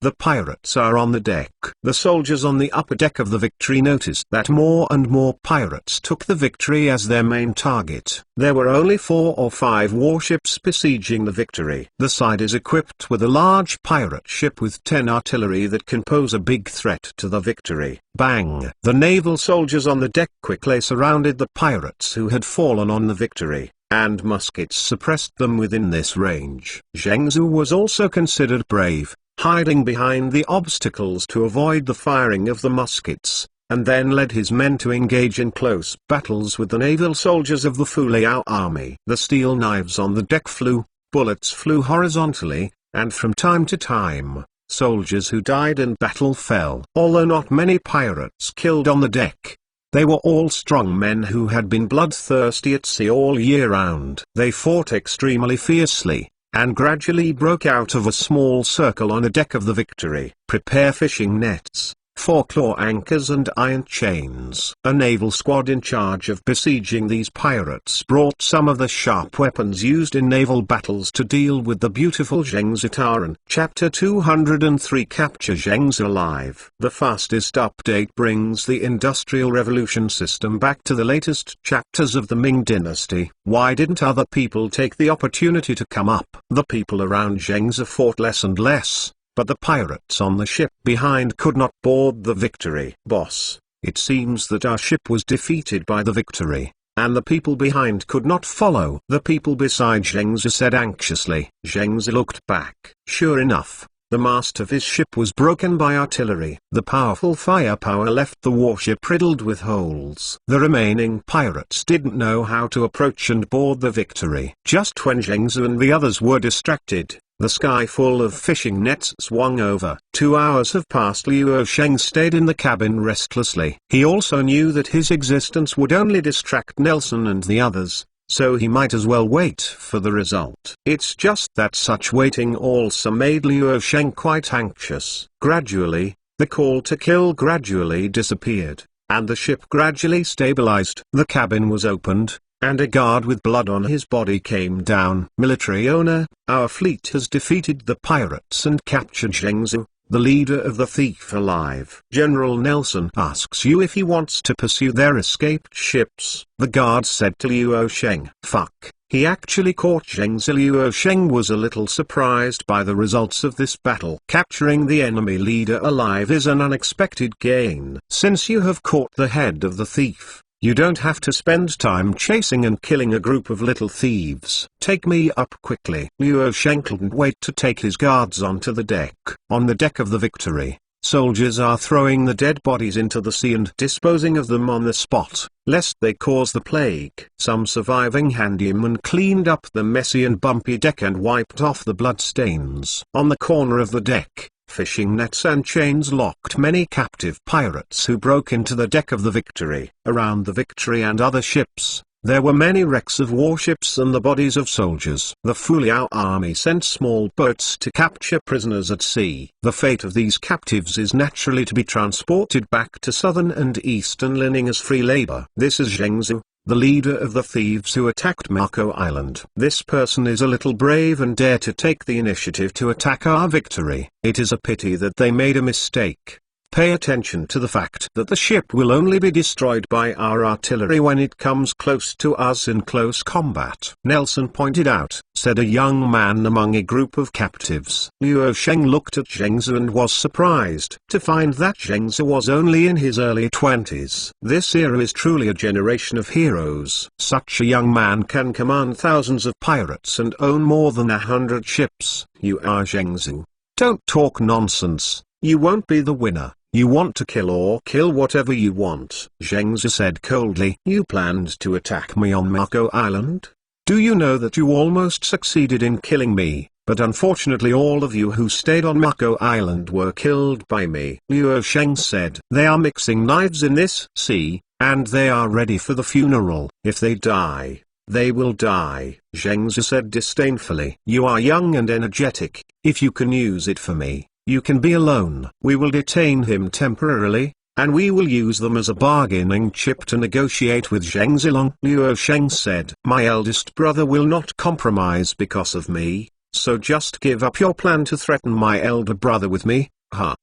The pirates are on the deck. The soldiers on the upper deck of the Victory noticed that more and more pirates took the Victory as their main target. There were only 4 or 5 warships besieging the Victory. The side is equipped with a large pirate ship with 10 artillery that can pose a big threat to the Victory. Bang! The naval soldiers on the deck quickly surrounded the pirates who had fallen on the Victory, and muskets suppressed them within this range. Zhengzi was also considered brave, hiding behind the obstacles to avoid the firing of the muskets, and then led his men to engage in close battles with the naval soldiers of the Fu Liao army. The steel knives on the deck flew, bullets flew horizontally, and from time to time, soldiers who died in battle fell. Although not many pirates killed on the deck, they were all strong men who had been bloodthirsty at sea all year round. They fought extremely fiercely, and gradually broke out of a small circle on the deck of the Victory. Prepare fishing nets, 4-claw anchors and iron chains. A naval squad in charge of besieging these pirates brought some of the sharp weapons used in naval battles to deal with the beautiful Zhengzi Taran. Chapter 203 Capture Zhengzi Alive. The fastest update brings the Industrial Revolution system back to the latest chapters of the Ming Dynasty. Why didn't other people take the opportunity to come up? The people around Zhengzi fought less and less, but the pirates on the ship behind could not board the Victory. Boss, it seems that our ship was defeated by the Victory, and the people behind could not follow. The people beside Zhengzi said anxiously. Zhengzi looked back. Sure enough, the mast of his ship was broken by artillery. The powerful firepower left the warship riddled with holes. The remaining pirates didn't know how to approach and board the Victory. Just when Zhengzi and the others were distracted, the sky full of fishing nets swung over. 2 hours have passed. Liu Sheng stayed in the cabin restlessly. He also knew that his existence would only distract Nelson and the others, so he might as well wait for the result. It's just that such waiting also made Liu Sheng quite anxious. Gradually, the call to kill gradually disappeared, and the ship gradually stabilized. The cabin was opened, and a guard with blood on his body came down. Military owner, our fleet has defeated the pirates and captured Zhengzi, the leader of the thief, alive. General Nelson asks you if he wants to pursue their escaped ships. The guard said to Liu Sheng. Fuck, he actually caught Zhengzi. Liu Sheng was a little surprised by the results of this battle. Capturing the enemy leader alive is an unexpected gain. Since you have caught the head of the thief, you don't have to spend time chasing and killing a group of little thieves. Take me up quickly. Liu Sheng couldn't wait to take his guards onto the deck. On the deck of the Victory, soldiers are throwing the dead bodies into the sea and disposing of them on the spot, lest they cause the plague. Some surviving handymen cleaned up the messy and bumpy deck and wiped off the bloodstains. On the corner of the deck, fishing nets and chains locked many captive pirates who broke into the deck of the Victory. Around the Victory and other ships, there were many wrecks of warships and the bodies of soldiers. The Fu Liao army sent small boats to capture prisoners at sea. The fate of these captives is naturally to be transported back to southern and eastern Lining as free labor. This is Zhengzi, the leader of the thieves who attacked Mako Island. This person is a little brave and dare to take the initiative to attack our Victory. It is a pity that they made a mistake. Pay attention to the fact that the ship will only be destroyed by our artillery when it comes close to us in close combat. Nelson pointed out, said a young man among a group of captives. Liu Sheng looked at Zhengzi and was surprised to find that Zhengzi was only in his early 20s. This era is truly a generation of heroes. Such a young man can command thousands of pirates and own more than 100 ships. You are Zhengzi. Don't talk nonsense. You won't be the winner. You want to kill whatever you want. Zhengzi said coldly. You planned to attack me on Mako Island? Do you know that you almost succeeded in killing me, but unfortunately all of you who stayed on Mako Island were killed by me. Liu Sheng said. They are mixing knives in this sea, and they are ready for the funeral. If they die, they will die. Zhengzi said disdainfully. You are young and energetic. If you can use it for me, you can be alone. We will detain him temporarily, and we will use them as a bargaining chip to negotiate with Zhengzi Long. Liu Sheng said. My eldest brother will not compromise because of me, so just give up your plan to threaten my elder brother with me.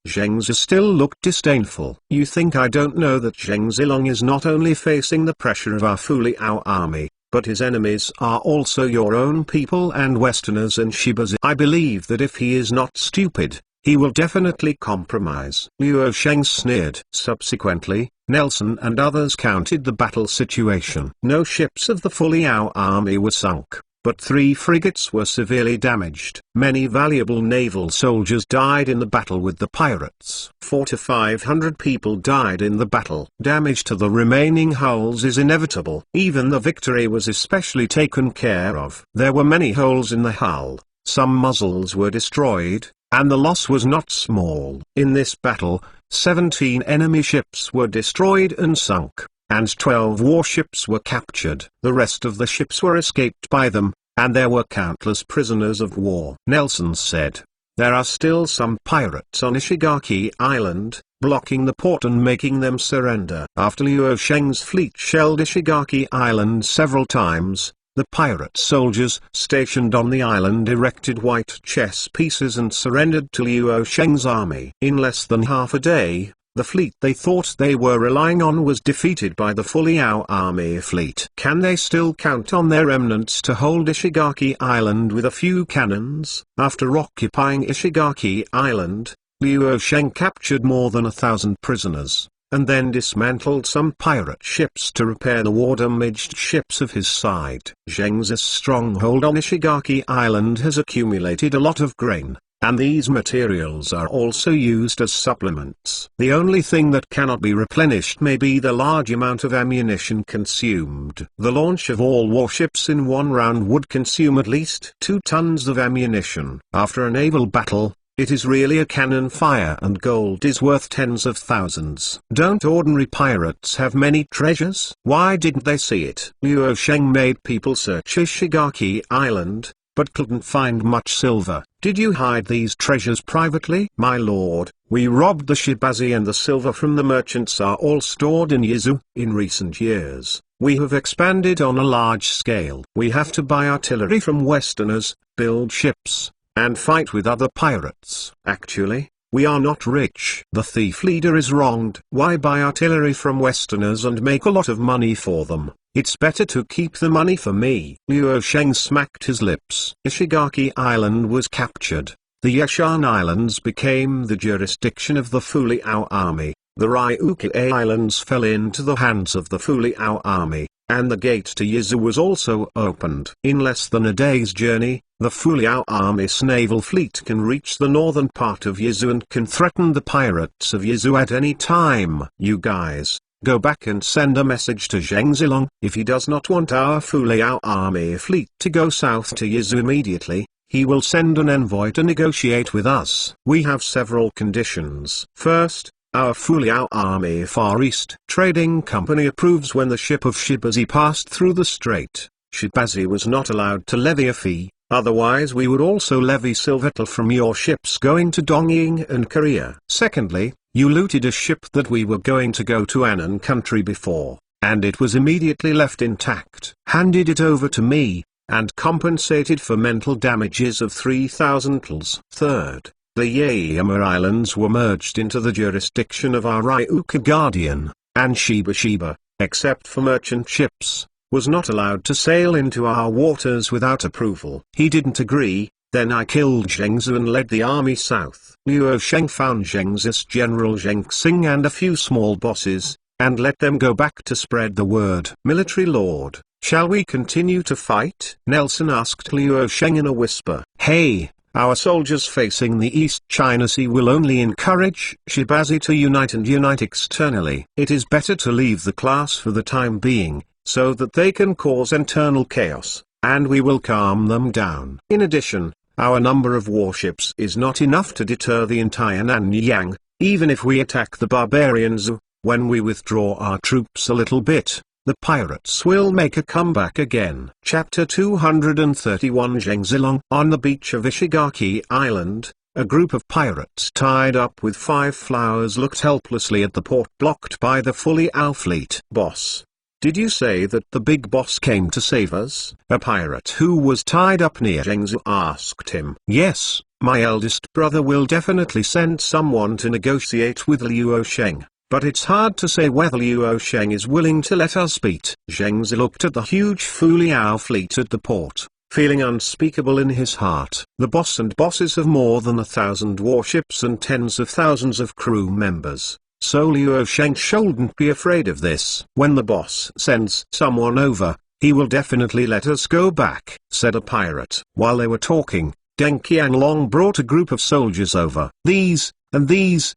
Zhengzi still looked disdainful. You think I don't know that Zhengzi Long is not only facing the pressure of our Fu Liao army, but his enemies are also your own people and Westerners and Shibas. I believe that if he is not stupid, he will definitely compromise. Liu Sheng sneered. Subsequently, Nelson and others counted the battle situation. No ships of the Fu Liao army were sunk. but 3 frigates were severely damaged. Many valuable naval soldiers died in the battle with the pirates. 400 to 500 people died in the battle. Damage to the remaining hulls is inevitable. Even the Victory was especially taken care of. There were many holes in the hull, some muzzles were destroyed, and the loss was not small. In this battle, 17 enemy ships were destroyed and sunk, and 12 warships were captured. The rest of the ships were escaped by them, and there were countless prisoners of war. Nelson said, "There are still some pirates on Ishigaki Island, blocking the port and making them surrender." After Liu Sheng's fleet shelled Ishigaki Island several times, the pirate soldiers stationed on the island erected white chess pieces and surrendered to Liu Sheng's army. In less than half a day, the fleet they thought they were relying on was defeated by the full Liao army fleet. Can they still count on their remnants to hold Ishigaki Island with a few cannons? After occupying Ishigaki Island, Liu Sheng captured more than 1,000 prisoners, and then dismantled some pirate ships to repair the war-damaged ships of his side. Zheng's stronghold on Ishigaki Island has accumulated a lot of grain, and these materials are also used as supplements. The only thing that cannot be replenished may be the large amount of ammunition consumed. The launch of all warships in one round would consume at least 2 tons of ammunition. After a naval battle, it is really a cannon fire, and gold is worth tens of thousands. Don't ordinary pirates have many treasures? Why didn't they see it? Liu Sheng made people search Ishigaki Island, but couldn't find much silver. Did you hide these treasures privately? My lord, we robbed the shibazi, and the silver from the merchants are all stored in Yizu. In recent years, we have expanded on a large scale. We have to buy artillery from Westerners, build ships, and fight with other pirates. Actually, we are not rich. The thief leader is wronged. Why buy artillery from Westerners and make a lot of money for them? It's better to keep the money for me. Liu Sheng smacked his lips. Ishigaki Island was captured. The Yashan Islands became the jurisdiction of the Fuliao army. The Ryukyu Islands fell into the hands of the Fuliao army, and the gate to Yizu was also opened. In less than a day's journey, the Fuliao army's naval fleet can reach the northern part of Yizu and can threaten the pirates of Yizu at any time. You guys, go back and send a message to Zheng Zilong. If he does not want our Fuliao army fleet to go south to Yizu immediately, he will send an envoy to negotiate with us. We have several conditions. First, our Fuliao army Far East Trading Company approves when the ship of Shibazi passed through the strait. Shibazi was not allowed to levy a fee, otherwise we would also levy silvertel from your ships going to Dongying and Korea. Secondly, you looted a ship that we were going to go to Annan country before, and it was immediately left intact. Handed it over to me, and compensated for mental damages of 3,000 tels. Third, the Yaeyama Islands were merged into the jurisdiction of our Ryukyu Guardian, and Shiba, except for merchant ships, was not allowed to sail into our waters without approval. He didn't agree. Then I killed Zhengzi and led the army south. Liu Sheng found Zhengzi's General Zheng Xing and a few small bosses, and let them go back to spread the word. Military Lord, shall we continue to fight? Nelson asked Liu Sheng in a whisper. Hey, our soldiers facing the East China Sea will only encourage Shibazi to unite externally. It is better to leave the class for the time being, so that they can cause internal chaos, and we will calm them down. In addition, our number of warships is not enough to deter the entire Nanyang, even if we attack the barbarians. When we withdraw our troops a little bit, the pirates will make a comeback again. Chapter 231 Zheng Zilong. On the beach of Ishigaki Island, a group of pirates tied up with 5 flowers looked helplessly at the port blocked by the Fuliao fleet. Boss, did you say that the big boss came to save us? A pirate who was tied up near Zhengzi asked him. Yes, my eldest brother will definitely send someone to negotiate with Liu Sheng, but it's hard to say whether Liu Sheng is willing to let us beat. Zhengzi looked at the huge Fuliao fleet at the port, feeling unspeakable in his heart. The boss and bosses have more than 1,000 warships and tens of thousands of crew members. So Liu Sheng shouldn't be afraid of this. When the boss sends someone over, he will definitely let us go back," said a pirate. While they were talking, Deng Qianglong brought a group of soldiers over. "These, and these,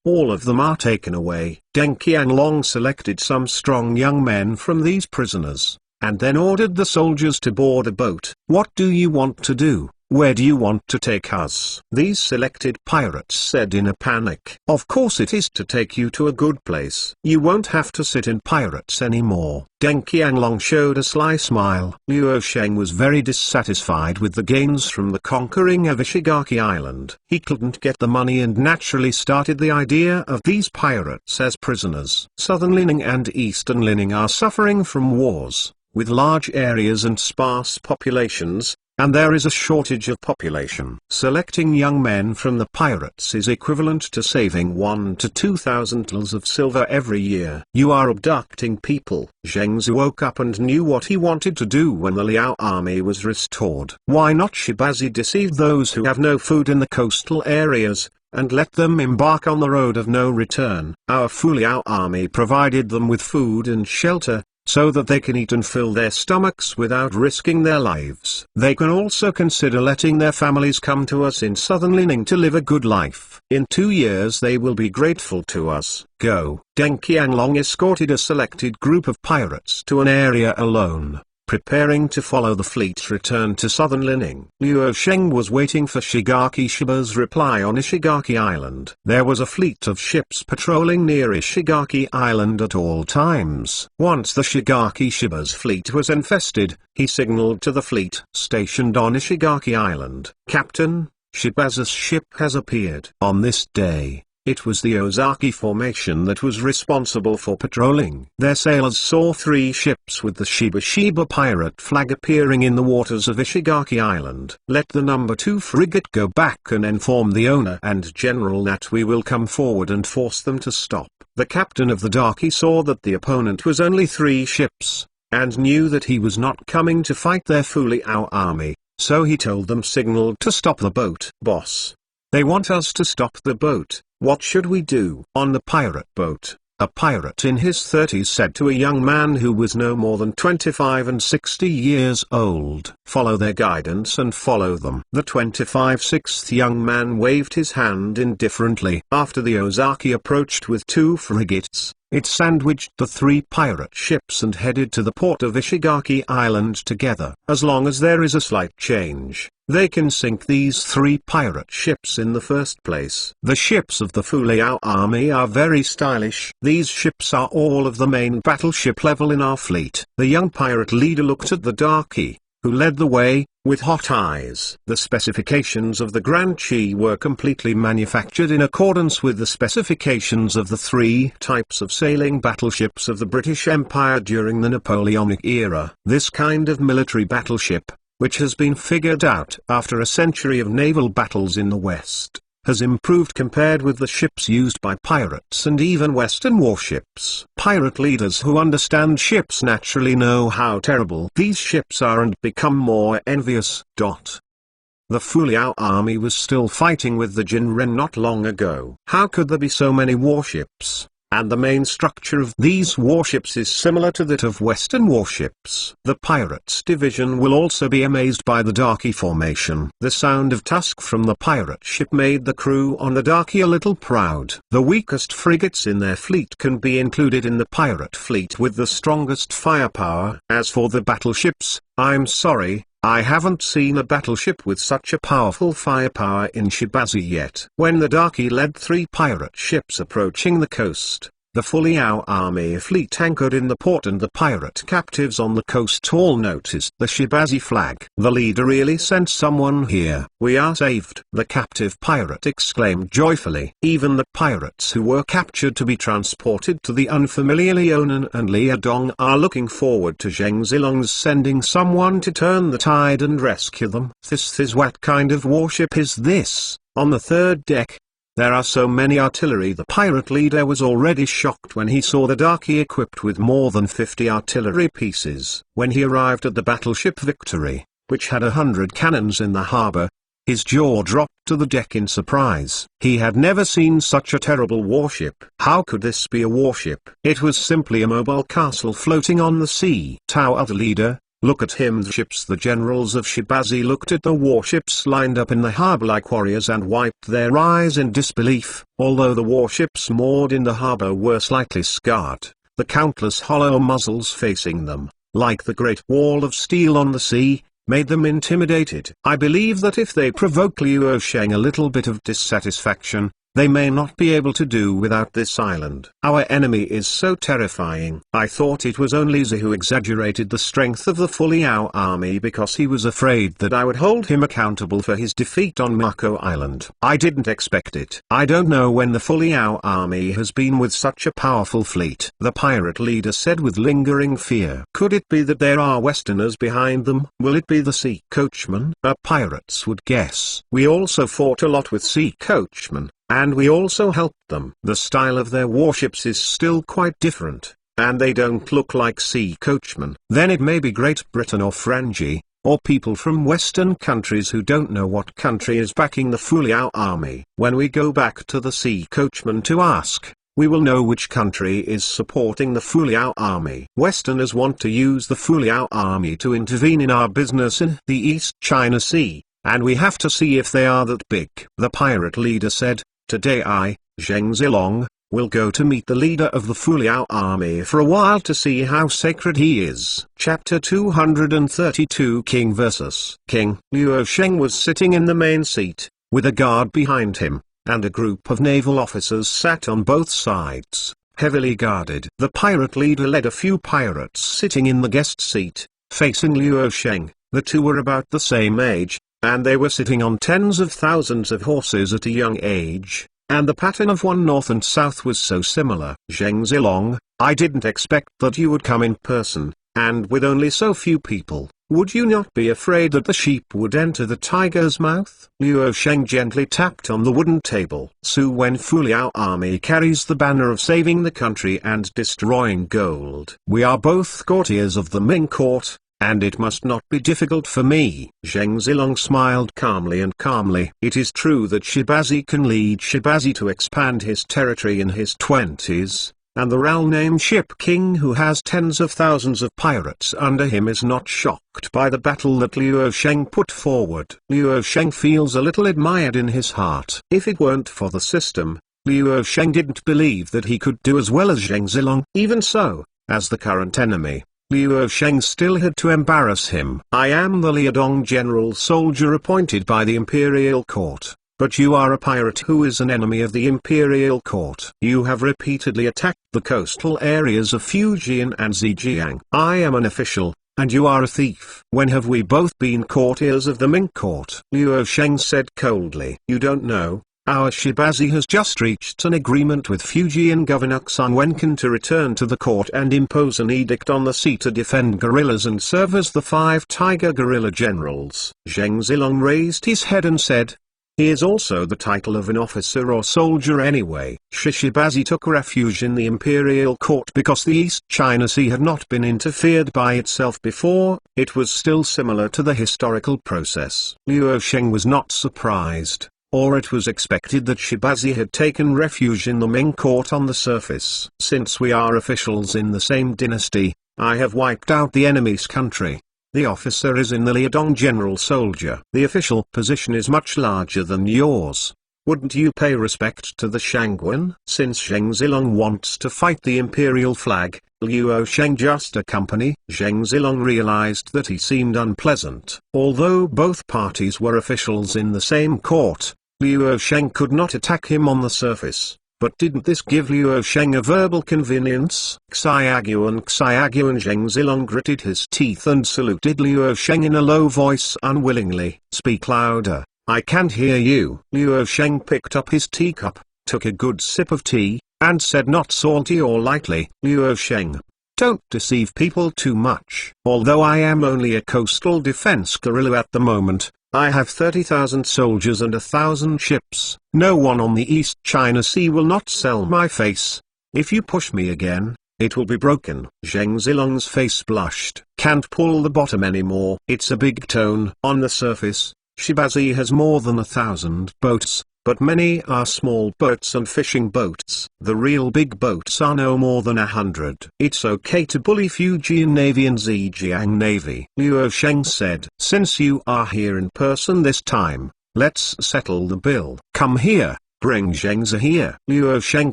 all of them are taken away." Deng Qianglong selected some strong young men from these prisoners, and then ordered the soldiers to board a boat. "What do you want to do? Where do you want to take us?" These selected pirates said in a panic. "Of course it is to take you to a good place. You won't have to sit in pirates anymore." Deng Qianglong showed a sly smile. Luo Sheng was very dissatisfied with the gains from the conquering of Ishigaki Island. He couldn't get the money and naturally started the idea of these pirates as prisoners. Southern Lining and Eastern Lining are suffering from wars, with large areas and sparse populations, and there is a shortage of population. Selecting young men from the pirates is equivalent to saving 1 to 2,000 tals of silver every year. "You are abducting people." Zhengzi woke up and knew what he wanted to do when the Liao army was restored. Why not Shibazi deceive those who have no food in the coastal areas, and let them embark on the road of no return? Our Fu Liao army provided them with food and shelter, so that they can eat and fill their stomachs without risking their lives. They can also consider letting their families come to us in Southern Lining to live a good life. In 2 years they will be grateful to us. Go. Deng Qianglong escorted a selected group of pirates to an area alone, preparing to follow the fleet return to Southern Lining. Luo Sheng was waiting for Shigaki Shiba's reply on Ishigaki Island. There was a fleet of ships patrolling near Ishigaki Island at all times. Once the Shigaki Shiba's fleet was infested, he signaled to the fleet stationed on Ishigaki Island, "Captain, Shibaza's ship has appeared." On this day, it was the Ozaki Formation that was responsible for patrolling. Their sailors saw 3 ships with the Shiba pirate flag appearing in the waters of Ishigaki Island. "Let the number 2 frigate go back and inform the owner and general that we will come forward and force them to stop." The captain of the Darky saw that the opponent was only 3 ships, and knew that he was not coming to fight their Fu Liao army, so he told them signaled to stop the boat. "Boss, they want us to stop the boat. What should we do?" On the pirate boat, a pirate in his 30s said to a young man who was no more than 25 and 60 years old, "Follow their guidance and follow them." The 25-6th young man waved his hand indifferently. After the Ozaki approached with 2 frigates, it sandwiched the 3 pirate ships and headed to the port of Ishigaki Island together. As long as there is a slight change, they can sink these 3 pirate ships in the first place. The ships of the Fu Liao army are very stylish. These ships are all of the main battleship level in our fleet. The young pirate leader looked at the darky, who led the way, with hot eyes. The specifications of the Grand Chi were completely manufactured in accordance with the specifications of the 3 types of sailing battleships of the British Empire during the Napoleonic era. This kind of military battleship, which has been figured out after a century of naval battles in the West, has improved compared with the ships used by pirates and even Western warships. Pirate leaders who understand ships naturally know how terrible these ships are and become more envious. The Fu Liao army was still fighting with the Jinren not long ago. How could there be so many warships? And the main structure of these warships is similar to that of Western warships. The pirates division will also be amazed by the Darky formation. The sound of tusk from the pirate ship made the crew on the Darky a little proud. The weakest frigates in their fleet can be included in the pirate fleet with the strongest firepower. As for the battleships, I'm sorry, I haven't seen a battleship with such a powerful firepower in Shibazi yet. When the Darky led 3 pirate ships approaching the coast, the Fu Liao army fleet anchored in the port and the pirate captives on the coast all noticed the Shibazi flag. The leader really sent someone here. We are saved, the captive pirate exclaimed joyfully. Even the pirates who were captured to be transported to the unfamiliar Liaonan and Liadong are looking forward to Zheng Zilong's sending someone to turn the tide and rescue them. This is what kind of warship is this? On the 3rd deck, there are so many artillery. The pirate leader was already shocked when he saw the Darky equipped with more than 50 artillery pieces. When he arrived at the battleship Victory, which had 100 cannons in the harbor, his jaw dropped to the deck in surprise. He had never seen such a terrible warship. How could this be a warship? It was simply a mobile castle floating on the sea. Tower the leader, look at him. The ships. The generals of Shibazi looked at the warships lined up in the harbor like warriors and wiped their eyes in disbelief. Although the warships moored in the harbor were slightly scarred, the countless hollow muzzles facing them, like the great wall of steel on the sea, made them intimidated. I believe that if they provoke Liu Sheng a little bit of dissatisfaction, they may not be able to do without this island. Our enemy is so terrifying. I thought it was only Zi who exaggerated the strength of the Fu Liao army because he was afraid that I would hold him accountable for his defeat on Mako Island. I didn't expect it. I don't know when the Fu Liao army has been with such a powerful fleet, the pirate leader said with lingering fear. Could it be that there are Westerners behind them? Will it be the sea coachmen? Pirates would guess. We also fought a lot with sea coachmen, and we also helped them. The style of their warships is still quite different, and they don't look like sea coachmen. Then it may be Great Britain or Frangi, or people from Western countries who don't know what country is backing the Fu Liao army. When we go back to the sea coachmen to ask, we will know which country is supporting the Fu Liao army. Westerners want to use the Fu Liao army to intervene in our business in the East China Sea, and we have to see if they are that big. The pirate leader said, today I, Zheng Zilong, will go to meet the leader of the Fu Liao army for a while to see how sacred he is. Chapter 232 King vs. King. Liu Sheng was sitting in the main seat, with a guard behind him, and a group of naval officers sat on both sides, heavily guarded. The pirate leader led a few pirates sitting in the guest seat, facing Liu Sheng. The two were about the same age, and they were sitting on tens of thousands of horses at a young age, and the pattern of one north and south was so similar. Zheng Zilong, I didn't expect that you would come in person, and with only so few people. Would you not be afraid that the sheep would enter the tiger's mouth? Liu Sheng gently tapped on the wooden table. So when Fu Liao army carries the banner of saving the country and destroying gold, we are both courtiers of the Ming court, and it must not be difficult for me. Zheng Zilong smiled calmly and calmly. It is true that Shibazi can lead Shibazi to expand his territory in his 20s, and the Ral-named Ship King who has tens of thousands of pirates under him is not shocked by the battle that Liu Sheng put forward. Liu Sheng feels a little admired in his heart. If it weren't for the system, Liu Sheng didn't believe that he could do as well as Zheng Zilong. Even so, as the current enemy, Liu Sheng still had to embarrass him. I am the Liadong general soldier appointed by the Imperial Court, but you are a pirate who is an enemy of the Imperial Court. You have repeatedly attacked the coastal areas of Fujian and Zhejiang. I am an official, and you are a thief. When have we both been courtiers of the Ming court? Liu Sheng said coldly. You don't know. Our Shibazi has just reached an agreement with Fujian Governor Sun Wenkan to return to the court and impose an edict on the sea to defend guerrillas and serve as the 5 tiger guerrilla generals. Zheng Zilong raised his head and said, he is also the title of an officer or soldier anyway. Shibazi took refuge in the imperial court because the East China Sea had not been interfered by itself before. It was still similar to the historical process. Liu Sheng was not surprised, or it was expected that Shibazi had taken refuge in the Ming court on the surface. Since we are officials in the same dynasty, I have wiped out the enemy's country. The officer is in the Liadong general soldier. The official position is much larger than yours. Wouldn't you pay respect to the Shangguan? Since Zheng Zilong wants to fight the imperial flag, Liu Sheng just accompany. Zheng Zilong realized that he seemed unpleasant. Although both parties were officials in the same court, Liu Sheng could not attack him on the surface. But didn't this give Liu Sheng a verbal convenience? Xiaoguan Zheng Zilong gritted his teeth and saluted Liu Sheng in a low voice unwillingly. Speak louder, I can't hear you. Liu Sheng picked up his teacup, took a good sip of tea, and said not salty or lightly. Liu Sheng, don't deceive people too much. Although I am only a coastal defense guerrilla at the moment, I have 30,000 soldiers and 1,000 ships. No one on the East China Sea will not sell my face. If you push me again, it will be broken. Zheng Zilong's face blushed. Can't pull the bottom anymore. It's a big tone. On the surface, Shibazi has more than 1,000 boats, but many are small boats and fishing boats. The real big boats are no more than 100. It's okay to bully Fujian Navy and Zhejiang Navy. Luo Sheng said. Since you are here in person this time, let's settle the bill. Come here, bring Zhengzi here. Luo Sheng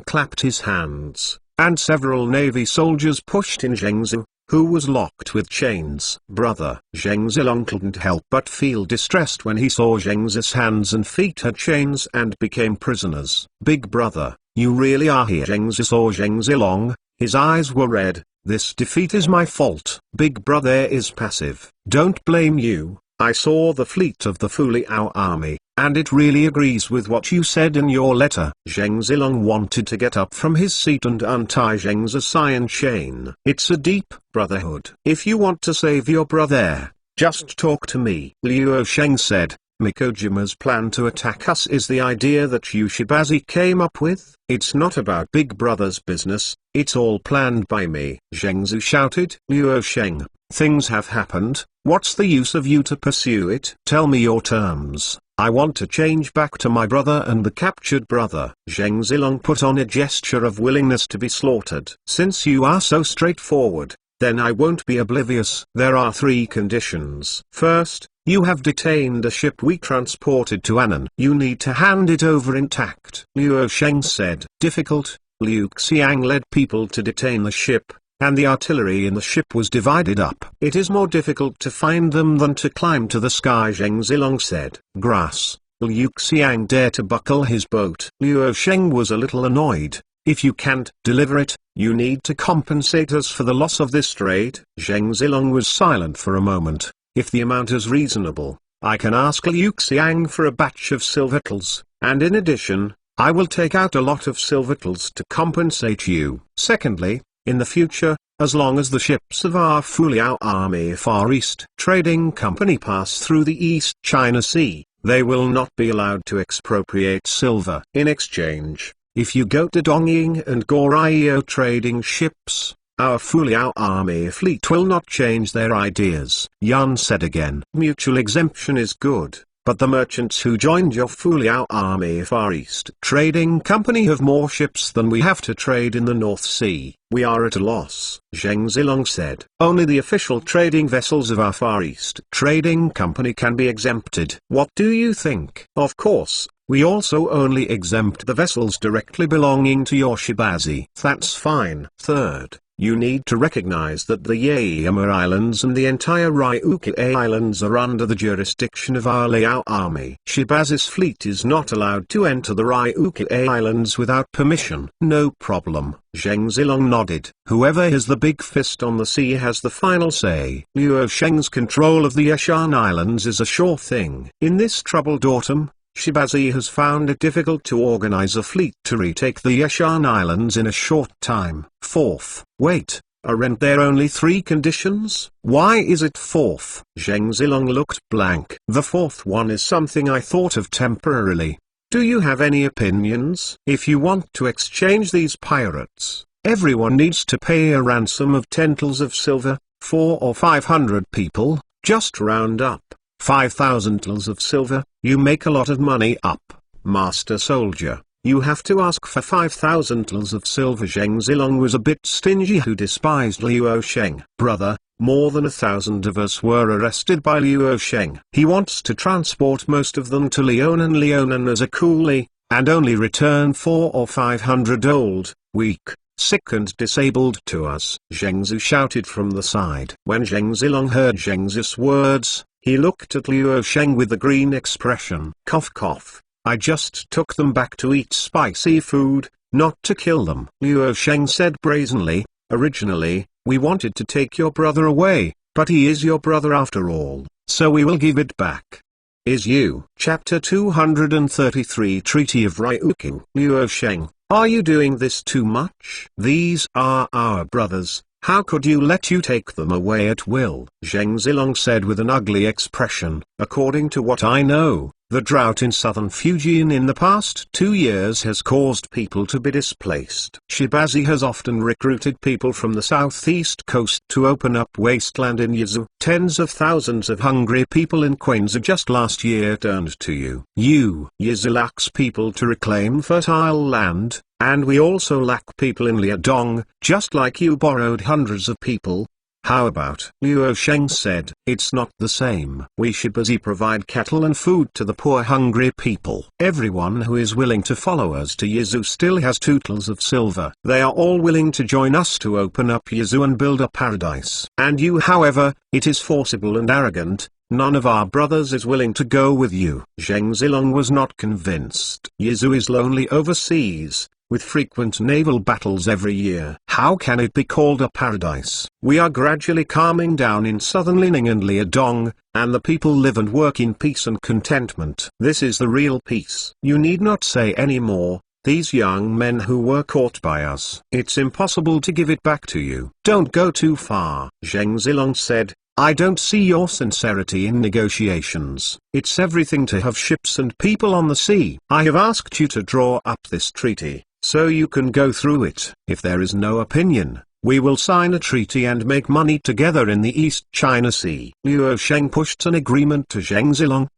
clapped his hands, and several Navy soldiers pushed in Zhengzi, who was locked with chains. Brother Zhengzilong couldn't help but feel distressed when he saw Zhengzi's hands and feet had chains and became prisoners. Big brother, you really are here. Zhengzi saw Zhengzilong, his eyes were red. This defeat is my fault. Big brother is passive. Don't blame you. I saw the fleet of the Fuliao army, and it really agrees with what you said in your letter. Zhengzilong wanted to get up from his seat and untie Zhengzi's iron chain. It's a deep brotherhood. If you want to save your brother, just talk to me. Luo Sheng said. Mikojima's plan to attack us is the idea that Yushibazi came up with. It's not about Big Brother's business, it's all planned by me. Zhengzi shouted. Luo Sheng, things have happened, what's the use of you to pursue it? Tell me your terms. I want to change back to my brother and the captured brother. Zhengzilong put on a gesture of willingness to be slaughtered. Since you are so straightforward, then I won't be oblivious. There are 3 conditions. First, you have detained a ship we transported to Annan. You need to hand it over intact. Luo Sheng said. Difficult. Liu Xiang led people to detain the ship, and the artillery in the ship was divided up. It is more difficult to find them than to climb to the sky. Zhengzilong said. Grass. Liu Xiang dared to buckle his boat. Luo Sheng was a little annoyed. If you can't deliver it, you need to compensate us for the loss of this trade. Zhengzilong was silent for a moment. If the amount is reasonable, I can ask Liu Xiang for a batch of silvertals, and in addition, I will take out a lot of silvertals to compensate you. Secondly, in the future, as long as the ships of our Fuliao Army Far East Trading Company pass through the East China Sea, they will not be allowed to expropriate silver. In exchange, if you go to Dongying and Goryeo trading ships, our Fuliao army fleet will not change their ideas. Yan said again. Mutual exemption is good, but the merchants who joined your Fuliao army Far East Trading Company have more ships than we have to trade in the North Sea. We are at a loss. Zhengzilong said. Only the official trading vessels of our Far East Trading Company can be exempted. What do you think? Of course. We also only exempt the vessels directly belonging to Yoshibazi. That's fine. Third, you need to recognize that the Yaeyama Islands and the entire Ryukyu Islands are under the jurisdiction of our Liao army. Shibazi's fleet is not allowed to enter the Ryukyu Islands without permission. No problem. Zhengzilong nodded. Whoever has the big fist on the sea has the final say. Luo Sheng's control of the Yashan Islands is a sure thing. In this troubled autumn, Shibazi has found it difficult to organize a fleet to retake the Yashan Islands in a short time. Fourth, wait, aren't there only 3 conditions? Why is it fourth? Zhengzilong looked blank. The fourth one is something I thought of temporarily. Do you have any opinions? If you want to exchange these pirates, everyone needs to pay a ransom of 10 tals of silver, 400 or 500 people, just round up. 5,000 tals of silver, you make a lot of money up. Master soldier, you have to ask for 5,000 tals of silver. Zhengzilong was a bit stingy, who despised Luo Sheng. Brother, more than 1,000 of us were arrested by Luo Sheng. He wants to transport most of them to Leonan as a coolie, and only return 400 or 500 old, weak, sick and disabled to us. Zhengzi shouted from the side. When Zhengzilong heard Zhengzi's words, he looked at Luo Sheng with a green expression. Cough cough, I just took them back to eat spicy food, not to kill them. Luo Sheng said brazenly, originally, we wanted to take your brother away, but he is your brother after all, so we will give it back. Is you? Chapter 233 Treaty of Ryukyu. Luo Sheng, are you doing this too much? These are our brothers. How could you let you take them away at will? Zhengzilong said with an ugly expression. According to what I know, The drought in southern Fujian in the past 2 years has caused people to be displaced. Shibazi has often recruited people from the southeast coast to open up wasteland in Yezu. Tens of thousands of hungry people in Quanza just last year turned to you. Yezu lacks people to reclaim fertile land, and we also lack people in Liadong, just like you borrowed hundreds of people. How about? Luo Sheng said, it's not the same. We should busy provide cattle and food to the poor hungry people. Everyone who is willing to follow us to Yezu still has tootles of silver. They are all willing to join us to open up Yezu and build a paradise. And you, however, it is forcible and arrogant. None of our brothers is willing to go with you. Zheng Zilong was not convinced. Yezu is lonely overseas, with frequent naval battles every year. How can it be called a paradise? We are gradually calming down in southern Lining and Liadong, and the people live and work in peace and contentment. This is the real peace. You need not say any more. These young men who were caught by us, it's impossible to give it back to you. Don't go too far. Zheng Zilong said, I don't see your sincerity in negotiations. It's everything to have ships and people on the sea. I have asked you to draw up this treaty, so you can go through it. If there is no opinion, we will sign a treaty and make money together in the East China Sea. Luo Sheng pushed an agreement to Zheng Zilong.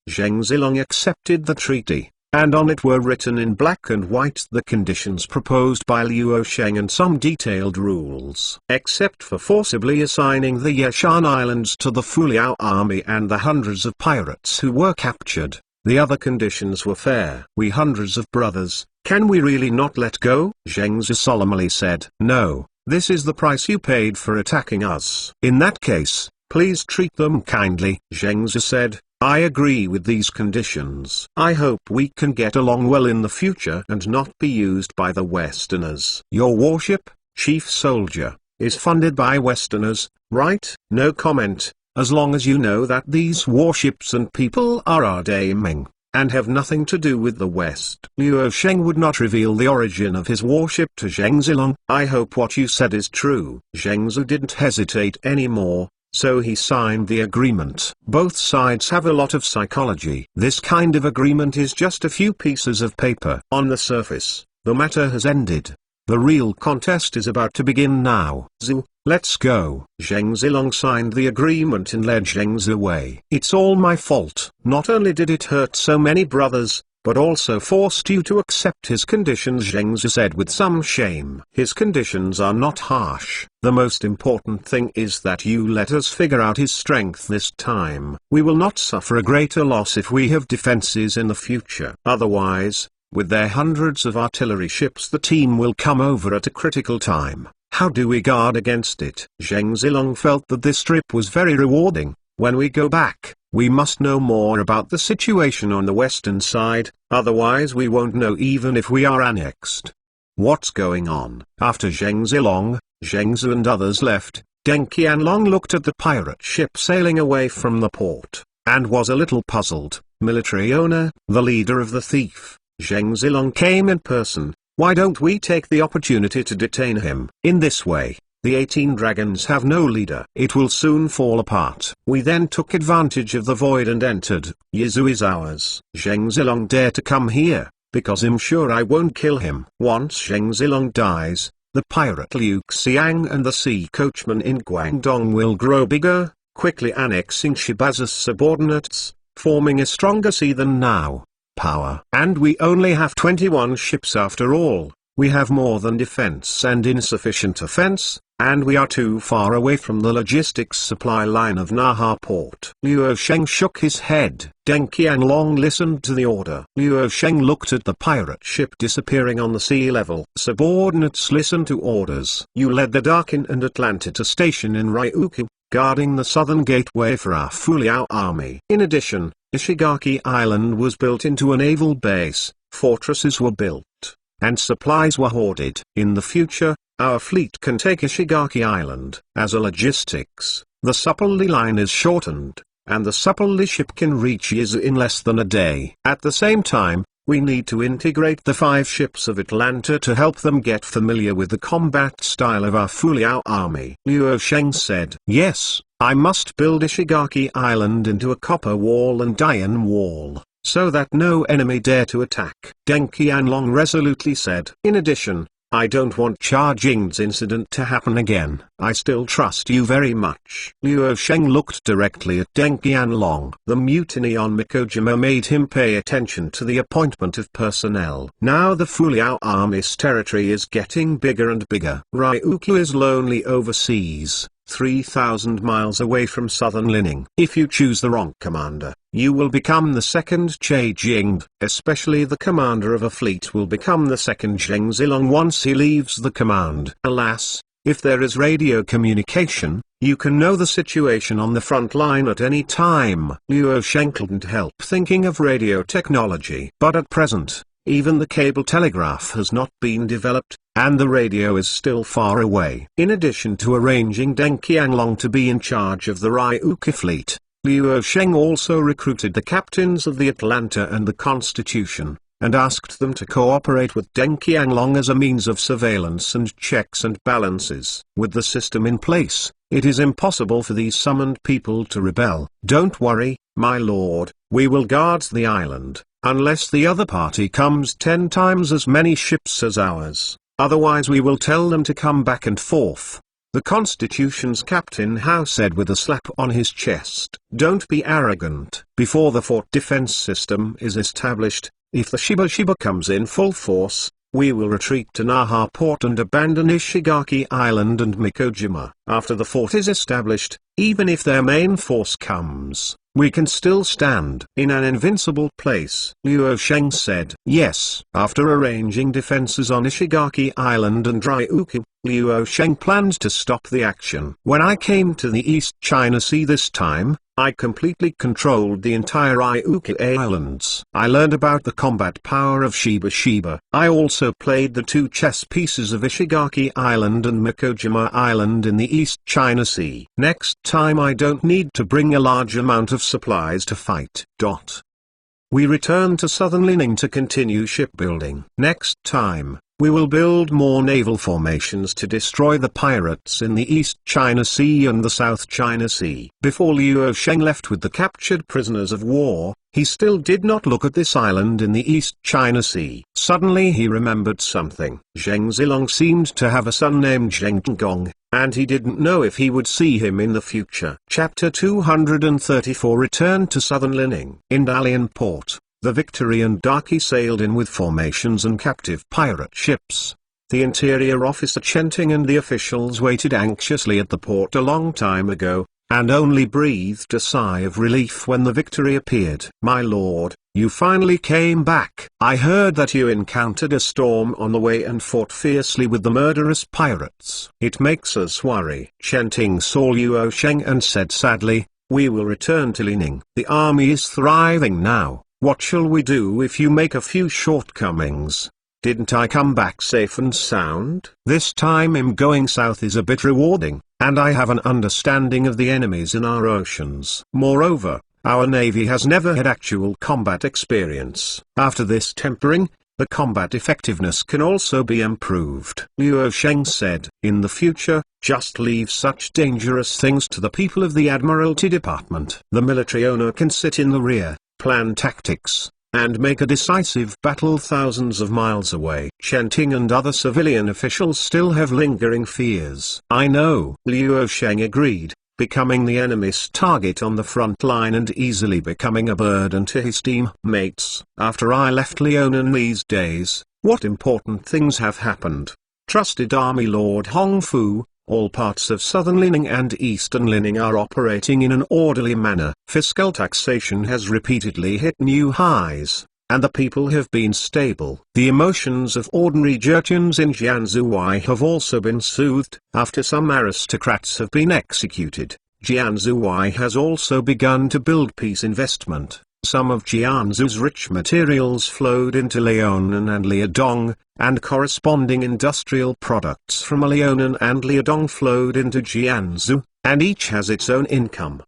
Zheng Zilong accepted the treaty, and on it were written in black and white the conditions proposed by Luo Sheng and some detailed rules. Except for forcibly assigning the Yeshan Islands to the Fuliao army and the hundreds of pirates who were captured, the other conditions were fair. We hundreds of brothers, can we really not let go? Zheng Zi solemnly said. No, this is the price you paid for attacking us. In that case, please treat them kindly. Zheng Zi said, I agree with these conditions. I hope we can get along well in the future and not be used by the Westerners. Your warship, chief soldier, is funded by Westerners, right? No comment, as long as you know that these warships and people are our Ming, and have nothing to do with the West. Luo Sheng would not reveal the origin of his warship to Zheng Zilong. I hope what you said is true. Zheng Zi didn't hesitate anymore, so he signed the agreement. Both sides have a lot of psychology. This kind of agreement is just a few pieces of paper. On the surface, the matter has ended. The real contest is about to begin now. Zhu, let's go. Zheng Zilong signed the agreement and led Zheng Zi away. It's all my fault. Not only did it hurt so many brothers, but also forced you to accept his conditions, Zheng Zi said with some shame. His conditions are not harsh. The most important thing is that you let us figure out his strength this time. We will not suffer a greater loss if we have defenses in the future. Otherwise, with their hundreds of artillery ships, the team will come over at a critical time. How do we guard against it? Zheng Zilong felt that this trip was very rewarding. When we go back, we must know more about the situation on the western side, otherwise we won't know even if we are annexed. What's going on? After Zheng Zilong, Zheng Zi and others left, Deng Qianlong looked at the pirate ship sailing away from the port, and was a little puzzled. Military owner, the leader of the thief, Zheng Zilong came in person. Why don't we take the opportunity to detain him? In this way, the 18 dragons have no leader. It will soon fall apart. We then took advantage of the void and entered. Yezu is ours. Zheng Zilong dare to come here, because I'm sure I won't kill him. Once Zheng Zilong dies, the pirate Liu Xiang and the sea coachman in Guangdong will grow bigger, quickly annexing Shibaza's subordinates, forming a stronger sea than now. Power. And we only have 21 ships after all. We have more than defense and insufficient offense, and we are too far away from the logistics supply line of Naha port. Luo Sheng shook his head. Deng Qianlong listened to the order. Luo Sheng looked at the pirate ship disappearing on the sea level. Subordinates listen to orders. You led the Darkin and Atlanta to station in Ryukyu, guarding the southern gateway for our Fuliao army. In addition, Ishigaki Island was built into a naval base, fortresses were built, and supplies were hoarded. In the future, our fleet can take Ishigaki Island. As a logistics, the Supply line is shortened, and the Supply ship can reach Yizu in less than a day. At the same time, we need to integrate the 5 ships of Atlanta to help them get familiar with the combat style of our Fuliao army. Luo Sheng said, yes, I must build Ishigaki Island into a copper wall and iron wall, so that no enemy dare to attack. Deng Qianlong resolutely said. In addition, I don't want Cha Jing's incident to happen again. I still trust you very much. Luo Sheng looked directly at Deng Qianlong. The mutiny on Mikojima made him pay attention to the appointment of personnel. Now the Fuliao army's territory is getting bigger and bigger. Ryukyu is lonely overseas, 3,000 miles away from southern Lining. If you choose the wrong commander, you will become the second Che Jing. Especially the commander of a fleet will become the second Zheng Zilong once he leaves the command. Alas, if there is radio communication, you can know the situation on the front line at any time. Luo Sheng couldn't help thinking of radio technology. But at present, even the cable telegraph has not been developed, and the radio is still far away. In addition to arranging Deng Qianlong to be in charge of the Ryukyu fleet, Luo Sheng also recruited the captains of the Atlanta and the Constitution, and asked them to cooperate with Deng Qianlong as a means of surveillance and checks and balances. With the system in place, it is impossible for these summoned people to rebel. Don't worry, my lord, we will guard the island, unless the other party comes 10 times as many ships as ours. Otherwise we will tell them to come back and forth. The Constitution's Captain Hao said with a slap on his chest. Don't be arrogant. Before the fort defense system is established, if the Shiba comes in full force, we will retreat to Naha port and abandon Ishigaki Island and Mikojima. After the fort is established, even if their main force comes, we can still stand in an invincible place. Luo Sheng said. Yes. After arranging defenses on Ishigaki Island and Ryukyu, Luo Sheng planned to stop the action. When I came to the East China Sea this time, I completely controlled the entire Ryukyu Islands. I learned about the combat power of Shiba. I also played the 2 chess pieces of Ishigaki Island and Mikojima Island in the East China Sea. Next time I don't need to bring a large amount of supplies to fight. We return to southern Lining to continue shipbuilding. Next time, we will build more naval formations to destroy the pirates in the East China Sea and the South China Sea. Before Luo Sheng left with the captured prisoners of war, he still did not look at this island in the East China Sea. Suddenly he remembered something. Zheng Zilong seemed to have a son named Zheng Gong, and he didn't know if he would see him in the future. Chapter 234 Return to Southern Lining. In Dalian port, the Victory and Darky sailed in with formations and captive pirate ships. The interior officer Chenting and the officials waited anxiously at the port a long time ago, and only breathed a sigh of relief when the Victory appeared. My lord, you finally came back. I heard that you encountered a storm on the way and fought fiercely with the murderous pirates. It makes us worry. Chenting saw Luo Sheng and said sadly, we will return to Lining. The army is thriving now. What shall we do if you make a few shortcomings? Didn't I come back safe and sound? This time I'm going south is a bit rewarding, and I have an understanding of the enemies in our oceans. Moreover, our navy has never had actual combat experience. After this tempering, the combat effectiveness can also be improved. Luo Sheng said, in the future, just leave such dangerous things to the people of the Admiralty Department. The military owner can sit in the rear, plan tactics, and make a decisive battle thousands of miles away. Chenting and other civilian officials still have lingering fears. I know. Luo Sheng agreed, becoming the enemy's target on the front line and easily becoming a burden to his teammates. After I left Liaonan these days, what important things have happened? Trusted Army Lord Hong Fu, all parts of southern Lining and eastern Lining are operating in an orderly manner. Fiscal taxation has repeatedly hit new highs, and the people have been stable. The emotions of ordinary Jurchens in Jianzhuai have also been soothed. After some aristocrats have been executed, Jianzhuai has also begun to build peace investment. Some of Jianzhu's rich materials flowed into Liaonan and Liaodong, and corresponding industrial products from Liaonan and Liaodong flowed into Jianzhou, and each has its own income.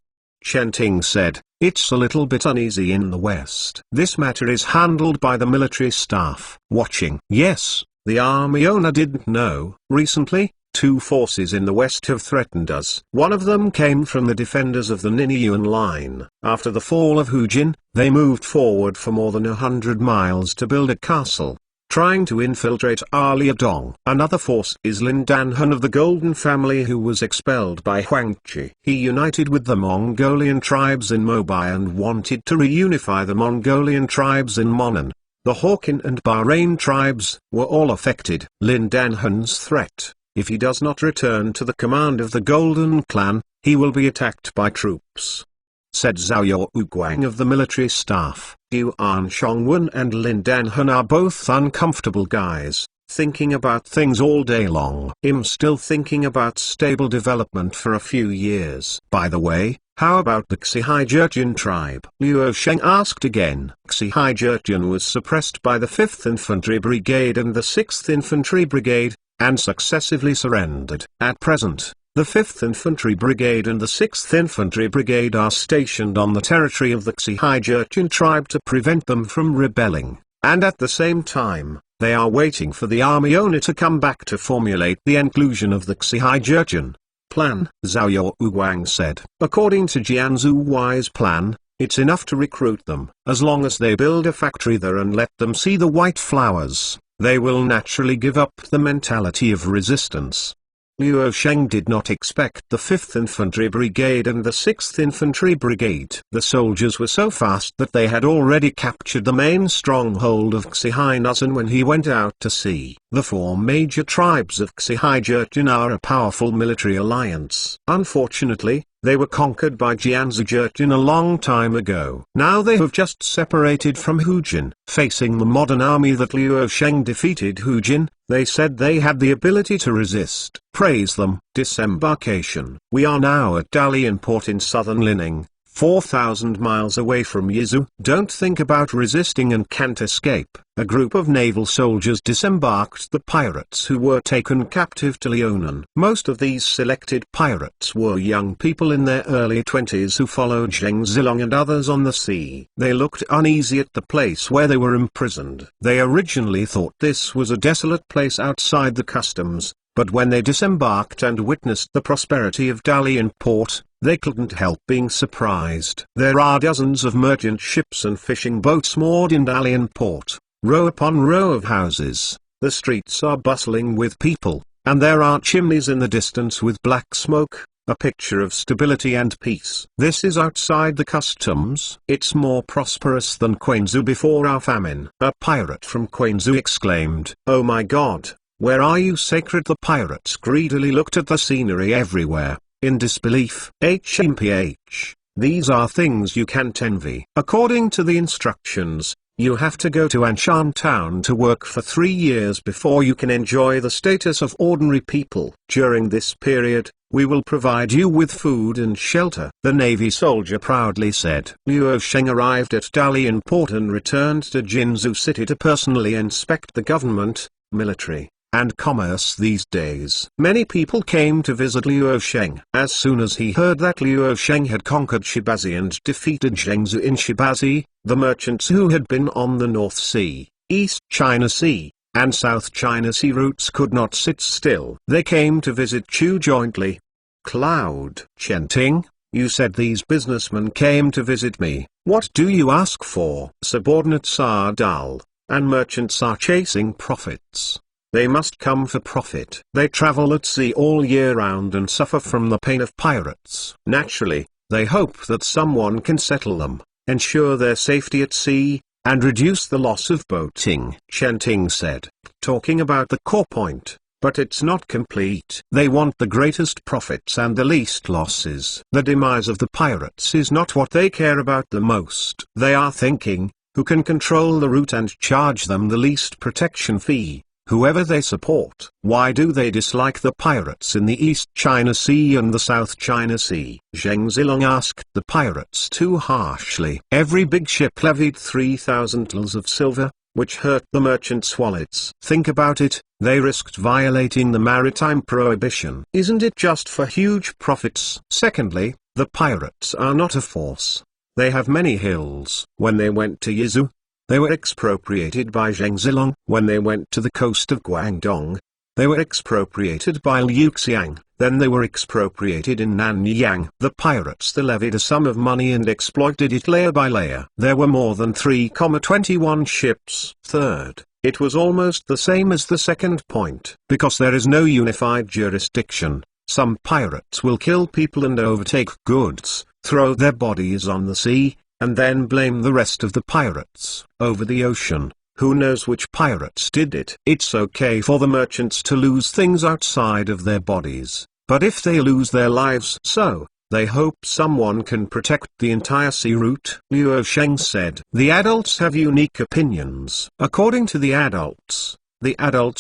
Chenting said, it's a little bit uneasy in the west. This matter is handled by the military staff. Watching. Yes, the army owner didn't know. Recently, Two forces in the west have threatened us. One of them came from the defenders of the Ninian line. After the fall of Hujin, they moved forward for more than 100 miles to build a castle, trying to infiltrate Liadong. Another force is Lin Danhun of the Golden family, who was expelled by Huangqi. He united with the Mongolian tribes in Mobai and wanted to reunify the Mongolian tribes in Monan. The Hawkin and Bahrain tribes were all affected. Lin Danhun's threat: if he does not return to the command of the Golden Clan, he will be attacked by troops, said Zhao Uguang of the military staff. Yuan Shongwen and Lin Danhun are both uncomfortable guys, thinking about things all day long. I'm still thinking about stable development for a few years. By the way, how about the Xihai Jurchen tribe? Liu Sheng asked again. Xihai Jurchen was suppressed by the 5th Infantry Brigade and the 6th Infantry Brigade, and successively surrendered. At present, the 5th Infantry Brigade and the 6th Infantry Brigade are stationed on the territory of the Xihai Jurchen tribe to prevent them from rebelling, and at the same time, they are waiting for the army owner to come back to formulate the inclusion of the Xihai Jurchen plan, Zhao Uguang said. According to Jianzhu Wai's plan, it's enough to recruit them. As long as they build a factory there and let them see the white flowers, they will naturally give up the mentality of resistance. Liu Sheng did not expect the 5th Infantry Brigade and the 6th Infantry Brigade. The soldiers were so fast that they had already captured the main stronghold of Xihai Nuzan when he went out to sea. The 4 major tribes of Xihai Jurchen are a powerful military alliance. Unfortunately, they were conquered by Jianzhu Jurchen a long time ago. Now they have just separated from Hujin. Facing the modern army that Liu Sheng defeated Hujin, they said they had the ability to resist. Praise them. Disembarkation. We are now at Dalian port in southern Lining, 4,000 miles away from Yizu. Don't think about resisting and can't escape. A group of naval soldiers disembarked the pirates who were taken captive to Liaonan. Most of these selected pirates were young people in their early 20s who followed Zheng Zilong and others on the sea. They looked uneasy at the place where they were imprisoned. They originally thought this was a desolate place outside the customs, but when they disembarked and witnessed the prosperity of Dalian port, they couldn't help being surprised. There are dozens of merchant ships and fishing boats moored in Dalian port, row upon row of houses. The streets are bustling with people, and there are chimneys in the distance with black smoke, a picture of stability and peace. This is outside the customs. It's more prosperous than Quanzhou before our famine. A pirate from Quanzhou exclaimed, "Oh my God, where are you, sacred?" The pirates greedily looked at the scenery everywhere, in disbelief. HMPH, these are things you can't envy. According to the instructions, you have to go to Anshan town to work for 3 years before you can enjoy the status of ordinary people. During this period, we will provide you with food and shelter, the Navy soldier proudly said. Liu Sheng arrived at Dalian port and returned to Jinzhou city to personally inspect the government, military, and commerce these days. Many people came to visit Liu Sheng. As soon as he heard that Liu Sheng had conquered Shibazi and defeated Zhengzhou in Shibazi, the merchants who had been on the North Sea, East China Sea, and South China Sea routes could not sit still. They came to visit Chu jointly. Cloud. Chenting, you said these businessmen came to visit me. What do you ask for? Subordinates are dull, and merchants are chasing profits. They must come for profit. They travel at sea all year round and suffer from the pain of pirates. Naturally, they hope that someone can settle them, ensure their safety at sea, and reduce the loss of boating. Shenting said, talking about the core point, but it's not complete. They want the greatest profits and the least losses. The demise of the pirates is not what they care about the most. They are thinking, who can control the route and charge them the least protection fee? Whoever they support. Why do they dislike the pirates in the East China Sea and the South China Sea? Zheng Zilong asked the pirates too harshly. Every big ship levied 3,000 tals of silver, which hurt the merchants' wallets. Think about it, they risked violating the maritime prohibition. Isn't it just for huge profits? Secondly, the pirates are not a force. They have many hills. When they went to Yizu, they were expropriated by Zheng Zilong. When they went to the coast of Guangdong, They were expropriated by Liu Xiang, then they were expropriated in Nanyang. The pirates levied a sum of money and exploited it layer by layer. There were more than 3,21 ships. Third, it was almost the same as the second point. Because there is no unified jurisdiction, some pirates will kill people and overtake goods, throw their bodies on the sea, and then blame the rest of the pirates over the ocean. Who knows which pirates did it? It's okay for the merchants to lose things outside of their bodies, but if they lose their lives, so they hope someone can protect the entire sea route. Liu Sheng said. The adults have unique opinions. According to the adults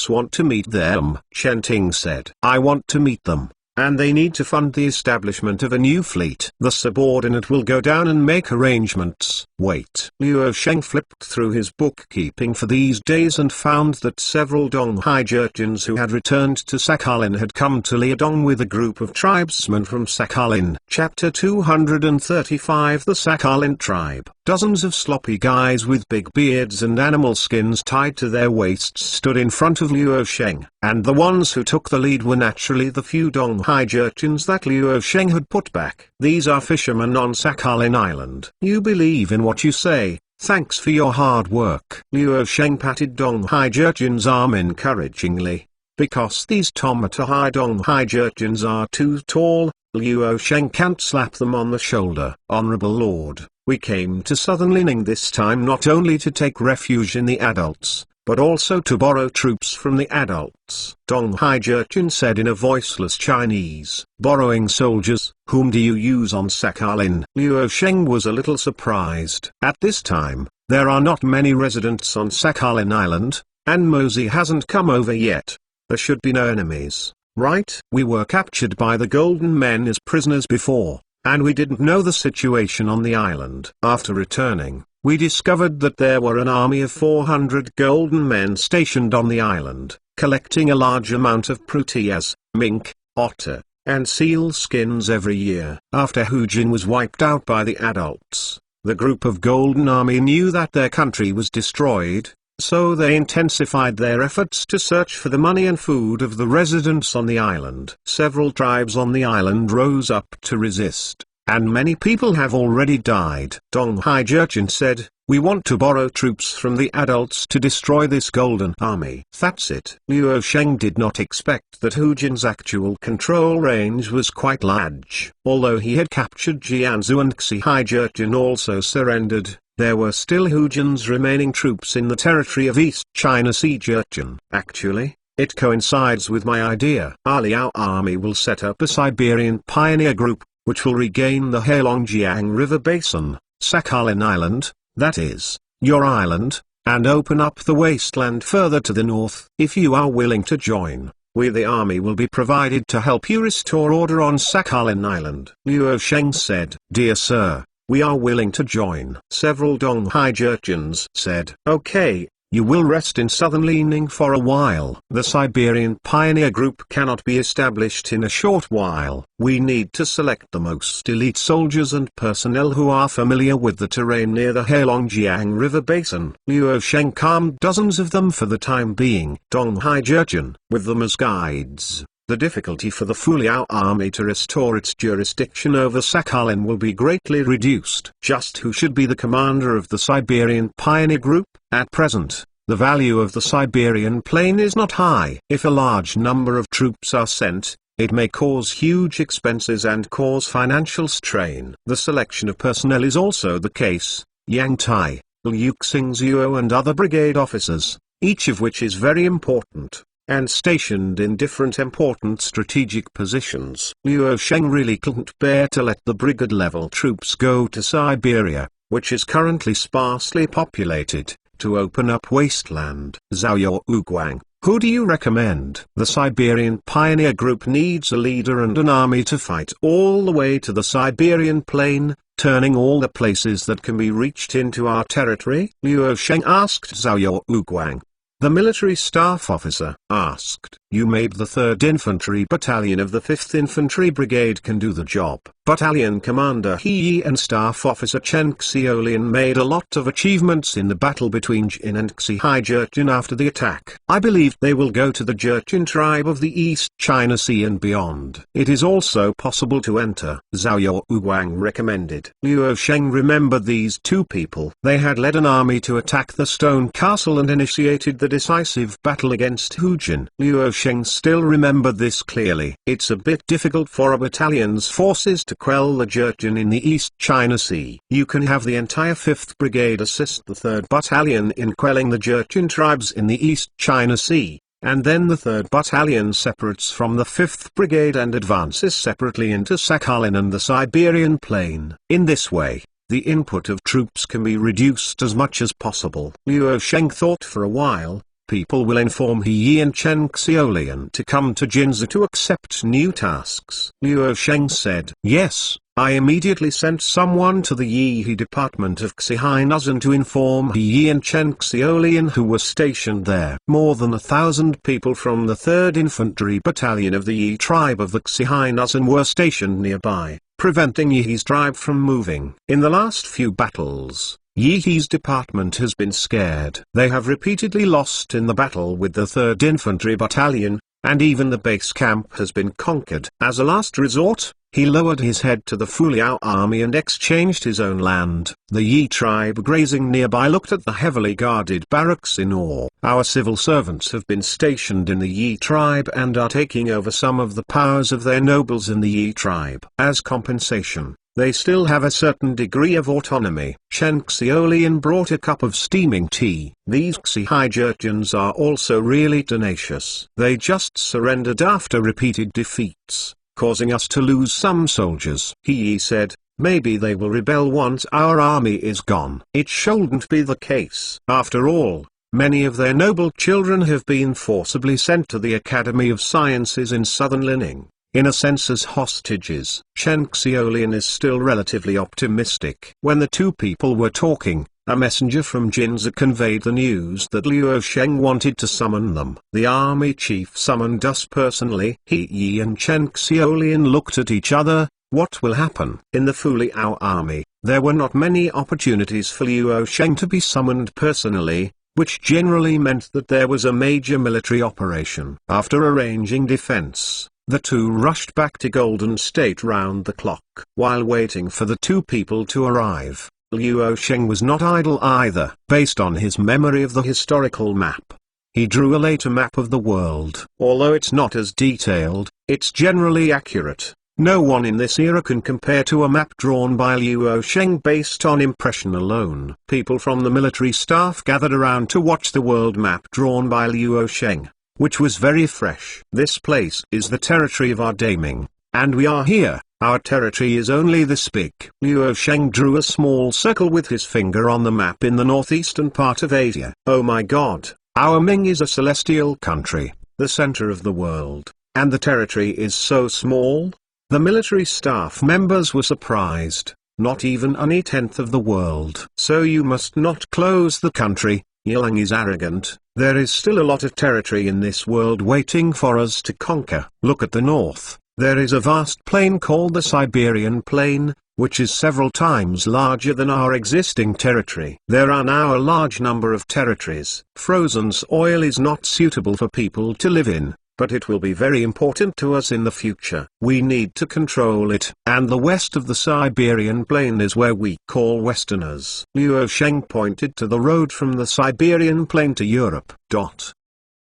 want to meet them. Shen Ting said. I want to meet them. And they need to fund the establishment of a new fleet. The subordinate will go down and make arrangements. Wait. Liu Sheng flipped through his bookkeeping for these days and found that several Donghai Jurchens who had returned to Sakhalin had come to Liudong with a group of tribesmen from Sakhalin. Chapter 235 The Sakhalin Tribe. Dozens of sloppy guys with big beards and animal skins tied to their waists stood in front of Liu Sheng, and the ones who took the lead were naturally the few Donghai Jurchens that Liu Sheng had put back. These are fishermen on Sakhalin Island. You believe in what you say. Thanks for your hard work. Liu Sheng patted Donghai Jurchen's arm encouragingly. Because these Tomatahai Donghai Jurchens are too tall, Liu Sheng can't slap them on the shoulder. Honorable Lord, we came to Southern Lining this time not only to take refuge in the adults, but also to borrow troops from the adults. Donghai Jurchen said in a voiceless Chinese. Borrowing soldiers? Whom do you use on Sakhalin? Liu Sheng was a little surprised. At this time, there are not many residents on Sakhalin Island, and Mosey hasn't come over yet. There should be no enemies, right? We were captured by the Golden Men as prisoners before, and we didn't know the situation on the island. After returning, we discovered that there were an army of 400 Golden Men stationed on the island, collecting a large amount of proteas, mink, otter, and seal skins every year. After Hujin was wiped out by the adults, the group of Golden Army knew that their country was destroyed, so they intensified their efforts to search for the money and food of the residents on the island. Several tribes on the island rose up to resist, and many people have already died. Donghai Jurchen said, we want to borrow troops from the adults to destroy this Golden Army. That's it. Liu Sheng did not expect that Hujin's actual control range was quite large. Although he had captured Jianzhou and Xihai Jurchen also surrendered, there were still Hujin's remaining troops in the territory of East China Sea Jurchen. Actually, it coincides with my idea. Our Liao army will set up a Siberian pioneer group, which will regain the Heilongjiang River Basin, Sakhalin Island, that is, your island, and open up the wasteland further to the north. If you are willing to join, we the army will be provided to help you restore order on Sakhalin Island. Liu Sheng said, Dear sir, we are willing to join. Several Donghai Jurchens said, okay, you will rest in Southern Lining for a while. The Siberian Pioneer Group cannot be established in a short while. We need to select the most elite soldiers and personnel who are familiar with the terrain near the Heilongjiang River Basin. Liu Sheng calmed dozens of them for the time being. Donghai Jurchen, with them as guides. The difficulty for the Fuliao army to restore its jurisdiction over Sakhalin will be greatly reduced. Just who should be the commander of the Siberian Pioneer Group? At present, the value of the Siberian plain is not high. If a large number of troops are sent, it may cause huge expenses and cause financial strain. The selection of personnel is also the case. Yang Tai, Liu Xingzuo and other brigade officers, each of which is very important, and stationed in different important strategic positions. Liu Sheng really couldn't bear to let the brigade-level troops go to Siberia, which is currently sparsely populated, to open up wasteland. Zhao Uguang, who do you recommend? The Siberian Pioneer Group needs a leader and an army to fight all the way to the Siberian plain, turning all the places that can be reached into our territory? Liu Sheng asked Zhao Uguang. The military staff officer asked. You made the 3rd Infantry Battalion of the 5th Infantry Brigade can do the job. Battalion Commander He and Staff Officer Chen Xiaolian made a lot of achievements in the battle between Jin and Xihai Jurchen after the attack. I believe they will go to the Jurchen tribe of the East China Sea and beyond. It is also possible to enter. Zhao Yuguang recommended. Luo Sheng remembered these two people. They had led an army to attack the stone castle and initiated the decisive battle against Hu Jin. Luo Sheng still remembered this clearly. It's a bit difficult for a battalion's forces to quell the Jurchen in the East China Sea. You can have the entire 5th Brigade assist the 3rd Battalion in quelling the Jurchen tribes in the East China Sea, and then the 3rd Battalion separates from the 5th Brigade and advances separately into Sakhalin and the Siberian Plain. In this way, the input of troops can be reduced as much as possible. Luo Sheng thought for a while. People will inform He Yi and Chen Xiaolian to come to Jinzhou to accept new tasks. Luo Sheng said, yes, I immediately sent someone to the Yi department of Xihai Nuzhan to inform He Yi and Chen Xiaolian who were stationed there. More than 1,000 people from the 3rd Infantry Battalion of the Yi tribe of the Xihai Nuzhan were stationed nearby, preventing Yi's tribe from moving. In the last few battles, Yi's department has been scared. They have repeatedly lost in the battle with the 3rd Infantry Battalion, and even the base camp has been conquered. As a last resort, he lowered his head to the Fuliao army and exchanged his own land. The Yi tribe grazing nearby looked at the heavily guarded barracks in awe. Our civil servants have been stationed in the Yi tribe and are taking over some of the powers of their nobles in the Yi tribe. As compensation, they still have a certain degree of autonomy. Chen Xiaolian brought a cup of steaming tea. These Xihai Jurchens are also really tenacious. They just surrendered after repeated defeats, causing us to lose some soldiers. He said, maybe they will rebel once our army is gone. It shouldn't be the case. After all, many of their noble children have been forcibly sent to the Academy of Sciences in southern Lining, in a sense as hostages. Chen Xiaolian is still relatively optimistic. When the two people were talking, a messenger from Jinzhou conveyed the news that Luo Sheng wanted to summon them. The army chief summoned us personally. He Yi and Chen Xiaolian looked at each other. What will happen? In the Fuliao army, there were not many opportunities for Luo Sheng to be summoned personally, which generally meant that there was a major military operation. After arranging defense, the two rushed back to Golden State round the clock. While waiting for the two people to arrive, Luo Sheng was not idle either. Based on his memory of the historical map, he drew a later map of the world. Although it's not as detailed, it's generally accurate. No one in this era can compare to a map drawn by Luo Sheng based on impression alone. People from the military staff gathered around to watch the world map drawn by Luo Sheng, which was very fresh. This place is the territory of our Daming, and we are here. Our territory is only this big. Luo Sheng drew a small circle with his finger on the map in the northeastern part of Asia. Oh my god, our Ming is a celestial country, the center of the world, and the territory is so small? The military staff members were surprised. Not even an 1/10 of the world. So you must not close the country. Yilang is arrogant. There is still a lot of territory in this world waiting for us to conquer. Look at the north. There is a vast plain called the Siberian Plain, which is several times larger than our existing territory. There are now a large number of territories. Frozen soil is not suitable for people to live in, but it will be very important to us in the future. We need to control it. And the west of the Siberian Plain is where we call Westerners. Luo Sheng pointed to the road from the Siberian Plain to Europe.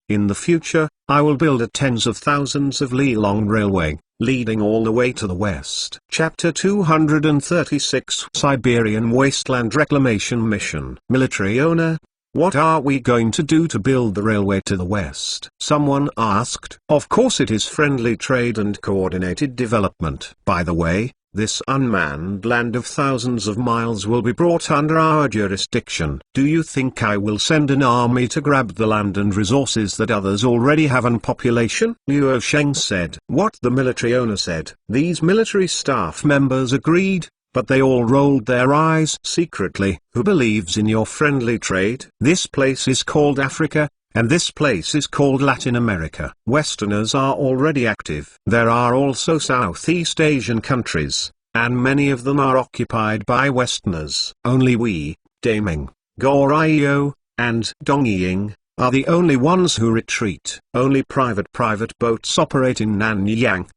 In the future, I will build a tens of thousands of li-long railway, leading all the way to the west. Chapter 236 Siberian Wasteland Reclamation Mission. Military owner, what are we going to do to build the railway to the west? Someone asked. Of course it is friendly trade and coordinated development. By the way, this unmanned land of thousands of miles will be brought under our jurisdiction. Do you think I will send an army to grab the land and resources that others already have in population? Luo Sheng said. What the military owner said. These military staff members agreed, but they all rolled their eyes secretly. Who believes in your friendly trade? This place is called Africa, and this place is called Latin America. Westerners are already active. There are also Southeast Asian countries, and many of them are occupied by Westerners. Only we, Daming, Goryeo, and Dongying, are the only ones who retreat. Only private boats operate in Nanyang.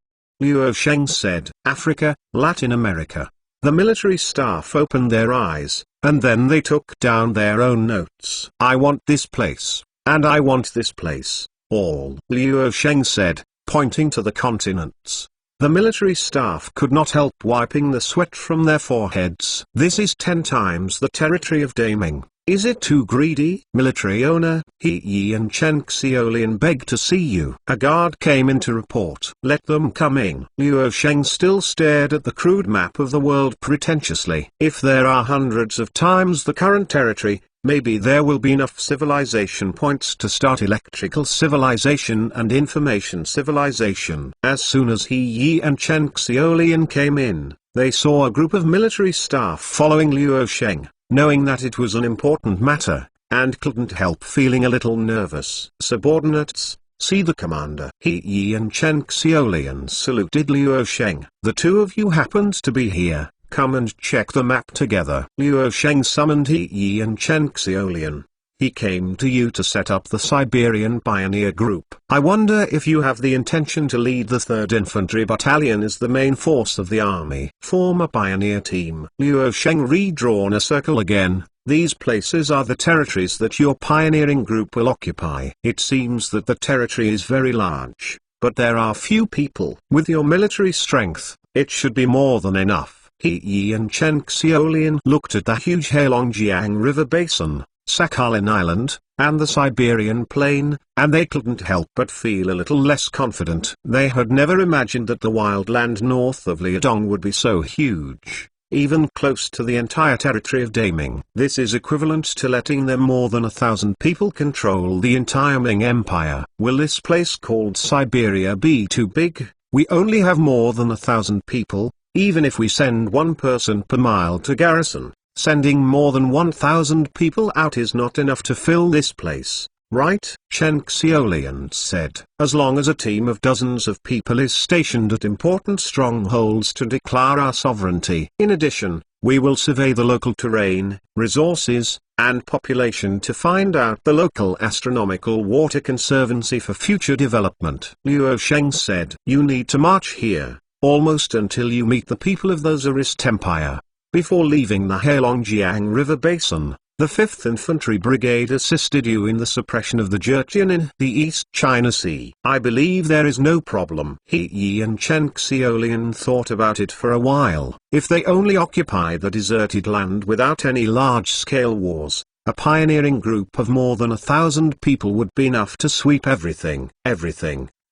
Luo Sheng said. Africa, Latin America. The military staff opened their eyes, and then they took down their own notes. I want this place, and I want this place, all. Luo Sheng said, pointing to the continents. The military staff could not help wiping the sweat from their foreheads. This is 10 times the territory of Daming. Is it too greedy? Military owner, He Yi and Chen Xiaolian beg to see you. A guard came in to report. Let them come in. Luo Sheng still stared at the crude map of the world pretentiously. If there are hundreds of times the current territory, maybe there will be enough civilization points to start electrical civilization and information civilization. As soon as He Yi and Chen Xiaolian came in, they saw a group of military staff following Luo Sheng, knowing that it was an important matter, and couldn't help feeling a little nervous. Subordinates, see the commander. He Yi and Chen Xiaolian saluted Luo Sheng. The two of you happened to be here, come and check the map together. Luo Sheng summoned He Yi and Chen Xiaolian. He came to you to set up the Siberian Pioneer Group. I wonder if you have the intention to lead the 3rd Infantry Battalion as the main force of the army. Form a pioneer team. Luo Sheng redrawn a circle again. These places are the territories that your pioneering group will occupy. It seems that the territory is very large, but there are few people. With your military strength, it should be more than enough. He Yi and Chen Xiaolian looked at the huge Heilongjiang River basin, Sakhalin Island, and the Siberian Plain, and they couldn't help but feel a little less confident. They had never imagined that the wild land north of Liaodong would be so huge, even close to the entire territory of Daming. This is equivalent to letting them more than 1,000 people control the entire Ming Empire. Will this place called Siberia be too big? We only have more than 1,000 people, even if we send one person per mile to garrison. Sending more than 1,000 people out is not enough to fill this place, right? Chen Xiaolian said. As long as a team of dozens of people is stationed at important strongholds to declare our sovereignty. In addition, we will survey the local terrain, resources, and population to find out the local astronomical water conservancy for future development. Luo Sheng said. You need to march here, almost until you meet the people of the Tsarist Empire. Before leaving the Heilongjiang River basin, the 5th Infantry Brigade assisted you in the suppression of the Jurchen in the East China Sea. I believe there is no problem. He Yi and Chen Xiaolian thought about it for a while. If they only occupy the deserted land without any large-scale wars, a pioneering group of more than 1,000 people would be enough to sweep everything.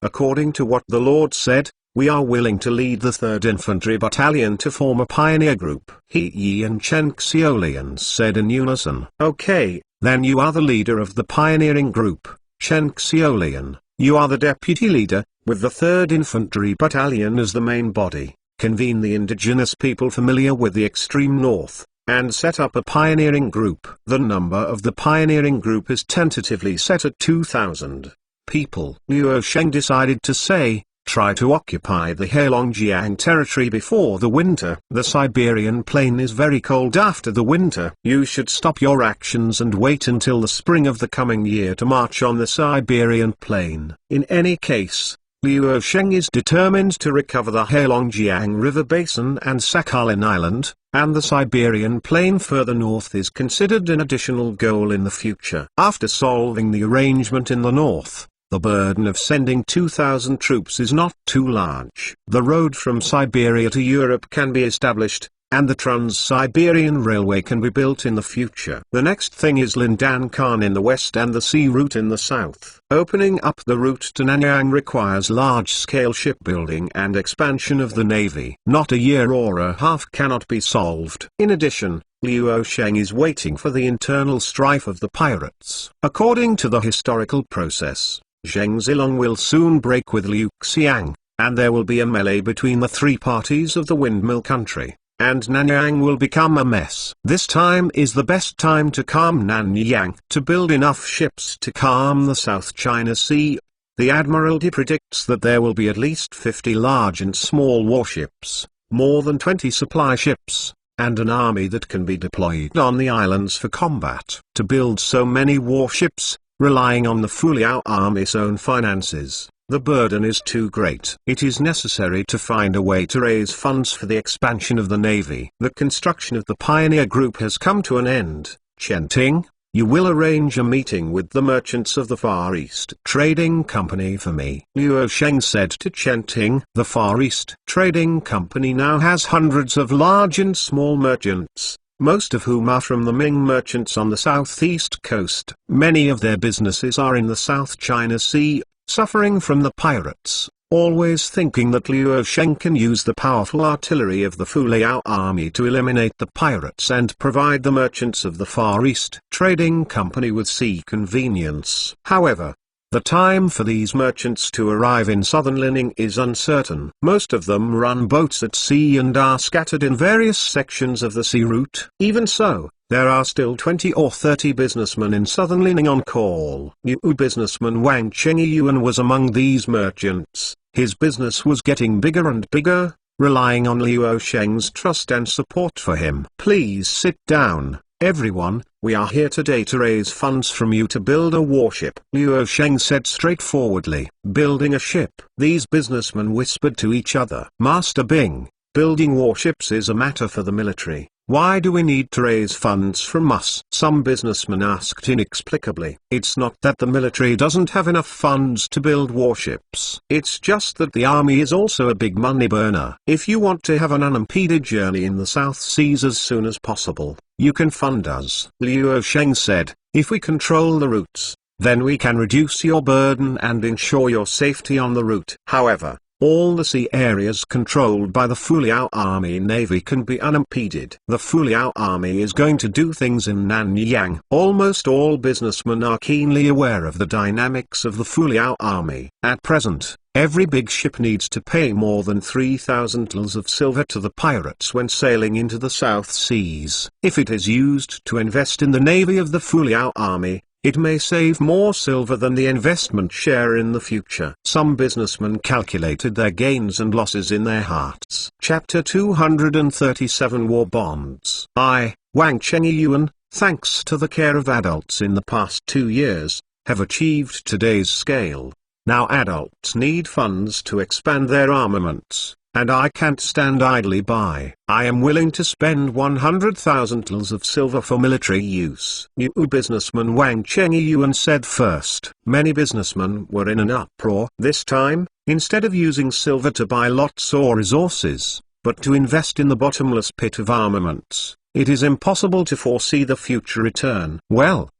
According to what the Lord said, we are willing to lead the 3rd Infantry Battalion to form a pioneer group. He Yi and Chen Xiaolian said in unison. Okay, then you are the leader of the pioneering group. Chen Xiaolian, you are the deputy leader, with the 3rd Infantry Battalion as the main body. Convene the indigenous people familiar with the extreme north, and set up a pioneering group. The number of the pioneering group is tentatively set at 2,000 people. Luo Sheng decided to say, try to occupy the Heilongjiang territory before the winter. The Siberian plain is very cold after the winter. You should stop your actions and wait until the spring of the coming year to march on the Siberian plain. In any case, Luo Sheng is determined to recover the Heilongjiang River basin and Sakhalin Island, and the Siberian plain further north is considered an additional goal in the future. After solving the arrangement in the north, the burden of sending 2,000 troops is not too large. The road from Siberia to Europe can be established, and the Trans-Siberian Railway can be built in the future. The next thing is Lindan Khan in the west and the sea route in the south. Opening up the route to Nanyang requires large-scale shipbuilding and expansion of the navy. Not a year or a half cannot be solved. In addition, Luo Sheng is waiting for the internal strife of the pirates. According to the historical process, Zheng Zilong will soon break with Liu Xiang, and there will be a melee between the three parties of the Windmill Country, and Nanyang will become a mess. This time is the best time to calm Nanyang, to build enough ships to calm the South China Sea. The Admiralty predicts that there will be at least 50 large and small warships, more than 20 supply ships, and an army that can be deployed on the islands for combat. To build so many warships, relying on the Fuliao Army's own finances, the burden is too great. It is necessary to find a way to raise funds for the expansion of the Navy. The construction of the Pioneer Group has come to an end. Chen Ting, you will arrange a meeting with the merchants of the Far East Trading Company for me. Luo Sheng said to Chen Ting. The Far East Trading Company now has hundreds of large and small merchants, most of whom are from the Ming merchants on the southeast coast. Many of their businesses are in the South China Sea, suffering from the pirates, always thinking that Luo Sheng can use the powerful artillery of the Fuliao army to eliminate the pirates and provide the merchants of the Far East Trading Company with sea convenience. However, the time for these merchants to arrive in southern Lining is uncertain. Most of them run boats at sea and are scattered in various sections of the sea route. Even so, there are still 20 or 30 businessmen in southern Lining on call. New businessman Wang Chengyuan was among these merchants. His business was getting bigger and bigger, relying on Luo Sheng's trust and support for him. Please sit down, everyone. We are here today to raise funds from you to build a warship. Luo Sheng said straightforwardly. Building a ship. These businessmen whispered to each other. Master Bing, building warships is a matter for the military. Why do we need to raise funds from us? Some businessmen asked inexplicably. It's not that the military doesn't have enough funds to build warships. It's just that the army is also a big money burner. If you want to have an unimpeded journey in the South Seas as soon as possible, you can fund us. Luo Sheng said, if we control the routes, then we can reduce your burden and ensure your safety on the route. However, all the sea areas controlled by the Fuliao Army Navy can be unimpeded. The Fuliao Army is going to do things in Nanyang. Almost all businessmen are keenly aware of the dynamics of the Fuliao Army. At present, every big ship needs to pay more than 3,000 tals of silver to the pirates when sailing into the South Seas. If it is used to invest in the navy of the Fuliao Army, it may save more silver than the investment share in the future. Some businessmen calculated their gains and losses in their hearts. Chapter 237 War Bonds. I, Wang Chengyuan, thanks to the care of adults in the past 2 years, have achieved today's scale. Now adults need funds to expand their armaments, and I can't stand idly by. I am willing to spend 100,000 tals of silver for military use. New businessman Wang Chengyuan said first. Many businessmen were in an uproar. This time, instead of using silver to buy lots or resources, but to invest in the bottomless pit of armaments, it is impossible to foresee the future return. Well,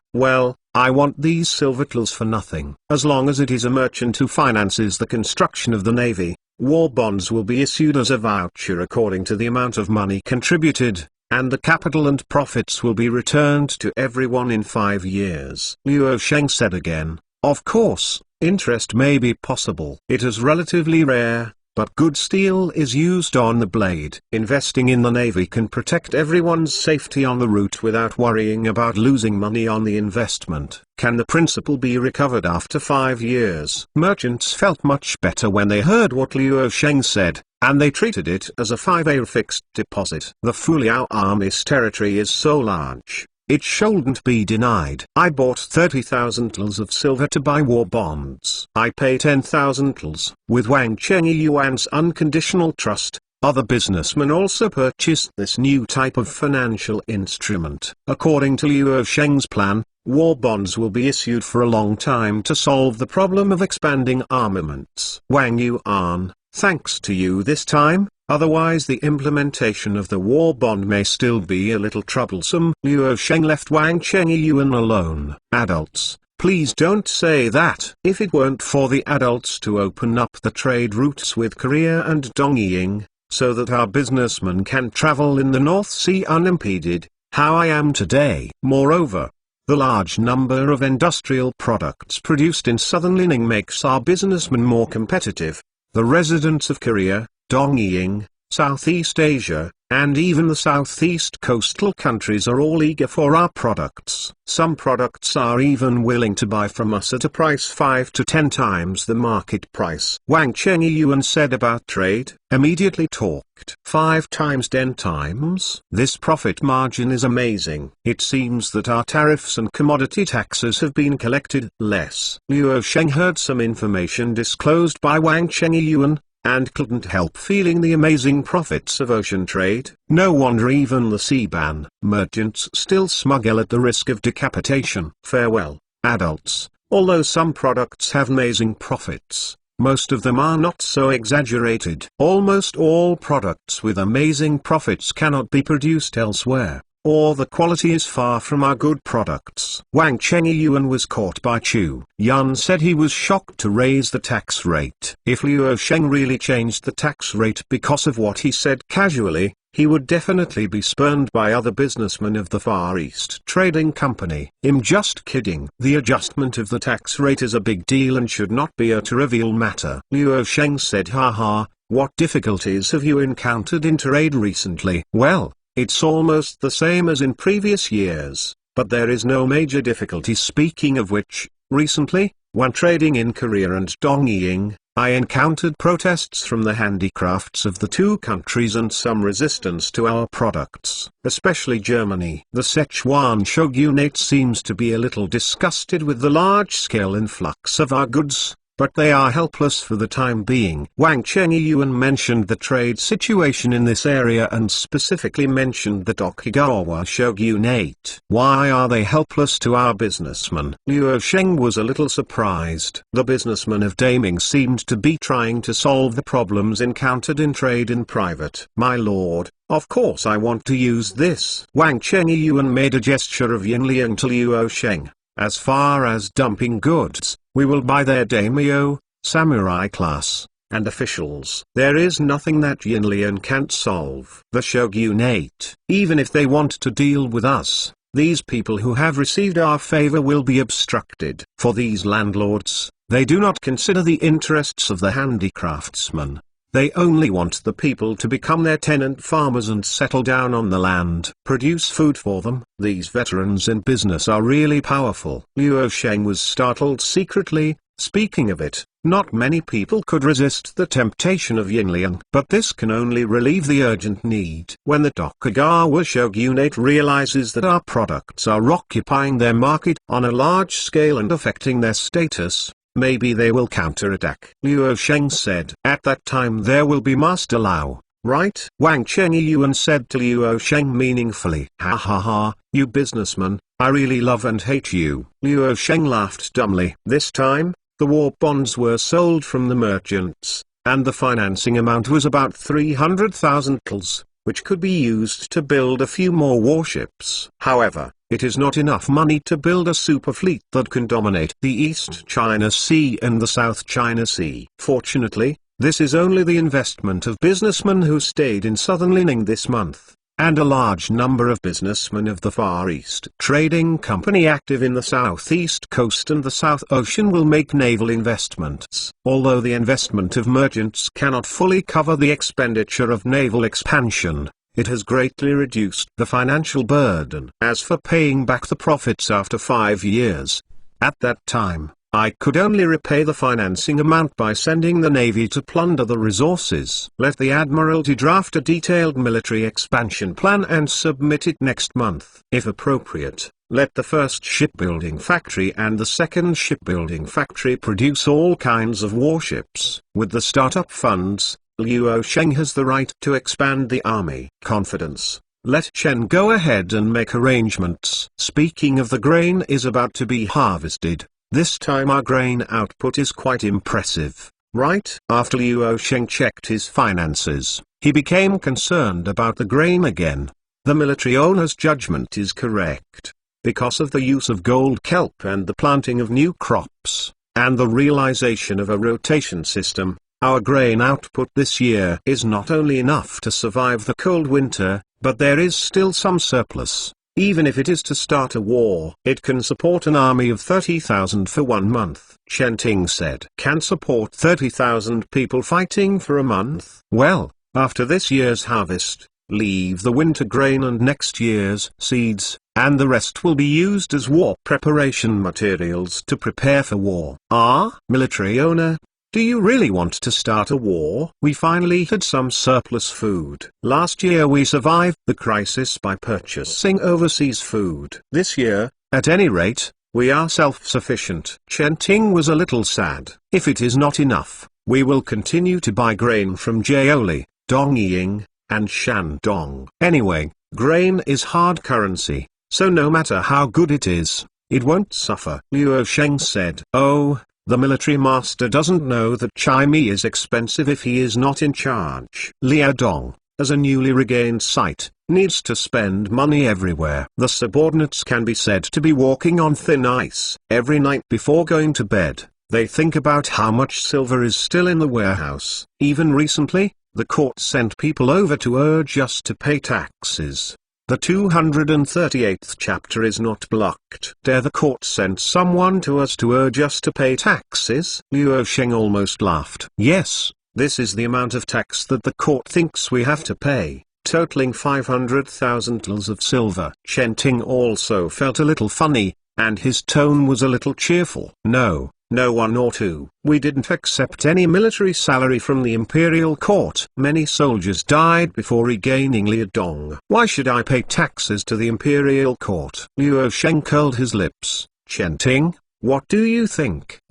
I want these silver tals for nothing. As long as it is a merchant who finances the construction of the navy, war bonds will be issued as a voucher according to the amount of money contributed, and the capital and profits will be returned to everyone in 5 years. Luo Sheng said again, of course, interest may be possible. It is relatively rare, but good steel is used on the blade. Investing in the navy can protect everyone's safety on the route without worrying about losing money on the investment. Can the principal be recovered after 5 years? Merchants felt much better when they heard what Luo Sheng said, and they treated it as a 5-year fixed deposit. The Fuliao Army's territory is so large, it shouldn't be denied. I bought 30,000 tals of silver to buy war bonds. I pay 10,000 tals. With Wang Chengyuan's unconditional trust, other businessmen also purchased this new type of financial instrument. According to Luo Sheng's plan, war bonds will be issued for a long time to solve the problem of expanding armaments. Wang Yuan, thanks to you this time. Otherwise the implementation of the war bond may still be a little troublesome. Luo Sheng left Wang Chengyuan alone. Adults, please don't say that. If it weren't for the adults to open up the trade routes with Korea and Dongying, so that our businessmen can travel in the North Sea unimpeded, how I am today. Moreover, the large number of industrial products produced in southern Lining makes our businessmen more competitive. The residents of Korea, Dongying, Southeast Asia, and even the southeast coastal countries are all eager for our products. Some products are even willing to buy from us at a price 5 to 10 times the market price. Wang Chengyuan said about trade, immediately talked 5 times 10 times. This profit margin is amazing. It seems that our tariffs and commodity taxes have been collected less. Luo Sheng heard some information disclosed by Wang Chengyuan, and couldn't help feeling the amazing profits of ocean trade. No wonder even the sea-ban merchants still smuggle at the risk of decapitation. Farewell, adults. Although some products have amazing profits, most of them are not so exaggerated. Almost all products with amazing profits cannot be produced elsewhere, or the quality is far from our good products. Wang Chengyuan was caught by Chu Yun said he was shocked to raise the tax rate. If Luo Sheng really changed the tax rate because of what he said casually, he would definitely be spurned by other businessmen of the Far East Trading Company. I'm just kidding. The adjustment of the tax rate is a big deal and should not be a trivial matter. Luo Sheng said, haha, what difficulties have you encountered in trade recently? Well, it's almost the same as in previous years, but there is no major difficulty. Speaking of which, recently, when trading in Korea and Dongying, I encountered protests from the handicrafts of the two countries and some resistance to our products, especially Germany. The Sichuan shogunate seems to be a little disgusted with the large-scale influx of our goods, but they are helpless for the time being. Wang Chengyuan mentioned the trade situation in this area and specifically mentioned the Tokugawa shogunate. Why are they helpless to our businessmen? Luo Sheng was a little surprised. The businessmen of Daming seemed to be trying to solve the problems encountered in trade in private. My lord, of course I want to use this. Wang Chengyuan made a gesture of Yinliang to Luo Sheng. As far as dumping goods, we will buy their daimyo, samurai class, and officials. There is nothing that Yinlian can't solve. The shogunate, even if they want to deal with us, these people who have received our favor will be obstructed. For these landlords, they do not consider the interests of the handicraftsmen. They only want the people to become their tenant farmers and settle down on the land. Produce food for them. These veterans in business are really powerful. Luo Sheng was startled secretly. Speaking of it, not many people could resist the temptation of Yinliang. But this can only relieve the urgent need. When the Tokugawa shogunate realizes that our products are occupying their market on a large scale and affecting their status, maybe they will counterattack. Luo Sheng said. At that time there will be Master Lao, right? Wang Chengyuan said to Luo Sheng meaningfully. Ha ha ha, you businessman, I really love and hate you. Luo Sheng laughed dumbly. This time, the war bonds were sold from the merchants, and the financing amount was about 300,000 kls, which could be used to build a few more warships. However, it is not enough money to build a super fleet that can dominate the East China Sea and the South China Sea. Fortunately, this is only the investment of businessmen who stayed in southern Lining this month, and a large number of businessmen of the Far East Trading Company active in the southeast coast and the South Ocean will make naval investments. Although the investment of merchants cannot fully cover the expenditure of naval expansion, it has greatly reduced the financial burden. As for paying back the profits after 5 years, at that time, I could only repay the financing amount by sending the Navy to plunder the resources. Let the Admiralty draft a detailed military expansion plan and submit it next month. If appropriate, let the first shipbuilding factory and the second shipbuilding factory produce all kinds of warships. With the startup funds, Luo Sheng has the right to expand the army. Confidence. Let Chen go ahead and make arrangements. Speaking of, the grain is about to be harvested. This time our grain output is quite impressive, right? After Luo Sheng checked his finances, he became concerned about the grain again. The military owner's judgment is correct. Because of the use of gold kelp and the planting of new crops, and the realization of a rotation system, our grain output this year is not only enough to survive the cold winter, but there is still some surplus. Even if it is to start a war, it can support an army of 30,000 for 1 month. Chen Ting said. Can support 30,000 people fighting for a month? Well, after this year's harvest, leave the winter grain and next year's seeds, and the rest will be used as war preparation materials to prepare for war. Ah, military owner, do you really want to start a war? We finally had some surplus food. Last year we survived the crisis by purchasing overseas food. This year, at any rate, we are self-sufficient. Chen Ting was a little sad. If it is not enough, we will continue to buy grain from Jiaoli, Dongying, and Shandong. Anyway, grain is hard currency, so no matter how good it is, it won't suffer. Luo Sheng said. Oh, the military master doesn't know that Chimie is expensive if he is not in charge. Liadong, as a newly regained site, needs to spend money everywhere. The subordinates can be said to be walking on thin ice. Every night before going to bed, they think about how much silver is still in the warehouse. Even recently, the court sent people over to urge us to pay taxes. The 238th chapter is not blocked. Dare the court sent someone to us to urge us to pay taxes? Luo Sheng almost laughed. Yes, this is the amount of tax that the court thinks we have to pay, totaling 500,000 tals of silver. Chen Ting also felt a little funny, and his tone was a little cheerful. No, 1 or 2. We didn't accept any military salary from the imperial court. Many soldiers died before regaining Liadong. Why should I pay taxes to the imperial court? Luo Sheng curled his lips. Chen Ting, what do you think?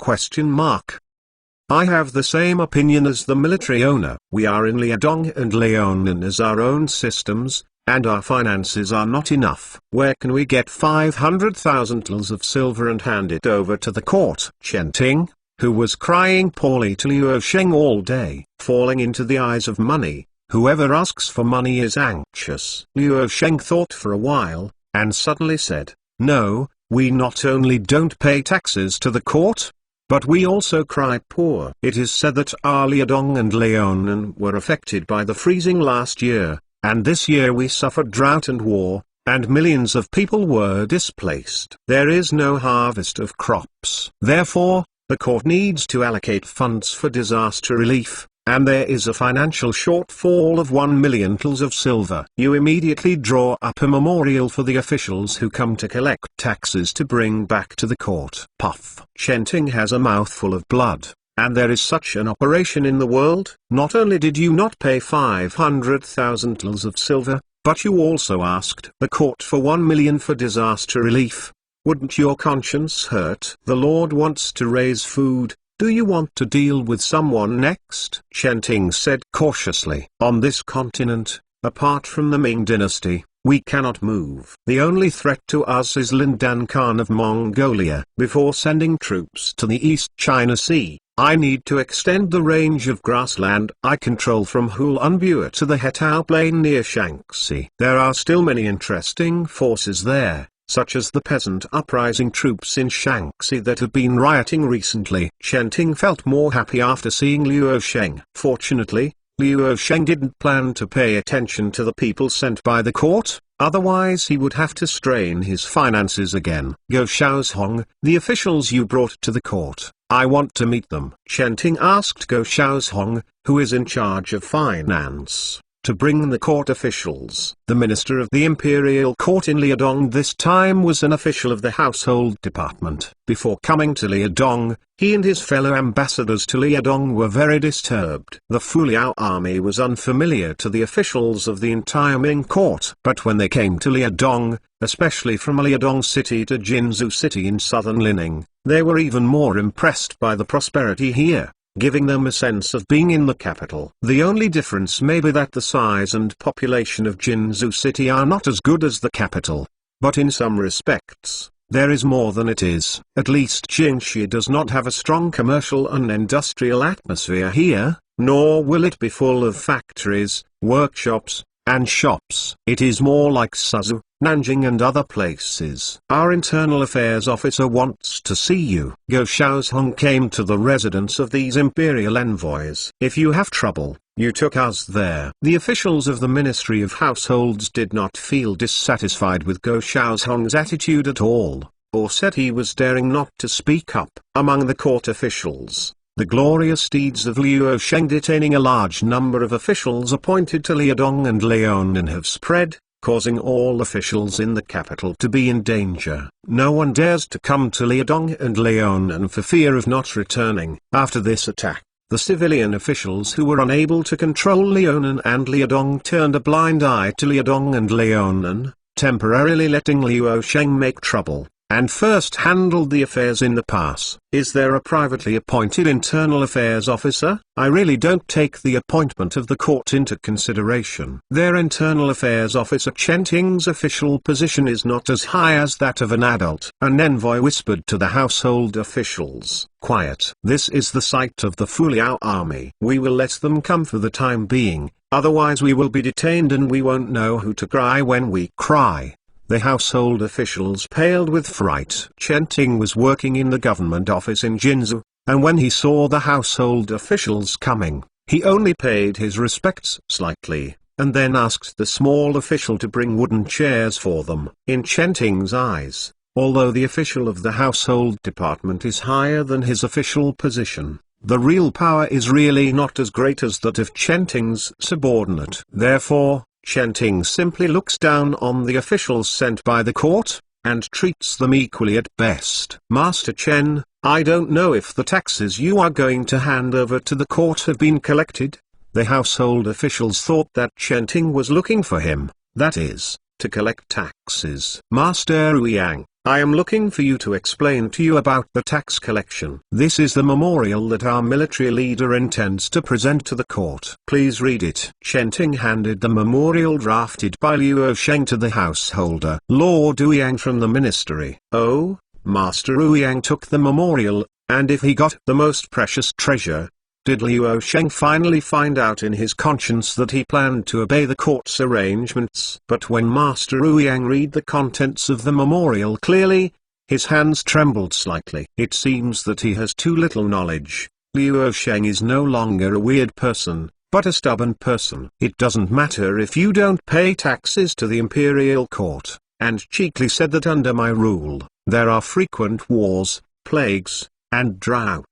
I have the same opinion as the military owner. We are in Liadong and Liaonan as our own systems, and our finances are not enough. Where can we get 500,000 tals of silver and hand it over to the court? Chen Ting, who was crying poorly to Luo Sheng all day, falling into the eyes of money. Whoever asks for money is anxious. Luo Sheng thought for a while, and suddenly said, no, we not only don't pay taxes to the court, but we also cry poor. It is said that our Liadong and Liaonan were affected by the freezing last year, and this year we suffered drought and war, and millions of people were displaced. There is no harvest of crops. Therefore, the court needs to allocate funds for disaster relief, and there is a financial shortfall of 1 million tals of silver. You immediately draw up a memorial for the officials who come to collect taxes to bring back to the court. Puff. Chen Ting has a mouthful of blood. And there is such an operation in the world? Not only did you not pay 500,000 tals of silver, but you also asked the court for 1 million for disaster relief. Wouldn't your conscience hurt? The Lord wants to raise food. Do you want to deal with someone next? Chen Ting said cautiously. On this continent, apart from the Ming Dynasty, we cannot move. The only threat to us is Lindan Khan of Mongolia. Before sending troops to the East China Sea, I need to extend the range of grassland I control from Hulunbuir to the Hetao Plain near Shaanxi. There are still many interesting forces there, such as the peasant uprising troops in Shaanxi that have been rioting recently. Chen Ting felt more happy after seeing Luo Sheng. Fortunately, Luo Sheng didn't plan to pay attention to the people sent by the court, otherwise he would have to strain his finances again. Go Xiaozhong, the officials you brought to the court, I want to meet them. Chen Ting asked Go Xiaozhong, who is in charge of finance, to bring the court officials. The minister of the imperial court in Liadong this time was an official of the household department. Before coming to Liadong, he and his fellow ambassadors to Liadong were very disturbed. The Fuliao army was unfamiliar to the officials of the entire Ming court. But when they came to Liadong, especially from Liadong city to Jinzhou city in southern Lining, they were even more impressed by the prosperity here, giving them a sense of being in the capital. The only difference may be that the size and population of Jinzhou city are not as good as the capital, but in some respects, there is more than it is. At least Jingxi does not have a strong commercial and industrial atmosphere here, nor will it be full of factories, workshops, and shops. It is more like Suzhou, Nanjing and other places. Our internal affairs officer wants to see you. Go Xiaozhong came to the residence of these imperial envoys. If you have trouble, you took us there. The officials of the Ministry of Households did not feel dissatisfied with Go Xiaozhong's attitude at all, or said he was daring not to speak up. Among the court officials, The glorious deeds of Liu Sheng detaining a large number of officials appointed to Liudong and Liaonan have spread, causing all officials in the capital to be in danger. No one dares to come to Liudong and Liaonan for fear of not returning. After this attack, the civilian officials who were unable to control Liaonan and Liudong turned a blind eye to Liudong and Liaonan, temporarily letting Liu Sheng make trouble, and first handled the affairs in the pass. Is there a privately appointed internal affairs officer? I really don't take the appointment of the court into consideration. Their internal affairs officer Chen Ting's official position is not as high as that of an adult. An envoy whispered to the household officials, "Quiet. This is the site of the Fuliao army. We will let them come for the time being, otherwise we will be detained and we won't know who to cry when we cry." The household officials paled with fright. Chen Ting was working in the government office in Jinzhou, and when he saw the household officials coming, he only paid his respects slightly, and then asked the small official to bring wooden chairs for them. In Chen Ting's eyes, although the official of the household department is higher than his official position, the real power is really not as great as that of Chen Ting's subordinate. Therefore, Chen Ting simply looks down on the officials sent by the court, and treats them equally at best. "Master Chen, I don't know if the taxes you are going to hand over to the court have been collected." The household officials thought that Chen Ting was looking for him, that is, to collect taxes. "Master Ouyang, I am looking for you to explain to you about the tax collection. This is the memorial that our military leader intends to present to the court. Please read it." Chen Ting handed the memorial drafted by Liu Sheng to the householder. Lord Ouyang from the ministry. Oh, Master Ouyang took the memorial, and if he got the most precious treasure, did Liu Sheng finally find out in his conscience that he planned to obey the court's arrangements? But when Master Ouyang read the contents of the memorial clearly, his hands trembled slightly. It seems that he has too little knowledge. Liu Sheng is no longer a weird person, but a stubborn person. It doesn't matter if you don't pay taxes to the imperial court, and cheekily said that under my rule, there are frequent wars, plagues, and droughts.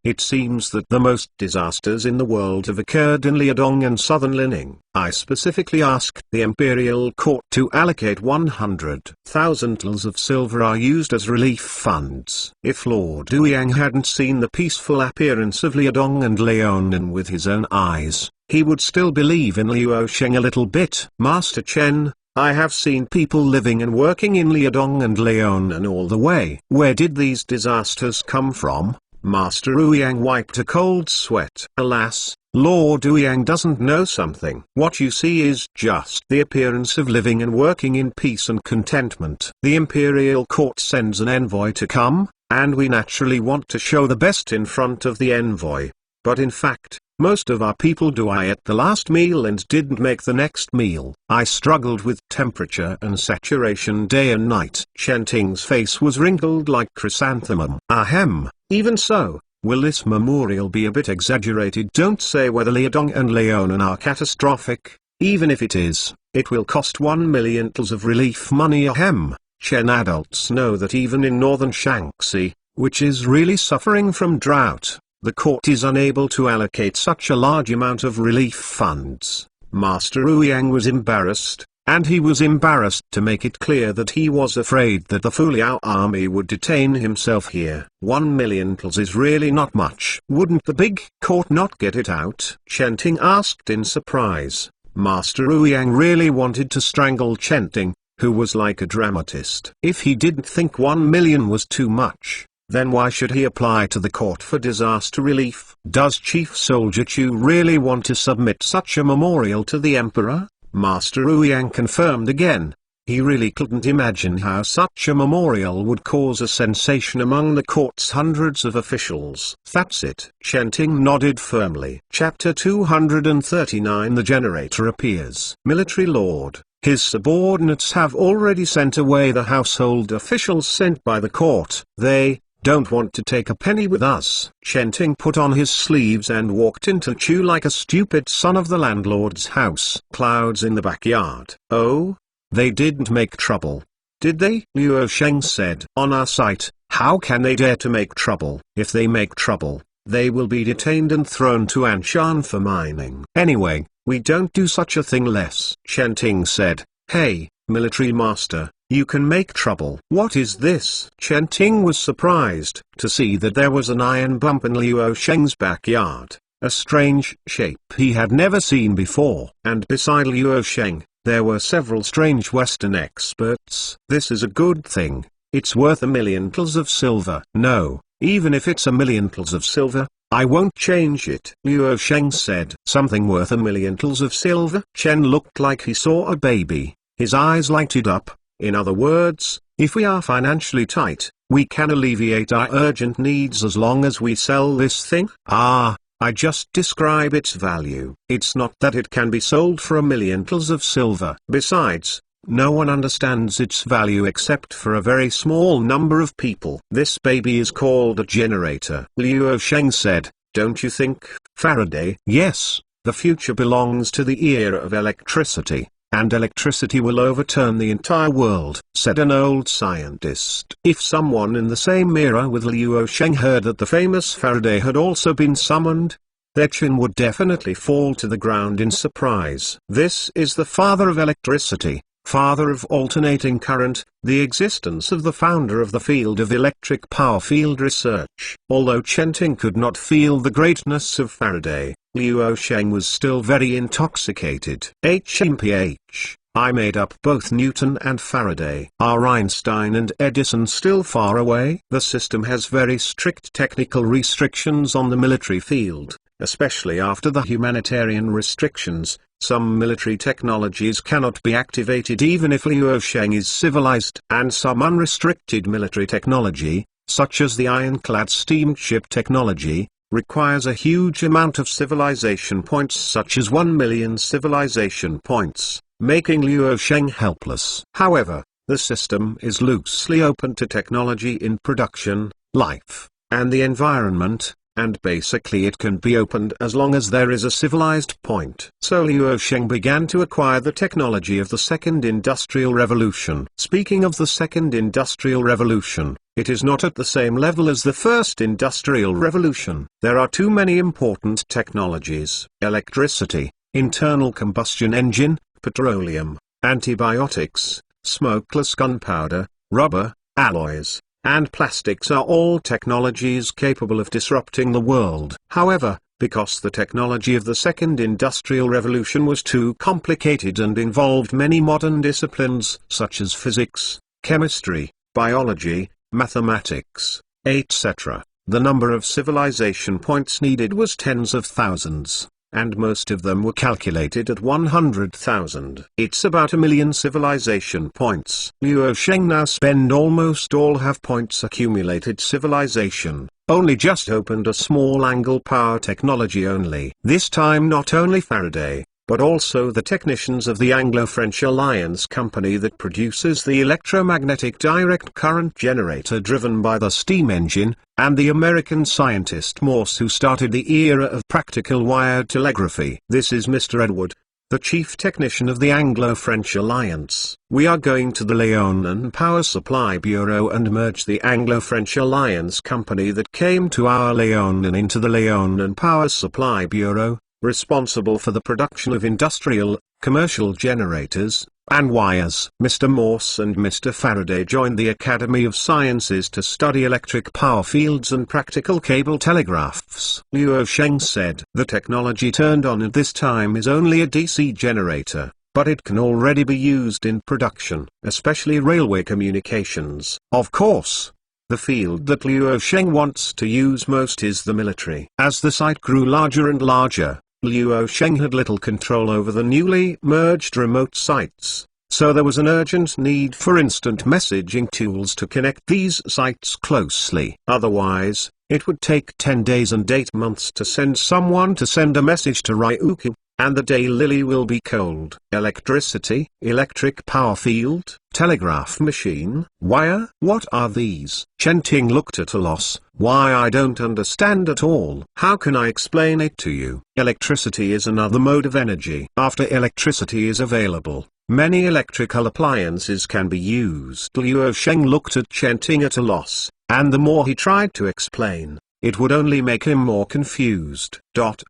It seems that the most disasters in the world have occurred in Liudong and southern Lining. I specifically asked the imperial court to allocate 100,000 taels of silver are used as relief funds. If Lord Ouyang hadn't seen the peaceful appearance of Liudong and Liaonan with his own eyes, he would still believe in Liu Sheng a little bit. Master Chen, I have seen people living and working in Liudong and Liaonan all the way. Where did these disasters come from? Master Ouyang wiped a cold sweat. Alas, Lord Ouyang doesn't know something. What you see is just the appearance of living and working in peace and contentment. The imperial court sends an envoy to come, and we naturally want to show the best in front of the envoy. But in fact, most of our people ate the last meal and didn't make the next meal. I struggled with temperature and saturation day and night. Chen Ting's face was wrinkled like chrysanthemum. Ahem. Even so, will this memorial be a bit exaggerated? Don't say whether Liudong and Liaonan are catastrophic. Even if it is, it will cost 1 million taels of relief money. Ahem. Chen adults know that even in northern Shaanxi, which is really suffering from drought, the court is unable to allocate such a large amount of relief funds. Master Ouyang was embarrassed, and he was embarrassed to make it clear that he was afraid that the Fuliao army would detain himself here. 1 million taels is really not much. Wouldn't the big court not get it out? Chen Ting asked in surprise. Master Ouyang really wanted to strangle Chen Ting, who was like a dramatist. If he didn't think 1 million was too much, then why should he apply to the court for disaster relief? Does Chief Soldier Chu really want to submit such a memorial to the emperor? Master Ouyang confirmed again. He really couldn't imagine how such a memorial would cause a sensation among the court's hundreds of officials. That's it. Chen Ting nodded firmly. Chapter 239. The generator appears. Military Lord. His subordinates have already sent away the household officials sent by the court. They don't want to take a penny with us. Chen Ting put on his sleeves and walked into Chu like a stupid son of the landlord's house. Clouds in the backyard. Oh? They didn't make trouble, did they? Liu Sheng said. On our site, how can they dare to make trouble? If they make trouble, they will be detained and thrown to Anshan for mining. Anyway, we don't do such a thing less. Chen Ting said, "Hey, military master, you can make trouble." "What is this?" Chen Ting was surprised to see that there was an iron bump in Luo Sheng's backyard, a strange shape he had never seen before. And beside Luo Sheng, there were several strange Western experts. "This is a good thing. It's worth $1 million of silver." "No, even if it's $1 million of silver, I won't change it," Luo Sheng said. "Something worth $1 million of silver?" Chen looked like he saw a baby. His eyes lighted up. "In other words, if we are financially tight, we can alleviate our urgent needs as long as we sell this thing?" "Ah, I just describe its value. It's not that it can be sold for $1 million of silver. Besides, no one understands its value except for a very small number of people." "This baby is called a generator," Luo Sheng said. "Don't you think, Faraday?" "Yes, the future belongs to the era of electricity, and electricity will overturn the entire world," said an old scientist. If someone in the same era with Luo Sheng heard that the famous Faraday had also been summoned, their chin would definitely fall to the ground in surprise. "This is the father of electricity, father of alternating current, the existence of the founder of the field of electric power field research." Although Chen Ting could not feel the greatness of Faraday, Luo Sheng was still very intoxicated. "HMPH, I made up both Newton and Faraday." "Are Einstein and Edison still far away?" "The system has very strict technical restrictions on the military field, especially after the humanitarian restrictions. Some military technologies cannot be activated even if Luo Sheng is civilized. And some unrestricted military technology, such as the ironclad steamship technology, requires a huge amount of civilization points, such as 1 million civilization points, making Luo Sheng helpless. However, the system is loosely open to technology in production, life, and the environment, and basically it can be opened as long as there is a civilized point. So Luo Sheng began to acquire the technology of the Second Industrial Revolution. Speaking of the Second Industrial Revolution, it is not at the same level as the First Industrial Revolution. There are too many important technologies: electricity, internal combustion engine, petroleum, antibiotics, smokeless gunpowder, rubber, alloys, and plastics are all technologies capable of disrupting the world. However, because the technology of the Second Industrial Revolution was too complicated and involved many modern disciplines such as physics, chemistry, biology, mathematics, etc., the number of civilization points needed was tens of thousands, and most of them were calculated at 100,000. It's about 1 million civilization points. Luo Sheng now spend almost all have points accumulated civilization, only just opened a small angle power technology only. This time not only Faraday, but also the technicians of the Anglo-French Alliance company that produces the electromagnetic direct current generator driven by the steam engine, and the American scientist Morse who started the era of practical wired telegraphy. This is Mr. Edward, the chief technician of the Anglo-French Alliance. We are going to the Leonin Power Supply Bureau and merge the Anglo-French Alliance company that came to our Leonin into the Leonin Power Supply Bureau, responsible for the production of industrial, commercial generators, and wires. Mr. Morse and Mr. Faraday joined the Academy of Sciences to study electric power fields and practical cable telegraphs. Luo Sheng said, "The technology turned on at this time is only a DC generator, but it can already be used in production, especially railway communications." Of course, the field that Luo Sheng wants to use most is the military. As the site grew larger and larger, Luo Sheng had little control over the newly merged remote sites, so there was an urgent need for instant messaging tools to connect these sites closely. Otherwise, it would take 10 days and 8 months to send someone to send a message to Ryukyu, and the day Lily will be cold. Electricity, electric power field, telegraph machine, wire. What are these? Chen Ting looked at a loss. Why, I don't understand at all. How can I explain it to you? Electricity is another mode of energy. After electricity is available, many electrical appliances can be used. Luo Sheng looked at Chen Ting at a loss, and the more he tried to explain, it would only make him more confused.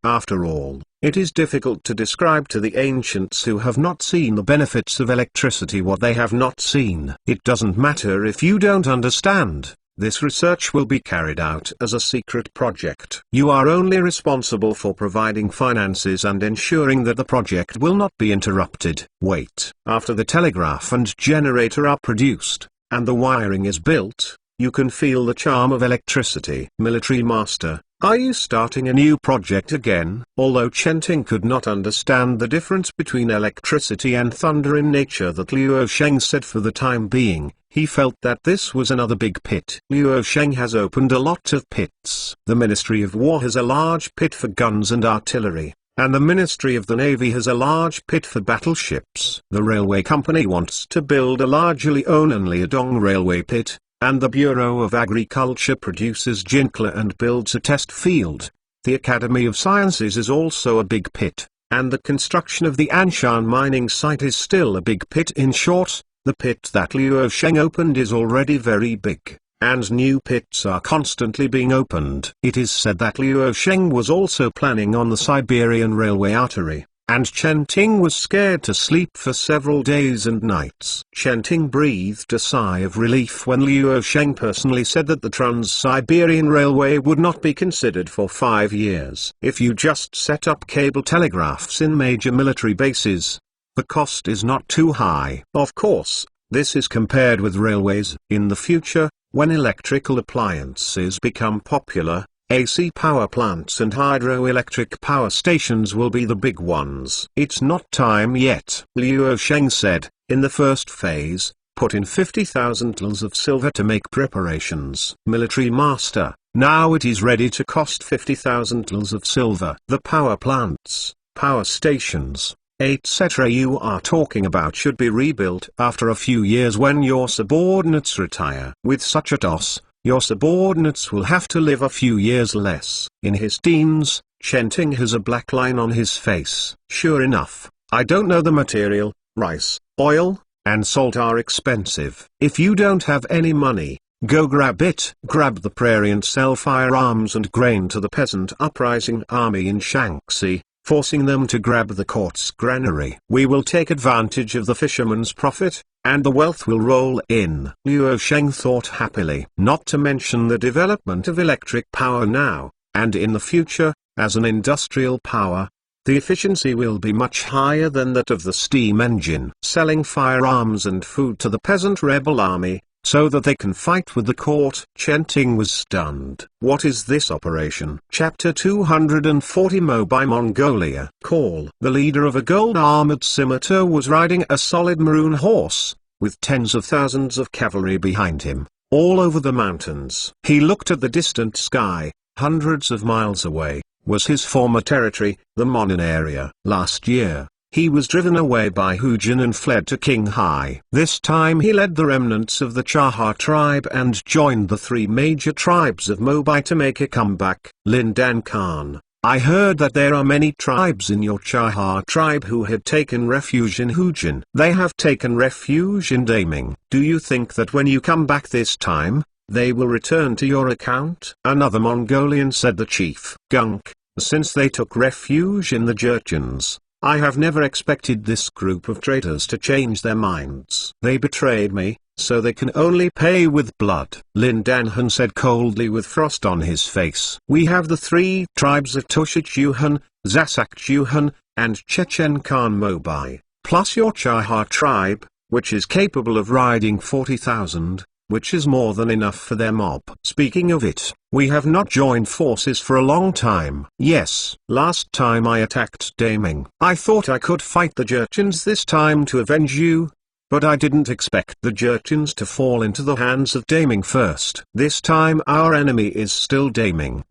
After all, it is difficult to describe to the ancients who have not seen the benefits of electricity what they have not seen. It doesn't matter if you don't understand. This research will be carried out as a secret project. You are only responsible for providing finances and ensuring that the project will not be interrupted. Wait. After the telegraph and generator are produced, and the wiring is built, you can feel the charm of electricity. Military Master, are you starting a new project again? Although Chenting could not understand the difference between electricity and thunder in nature that Luo Sheng said for the time being, he felt that this was another big pit. Luo Sheng has opened a lot of pits. The Ministry of War has a large pit for guns and artillery, and the Ministry of the Navy has a large pit for battleships. The railway company wants to build a largely owned Liadong railway pit, and the Bureau of Agriculture produces Jinkla and builds a test field. The Academy of Sciences is also a big pit, and the construction of the Anshan mining site is still a big pit. In short, the pit that Luo Sheng opened is already very big, and new pits are constantly being opened. It is said that Luo Sheng was also planning on the Siberian railway artery, and Chenting was scared to sleep for several days and nights. Chenting breathed a sigh of relief when Luo Sheng personally said that the Trans-Siberian Railway would not be considered for 5 years. If you just set up cable telegraphs in major military bases, the cost is not too high. Of course, this is compared with railways. In the future, when electrical appliances become popular, AC power plants and hydroelectric power stations will be the big ones. It's not time yet, Luo Sheng said. In the first phase, put in 50,000 tals of silver to make preparations. Military Master, now it is ready to cost 50,000 tals of silver. The power plants, power stations, etc. you are talking about should be rebuilt after a few years when your subordinates retire. With such a toss, your subordinates will have to live a few years less. In his teens, Chenting has a black line on his face. Sure enough, I don't know the material. Rice, oil, and salt are expensive. If you don't have any money, go grab it. Grab the prairie and sell firearms and grain to the peasant uprising army in Shanxi, forcing them to grab the court's granary. We will take advantage of the fisherman's profit, and the wealth will roll in. Luo Sheng thought happily. Not to mention the development of electric power now, and in the future, as an industrial power, the efficiency will be much higher than that of the steam engine. Selling firearms and food to the peasant rebel army, so that they can fight with the court. Chenting was stunned. What is this operation? Chapter 240 Mobile Mongolia. Call. The leader of a gold-armored scimitar was riding a solid maroon horse, with tens of thousands of cavalry behind him, all over the mountains. He looked at the distant sky. Hundreds of miles away was his former territory, the Monan area. Last year, he was driven away by Hujin and fled to Qinghai. This time he led the remnants of the Chaha tribe and joined the 3 major tribes of Mobai to make a comeback. Lindan Khan, I heard that there are many tribes in your Chaha tribe who had taken refuge in Hujin. They have taken refuge in Daming. Do you think that when you come back this time, they will return to your account? Another Mongolian said. The chief. Gunk, since they took refuge in the Jurchens, I have never expected this group of traitors to change their minds. They betrayed me, so they can only pay with blood. Lin Danhan said coldly with frost on his face. We have the 3 tribes of Toshich-Yuhan, Zasak-Yuhan, and Chechen Khan Mobai, plus your Chaha tribe, which is capable of riding 40,000, which is more than enough for their mob. Speaking of it, we have not joined forces for a long time. Yes, last time I attacked Daming, I thought I could fight the Jurchens this time to avenge you, but I didn't expect the Jurchens to fall into the hands of Daming first. This time our enemy is still Daming.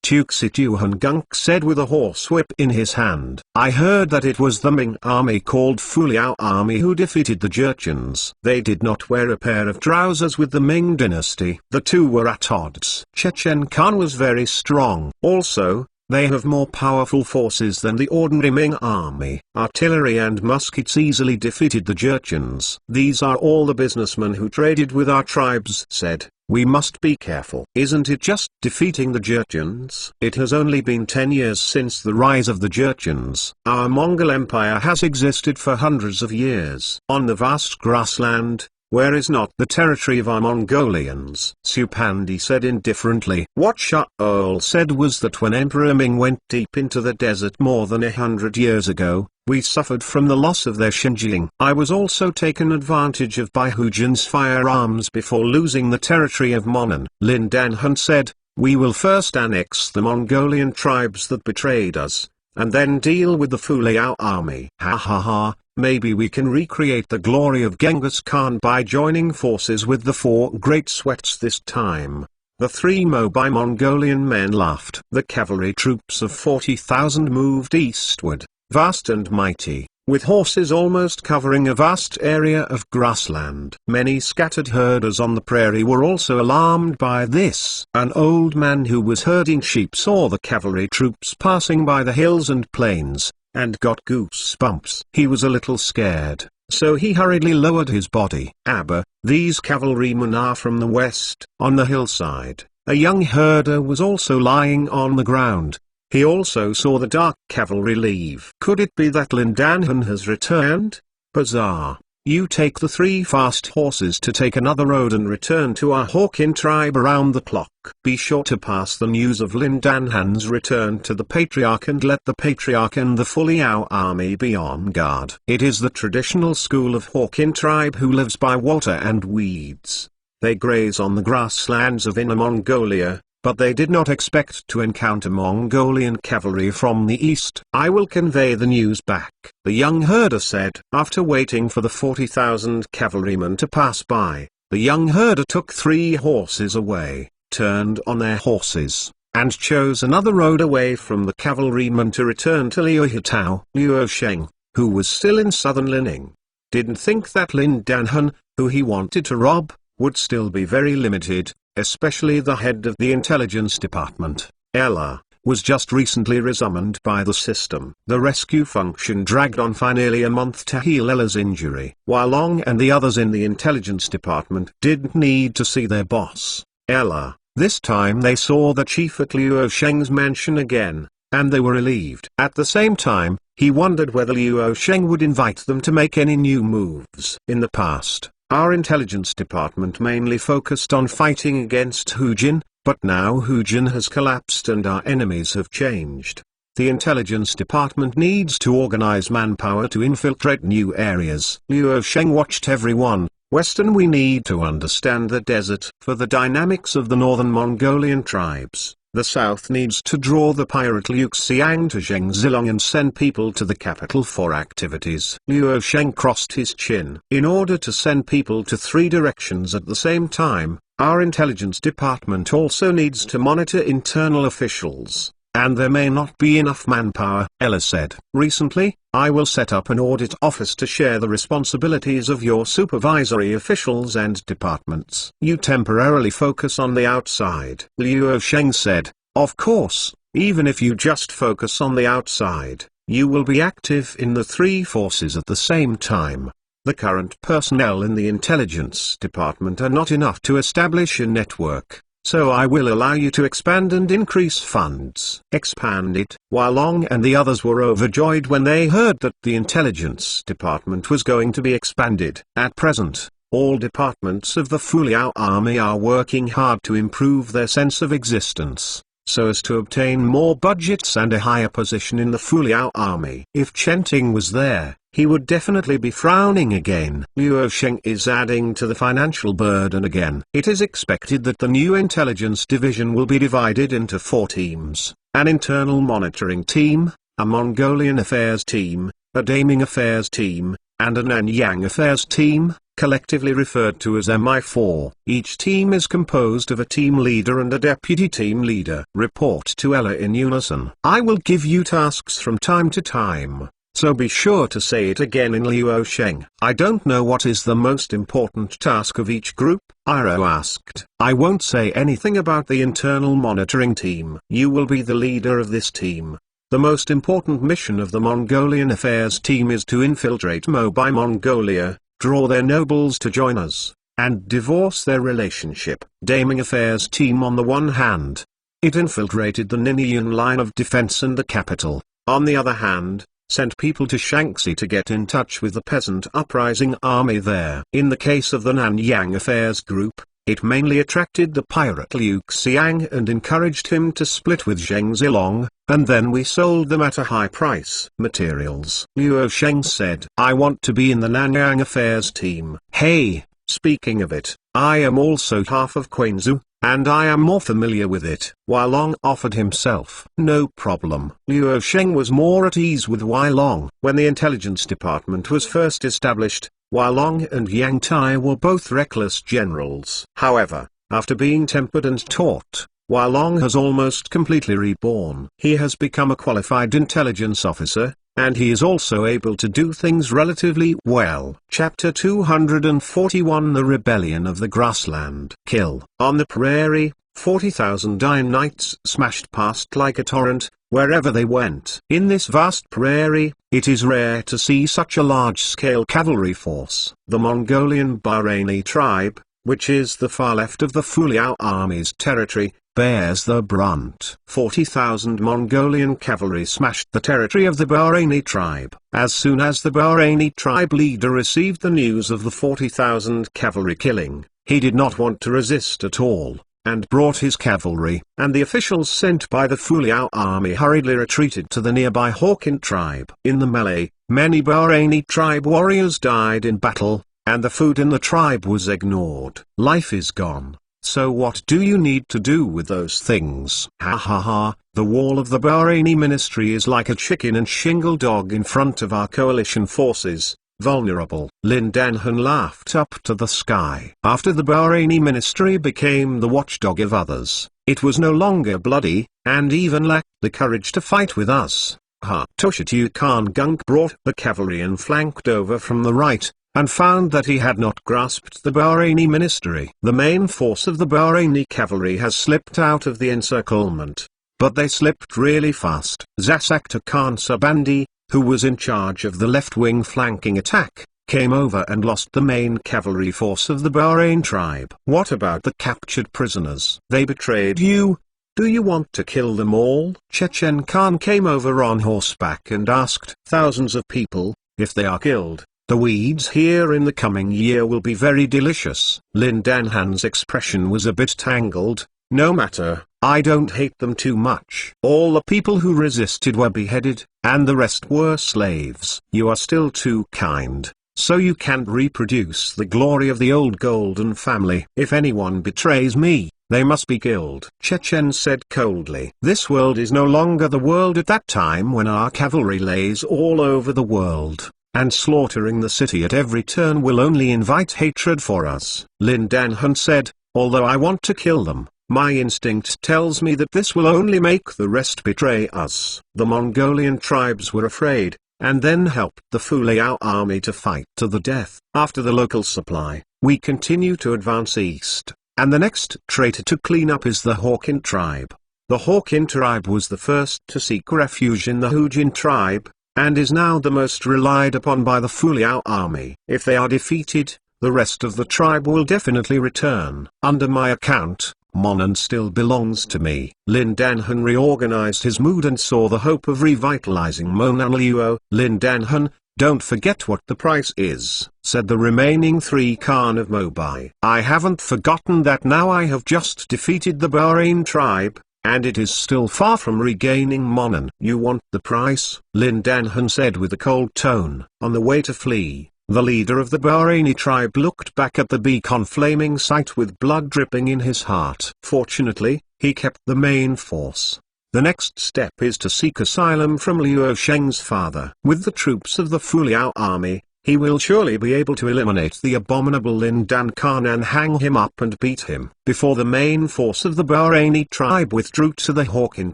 Tuxituhan Gunk said with a horsewhip in his hand. I heard that it was the Ming army called Fuliao army who defeated the Jurchens. They did not wear a pair of trousers with the Ming Dynasty. The two were at odds. Chechen Khan was very strong. Also, they have more powerful forces than the ordinary Ming army. Artillery and muskets easily defeated the Jurchens. These are all the businessmen who traded with our tribes, said We must be careful. Isn't it just defeating the Jurchens? It has only been 10 years since the rise of the Jurchens. Our Mongol Empire has existed for hundreds of years. On the vast grassland, where is not the territory of our Mongolians? Supandi said indifferently. What Shaol said was that when Emperor Ming went deep into the desert more than 100 years ago, we suffered from the loss of their Xinjiang. I was also taken advantage of by Hujan's firearms before losing the territory of Monan. Lin Danhan said, we will first annex the Mongolian tribes that betrayed us, and then deal with the Fuliao army. Ha ha ha. Maybe we can recreate the glory of Genghis Khan by joining forces with the four great sweats this time. The three Mobai Mongolian men laughed. The cavalry troops of 40,000 moved eastward, vast and mighty, with horses almost covering a vast area of grassland. Many scattered herders on the prairie were also alarmed by this. An old man who was herding sheep saw the cavalry troops passing by the hills and plains, and got goosebumps. He was a little scared, so he hurriedly lowered his body. Abba, these cavalrymen are from the west. On the hillside, a young herder was also lying on the ground. He also saw the dark cavalry leave. Could it be that Lin Danhan has returned? Huzzah! You take the 3 fast horses to take another road and return to our Hawkin tribe around the clock. Be sure to pass the news of Lin Danhan's return to the Patriarch and let the Patriarch and the Fuliao army be on guard. It is the traditional school of Hawkin tribe who lives by water and weeds. They graze on the grasslands of Inner Mongolia, but they did not expect to encounter Mongolian cavalry from the east. I will convey the news back, the young herder said. After waiting for the 40,000 cavalrymen to pass by, the young herder took 3 horses away, turned on their horses, and chose another road away from the cavalrymen to return to Liuhetao. Liu Sheng, who was still in southern Lining, didn't think that Lin Danhan, who he wanted to rob, would still be very limited, especially the head of the intelligence department, Ella, was just recently resummoned by the system. The rescue function dragged on for nearly a month to heal Ella's injury. While Long and the others in the intelligence department didn't need to see their boss, Ella, this time they saw the chief at Liu Sheng's mansion again, and they were relieved. At the same time, he wondered whether Liu Sheng would invite them to make any new moves. In the past, our intelligence department mainly focused on fighting against Hujin, but now Hujin has collapsed and our enemies have changed. The intelligence department needs to organize manpower to infiltrate new areas. Liu Sheng watched everyone. Western, we need to understand the desert for the dynamics of the northern Mongolian tribes. The south needs to draw the pirate Liu Xiang to Zhengzilong and send people to the capital for activities. Liu Sheng crossed his chin. In order to send people to 3 directions at the same time, our intelligence department also needs to monitor internal officials, and there may not be enough manpower, Ella said. Recently, I will set up an audit office to share the responsibilities of your supervisory officials and departments. You temporarily focus on the outside. Liu Sheng said, of course, even if you just focus on the outside, you will be active in the 3 forces at the same time. The current personnel in the intelligence department are not enough to establish a network. So I will allow you to expand and increase funds. Expand it. While Long and the others were overjoyed when they heard that the intelligence department was going to be expanded. At present, all departments of the Fuliao army are working hard to improve their sense of existence, so as to obtain more budgets and a higher position in the Fuliao army. If Chen Ting was there, he would definitely be frowning again. Liu Sheng is adding to the financial burden again. It is expected that the new intelligence division will be divided into 4 teams: an internal monitoring team, a Mongolian affairs team, a Daming affairs team, and an Anyang affairs team, collectively referred to as MI4. Each team is composed of a team leader and a deputy team leader. Report to Ella in unison. I will give you tasks from time to time, so be sure to say it again in Liu Sheng. I don't know what is the most important task of each group, Iro asked. I won't say anything about the internal monitoring team. You will be the leader of this team. The most important mission of the Mongolian affairs team is to infiltrate Mobai Mongolia, draw their nobles to join us, and divorce their relationship. Daming Affairs team on the one hand. It infiltrated the Ninian line of defense and the capital. On the other hand, sent people to Shaanxi to get in touch with the peasant uprising army there. In the case of the Nanyang Affairs Group, it mainly attracted the pirate Liu Xiang and encouraged him to split with Zheng Zilong, and then we sold them at a high price. Materials. Liu Sheng said, I want to be in the Nanyang Affairs team. Hey, speaking of it, I am also half of Quanzhou, and I am more familiar with it. Wai Long offered himself. No problem. Liu Sheng was more at ease with Wai Long. When the intelligence department was first established, Wai Long and Yang Tai were both reckless generals. However, after being tempered and taught, Wai Long has almost completely reborn. He has become a qualified intelligence officer, and he is also able to do things relatively well. Chapter 241 The Rebellion of the Grassland. Kill. On the prairie, 40,000 Dain knights smashed past like a torrent, wherever they went. In this vast prairie, it is rare to see such a large-scale cavalry force. The Mongolian Bahraini tribe, which is the far left of the Fuliao army's territory, bears the brunt. 40,000 Mongolian cavalry smashed the territory of the Bahraini tribe. As soon as the Bahraini tribe leader received the news of the 40,000 cavalry killing, he did not want to resist at all, and brought his cavalry, and the officials sent by the Fuliao army hurriedly retreated to the nearby Hawkin tribe. In the melee, many Bahraini tribe warriors died in battle, and the food in the tribe was ignored. Life is gone. So what do you need to do with those things? Ha ha ha, the wall of the Bahraini ministry is like a chicken and shingle dog in front of our coalition forces, vulnerable. Lin Danhan laughed up to the sky. After the Bahraini ministry became the watchdog of others, it was no longer bloody, and even lacked the courage to fight with us. Ha! Toshitu Khan Gunk brought the cavalry and flanked over from the right, and found that he had not grasped the Bahraini ministry. The main force of the Bahraini cavalry has slipped out of the encirclement, but they slipped really fast. Zasakta Khan Sabandi, who was in charge of the left-wing flanking attack, came over and lost the main cavalry force of the Bahrain tribe. What about the captured prisoners? They betrayed you. Do you want to kill them all? Chechen Khan came over on horseback and asked thousands of people, if they are killed, the weeds here in the coming year will be very delicious. Lin Danhan's expression was a bit tangled. No matter, I don't hate them too much. All the people who resisted were beheaded, and the rest were slaves. You are still too kind, so you can't reproduce the glory of the old golden family. If anyone betrays me, they must be killed. Chechen said coldly. This world is no longer the world at that time when our cavalry lays all over the world, and slaughtering the city at every turn will only invite hatred for us. Lin Danhan said, although I want to kill them, my instinct tells me that this will only make the rest betray us. The Mongolian tribes were afraid, and then helped the Fuliao army to fight to the death. After the local supply, we continue to advance east, and the next traitor to clean up is the Hawkin tribe. The Hawkin tribe was the first to seek refuge in the Hujin tribe, and is now the most relied upon by the Fuliao army. If they are defeated, the rest of the tribe will definitely return. Under my account, Monan still belongs to me. Lin Danhan reorganized his mood and saw the hope of revitalizing Monan Luo. Lin Danhan, don't forget what the price is, said the remaining 3 Khan of Mobai. I haven't forgotten that. Now I have just defeated the Bahrain tribe, and it is still far from regaining Monan. You want the price? Lin Danhan said with a cold tone. On the way to flee, the leader of the Bahraini tribe looked back at the beacon flaming sight with blood dripping in his heart. Fortunately, he kept the main force. The next step is to seek asylum from Liu Sheng's father. With the troops of the Fuliao army, he will surely be able to eliminate the abominable Lin Dan Khan and hang him up and beat him. Before the main force of the Bahraini tribe withdrew to the Hawkin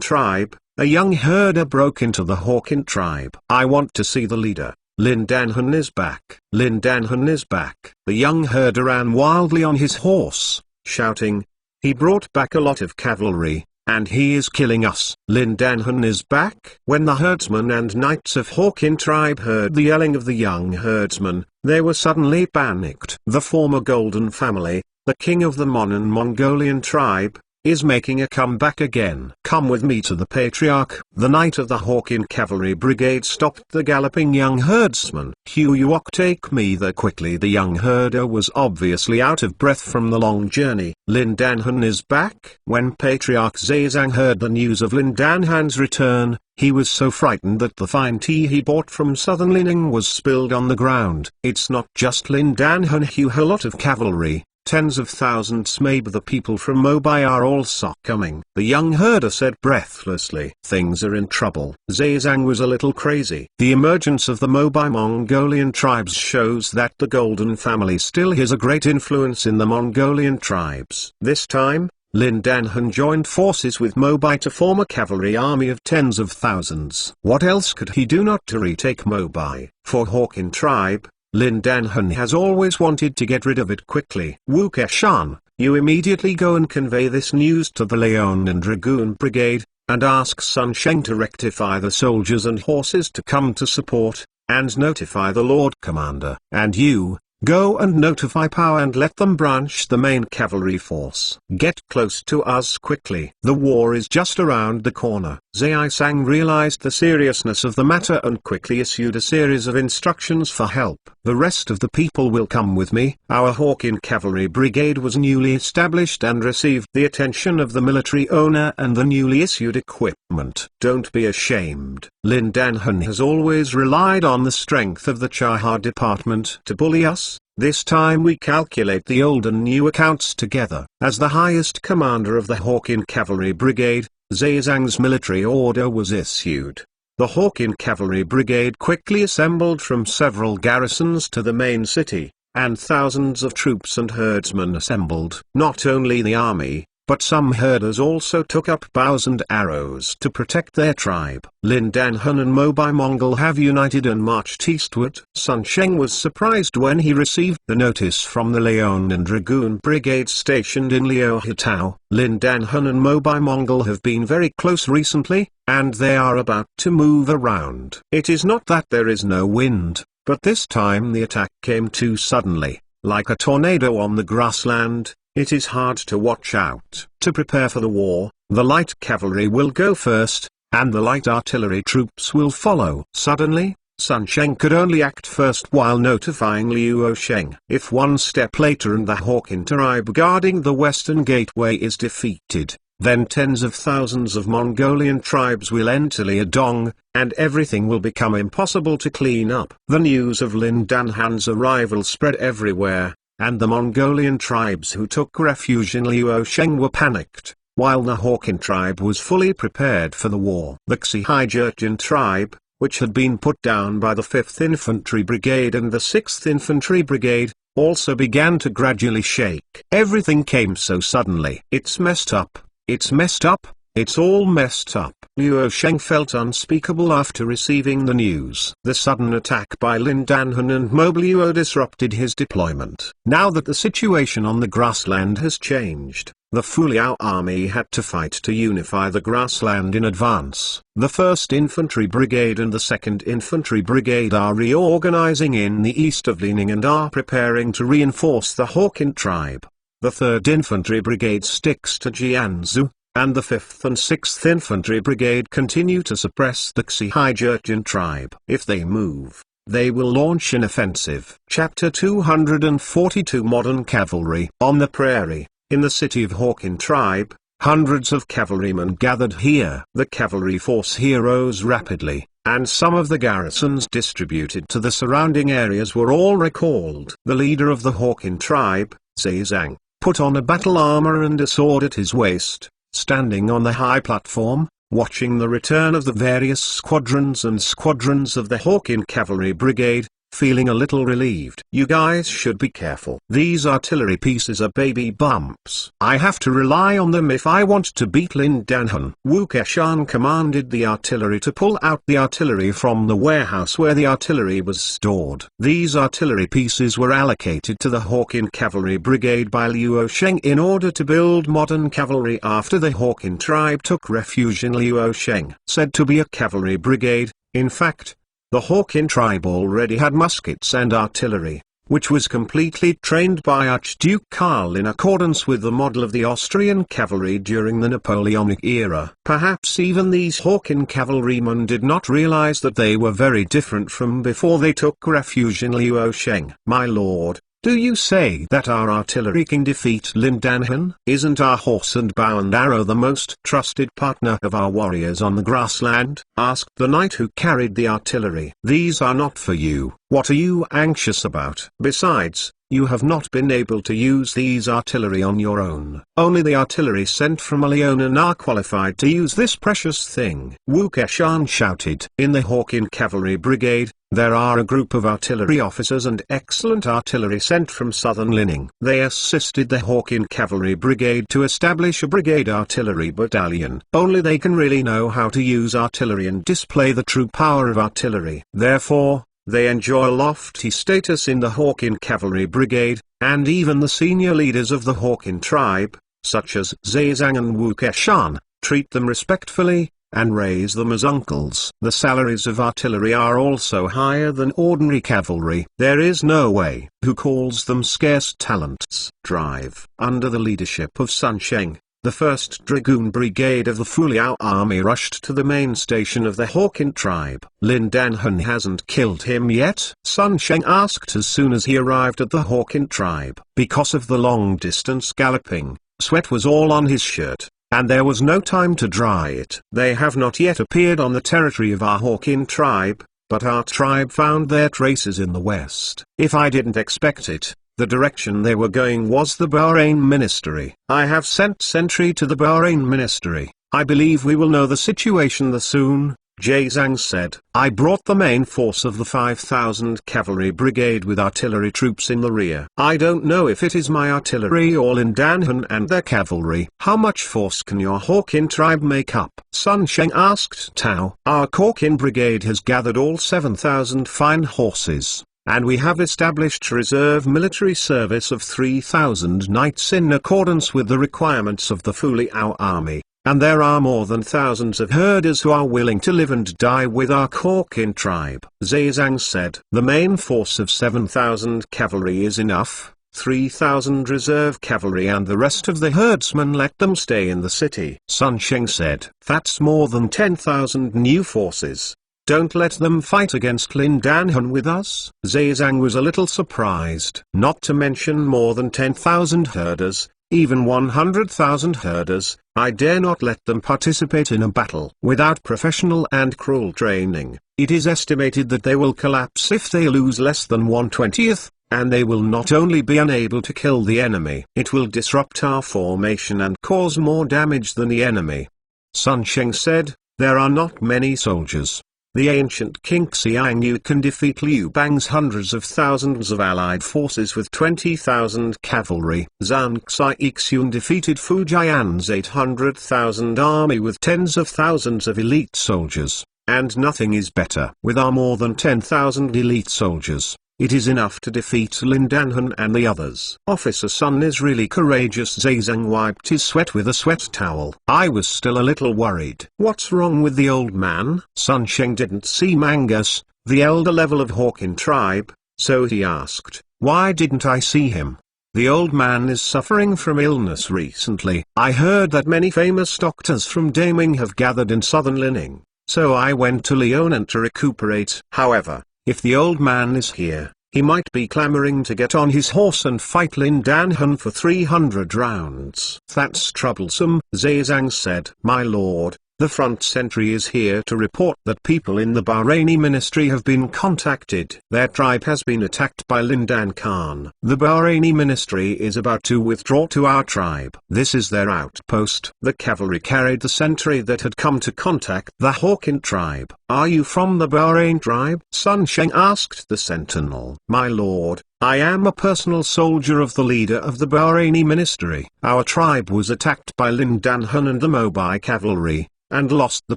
tribe, a young herder broke into the Hawkin tribe. I want to see the leader. Lin Danhan is back. Lin Danhan is back. The young herder ran wildly on his horse, shouting. He brought back a lot of cavalry, and he is killing us. Lin Danhan is back. When the herdsmen and knights of Hawkin tribe heard the yelling of the young herdsman, they were suddenly panicked. The former Golden family, the king of the Mon and Mongolian tribe, is making a comeback again. Come with me to the patriarch. The knight of the Hawkin cavalry brigade stopped the galloping young herdsman. Huyuok, take me there quickly. The young herder was obviously out of breath from the long journey. Lin Danhan is back. When Patriarch Zhezang heard the news of Lin Danhan's return, he was so frightened that the fine tea he bought from southern Lining was spilled on the ground. It's not just Lin Danhan who has a lot of cavalry. Tens of thousands, maybe the people from Mobai are also coming. The young herder said breathlessly. Things are in trouble. Zhezang was a little crazy. The emergence of the Mobai Mongolian tribes shows that the Golden family still has a great influence in the Mongolian tribes. This time, Lin Danhan joined forces with Mobai to form a cavalry army of tens of thousands. What else could he do not to retake Mobai? For Hawkin tribe, Lin Danhan has always wanted to get rid of it quickly. Wu Keshan, you immediately go and convey this news to the Leon and Dragoon Brigade, and ask Sun Sheng to rectify the soldiers and horses to come to support, and notify the Lord Commander. And you, go and notify Pao and let them branch the main cavalry force. Get close to us quickly. The war is just around the corner. Zhezang realized the seriousness of the matter and quickly issued a series of instructions for help. The rest of the people will come with me. Our Hawkin cavalry brigade was newly established and received the attention of the military owner and the newly issued equipment. Don't be ashamed. Lin Danhan has always relied on the strength of the Chaha department to bully us. This time we calculate the old and new accounts together. As the highest commander of the Hawkin cavalry brigade, Zhezang's military order was issued. The Hawkin cavalry brigade quickly assembled from several garrisons to the main city, and thousands of troops and herdsmen assembled. Not only the army, but some herders also took up bows and arrows to protect their tribe. Lin Danhan and Mobai Mongol have united and marched eastward. Sun Sheng was surprised when he received the notice from the Leon and Dragoon brigades stationed in Liu Hitao. Lin Danhan and Mobai Mongol have been very close recently, and they are about to move around. It is not that there is no wind, but this time the attack came too suddenly, like a tornado on the grassland. It is hard to watch out. To prepare for the war, the light cavalry will go first, and the light artillery troops will follow. Suddenly, Sun Sheng could only act first while notifying Liu Sheng. If one step later and the Hawkin tribe guarding the western gateway is defeated, then tens of thousands of Mongolian tribes will enter Liudong, and everything will become impossible to clean up. The news of Lin Danhan's arrival spread everywhere, and the Mongolian tribes who took refuge in Liu Sheng were panicked, while the Hawkin tribe was fully prepared for the war. The Xihai tribe, which had been put down by the 5th Infantry Brigade and the 6th Infantry Brigade, also began to gradually shake. Everything came so suddenly. It's messed up, it's messed up, it's all messed up. Liu Sheng felt unspeakable after receiving the news. The sudden attack by Lin Danhan and Mobai disrupted his deployment. Now that the situation on the grassland has changed, the Fuliao army had to fight to unify the grassland in advance. The 1st Infantry Brigade and the 2nd Infantry Brigade are reorganizing in the east of Lining and are preparing to reinforce the Hawkin tribe. The 3rd Infantry Brigade sticks to Jianzhou, and the 5th and 6th Infantry Brigade continue to suppress the Xihai tribe. If they move, they will launch an offensive. Chapter 242 Modern Cavalry. On the prairie, in the city of Hawkin tribe, hundreds of cavalrymen gathered here. The cavalry force here rose rapidly, and some of the garrisons distributed to the surrounding areas were all recalled. The leader of the Hawkin tribe, Zhezang, put on a battle armor and a sword at his waist, standing on the high platform, watching the return of the various squadrons of the Hawkin cavalry brigade, feeling a little relieved. You guys should be careful. These artillery pieces are baby bumps. I have to rely on them if I want to beat Lin Danhun. Wu Keshan commanded the artillery to pull out the artillery from the warehouse where the artillery was stored. These artillery pieces were allocated to the Hawkin Cavalry Brigade by Luo Sheng in order to build modern cavalry after the Hawkin tribe took refuge in Luo Sheng. Said to be a cavalry brigade, in fact, the Hawkin tribe already had muskets and artillery, which was completely trained by Archduke Karl in accordance with the model of the Austrian cavalry during the Napoleonic era. Perhaps even these Hawkin cavalrymen did not realize that they were very different from before they took refuge in Luo Sheng. My lord, do you say that our artillery can defeat Lin Danhun? Isn't our horse and bow and arrow the most trusted partner of our warriors on the grassland? Asked the knight who carried the artillery. These are not for you. What are you anxious about? Besides, you have not been able to use these artillery on your own. Only the artillery sent from Leonin are qualified to use this precious thing. Wu Keshan shouted. In the Hawkin Cavalry Brigade, there are a group of artillery officers and excellent artillery sent from southern Lining. They assisted the Hawkin Cavalry Brigade to establish a brigade artillery battalion. Only they can really know how to use artillery and display the true power of artillery. Therefore, they enjoy lofty status in the Hawkin Cavalry Brigade, and even the senior leaders of the Hawkin tribe, such as Zhejiang and Wu Keshan, treat them respectfully, and raise them as uncles. The salaries of artillery are also higher than ordinary cavalry. There is no way, who calls them scarce talents. Drive. Under the leadership of Sun Sheng, the 1st Dragoon Brigade of the Fuliao army rushed to the main station of the Hawkin tribe. Lin Danhun hasn't killed him yet? Sun Sheng asked as soon as he arrived at the Hawkin tribe. Because of the long-distance galloping, sweat was all on his shirt, and there was no time to dry it. They have not yet appeared on the territory of our Hawkin tribe, but our tribe found their traces in the west. If I didn't expect it, the direction they were going was the Bahrain Ministry. I have sent sentry to the Bahrain Ministry. I believe we will know the situation soon, Zhejiang said. I brought the main force of the 5,000 cavalry brigade with artillery troops in the rear. I don't know if it is my artillery or Lin Danhun and their cavalry. How much force can your Hawkin tribe make up? Sun Sheng asked Tao. Our Hawkin brigade has gathered all 7,000 fine horses, and we have established reserve military service of 3,000 knights in accordance with the requirements of the Fuliao army, and there are more than thousands of herders who are willing to live and die with our Hawkin tribe. Zhejiang said. The main force of 7,000 cavalry is enough, 3,000 reserve cavalry and the rest of the herdsmen let them stay in the city. Sun Sheng said. That's more than 10,000 new forces. Don't let them fight against Lin Danhun with us. Zhejiang was a little surprised. Not to mention more than 10,000 herders, even 100,000 herders. I dare not let them participate in a battle without professional and cruel training. It is estimated that they will collapse if they lose less than 1/20th, and they will not only be unable to kill the enemy, it will disrupt our formation and cause more damage than the enemy. Sun Sheng said, there are not many soldiers. The ancient King Xiang Yu can defeat Liu Bang's hundreds of thousands of allied forces with 20,000 cavalry. Zhang Xiexun defeated Fu Jian's 800,000 army with tens of thousands of elite soldiers, and nothing is better. With our more than 10,000 elite soldiers, it is enough to defeat Lin Danhun and the others. Officer Sun is really courageous. Zhejiang wiped his sweat with a sweat towel. I was still a little worried. What's wrong with the old man? Sun Sheng didn't see Mangus, the elder level of Hawkin tribe, so he asked, why didn't I see him? The old man is suffering from illness recently. I heard that many famous doctors from Daming have gathered in southern Lining, so I went to Leonin to recuperate. However, if the old man is here, he might be clamoring to get on his horse and fight Lin Danhun for 300 rounds. That's troublesome, Zhejiang said. My lord, The front sentry is here to report that people in the Bahraini ministry have been contacted. Their tribe has been attacked by Lindan Khan. The Bahraini ministry is about to withdraw to our tribe. This is their outpost. The cavalry carried the sentry that had come to contact the Hawkin tribe. Are you from the Bahrain tribe? Sun Sheng asked the sentinel. My lord, I am a personal soldier of the leader of the Bahraini ministry. Our tribe was attacked by Lindan Hun and the Mobai cavalry, and lost the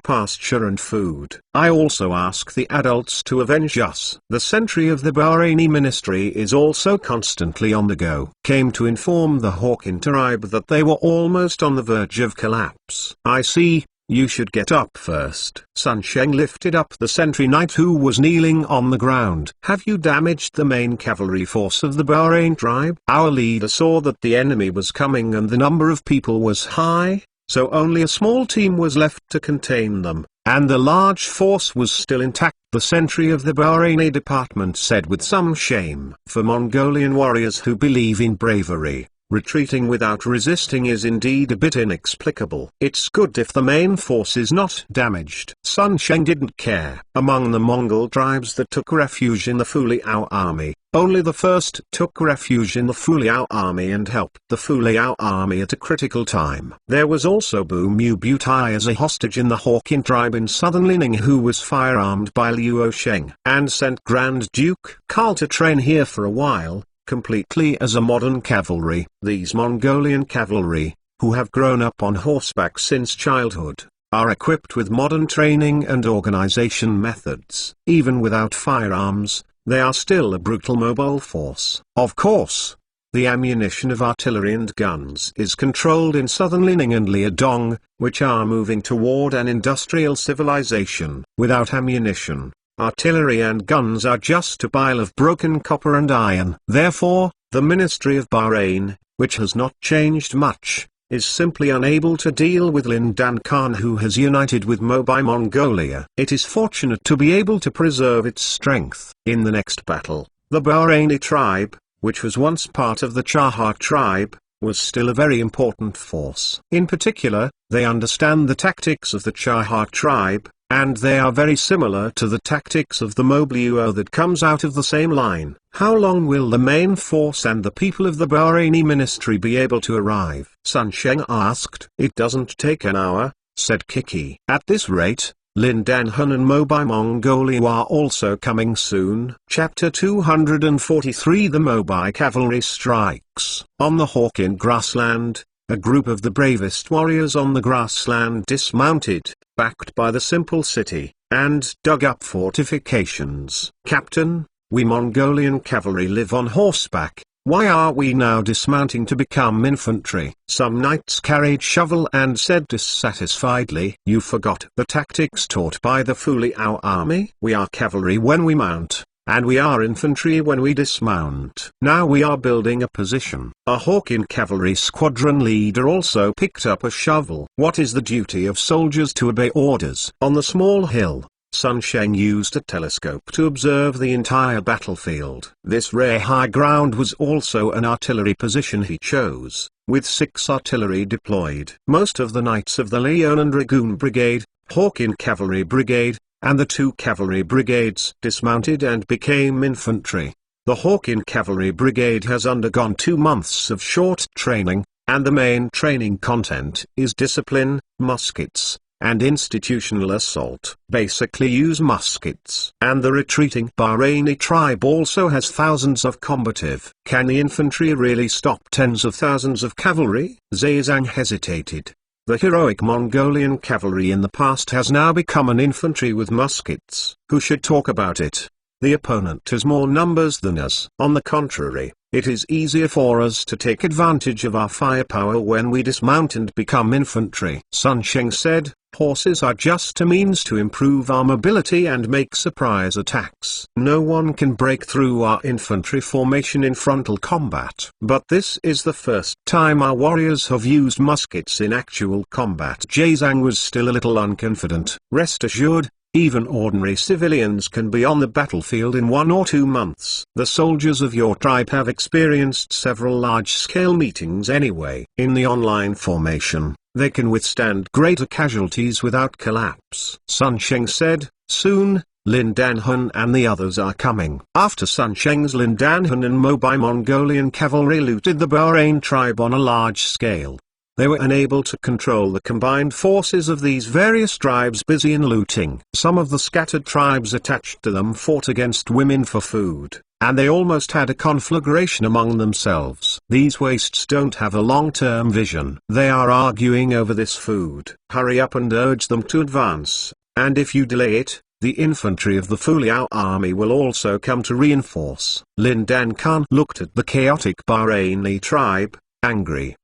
pasture and food. I also ask the adults to avenge us. The sentry of the Bahraini ministry is also constantly on the go. Came to inform the Hawkin tribe that they were almost on the verge of collapse. I see. You should get up first. Sun Sheng lifted up the sentry knight who was kneeling on the ground. Have you damaged the main cavalry force of the Bahrain tribe? Our leader saw that the enemy was coming and the number of people was high, so only a small team was left to contain them, and the large force was still intact. The sentry of the Bahraini department said with some shame. For Mongolian warriors who believe in bravery, retreating without resisting is indeed a bit inexplicable. It's good if the main force is not damaged. Sun Sheng didn't care. Among the Mongol tribes that took refuge in the Fuliao army, only the first took refuge in the Fuliao army and helped the Fuliao army at a critical time. There was also Bu Mu Butai as a hostage in the Hawkin tribe in southern Lining who was firearmed by Liu Sheng and sent Grand Duke Karl to train here for a while, completely as a modern cavalry. These Mongolian cavalry, who have grown up on horseback since childhood, are equipped with modern training and organization methods. Even without firearms, they are still a brutal mobile force. Of course, the ammunition of artillery and guns is controlled in southern Lining and Liaodong, which are moving toward an industrial civilization. Without ammunition, artillery and guns are just a pile of broken copper and iron. Therefore, the Ministry of Bahrain, which has not changed much, is simply unable to deal with Lindan Khan who has united with Mobai Mongolia. It is fortunate to be able to preserve its strength. In the next battle, the Bahraini tribe, which was once part of the Chahar tribe, was still a very important force. In particular, they understand the tactics of the Chahar tribe, and they are very similar to the tactics of the Moblio that comes out of the same line. How long will the main force and the people of the Bahraini ministry be able to arrive? Sun Sheng asked. It doesn't take an hour, said Kiki. At this rate, Lindan Hun and Mobai Mongolia are also coming soon. Chapter 243 The Mobai Cavalry Strikes. On the Hawkin grassland, a group of the bravest warriors on the grassland dismounted, backed by the simple city, and dug up fortifications. Captain, we Mongolian cavalry live on horseback. Why are we now dismounting to become infantry? Some knights carried shovel and said dissatisfiedly, you forgot the tactics taught by the Fuliao army. We are cavalry when we mount, and we are infantry when we dismount. Now we are building a position. A Hawkin cavalry squadron leader also picked up a shovel. What is the duty of soldiers to obey orders? On the small hill, Sun Sheng used a telescope to observe the entire battlefield. This rare high ground was also an artillery position he chose, with 6 artillery deployed. Most of the knights of the Leon and Dragoon Brigade, Hawkin Cavalry Brigade, and the 2 cavalry brigades dismounted and became infantry. The Hawkin Cavalry Brigade has undergone 2 months of short training, and the main training content is discipline, muskets, and institutional assault. Basically use muskets. And the retreating Bahraini tribe also has thousands of combative. Can the infantry really stop tens of thousands of cavalry? Zhang hesitated. The heroic Mongolian cavalry in the past has now become an infantry with muskets. Who should talk about it? The opponent has more numbers than us. On the contrary, it is easier for us to take advantage of our firepower when we dismount and become infantry. Sun Sheng said, horses are just a means to improve our mobility and make surprise attacks. No one can break through our infantry formation in frontal combat. But this is the first time our warriors have used muskets in actual combat. Zhang was still a little unconfident. Rest assured, even ordinary civilians can be on the battlefield in 1 or 2 months. The soldiers of your tribe have experienced several large-scale meetings anyway. In the online formation, they can withstand greater casualties without collapse. Sun Sheng said, "Soon, Lin Danhun and the others are coming." After Sun Sheng's Lin Danhun and Mobile Mongolian cavalry looted the Bahrain tribe on a large scale. They were unable to control the combined forces of these various tribes busy in looting. Some of the scattered tribes attached to them fought against women for food, and they almost had a conflagration among themselves. These wastes don't have a long-term vision. They are arguing over this food. Hurry up and urge them to advance, and if you delay it, the infantry of the Fuliao army will also come to reinforce. Lin Dan Khan looked at the chaotic Bahraini tribe, angry.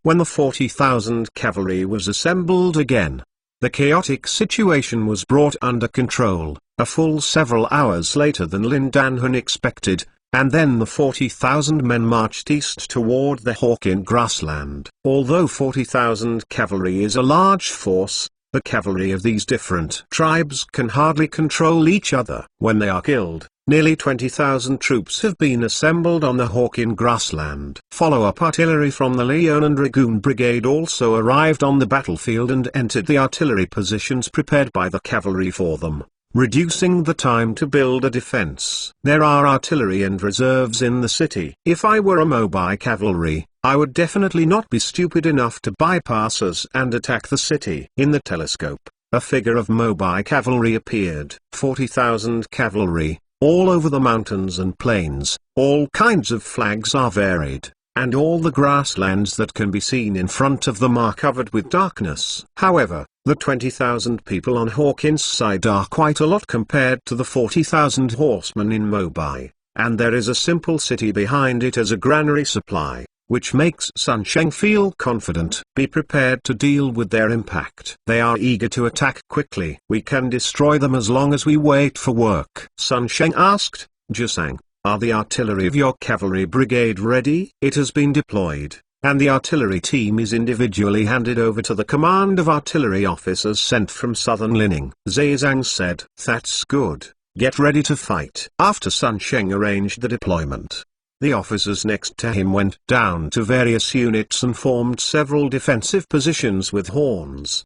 When the 40,000 cavalry was assembled again, the chaotic situation was brought under control, a full several hours later than Lin Danhun expected, and then the 40,000 men marched east toward the Hawkin grassland. Although 40,000 cavalry is a large force, the cavalry of these different tribes can hardly control each other. When they are killed, nearly 20,000 troops have been assembled on the Hawkin grassland. Follow-up artillery from the Leon and Dragoon Brigade also arrived on the battlefield and entered the artillery positions prepared by the cavalry for them, reducing the time to build a defense. There are artillery and reserves in the city. If I were a mobile cavalry, I would definitely not be stupid enough to bypass us and attack the city. In the telescope, a figure of mobile cavalry appeared. 40,000 cavalry, all over the mountains and plains, all kinds of flags are varied, and all the grasslands that can be seen in front of them are covered with darkness. However, the 20,000 people on Hawkins' side are quite a lot compared to the 40,000 horsemen in Mobile, and there is a simple city behind it as a granary supply, which makes Sun Sheng feel confident. Be prepared to deal with their impact. They are eager to attack quickly. We can destroy them as long as we wait for work. Sun Sheng asked, "Jusang, are the artillery of your cavalry brigade ready?" It has been deployed, and the artillery team is individually handed over to the command of artillery officers sent from southern Lining. Zhang said, "That's good. Get ready to fight." After Sun Sheng arranged the deployment, the officers next to him went down to various units and formed several defensive positions with horns.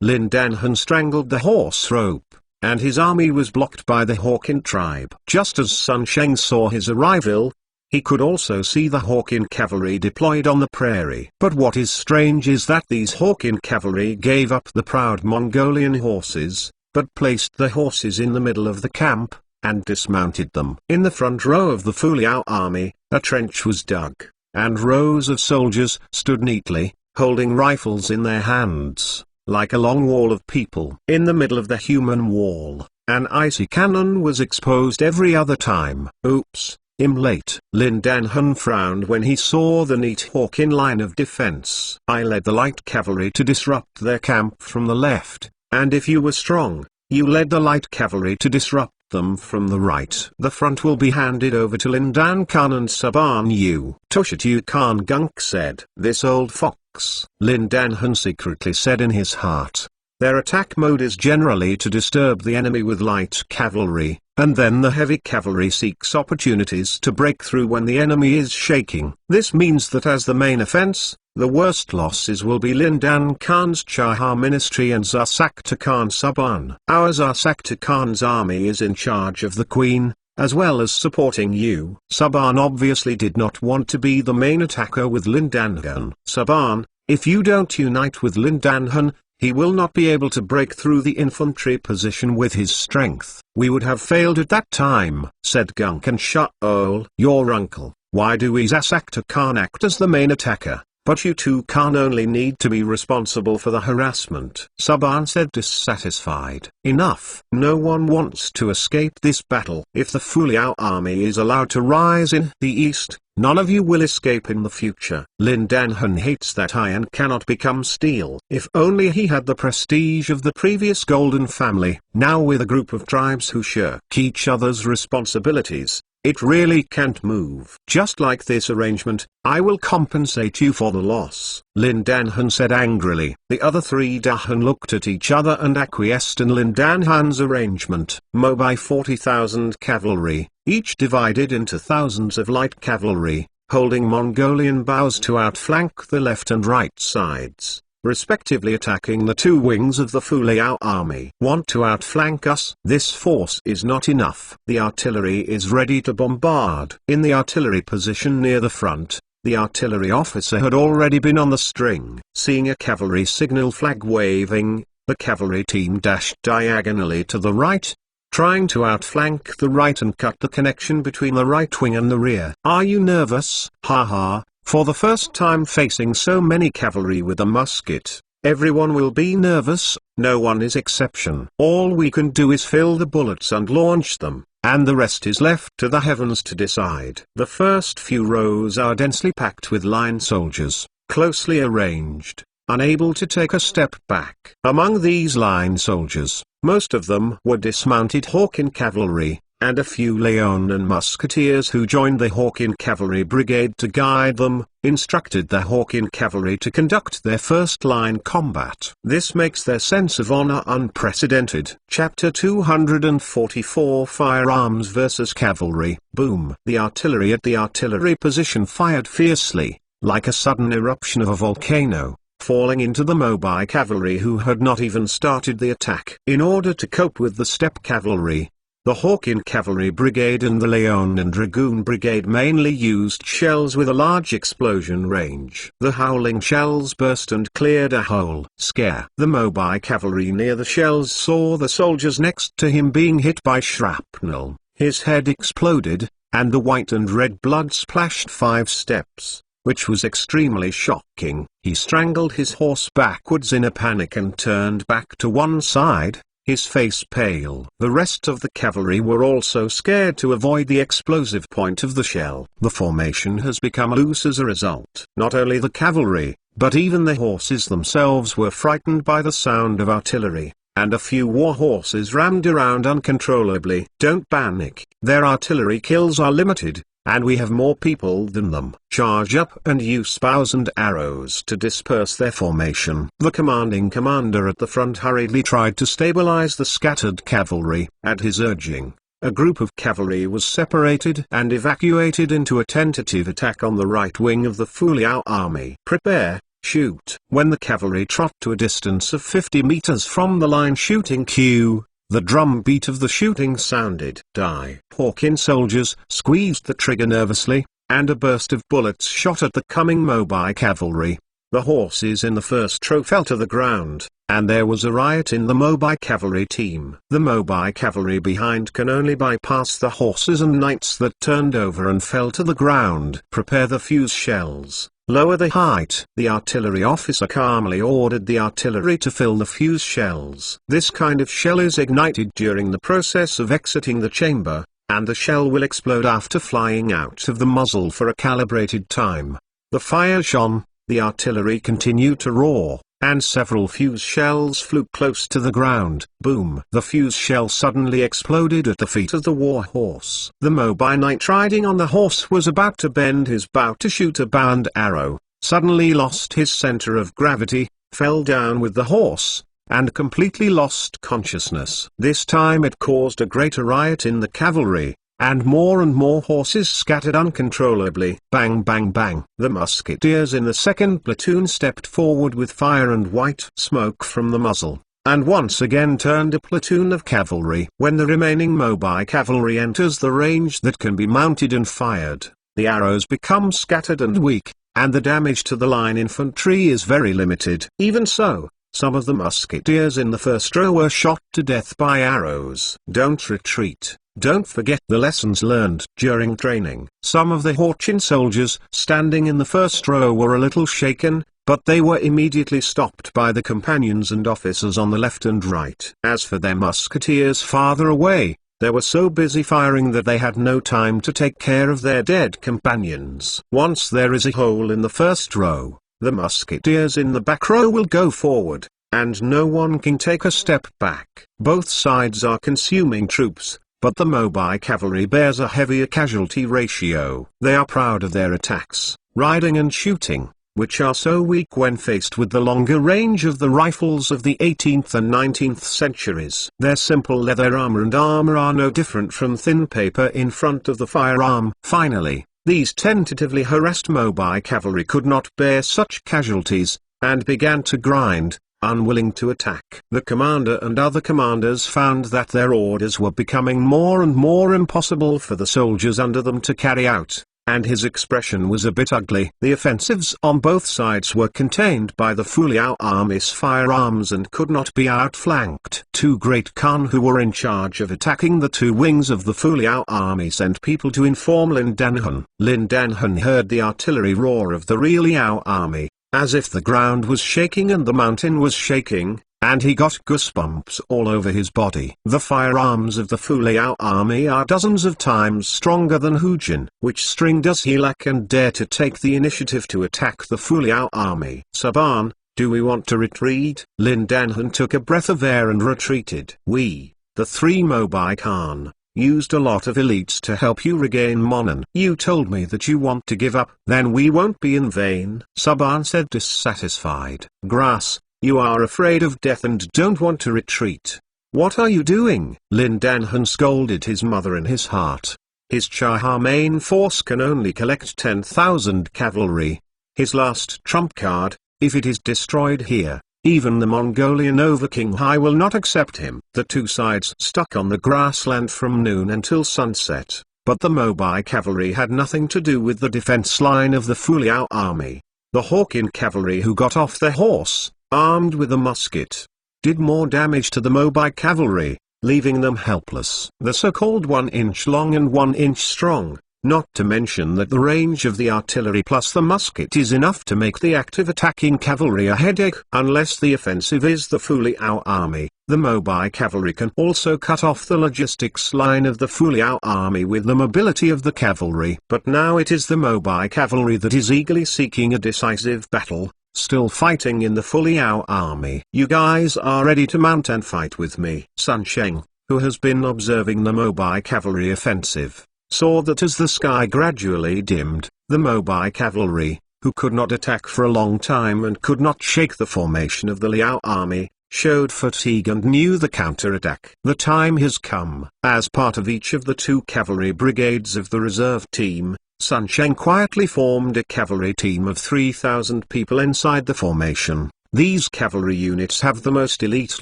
Lin Danhun strangled the horse rope, and his army was blocked by the Hawkin tribe. Just as Sun Sheng saw his arrival, he could also see the Hawkin cavalry deployed on the prairie. But what is strange is that these Hawkin cavalry gave up the proud Mongolian horses, but placed the horses in the middle of the camp, and dismounted them. In the front row of the Fuliao army, a trench was dug, and rows of soldiers stood neatly, holding rifles in their hands, like a long wall of people. In the middle of the human wall, an icy cannon was exposed every other time. Oops, I'm late. Lin Danhun frowned when he saw the neat Hawkin line of defense. I led the light cavalry to disrupt their camp from the left, and if you were strong, you led the light cavalry to disrupt them from the right. The front will be handed over to Lin Dan Khan and Saban Yu. Toshatu Khan Gunk said. This old fox, Lin Danhun secretly said in his heart. Their attack mode is generally to disturb the enemy with light cavalry, and then the heavy cavalry seeks opportunities to break through when the enemy is shaking. This means that as the main offense, the worst losses will be Lin Dan Khan's Chahar Ministry and Zasakta Khan Saban. Our Zasakta Khan's army is in charge of the Queen, as well as supporting you. Saban obviously did not want to be the main attacker with Lin Danhun. Saban, if you don't unite with Lin Danhun, he will not be able to break through the infantry position with his strength. We would have failed at that time, said Gunk and Shaol. Your uncle, why do we Zasakta Khan act as the main attacker? But you two can't only need to be responsible for the harassment. Saban said dissatisfied. Enough. No one wants to escape this battle. If the Fuliao army is allowed to rise in the east, none of you will escape in the future. Lin Danhun hates that iron cannot become steel. If only he had the prestige of the previous golden family. Now with a group of tribes who shirk each other's responsibilities, it really can't move. Just like this arrangement, I will compensate you for the loss. Lin Danhun said angrily. The other three Dahun looked at each other and acquiesced in Lin Danhun's arrangement. Mobile 40,000 cavalry, each divided into thousands of light cavalry, holding Mongolian bows to outflank the left and right sides. respectively, attacking the two wings of the Fuliao army. Want to outflank us? This force is not enough. The artillery is ready to bombard. In the artillery position near the front, the artillery officer had already been on the string. Seeing a cavalry signal flag waving, the cavalry team dashed diagonally to the right, trying to outflank the right and cut the connection between the right wing and the rear. Are you nervous? Haha, for the first time facing so many cavalry with a musket, everyone will be nervous, no one is exception. All we can do is fill the bullets and launch them, and the rest is left to the heavens to decide. The first few rows are densely packed with line soldiers, closely arranged, unable to take a step back. Among these line soldiers, most of them were dismounted Hawkin cavalry, and a few Leonin musketeers who joined the Hawkin cavalry brigade to guide them, instructed the Hawkin cavalry to conduct their first-line combat. This makes their sense of honor unprecedented. Chapter 244 Firearms versus Cavalry. Boom! The artillery at the artillery position fired fiercely, like a sudden eruption of a volcano, falling into the Mobile cavalry who had not even started the attack. In order to cope with the steppe cavalry, the Hawkin cavalry brigade and the Leonin dragoon brigade mainly used shells with a large explosion range. The howling shells burst and cleared a whole scare. The Mobile cavalry near the shells saw the soldiers next to him being hit by shrapnel. His head exploded, and the white and red blood splashed 5 steps, which was extremely shocking. He strangled his horse backwards in a panic and turned back to one side, his face pale. The rest of the cavalry were also scared to avoid the explosive point of the shell. The formation has become loose as a result. Not only the cavalry, but even the horses themselves were frightened by the sound of artillery, and a few war horses rammed around uncontrollably. Don't panic. Their artillery kills are limited, and we have more people than them. Charge up and use bows and arrows to disperse their formation. The commanding commander at the front hurriedly tried to stabilize the scattered cavalry. At his urging, a group of cavalry was separated and evacuated into a tentative attack on the right wing of the Fuliao army. Prepare, shoot. When the cavalry trot to a distance of 50 meters from the line shooting cue, the drum beat of the shooting sounded. Die. Hawkin soldiers squeezed the trigger nervously, and a burst of bullets shot at the coming Mobile cavalry. The horses in the first row fell to the ground, and there was a riot in the Mobile cavalry team. The Mobile cavalry behind can only bypass the horses and knights that turned over and fell to the ground. Prepare the fuse shells. Lower the height. The artillery officer calmly ordered the artillery to fill the fuse shells. This kind of shell is ignited during the process of exiting the chamber, and the shell will explode after flying out of the muzzle for a calibrated time. The fire shone, the artillery continued to roar, and several fuse shells flew close to the ground. Boom! The fuse shell suddenly exploded at the feet of the war horse. The Mobile knight riding on the horse was about to bend his bow to shoot a bow and arrow, suddenly lost his center of gravity, fell down with the horse, and completely lost consciousness. This time it caused a greater riot in the cavalry, and more horses scattered uncontrollably. Bang bang bang. The musketeers in the second platoon stepped forward with fire and white smoke from the muzzle, and once again turned a platoon of cavalry. When the remaining Mobile cavalry enters the range that can be mounted and fired, the arrows become scattered and weak, and the damage to the line infantry is very limited. Even so, some of the musketeers in the first row were shot to death by arrows. Don't retreat. Don't forget the lessons learned during training. Some of the Hawkin soldiers standing in the first row were a little shaken, but they were immediately stopped by the companions and officers on the left and right. As for their musketeers farther away, they were so busy firing that they had no time to take care of their dead companions. Once there is a hole in the first row, the musketeers in the back row will go forward, and no one can take a step back. Both sides are consuming troops, but the Mobile cavalry bears a heavier casualty ratio. They are proud of their attacks, riding and shooting, which are so weak when faced with the longer range of the rifles of the 18th and 19th centuries. Their simple leather armor are no different from thin paper in front of the firearm. Finally, these tentatively harassed Mobile cavalry could not bear such casualties, and began to grind, unwilling to attack. The commander and other commanders found that their orders were becoming more and more impossible for the soldiers under them to carry out, and his expression was a bit ugly. The offensives on both sides were contained by the Fuliao army's firearms and could not be outflanked. Two great Khan who were in charge of attacking the two wings of the Fuliao army sent people to inform Lin Danhun. Lin Danhun heard the artillery roar of the real Liao army, as if the ground was shaking and the mountain was shaking, and he got goosebumps all over his body. The firearms of the Fuliao army are dozens of times stronger than Hujin. Which string does he lack and dare to take the initiative to attack the Fuliao army? Saban, do we want to retreat? Lin Danhun took a breath of air and retreated. We, the three Mobai Khan, used a lot of elites to help you regain Monan. You told me that you want to give up. Then we won't be in vain, Saban said dissatisfied. Grass, you are afraid of death and don't want to retreat. What are you doing? Lin Danhun scolded his mother in his heart. His Chaha main force can only collect 10,000 cavalry. His last trump card, if it is destroyed here, even the Mongolian Overking Hai will not accept him. The two sides stuck on the grassland from noon until sunset, but the Mobai cavalry had nothing to do with the defense line of the Fuliao army. The Hawkin cavalry who got off their horse, armed with a musket, did more damage to the Mobai cavalry, leaving them helpless. The so-called 1 inch long and 1 inch strong, not to mention that the range of the artillery plus the musket is enough to make the active attacking cavalry a headache. Unless the offensive is the Fuliao army, the Mobai cavalry can also cut off the logistics line of the Fuliao army with the mobility of the cavalry. But now it is the Mobai cavalry that is eagerly seeking a decisive battle, still fighting in the Fuliao army. You guys are ready to mount and fight with me. Sun Sheng, who has been observing the Mobai cavalry offensive, saw that as the sky gradually dimmed, the Mobai cavalry, who could not attack for a long time and could not shake the formation of the Liao army, showed fatigue and knew the counterattack. The time has come. As part of each of the two cavalry brigades of the reserve team, Sun Sheng quietly formed a cavalry team of 3,000 people inside the formation. These cavalry units have the most elite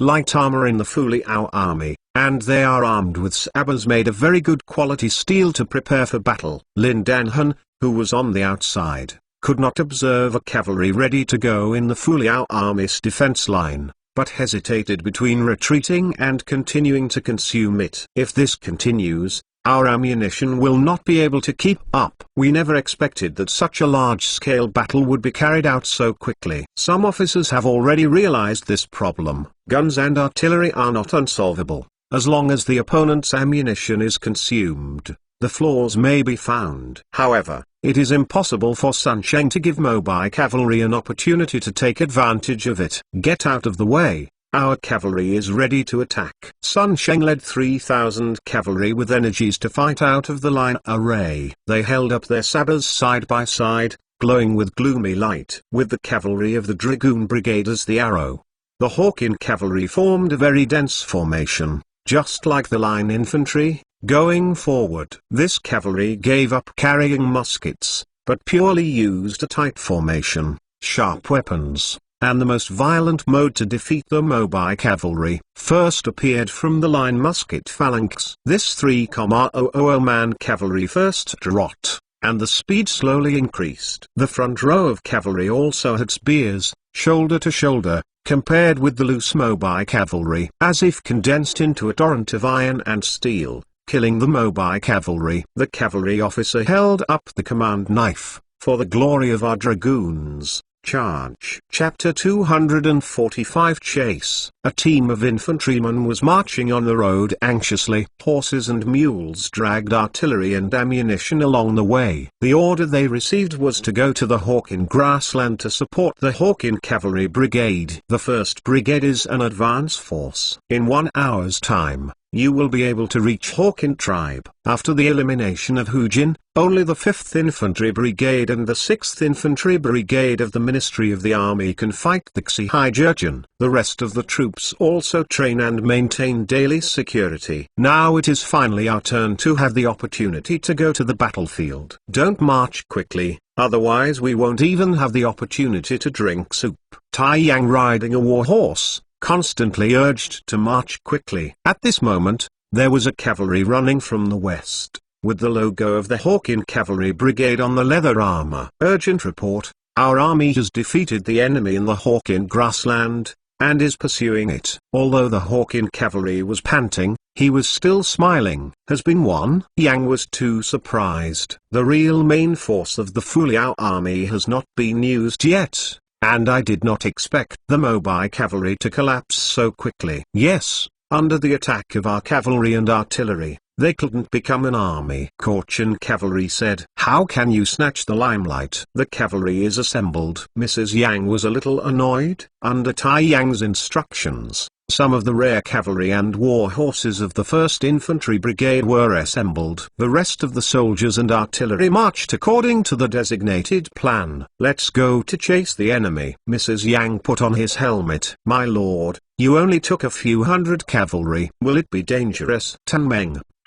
light armor in the Fuliao army, and they are armed with sabers made of very good quality steel to prepare for battle. Lin Danhun, who was on the outside, could not observe a cavalry ready to go in the Fuliao army's defense line, but hesitated between retreating and continuing to consume it. If this continues, our ammunition will not be able to keep up. We never expected that such a large-scale battle would be carried out so quickly. Some officers have already realized this problem. Guns and artillery are not unsolvable. As long as the opponent's ammunition is consumed, the flaws may be found. However, it is impossible for Sun Sheng to give Mobai cavalry an opportunity to take advantage of it. Get out of the way. Our cavalry is ready to attack. Sun Sheng led 3,000 cavalry with energies to fight out of the line array. They held up their sabers side by side, glowing with gloomy light. With the cavalry of the Dragoon Brigade as the arrow, the Hawkin cavalry formed a very dense formation, just like the line infantry, going forward. This cavalry gave up carrying muskets, but purely used a tight formation, sharp weapons, and the most violent mode to defeat the Mobai cavalry. First appeared from the line musket phalanx. This 3,000 man cavalry first trot, and the speed slowly increased. The front row of cavalry also had spears, shoulder to shoulder, compared with the loose Mobai cavalry, as if condensed into a torrent of iron and steel, killing the Mobai cavalry. The cavalry officer held up the command knife, for the glory of our dragoons. Charge. Chapter 245 Chase. A team of infantrymen was marching on the road anxiously. Horses and mules dragged artillery and ammunition along the way. The order they received was to go to the Hawkin grassland to support the Hawkin Cavalry Brigade. The 1st Brigade is an advance force. In 1 hour's time, you will be able to reach Hawkin tribe. After the elimination of Hujin, only the 5th Infantry Brigade and the 6th Infantry Brigade of the Ministry of the Army can fight the Xi Jurchen. The rest of the troops also train and maintain daily security. Now it is finally our turn to have the opportunity to go to the battlefield. Don't march quickly, otherwise we won't even have the opportunity to drink soup. Tai Yang riding a war horse, constantly urged to march quickly. At this moment, there was a cavalry running from the west, with the logo of the Hawkin Cavalry Brigade on the leather armor. Urgent report, our army has defeated the enemy in the Hawkin grassland, and is pursuing it. Although the Hawkin cavalry was panting, he was still smiling. Has been won? Yang was too surprised. The real main force of the Fuliao army has not been used yet, and I did not expect the Mobile cavalry to collapse so quickly. Yes, under the attack of our cavalry and artillery, they couldn't become an army. Cochin cavalry said. How can you snatch the limelight? The cavalry is assembled. Mrs. Yang was a little annoyed. Under Tai Yang's instructions, some of the rare cavalry and war horses of the 1st Infantry Brigade were assembled. The rest of the soldiers and artillery marched according to the designated plan. Let's go to chase the enemy. Mrs. Yang put on his helmet. My lord, you only took a few hundred cavalry. Will it be dangerous?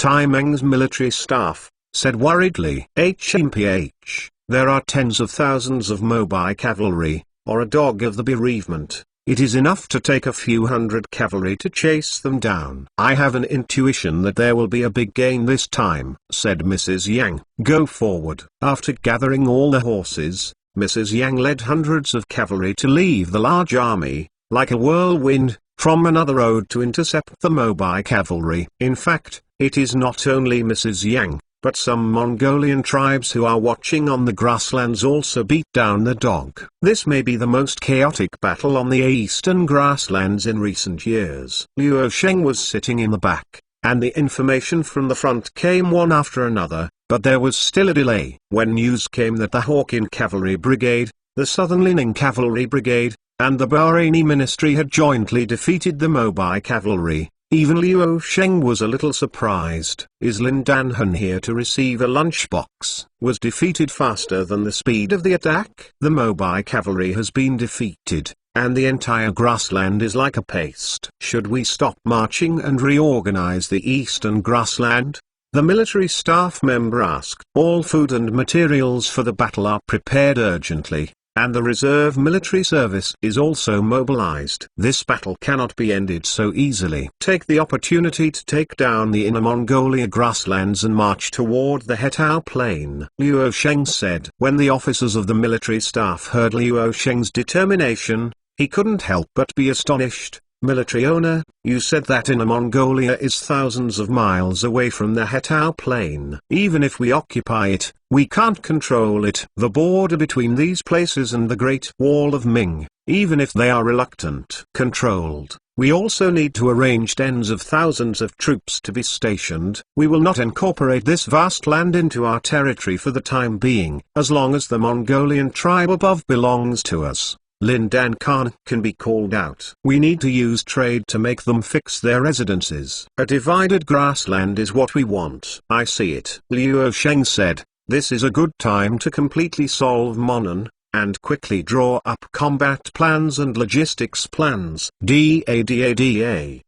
Tai Meng's military staff said worriedly. HMPH, there are tens of thousands of mobile cavalry, or a dog of the bereavement. It is enough to take a few hundred cavalry to chase them down. I have an intuition that there will be a big gain this time, said Mrs. Yang. Go forward. After gathering all the horses, Mrs. Yang led hundreds of cavalry to leave the large army, like a whirlwind, from another road to intercept the mobile cavalry. In fact, it is not only Mrs. Yang, but some Mongolian tribes who are watching on the grasslands also beat down the dog. This may be the most chaotic battle on the eastern grasslands in recent years. Liu Sheng was sitting in the back, and the information from the front came one after another, but there was still a delay. When news came that the Hawkin Cavalry Brigade, the Southern Lining Cavalry Brigade, and the Bahraini Ministry had jointly defeated the Mobile Cavalry, even Liu Sheng was a little surprised. Is Lin Danhan here to receive a lunchbox? Was defeated faster than the speed of the attack? The Mobile Cavalry has been defeated, and the entire grassland is like a paste. Should we stop marching and reorganize the eastern grassland? The military staff member asked. All food and materials for the battle are prepared urgently, and the reserve military service is also mobilized. This battle cannot be ended so easily. Take the opportunity to take down the Inner Mongolia grasslands and march toward the Hetao Plain, Liu Sheng said. When the officers of the military staff heard Liu Sheng's determination, he couldn't help but be astonished. Military owner, you said that Inner Mongolia is thousands of miles away from the Hetao Plain. Even if we occupy it, we can't control it. The border between these places and the Great Wall of Ming, even if they are reluctant controlled, we also need to arrange tens of thousands of troops to be stationed. We will not incorporate this vast land into our territory for the time being, as long as the Mongolian tribe above belongs to us. Lin Dan Khan can be called out. We need to use trade to make them fix their residences. A divided grassland is what we want. I see it. Liu Sheng said, this is a good time to completely solve Monan, and quickly draw up combat plans and logistics plans. Da.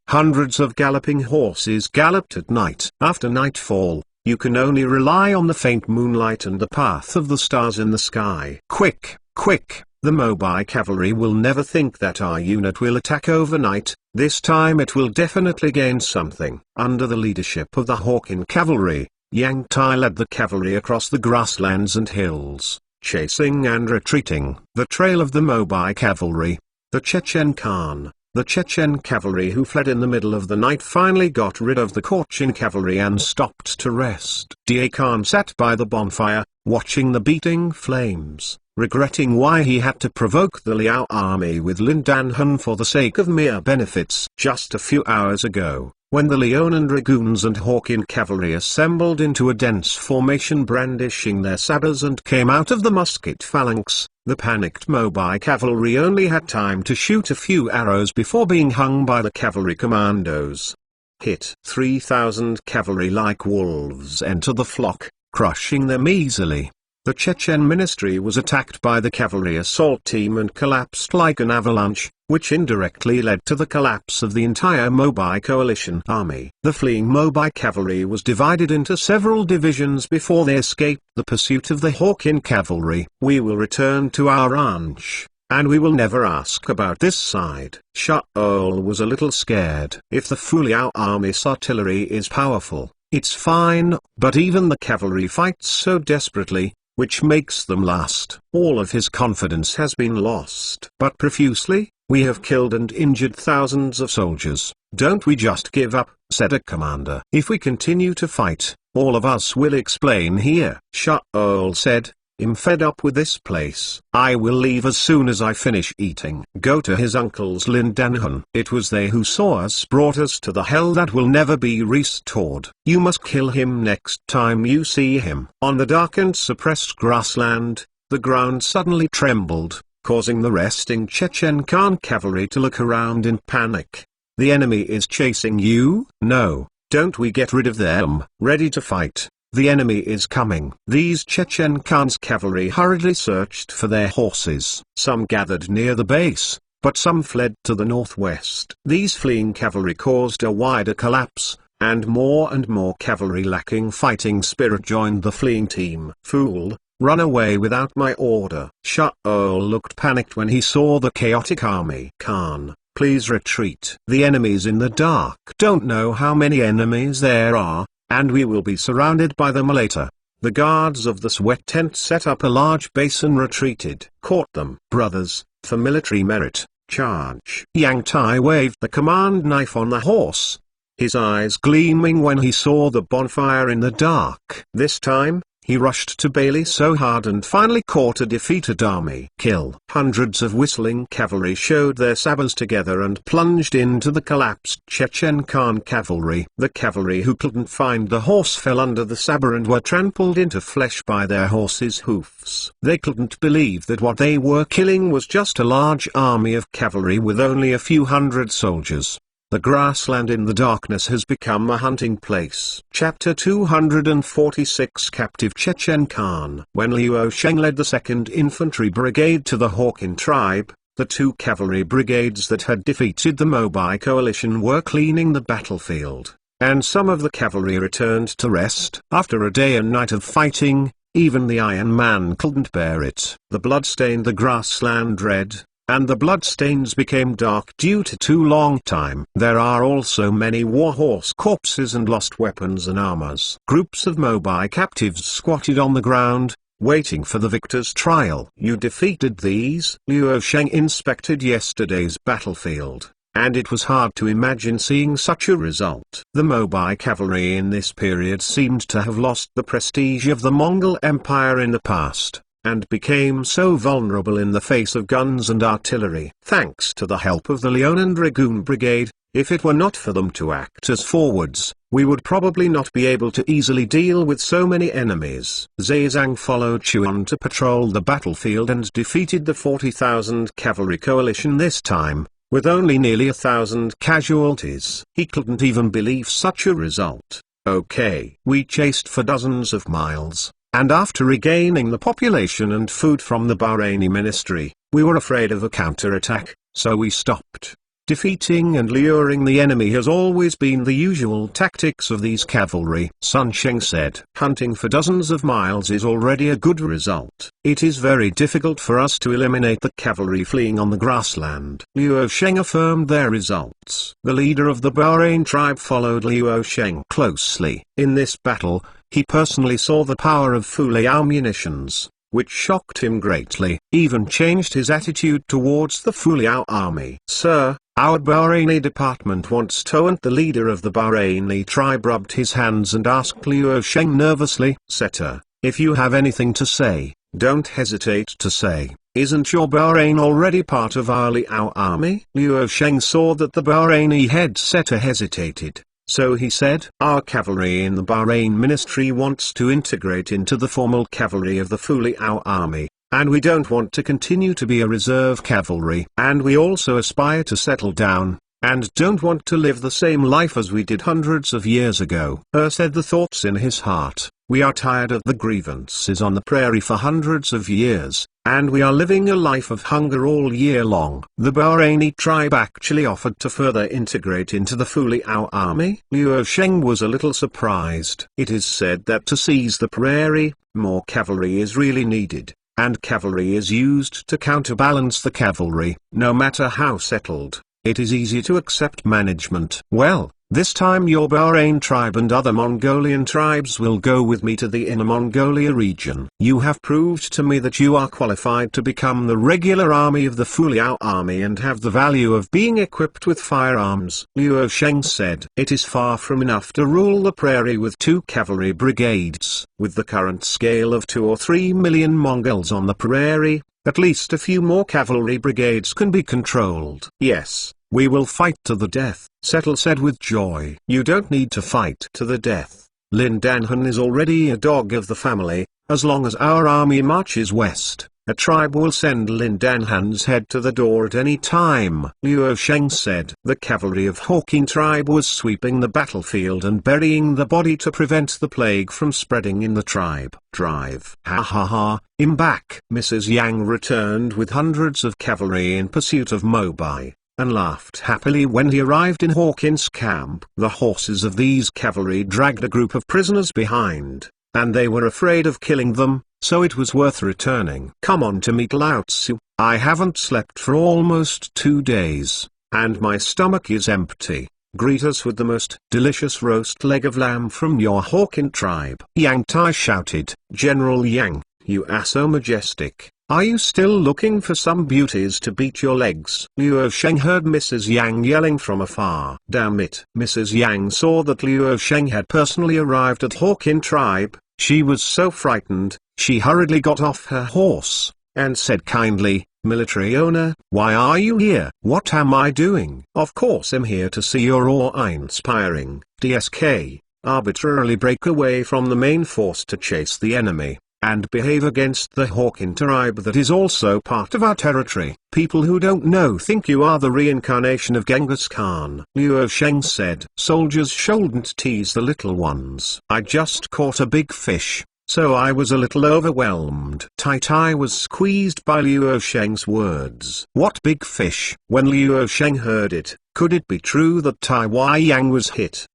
Hundreds of galloping horses galloped at night. After nightfall, you can only rely on the faint moonlight and the path of the stars in the sky. Quick, quick! The Mobile Cavalry will never think that our unit will attack overnight. This time it will definitely gain something. Under the leadership of the Hawkin Cavalry, Yang Tai led the cavalry across the grasslands and hills, chasing and retreating. The trail of the Mobile Cavalry, the Chechen Khan, the Chechen cavalry who fled in the middle of the night finally got rid of the Cochin cavalry and stopped to rest. Da Khan sat by the bonfire, watching the beating flames, regretting why he had to provoke the Liao army with Lin Danhan for the sake of mere benefits. Just a few hours ago, when the Leonan dragoons and Hawkin cavalry assembled into a dense formation brandishing their sabres and came out of the musket phalanx, the panicked Mobile cavalry only had time to shoot a few arrows before being hung by the cavalry commandos. Hit. 3,000 cavalry like wolves enter the flock, crushing them easily. The Chechen ministry was attacked by the cavalry assault team and collapsed like an avalanche, which indirectly led to the collapse of the entire Mobile coalition army. The fleeing Mobile cavalry was divided into several divisions before they escaped the pursuit of the Hawkin cavalry. We will return to our ranch, and we will never ask about this side. Shaol was a little scared. If the Fuliao army's artillery is powerful, it's fine, but even the cavalry fights so desperately, which makes them last. All of his confidence has been lost. But profusely, we have killed and injured thousands of soldiers. Don't we just give up, said a commander. If we continue to fight, all of us will explain here. Shaol said, I'm fed up with this place. I will leave as soon as I finish eating. Go to his uncles Lin Danhun. It was they who saw us brought us to the hell that will never be restored. You must kill him next time you see him. On the dark and suppressed grassland, the ground suddenly trembled, causing the resting Chechen Khan cavalry to look around in panic. The enemy is chasing you? No, don't we get rid of them? Ready to fight. The enemy is coming. These Chechen Khan's cavalry hurriedly searched for their horses. Some gathered near the base, but some fled to the northwest. These fleeing cavalry caused a wider collapse, and more cavalry lacking fighting spirit joined the fleeing team. Fool, run away without my order. Shaol looked panicked when he saw the chaotic army. Khan, please retreat. The enemies in the dark. Don't know how many enemies there are, and we will be surrounded by them later. The guards of the sweat tent set up a large base and retreated. Caught them. Brothers, for military merit, charge. Yang Tai waved the command knife on the horse, his eyes gleaming when he saw the bonfire in the dark. This time, he rushed to Bailey so hard and finally caught a defeated army. Kill. Hundreds of whistling cavalry showed their sabers together and plunged into the collapsed Chechen Khan cavalry. The cavalry who couldn't find the horse fell under the saber and were trampled into flesh by their horses' hoofs. They couldn't believe that what they were killing was just a large army of cavalry with only a few hundred soldiers. The grassland in the darkness has become a hunting place. Chapter 246 Captive Chechen Khan. When Liu Sheng led the 2nd Infantry Brigade to the Hawkin tribe, the 2 cavalry brigades that had defeated the Mobai coalition were cleaning the battlefield, and some of the cavalry returned to rest. After a day and night of fighting, even the Iron Man couldn't bear it. The blood stained the grassland red, and the bloodstains became dark due to too long time. There are also many warhorse corpses and lost weapons and armors. Groups of Mobai captives squatted on the ground, waiting for the victor's trial. You defeated these? Liu Sheng inspected yesterday's battlefield, and it was hard to imagine seeing such a result. The Mobai cavalry in this period seemed to have lost the prestige of the Mongol Empire in the past, and became so vulnerable in the face of guns and artillery. Thanks to the help of the Leonin Dragoon Brigade, if it were not for them to act as forwards, we would probably not be able to easily deal with so many enemies. Zhang followed Chuan to patrol the battlefield and defeated the 40,000 cavalry coalition this time, with only nearly 1,000 casualties. He couldn't even believe such a result. Okay. We chased for dozens of miles, and after regaining the population and food from the Bahraini ministry, we were afraid of a counterattack, so we stopped. Defeating and luring the enemy has always been the usual tactics of these cavalry. Sun Sheng said, hunting for dozens of miles is already a good result. It is very difficult for us to eliminate the cavalry fleeing on the grassland. Liu Sheng affirmed their results. The leader of the Bahrain tribe followed Liu Sheng closely. In this battle, he personally saw the power of Fuliao munitions, which shocked him greatly, even changed his attitude towards the Fuliao army. Sir, our Bahraini department wants to. And the leader of the Bahraini tribe rubbed his hands and asked Liu Sheng nervously, Setter, if you have anything to say, don't hesitate to say. Isn't your Bahrain already part of our Liao army? Liu Sheng saw that the Bahraini head Setter hesitated. So he said, our cavalry in the Bahrain ministry wants to integrate into the formal cavalry of the Fuliao army, and we don't want to continue to be a reserve cavalry. And we also aspire to settle down, and don't want to live the same life as we did hundreds of years ago. Said the thoughts in his heart, we are tired of the grievances on the prairie for hundreds of years, and we are living a life of hunger all year long. The Bahraini tribe actually offered to further integrate into the Fuliao army. Liu Sheng was a little surprised. It is said that to seize the prairie, more cavalry is really needed. and cavalry is used to counterbalance the cavalry. No matter how settled, it is easy to accept management. Well, this time your Bahrain tribe and other Mongolian tribes will go with me to the Inner Mongolia region. You have proved to me that you are qualified to become the regular army of the Fuliao army and have the value of being equipped with firearms. Liu Sheng said, it is far from enough to rule the prairie with 2 cavalry brigades. With the current scale of 2 or 3 million Mongols on the prairie, at least a few more cavalry brigades can be controlled. Yes, we will fight to the death, Settle said with joy. You don't need to fight to the death. Lin Danhan is already a dog of the family. As long as our army marches west, a tribe will send Lin Danhan's head to the door at any time. Liu Sheng said. The cavalry of Hawking tribe was sweeping the battlefield and burying the body to prevent the plague from spreading in the tribe. Drive. Ha ha ha, I'm back. Mrs. Yang returned with hundreds of cavalry in pursuit of Mobai, and laughed happily when he arrived in Hawkins' camp. The horses of these cavalry dragged a group of prisoners behind, and they were afraid of killing them, so it was worth returning. Come on to meet Lao Tzu. I haven't slept for almost 2 days, and my stomach is empty. Greet us with the most delicious roast leg of lamb from your Hawkin tribe. Yang Tai shouted. General Yang, you are so majestic. Are you still looking for some beauties to beat your legs? Liu Sheng heard Mrs. Yang yelling from afar. Damn it. Mrs. Yang saw that Liu Sheng had personally arrived at Hawkin tribe. She was so frightened, she hurriedly got off her horse, and said kindly, Military owner, why are you here? What am I doing? Of course I'm here to see your awe-inspiring, DSK, arbitrarily break away from the main force to chase the enemy, and behave against the Hawkin tribe that is also part of our territory. People who don't know think you are the reincarnation of Genghis Khan. Liu Sheng said. Soldiers shouldn't tease the little ones. I just caught a big fish, so I was a little overwhelmed. Tai Tai was squeezed by Liu Sheng's words. What big fish? When Liu Sheng heard it, could it be true that Tai Yang was hit?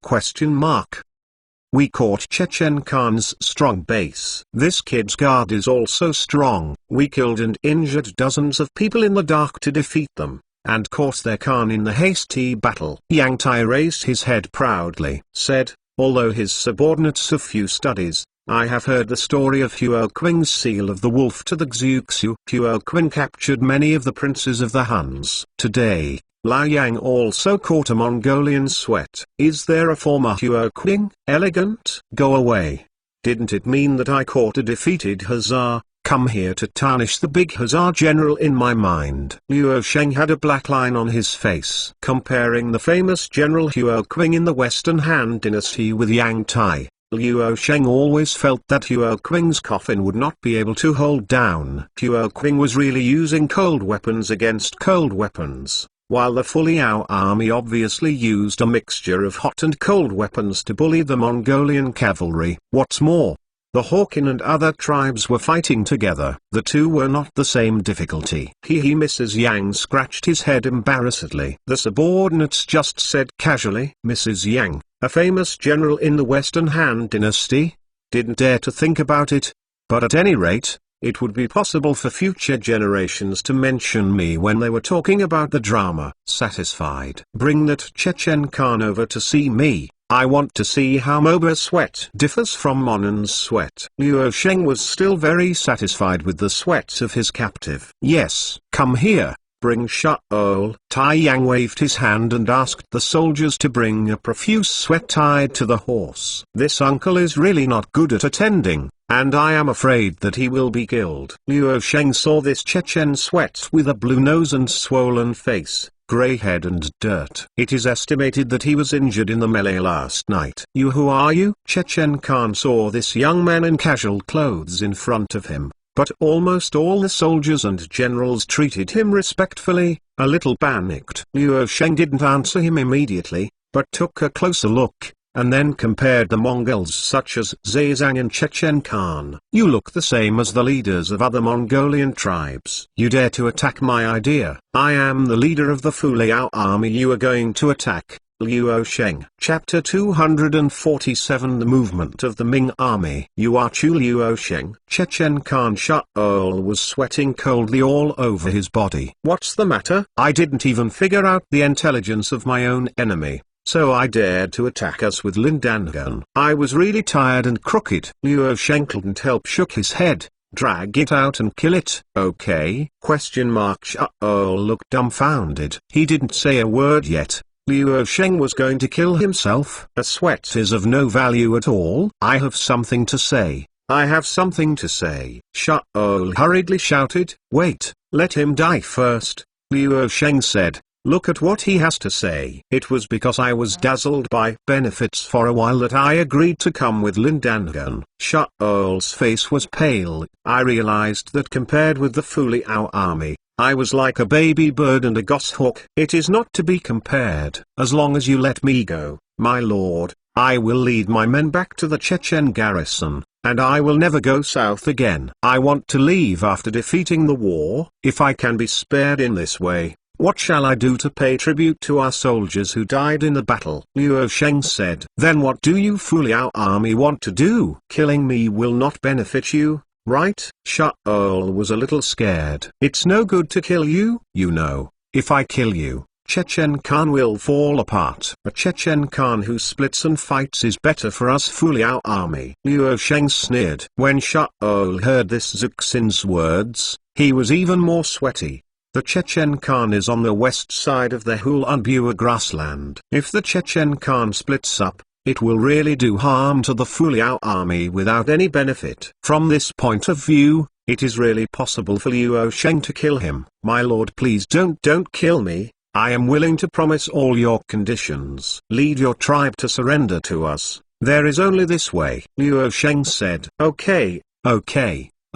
We caught Chechen Khan's strong base. This kid's guard is also strong. We killed and injured dozens of people in the dark to defeat them, and caught their Khan in the hasty battle. Yang Tai raised his head proudly, said, although his subordinates of few studies, I have heard the story of Huo Qing's seal of the wolf to the Xuexu. Huo Qing captured many of the princes of the Huns. Today, Lao Yang also caught a Mongolian sweat. Is there a former Huo Qing? Elegant? Go away. Didn't it mean that I caught a defeated Hussar? Come here to tarnish the big Hussar general in my mind. Liu Sheng had a black line on his face. Comparing the famous General Huo Qing in the Western Han Dynasty with Yang Tai, Liu Sheng always felt that Huo Qing's coffin would not be able to hold down. Huo Qing was really using cold weapons against cold weapons, while the Fuliao army obviously used a mixture of hot and cold weapons to bully the Mongolian cavalry. What's more, the Hawkin and other tribes were fighting together. The two were not the same difficulty. Mrs. Yang scratched his head embarrassedly. The subordinates just said casually. Mrs. Yang, a famous general in the Western Han Dynasty? Didn't dare to think about it. But at any rate, it would be possible for future generations to mention me when they were talking about the drama. Satisfied. Bring that Chechen Khan over to see me. I want to see how Moba's sweat differs from Monan's sweat. Liu Sheng was still very satisfied with the sweat of his captive. Yes, come here. Bring Shaol. Tai Yang waved his hand and asked the soldiers to bring a profuse sweat tied to the horse. This uncle is really not good at attending, and I am afraid that he will be killed. Liu Sheng saw this Chechen sweat with a blue nose and swollen face, grey head and dirt. It is estimated that he was injured in the melee last night. You, who are you? Chechen Khan saw this young man in casual clothes in front of him, but almost all the soldiers and generals treated him respectfully. A little panicked. Liu Sheng didn't answer him immediately, but took a closer look, and then compared the Mongols such as Zhezang and Chechen Khan. You look the same as the leaders of other Mongolian tribes. You dare to attack my idea. I am the leader of the Fuliao army you are going to attack. Luo Sheng. Chapter 247 The Movement of the Ming Army. You are Chu Luo Sheng. Chechen Khan Shaol was sweating coldly all over his body. What's the matter? I didn't even figure out the intelligence of my own enemy, so I dared to attack us with Lindangan. I was really tired and crooked. Luo Sheng couldn't help shook his head. Drag it out and kill it. Okay? Shaol looked dumbfounded. He didn't say a word yet. Luo Sheng was going to kill himself. A sweat is of no value at all. I have something to say. I have something to say. Shaol hurriedly shouted. Wait, let him die first. Luo Sheng said. Look at what he has to say. It was because I was dazzled by benefits for a while that I agreed to come with Lindangan. Shaol's face was pale. I realized that compared with the Fuliao army, I was like a baby bird and a goshawk. It is not to be compared. As long as you let me go, my lord, I will lead my men back to the Chechen garrison, and I will never go south again. I want to leave after defeating the war, if I can be spared in this way. What shall I do to pay tribute to our soldiers who died in the battle? Luo Sheng said. Then what do you Fuliao army want to do? Killing me will not benefit you, right? Shaol was a little scared. It's no good to kill you, you know. If I kill you, Chechen Khan will fall apart. A Chechen Khan who splits and fights is better for us Fuliao army. Luo Sheng sneered. When Shaol heard this Zuxin's words, he was even more sweaty. The Chechen Khan is on the west side of the Hulunbua grassland. If the Chechen Khan splits up, it will really do harm to the Fuliao army without any benefit. From this point of view, it is really possible for Luo Sheng to kill him. My lord, please don't kill me. I am willing to promise all your conditions. Lead your tribe to surrender to us. There is only this way. Luo Sheng said. Okay,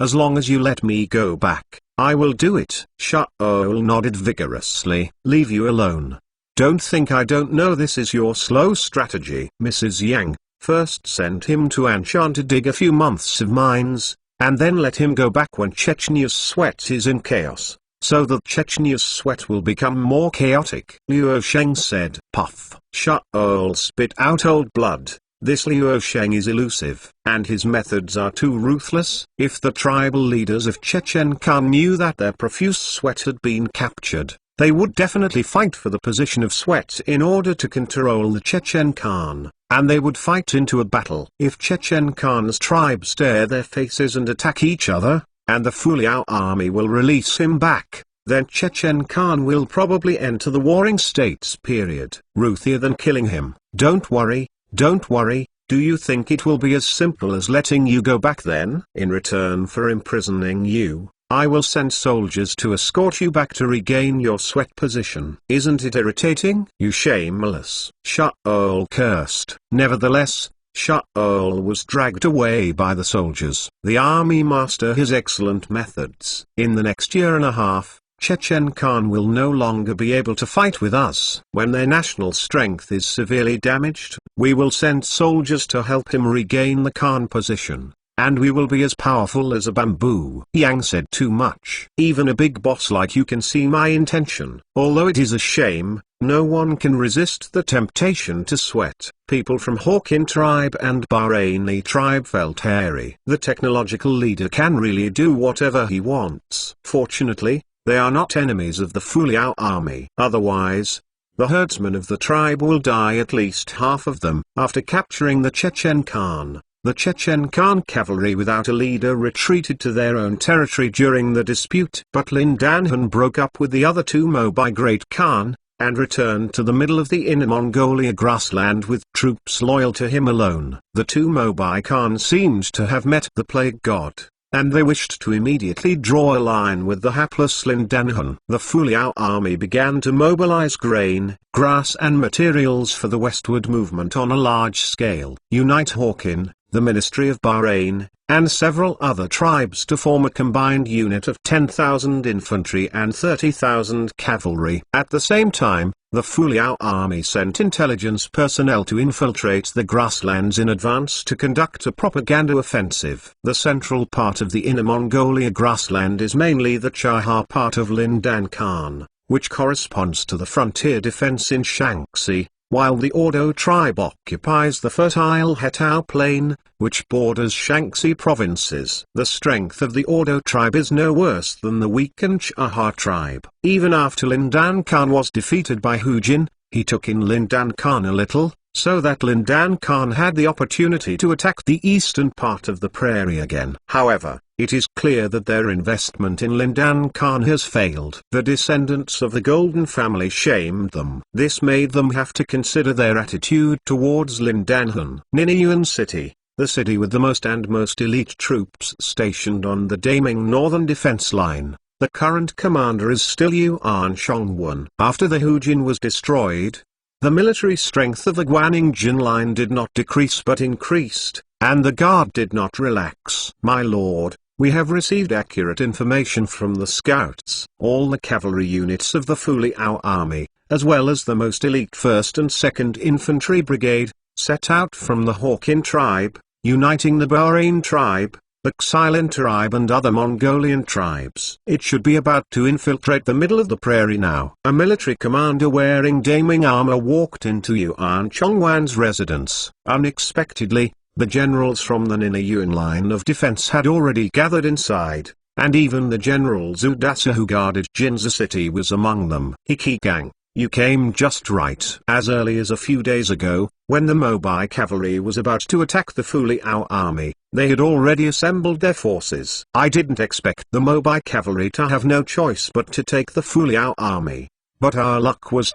as long as you let me go back, I will do it. Shaol nodded vigorously. Leave you alone. Don't think I don't know this is your slow strategy. Mrs. Yang, first send him to Anshan to dig a few months of mines, and then let him go back when Chechenya's sweat is in chaos, so that Chechenya's sweat will become more chaotic. Luo Sheng said. Puff. Shaol spit out old blood. This Luo Sheng is elusive, and his methods are too ruthless. If the tribal leaders of Chechen Khan knew that their profuse sweat had been captured, they would definitely fight for the position of sweat in order to control the Chechen Khan, and they would fight into a battle. If Chechen Khan's tribe stare their faces and attack each other, and the Fuliao army will release him back, then Chechen Khan will probably enter the warring states period. Ruthier than killing him. Don't worry. Do you think it will be as simple as letting you go back then? In return for imprisoning you, I will send soldiers to escort you back to regain your sweat position. Isn't it irritating? You shameless. Shaol cursed. Nevertheless, Shaol was dragged away by the soldiers. The army master his excellent methods. In the next year and a half, Chechen Khan will no longer be able to fight with us. When their national strength is severely damaged, we will send soldiers to help him regain the Khan position, and we will be as powerful as a bamboo. Yang said too much. Even a big boss like you can see my intention. Although it is a shame, no one can resist the temptation to sweat. People from Hawkin tribe and Bahraini tribe felt hairy. The technological leader can really do whatever he wants. Fortunately, they are not enemies of the Fuliao army. Otherwise, the herdsmen of the tribe will die, at least half of them. After capturing the Chechen Khan, the Chechen Khan cavalry without a leader retreated to their own territory during the dispute. But Lindanhan broke up with the other two Mobai Great Khan, and returned to the middle of the Inner Mongolia grassland with troops loyal to him alone. The two Mobai Khan seemed to have met the plague god, and they wished to immediately draw a line with the hapless Lindanhan. The Fuliao army began to mobilize grain, grass and materials for the westward movement on a large scale. Unite Hawkin, the Ministry of Bahrain, and several other tribes to form a combined unit of 10,000 infantry and 30,000 cavalry. At the same time, the Fuliao army sent intelligence personnel to infiltrate the grasslands in advance to conduct a propaganda offensive. The central part of the Inner Mongolia grassland is mainly the Chahar part of Lindan Khan, which corresponds to the frontier defense in Shaanxi, while the Ordo tribe occupies the fertile Hetao plain, which borders Shaanxi provinces. The strength of the Ordo tribe is no worse than the weakened Chaha tribe. Even after Lindan Khan was defeated by Hujin, he took in Lindan Khan a little, so that Lindan Khan had the opportunity to attack the eastern part of the prairie again. However, it is clear that their investment in Lindan Khan has failed. The descendants of the Golden family shamed them. This made them have to consider their attitude towards Lindan Han. Ninian City, the city with the most elite troops stationed on the Daming northern defense line. The current commander is still Yuan Shongwun. After the Hujin was destroyed, the military strength of the Guanning-Jin line did not decrease but increased, and the guard did not relax. My lord, we have received accurate information from the scouts. All the cavalry units of the Fuliao army, as well as the most elite 1st and 2nd Infantry Brigade, set out from the Hawkin tribe, uniting the Bahrain tribe, the Xylin tribe and other Mongolian tribes. It should be about to infiltrate the middle of the prairie now. A military commander wearing Daming armor walked into Yuan Chongwan's residence. Unexpectedly, the generals from the Ninian line of defense had already gathered inside, and even the general Zudasa who guarded Jinzu city was among them. Hikigang, you came just right. As early as a few days ago, when the Mobai cavalry was about to attack the Fuliao army, they had already assembled their forces. I didn't expect the Mobai cavalry to have no choice but to take the Fuliao army. But our luck was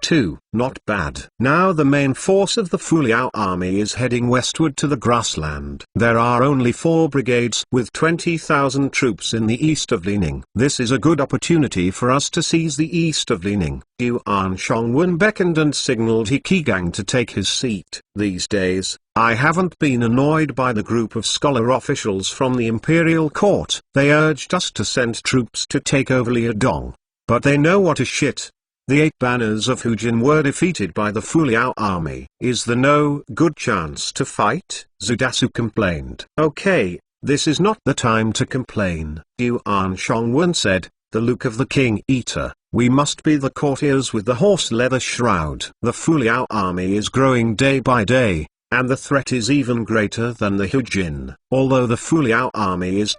not bad. Now the main force of the Fuliao army is heading westward to the grassland. There are only 4 brigades with 20,000 troops in the east of Lining. This is a good opportunity for us to seize the east of Lining. Yuan Shongwen beckoned and signaled Hikigang to take his seat. These days, I haven't been annoyed by the group of scholar officials from the imperial court. They urged us to send troops to take over Liadong. But they know what a shit. The 8 banners of Hujin were defeated by the Fuliao army. Is there no good chance to fight? Zudasu complained. Okay, this is not the time to complain. Yuan Shongwen said, the look of the king eater. We must be the courtiers with the horse leather shroud. The Fuliao army is growing day by day, and the threat is even greater than the Hujin. Although the Fuliao army is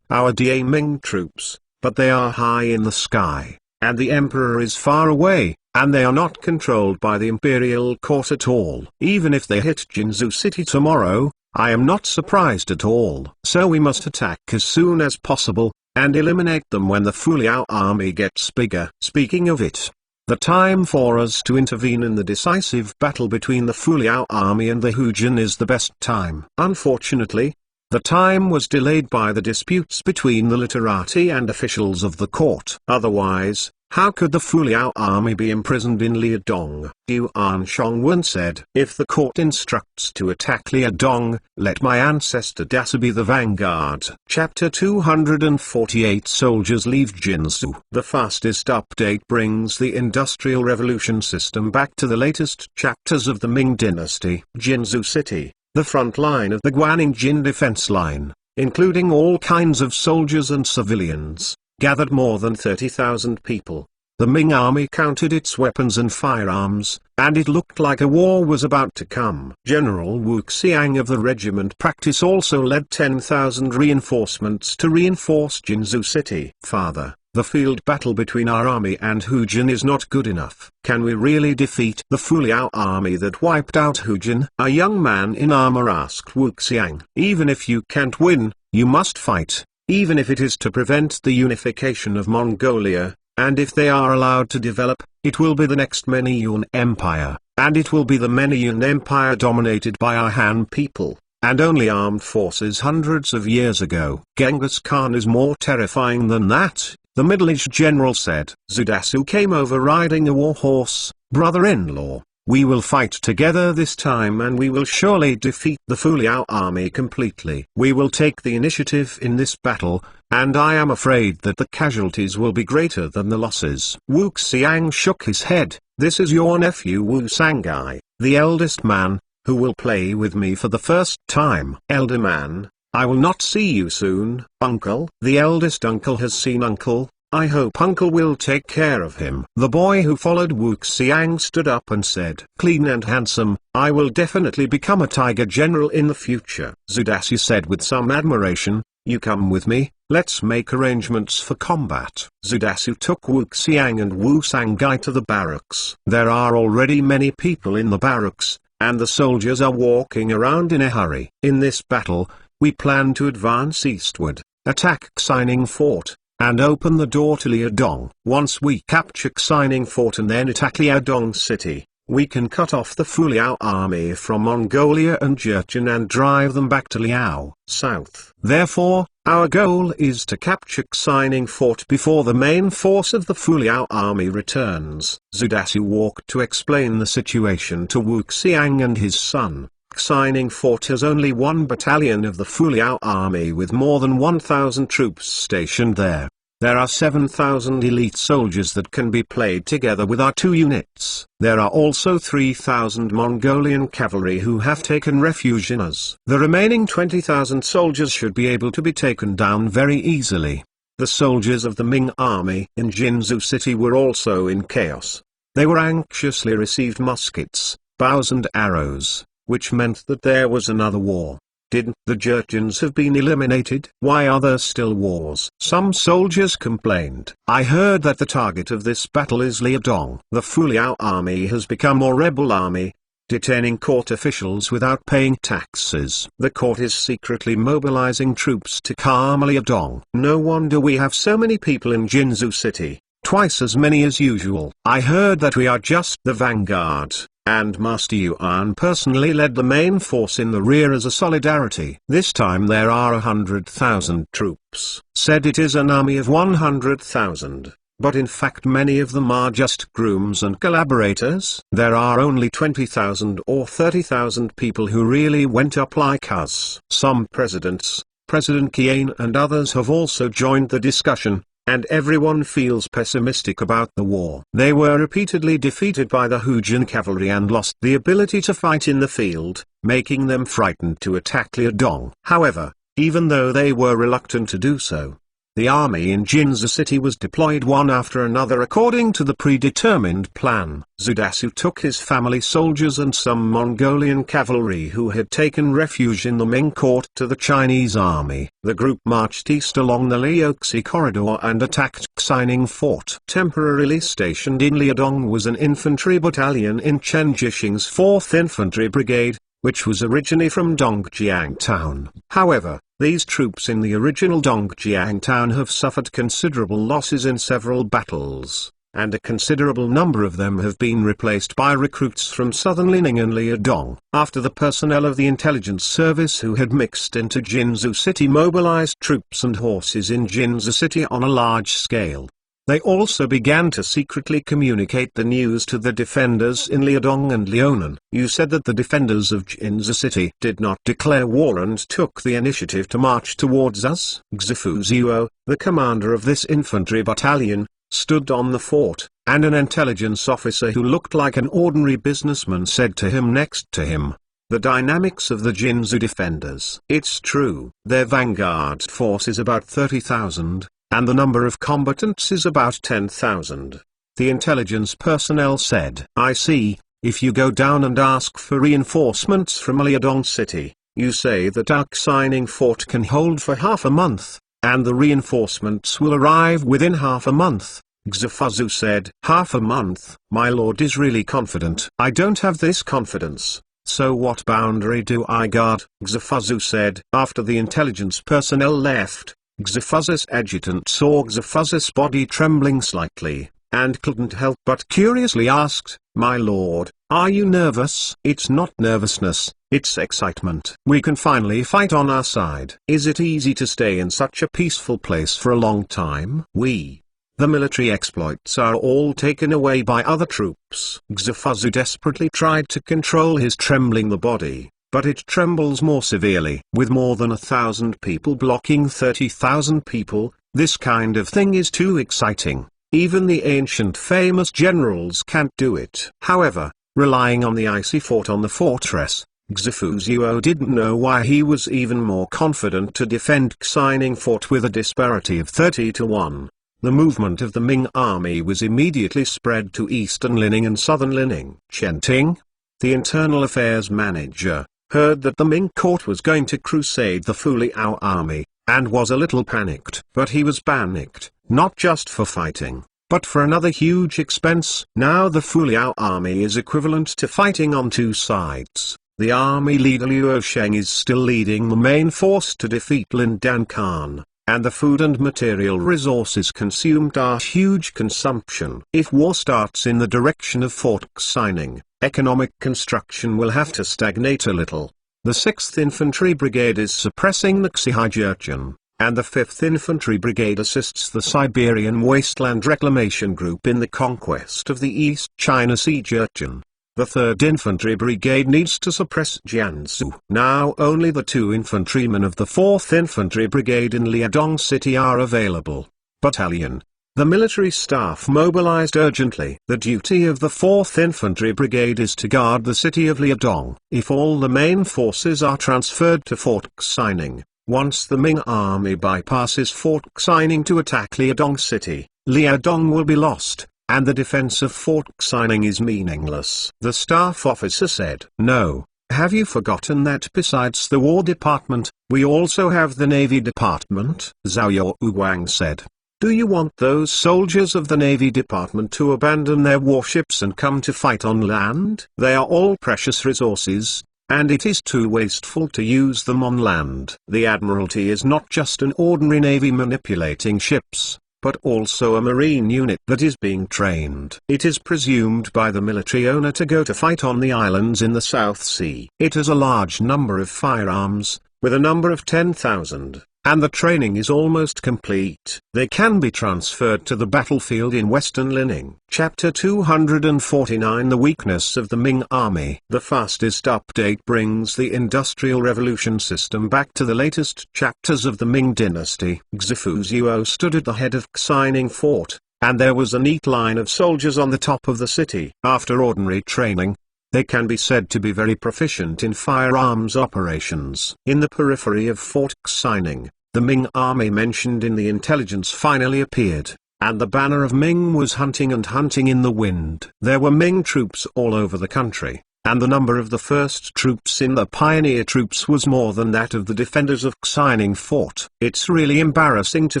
our Daming troops, but they are high in the sky. And the emperor is far away, and they are not controlled by the imperial court at all. Even if they hit Jinzu city tomorrow, I am not surprised at all. So we must attack as soon as possible, and eliminate them when the Fuliao army gets bigger. Speaking of it, the time for us to intervene in the decisive battle between the Fuliao army and the Hujin is the best time. Unfortunately, the time was delayed by the disputes between the literati and officials of the court. Otherwise, how could the Fuliao army be imprisoned in Liadong? Yuan Shongwen said, if the court instructs to attack Liadong, let my ancestor Dasa be the vanguard. Chapter 248 Soldiers leave Jinzu. The fastest update brings the Industrial Revolution system back to the latest chapters of the Ming Dynasty. Jinzu City, the front line of the Guanning-Jin defense line, including all kinds of soldiers and civilians, gathered more than 30,000 people. The Ming army counted its weapons and firearms, and it looked like a war was about to come. General Wu Xiang of the regiment Practice also led 10,000 reinforcements to reinforce Jinzu city. Father, the field battle between our army and Hujin is not good enough. Can we really defeat the Fuliao army that wiped out Hujin? A young man in armor asked Wu Xiang. Even if you can't win, you must fight, even if it is to prevent the unification of Mongolia, and if they are allowed to develop, it will be the next Meniyun Empire, and it will be the Meniyun Empire dominated by our Han people, and only armed forces hundreds of years ago. Genghis Khan is more terrifying than that, the middle-aged general said. Zudasu came over riding a war horse. Brother-in-law, we will fight together this time and we will surely defeat the Fuliao army completely. We will take the initiative in this battle, and I am afraid that the casualties will be greater than the losses. Wu Xiang shook his head. This is your nephew Wu Sangai, the eldest man, who will play with me for the first time. Elder man, I will not see you soon. Uncle. The eldest uncle has seen uncle, I hope Uncle will take care of him. The boy who followed Wu Xiang stood up and said, clean and handsome, I will definitely become a tiger general in the future. Suzy said with some admiration, you come with me, let's make arrangements for combat. Suzy took Wu Xiang and Wu Sangai to the barracks. There are already many people in the barracks, and the soldiers are walking around in a hurry. In this battle, we plan to advance eastward, attack Xining Fort, and open the door to Liaodong. Once we capture Xining Fort and then attack Liaodong city, we can cut off the Fuliao army from Mongolia and Jurchen and drive them back to Liao, south. Therefore, our goal is to capture Xining Fort before the main force of the Fuliao army returns. Suzy walked to explain the situation to Wu Xiang and his son. Xining Fort has only one battalion of the Fuliao army with more than 1,000 troops stationed there. There are 7,000 elite soldiers that can be played together with our 2 units. There are also 3,000 Mongolian cavalry who have taken refuge in us. The remaining 20,000 soldiers should be able to be taken down very easily. The soldiers of the Ming army in Jinzhou city were also in chaos. They were anxiously received muskets, bows and arrows, which meant that there was another war. Didn't the Jurchens have been eliminated? Why are there still wars? Some soldiers complained. I heard that the target of this battle is Liaodong. The Fuliao army has become a rebel army, detaining court officials without paying taxes. The court is secretly mobilizing troops to calm Liaodong. No wonder we have so many people in Jinzhou city, twice as many as usual. I heard that we are just the vanguard, and Master Yuan personally led the main force in the rear as a solidarity. This time there are 100,000 troops. Said it is an army of 100,000, but in fact many of them are just grooms and collaborators. There are only 20,000 or 30,000 people who really went up like us. Some presidents, President Qian and others have also joined the discussion, and everyone feels pessimistic about the war. They were repeatedly defeated by the Hujian cavalry and lost the ability to fight in the field, making them frightened to attack Liaodong. However, even though they were reluctant to do so, the army in Jinzhou city was deployed one after another according to the predetermined plan. Suzy took his family soldiers and some Mongolian cavalry who had taken refuge in the Ming court to the Chinese army. The group marched east along the Liaoxi corridor and attacked Xining Fort. Temporarily stationed in Liaodong was an infantry battalion in Chen Jixing's 4th Infantry Brigade, which was originally from Dongjiang town. However, these troops in the original Dongjiang town have suffered considerable losses in several battles, and a considerable number of them have been replaced by recruits from southern Lining and Liaodong. After the personnel of the intelligence service who had mixed into Jinzhou city mobilized troops and horses in Jinzhou city on a large scale, they also began to secretly communicate the news to the defenders in Liaodong and Liaonan. You said that the defenders of Jinzhou city did not declare war and took the initiative to march towards us. Xifu Zuo, the commander of this infantry battalion, stood on the fort, and an intelligence officer who looked like an ordinary businessman said to him next to him, the dynamics of the Jinzhou defenders. It's true. Their vanguard force is about 30,000. And the number of combatants is about 10,000. The intelligence personnel said, I see, if you go down and ask for reinforcements from Liaodong city, you say that our Xining Fort can hold for half a month, and the reinforcements will arrive within half a month. Xifu said, half a month? My lord is really confident. I don't have this confidence. So what boundary do I guard? Xifu said. After the intelligence personnel left, Xifu's adjutant saw Xifu's body trembling slightly, and couldn't help but curiously asked, my lord, are you nervous? It's not nervousness, it's excitement. We can finally fight on our side. Is it easy to stay in such a peaceful place for a long time? The military exploits are all taken away by other troops. Xifu desperately tried to control his trembling the body, but it trembles more severely. With more than 1,000 people blocking 30,000 people, this kind of thing is too exciting. Even the ancient famous generals can't do it. However, relying on the icy fort on the fortress, Xifu Zuo didn't know why he was even more confident to defend Xining Fort with a disparity of 30 to 1. The movement of the Ming army was immediately spread to eastern Lining and southern Lining. Chen Ting, the internal affairs manager, heard that the Ming court was going to crusade the Fuliao army, and was a little panicked. But he was panicked, not just for fighting, but for another huge expense. Now the Fuliao army is equivalent to fighting on two sides. The army leader Liu Sheng is still leading the main force to defeat Lin Dan Khan, and the food and material resources consumed are huge consumption. If war starts in the direction of fort Xining, economic construction will have to stagnate a little. The 6th Infantry Brigade is suppressing the Xihai Jurchen, and the 5th Infantry Brigade assists the Siberian Wasteland Reclamation Group in the conquest of the East China Sea Jurchen. The 3rd Infantry Brigade needs to suppress Jiangsu. Now only the 2 infantrymen of the 4th Infantry Brigade in Liaodong City are available. Battalion. The military staff mobilized urgently. The duty of the 4th Infantry Brigade is to guard the city of Liaodong. If all the main forces are transferred to Fort Xining, once the Ming army bypasses Fort Xining to attack Liaodong City, Liaodong will be lost, and the defense of Fort Xining is meaningless. The staff officer said. No, have you forgotten that besides the War Department, we also have the Navy Department? Zhao Wang said. Do you want those soldiers of the Navy Department to abandon their warships and come to fight on land? They are all precious resources, and it is too wasteful to use them on land. The Admiralty is not just an ordinary navy manipulating ships, but also a marine unit that is being trained. It is presumed by the military owner to go to fight on the islands in the South Sea. It has a large number of firearms, with a number of 10,000. And the training is almost complete. They can be transferred to the battlefield in Western Lining. Chapter 249 The Weakness of the Ming Army. The fastest update brings the Industrial Revolution system back to the latest chapters of the Ming Dynasty. Xifu Zuo stood at the head of Xining Fort, and there was a neat line of soldiers on the top of the city. After ordinary training, they can be said to be very proficient in firearms operations. In the periphery of Fort Xining, the Ming army mentioned in the intelligence finally appeared, and the banner of Ming was hunting and hunting in the wind. There were Ming troops all over the country, and the number of the first troops in the pioneer troops was more than that of the defenders of Xining Fort. It's really embarrassing to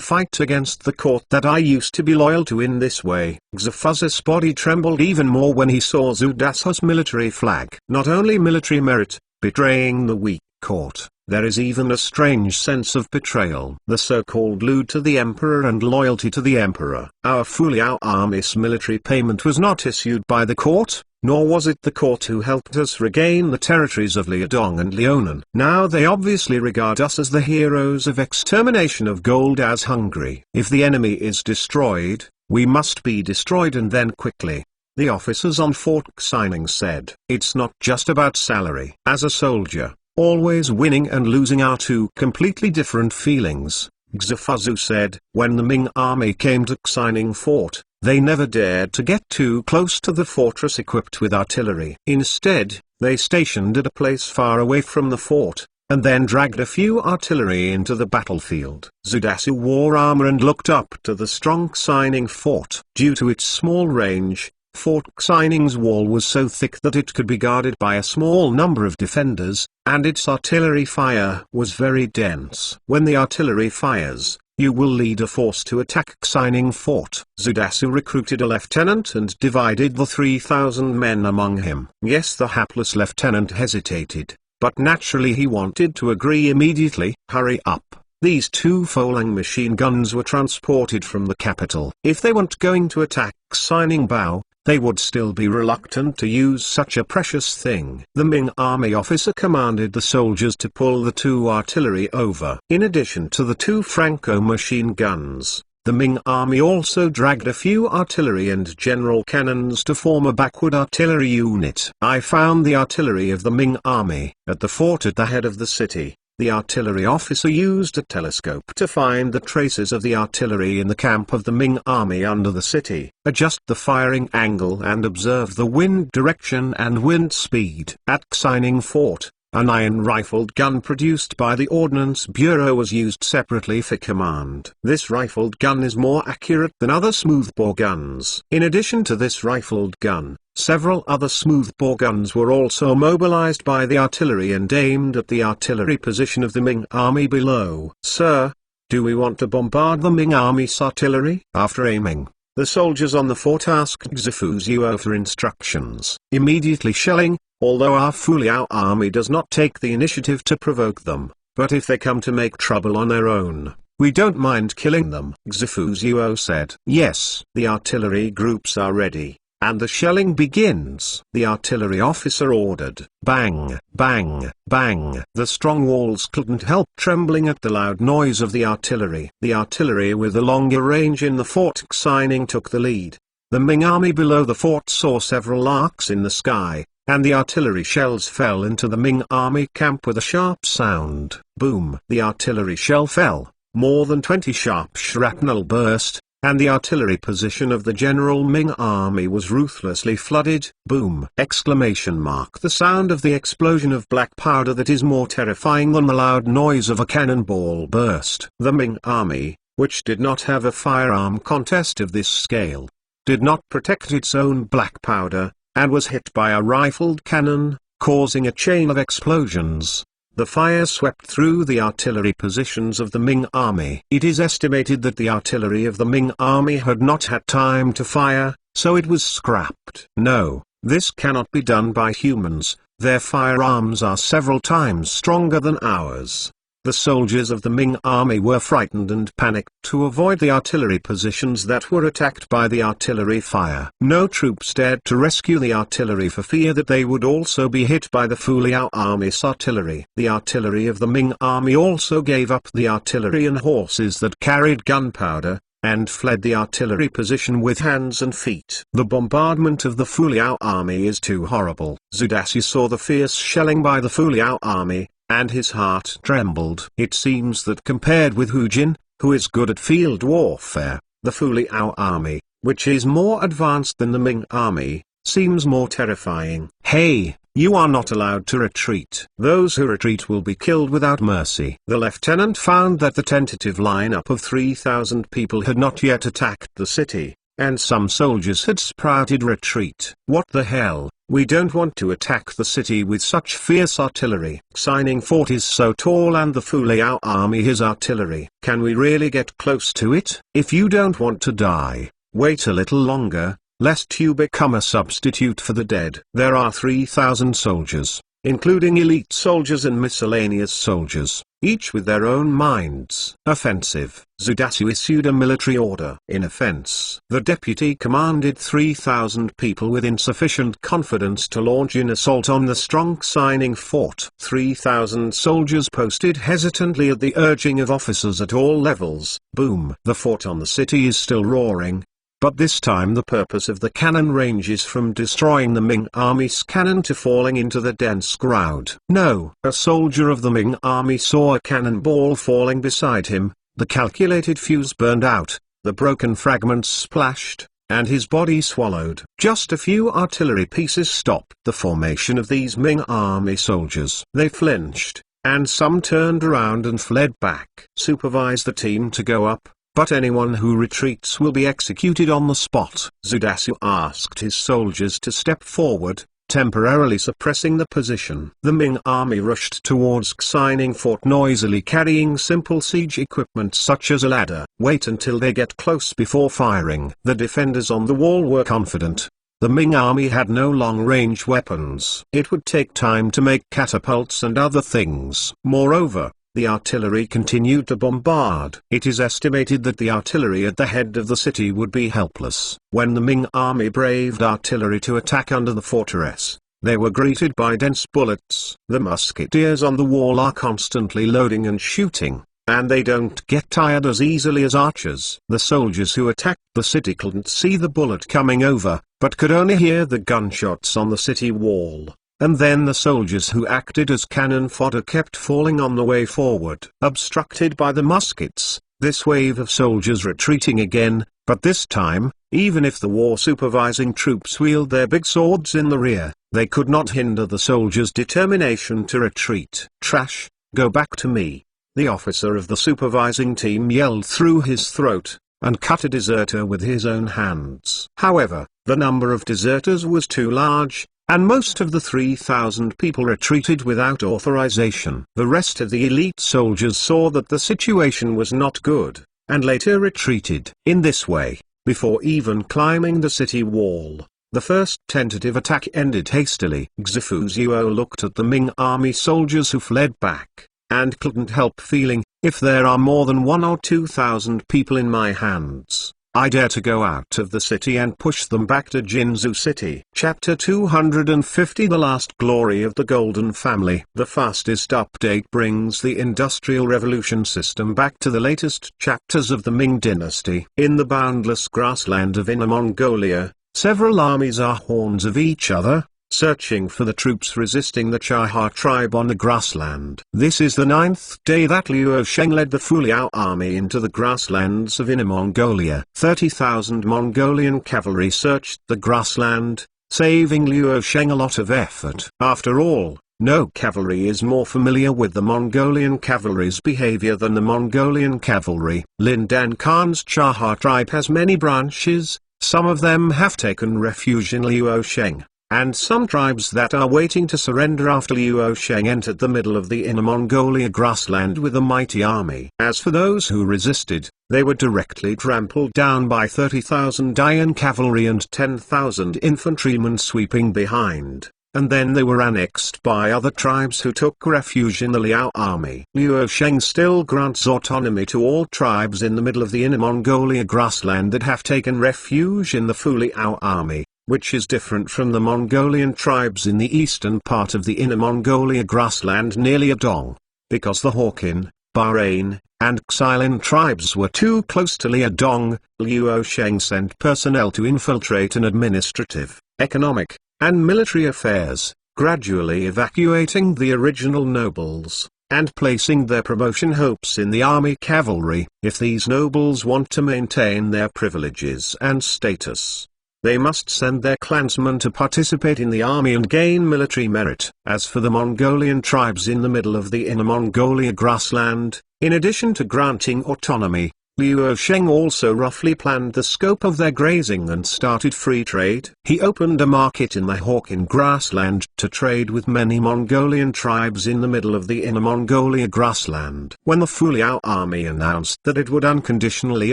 fight against the court that I used to be loyal to in this way. Xifuz's body trembled even more when he saw Zhu Dashu's military flag. Not only military merit, betraying the weak court, there is even a strange sense of betrayal. The so-called lewd to the emperor and loyalty to the emperor. Our Fuliao army's military payment was not issued by the court, nor was it the court who helped us regain the territories of Liaodong and Liaonan. Now they obviously regard us as the heroes of extermination of gold as hungry. If the enemy is destroyed, we must be destroyed and then quickly. The officers on Fort Xining said. It's not just about salary. As a soldier, always winning and losing are two completely different feelings, Xifu said. When the Ming army came to Xining Fort, they never dared to get too close to the fortress equipped with artillery. Instead, they stationed at a place far away from the fort, and then dragged a few artillery into the battlefield. Zudasu wore armor and looked up to the strong Xining Fort. Due to its small range, Fort Xining's wall was so thick that it could be guarded by a small number of defenders, and its artillery fire was very dense. When the artillery fires, you will lead a force to attack Xining Fort. Zudasu recruited a lieutenant and divided the 3,000 men among him. Yes, the hapless lieutenant hesitated, but naturally he wanted to agree immediately. Hurry up. These 2 Folang machine guns were transported from the capital. If they weren't going to attack Xining Bao, they would still be reluctant to use such a precious thing. The Ming army officer commanded the soldiers to pull the 2 artillery over. In addition to the 2 Franco machine guns, the Ming army also dragged a few artillery and general cannons to form a backward artillery unit. I found the artillery of the Ming army at the fort at the head of the city. The artillery officer used a telescope to find the traces of the artillery in the camp of the Ming army under the city, adjust the firing angle and observe the wind direction and wind speed. At Xining Fort, An iron-rifled gun produced by the Ordnance Bureau was used separately for command. This rifled gun is more accurate than other smoothbore guns. In addition to this rifled gun, several other smoothbore guns were also mobilized by the artillery and aimed at the artillery position of the Ming army below. "Sir, do we want to bombard the Ming army's artillery?" After aiming, the soldiers on the fort asked Xifu for instructions. "Immediately shelling, although our Fuliao army does not take the initiative to provoke them, but if they come to make trouble on their own, we don't mind killing them," Xifu said. "Yes." The artillery groups are ready, and the shelling begins. The artillery officer ordered. Bang, bang, bang. The strong walls couldn't help trembling at the loud noise of the artillery. The artillery with the longer range in the fort Xining took the lead. The Ming army below the fort saw several arcs in the sky, and the artillery shells fell into the Ming army camp with a sharp sound. Boom! The artillery shell fell, more than 20 sharp shrapnel burst, and the artillery position of the general Ming army was ruthlessly flooded. Boom! Exclamation mark. The sound of the explosion of black powder that is more terrifying than the loud noise of a cannonball burst. The Ming army, which did not have a firearm contest of this scale, did not protect its own black powder, and was hit by a rifled cannon, causing a chain of explosions. The fire swept through the artillery positions of the Ming army. It is estimated that the artillery of the Ming army had not had time to fire, so it was scrapped. No, this cannot be done by humans. Their firearms are several times stronger than ours. The soldiers of the Ming army were frightened and panicked to avoid the artillery positions that were attacked by the artillery fire. No troops dared to rescue the artillery for fear that they would also be hit by the Fuliao army's artillery. The artillery of the Ming army also gave up the artillery and horses that carried gunpowder, and fled the artillery position with hands and feet. The bombardment of the Fuliao army is too horrible. Suzy saw the fierce shelling by the Fuliao army, and his heart trembled. It seems that compared with Hu Jin, who is good at field warfare, the Fuliao army, which is more advanced than the Ming army, seems more terrifying. "Hey, you are not allowed to retreat. Those who retreat will be killed without mercy." The lieutenant found that the tentative lineup of 3,000 people had not yet attacked the city, and some soldiers had sprouted retreat. "What the hell? We don't want to attack the city with such fierce artillery. Xining Fort is so tall and the Fuliao army is artillery. Can we really get close to it? If you don't want to die, wait a little longer, lest you become a substitute for the dead." There are 3,000 soldiers, including elite soldiers and miscellaneous soldiers, each with their own minds. Offensive. Suzy issued a military order. In offense. The deputy commanded 3,000 people with insufficient confidence to launch an assault on the strong Xining fort. 3,000 soldiers posted hesitantly at the urging of officers at all levels. Boom. The fort on the city is still roaring, but this time the purpose of the cannon ranges from destroying the Ming army's cannon to falling into the dense crowd. No. A soldier of the Ming army saw a cannonball falling beside him, the calculated fuse burned out, the broken fragments splashed, and his body swallowed. Just a few artillery pieces stopped the formation of these Ming army soldiers. They flinched, and some turned around and fled back. Supervise the team to go up, but anyone who retreats will be executed on the spot. Suzy asked his soldiers to step forward, temporarily suppressing the position. The Ming army rushed towards Xining Fort noisily carrying simple siege equipment such as a ladder. Wait until they get close before firing. The defenders on the wall were confident. The Ming army had no long-range weapons. It would take time to make catapults and other things. Moreover, the artillery continued to bombard. It is estimated that the artillery at the head of the city would be helpless. When the Ming army braved artillery to attack under the fortress, they were greeted by dense bullets. The musketeers on the wall are constantly loading and shooting, and they don't get tired as easily as archers. The soldiers who attacked the city couldn't see the bullet coming over, but could only hear the gunshots on the city wall. And then the soldiers who acted as cannon fodder kept falling on the way forward. Obstructed by the muskets, this wave of soldiers retreating again, but this time, Even if the war supervising troops wheeled their big swords in the rear, they could not hinder the soldiers' determination to retreat. "Trash, go back to me," the officer of the supervising team yelled through his throat, and cut a deserter with his own hands. However, the number of deserters was too large, and most of the 3,000 people retreated without authorization. The rest of the elite soldiers saw that the situation was not good, and later retreated. In this way, before even climbing the city wall, the first tentative attack ended hastily. Xifuzuo looked at the Ming army soldiers who fled back, and couldn't help feeling, if there are more than 1 or 2,000 people in my hands, I dare to go out of the city and push them back to Jinzu City. Chapter 250 The Last Glory of the Golden Family. The fastest update brings the Industrial Revolution system back to the latest chapters of the Ming Dynasty. In the boundless grassland of Inner Mongolia, several armies are horns of each other, searching for the troops resisting the Chahar tribe on the grassland. This is the 9th day that Liu Sheng led the Fuliao army into the grasslands of Inner Mongolia. 30,000 Mongolian cavalry searched the grassland, saving Liu Sheng a lot of effort. After all, no cavalry is more familiar with the Mongolian cavalry's behavior than the Mongolian cavalry. Lindan Khan's Chahar tribe has many branches, some of them have taken refuge in Liu Sheng, and some tribes that are waiting to surrender after Liu Sheng entered the middle of the Inner Mongolia grassland with a mighty army. As for those who resisted, they were directly trampled down by 30,000 Dalian cavalry and 10,000 infantrymen sweeping behind, and then they were annexed by other tribes who took refuge in the Liao army. Liu Sheng still grants autonomy to all tribes in the middle of the Inner Mongolia grassland that have taken refuge in the Fuliao army, which is different from the Mongolian tribes in the eastern part of the Inner Mongolia grassland near Liadong, because the Hawkin, Bahrain, and Xilin tribes were too close to Liadong. Liu Sheng sent personnel to infiltrate in administrative, economic, and military affairs, gradually evacuating the original nobles, and placing their promotion hopes in the army cavalry. If these nobles want to maintain their privileges and status, they must send their clansmen to participate in the army and gain military merit. As for the Mongolian tribes in the middle of the Inner Mongolia grassland, in addition to granting autonomy, Liu Sheng also roughly planned the scope of their grazing and started free trade. He opened a market in the Hawkin grassland to trade with many Mongolian tribes in the middle of the Inner Mongolia grassland. When the Fuliao army announced that it would unconditionally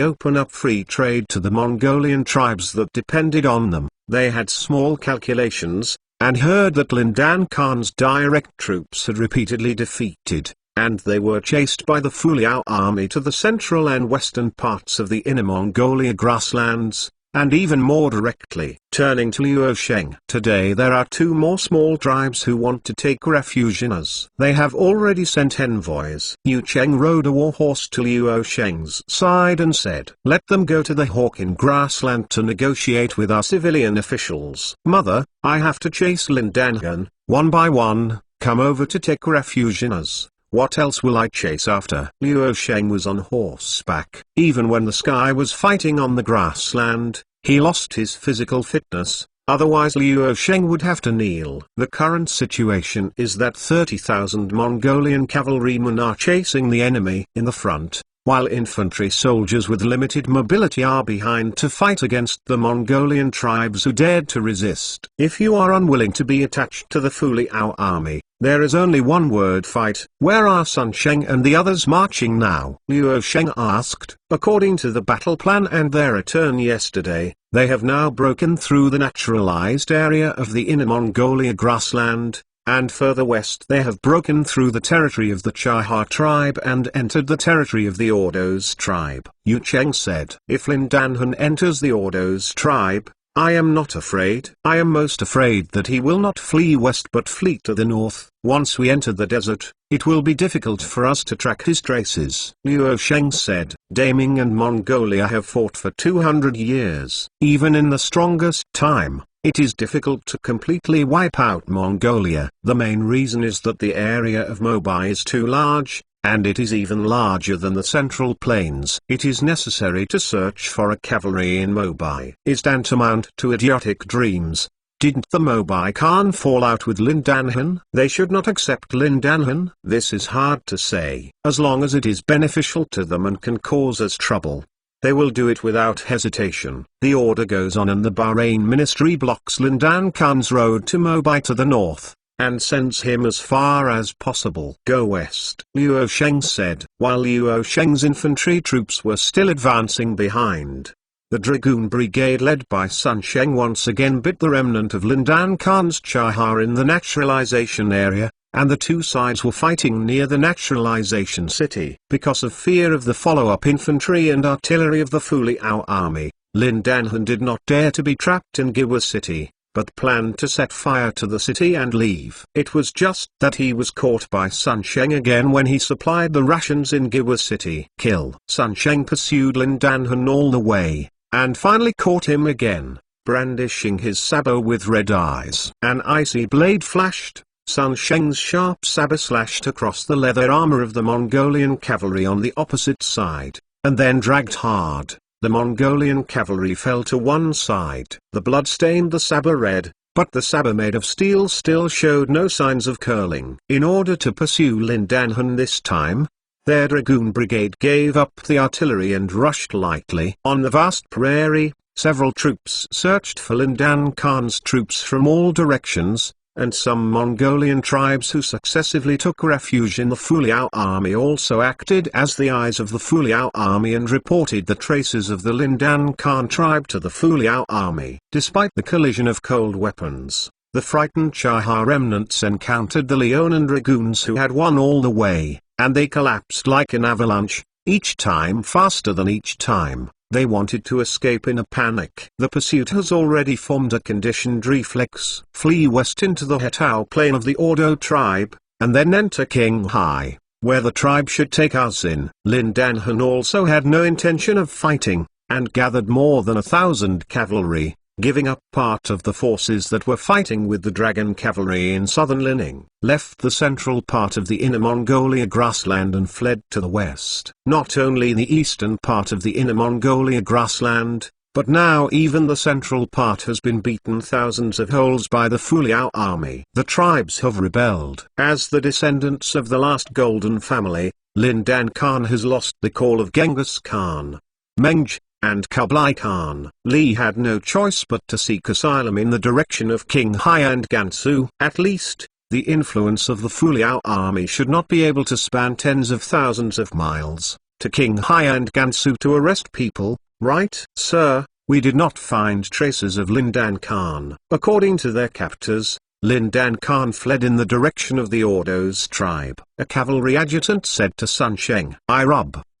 open up free trade to the Mongolian tribes that depended on them, they had small calculations, and heard that Lindan Khan's direct troops had repeatedly defeated, and they were chased by the Fuliao army to the central and western parts of the Inner Mongolia grasslands, and even more directly. Turning to Liu Sheng. Today there are 2 more small tribes who want to take refuge in us. They have already sent envoys. Yu Cheng rode a war horse to Liu Sheng's side and said, "Let them go to the Hawkin grassland to negotiate with our civilian officials." "Mother, I have to chase Lindangan, one by one, come over to take refuge in us. What else will I chase after?" Liu Sheng was on horseback. Even when the sky was fighting on the grassland, he lost his physical fitness, otherwise Liu Sheng would have to kneel. The current situation is that 30,000 Mongolian cavalrymen are chasing the enemy in the front, while infantry soldiers with limited mobility are behind to fight against the Mongolian tribes who dared to resist. If you are unwilling to be attached to the Fuliao army, there is only one word: fight. Where are Sun Sheng and the others marching now? Liu Sheng asked. According to the battle plan and their return yesterday, they have now broken through the naturalized area of the Inner Mongolia grassland, and further west they have broken through the territory of the Chahar tribe and entered the territory of the Ordos tribe. Yu Cheng said, "If Lindanhan enters the Ordos tribe, I am not afraid. I am most afraid that he will not flee west but flee to the north. Once we enter the desert, it will be difficult for us to track his traces." Liu Sheng said, "Daming and Mongolia have fought for 200 years. Even in the strongest time, it is difficult to completely wipe out Mongolia. The main reason is that the area of Mobai is too large, and it is even larger than the Central Plains. It is necessary to search for a cavalry in Mobi is tantamount to idiotic dreams. Didn't the Mobi Khan fall out with Lindanhan? They should not accept Lindanhan. This is hard to say. As long as it is beneficial to them and can cause us trouble, they will do it without hesitation. The order goes on and the Bahrain ministry blocks Lindan Khan's road to Mobi to the north, and sends him as far as possible. Go west, Luo Sheng said. While Luo Sheng's infantry troops were still advancing behind, the Dragoon Brigade led by Sun Sheng once again bit the remnant of Lindan Khan's Chahar in the naturalization area, and the two sides were fighting near the naturalization city. Because of fear of the follow-up infantry and artillery of the Fuliao army, Lindanhan did not dare to be trapped in Giwa city, but planned to set fire to the city and leave. It was just that he was caught by Sun Sheng again when he supplied the rations in Giwa city. Kill. Sun Sheng pursued Lindanhan all the way, and finally caught him again, brandishing his sabre with red eyes. An icy blade flashed. Sun Sheng's sharp sabre slashed across the leather armor of the Mongolian cavalry on the opposite side, and then dragged hard. The Mongolian cavalry fell to one side. The blood stained the sabre red, but the sabre made of steel still showed no signs of curling. In order to pursue Lindanhan this time, their Dragoon Brigade gave up the artillery and rushed lightly. On the vast prairie, several troops searched for Lindan Khan's troops from all directions, and some Mongolian tribes who successively took refuge in the Fuliao army also acted as the eyes of the Fuliao army and reported the traces of the Lindan Khan tribe to the Fuliao army. Despite the collision of cold weapons, the frightened Chahar remnants encountered the Leonan dragoons who had won all the way, and they collapsed like an avalanche, each time faster than each time. They wanted to escape in a panic. The pursuit has already formed a conditioned reflex. Flee west into the Hetao plain of the Ordo tribe, and then enter Qinghai, where the tribe should take us in. Lindanhan also had no intention of fighting, and gathered more than 1,000 cavalry, giving up part of the forces that were fighting with the dragon cavalry in southern Lining, left the central part of the Inner Mongolia grassland and fled to the west. Not only the eastern part of the Inner Mongolia grassland, but now even the central part has been beaten thousands of holes by the Fuliao army. The tribes have rebelled. As the descendants of the last golden family, Lindan Khan has lost the call of Genghis Khan, Meng, and Kublai Khan. Li had no choice but to seek asylum in the direction of Qinghai and Gansu. At least, the influence of the Fuliao army should not be able to span tens of thousands of miles to Qinghai and Gansu to arrest people, right? Sir, we did not find traces of Lindan Khan. According to their captors, Lindan Khan fled in the direction of the Ordo's tribe. A cavalry adjutant said to Sun Sheng,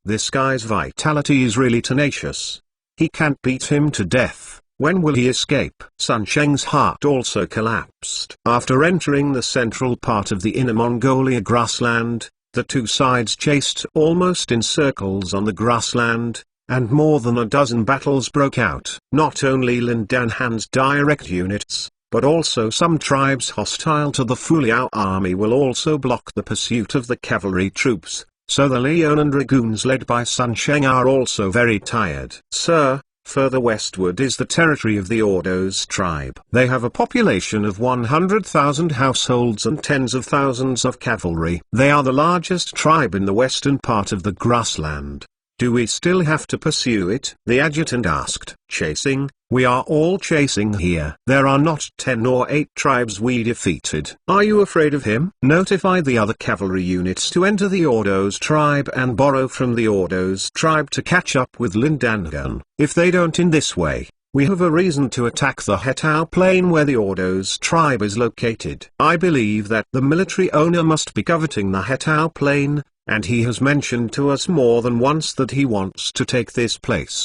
"This guy's vitality is really tenacious. He can't beat him to death. When will he escape?" Sun Sheng's heart also collapsed. After entering the central part of the Inner Mongolia grassland, the two sides chased almost in circles on the grassland, and more than a dozen battles broke out. Not only Lindanhan's direct units, but also some tribes hostile to the Fuliao army will also block the pursuit of the cavalry troops. So the Leonan dragoons led by Sun Sheng are also very tired. Sir, further westward is the territory of the Ordo's tribe. They have a population of 100,000 households and tens of thousands of cavalry. They are the largest tribe in the western part of the grassland. Do we still have to pursue it? The adjutant asked. Chasing? We are all chasing here. There are not 10 or 8 tribes we defeated. Are you afraid of him? Notify the other cavalry units to enter the Ordo's tribe and borrow from the Ordo's tribe to catch up with Lindanhan. If they don't in this way, we have a reason to attack the Hetao plain where the Ordo's tribe is located. I believe that the military owner must be coveting the Hetao plain, and he has mentioned to us more than once that he wants to take this place.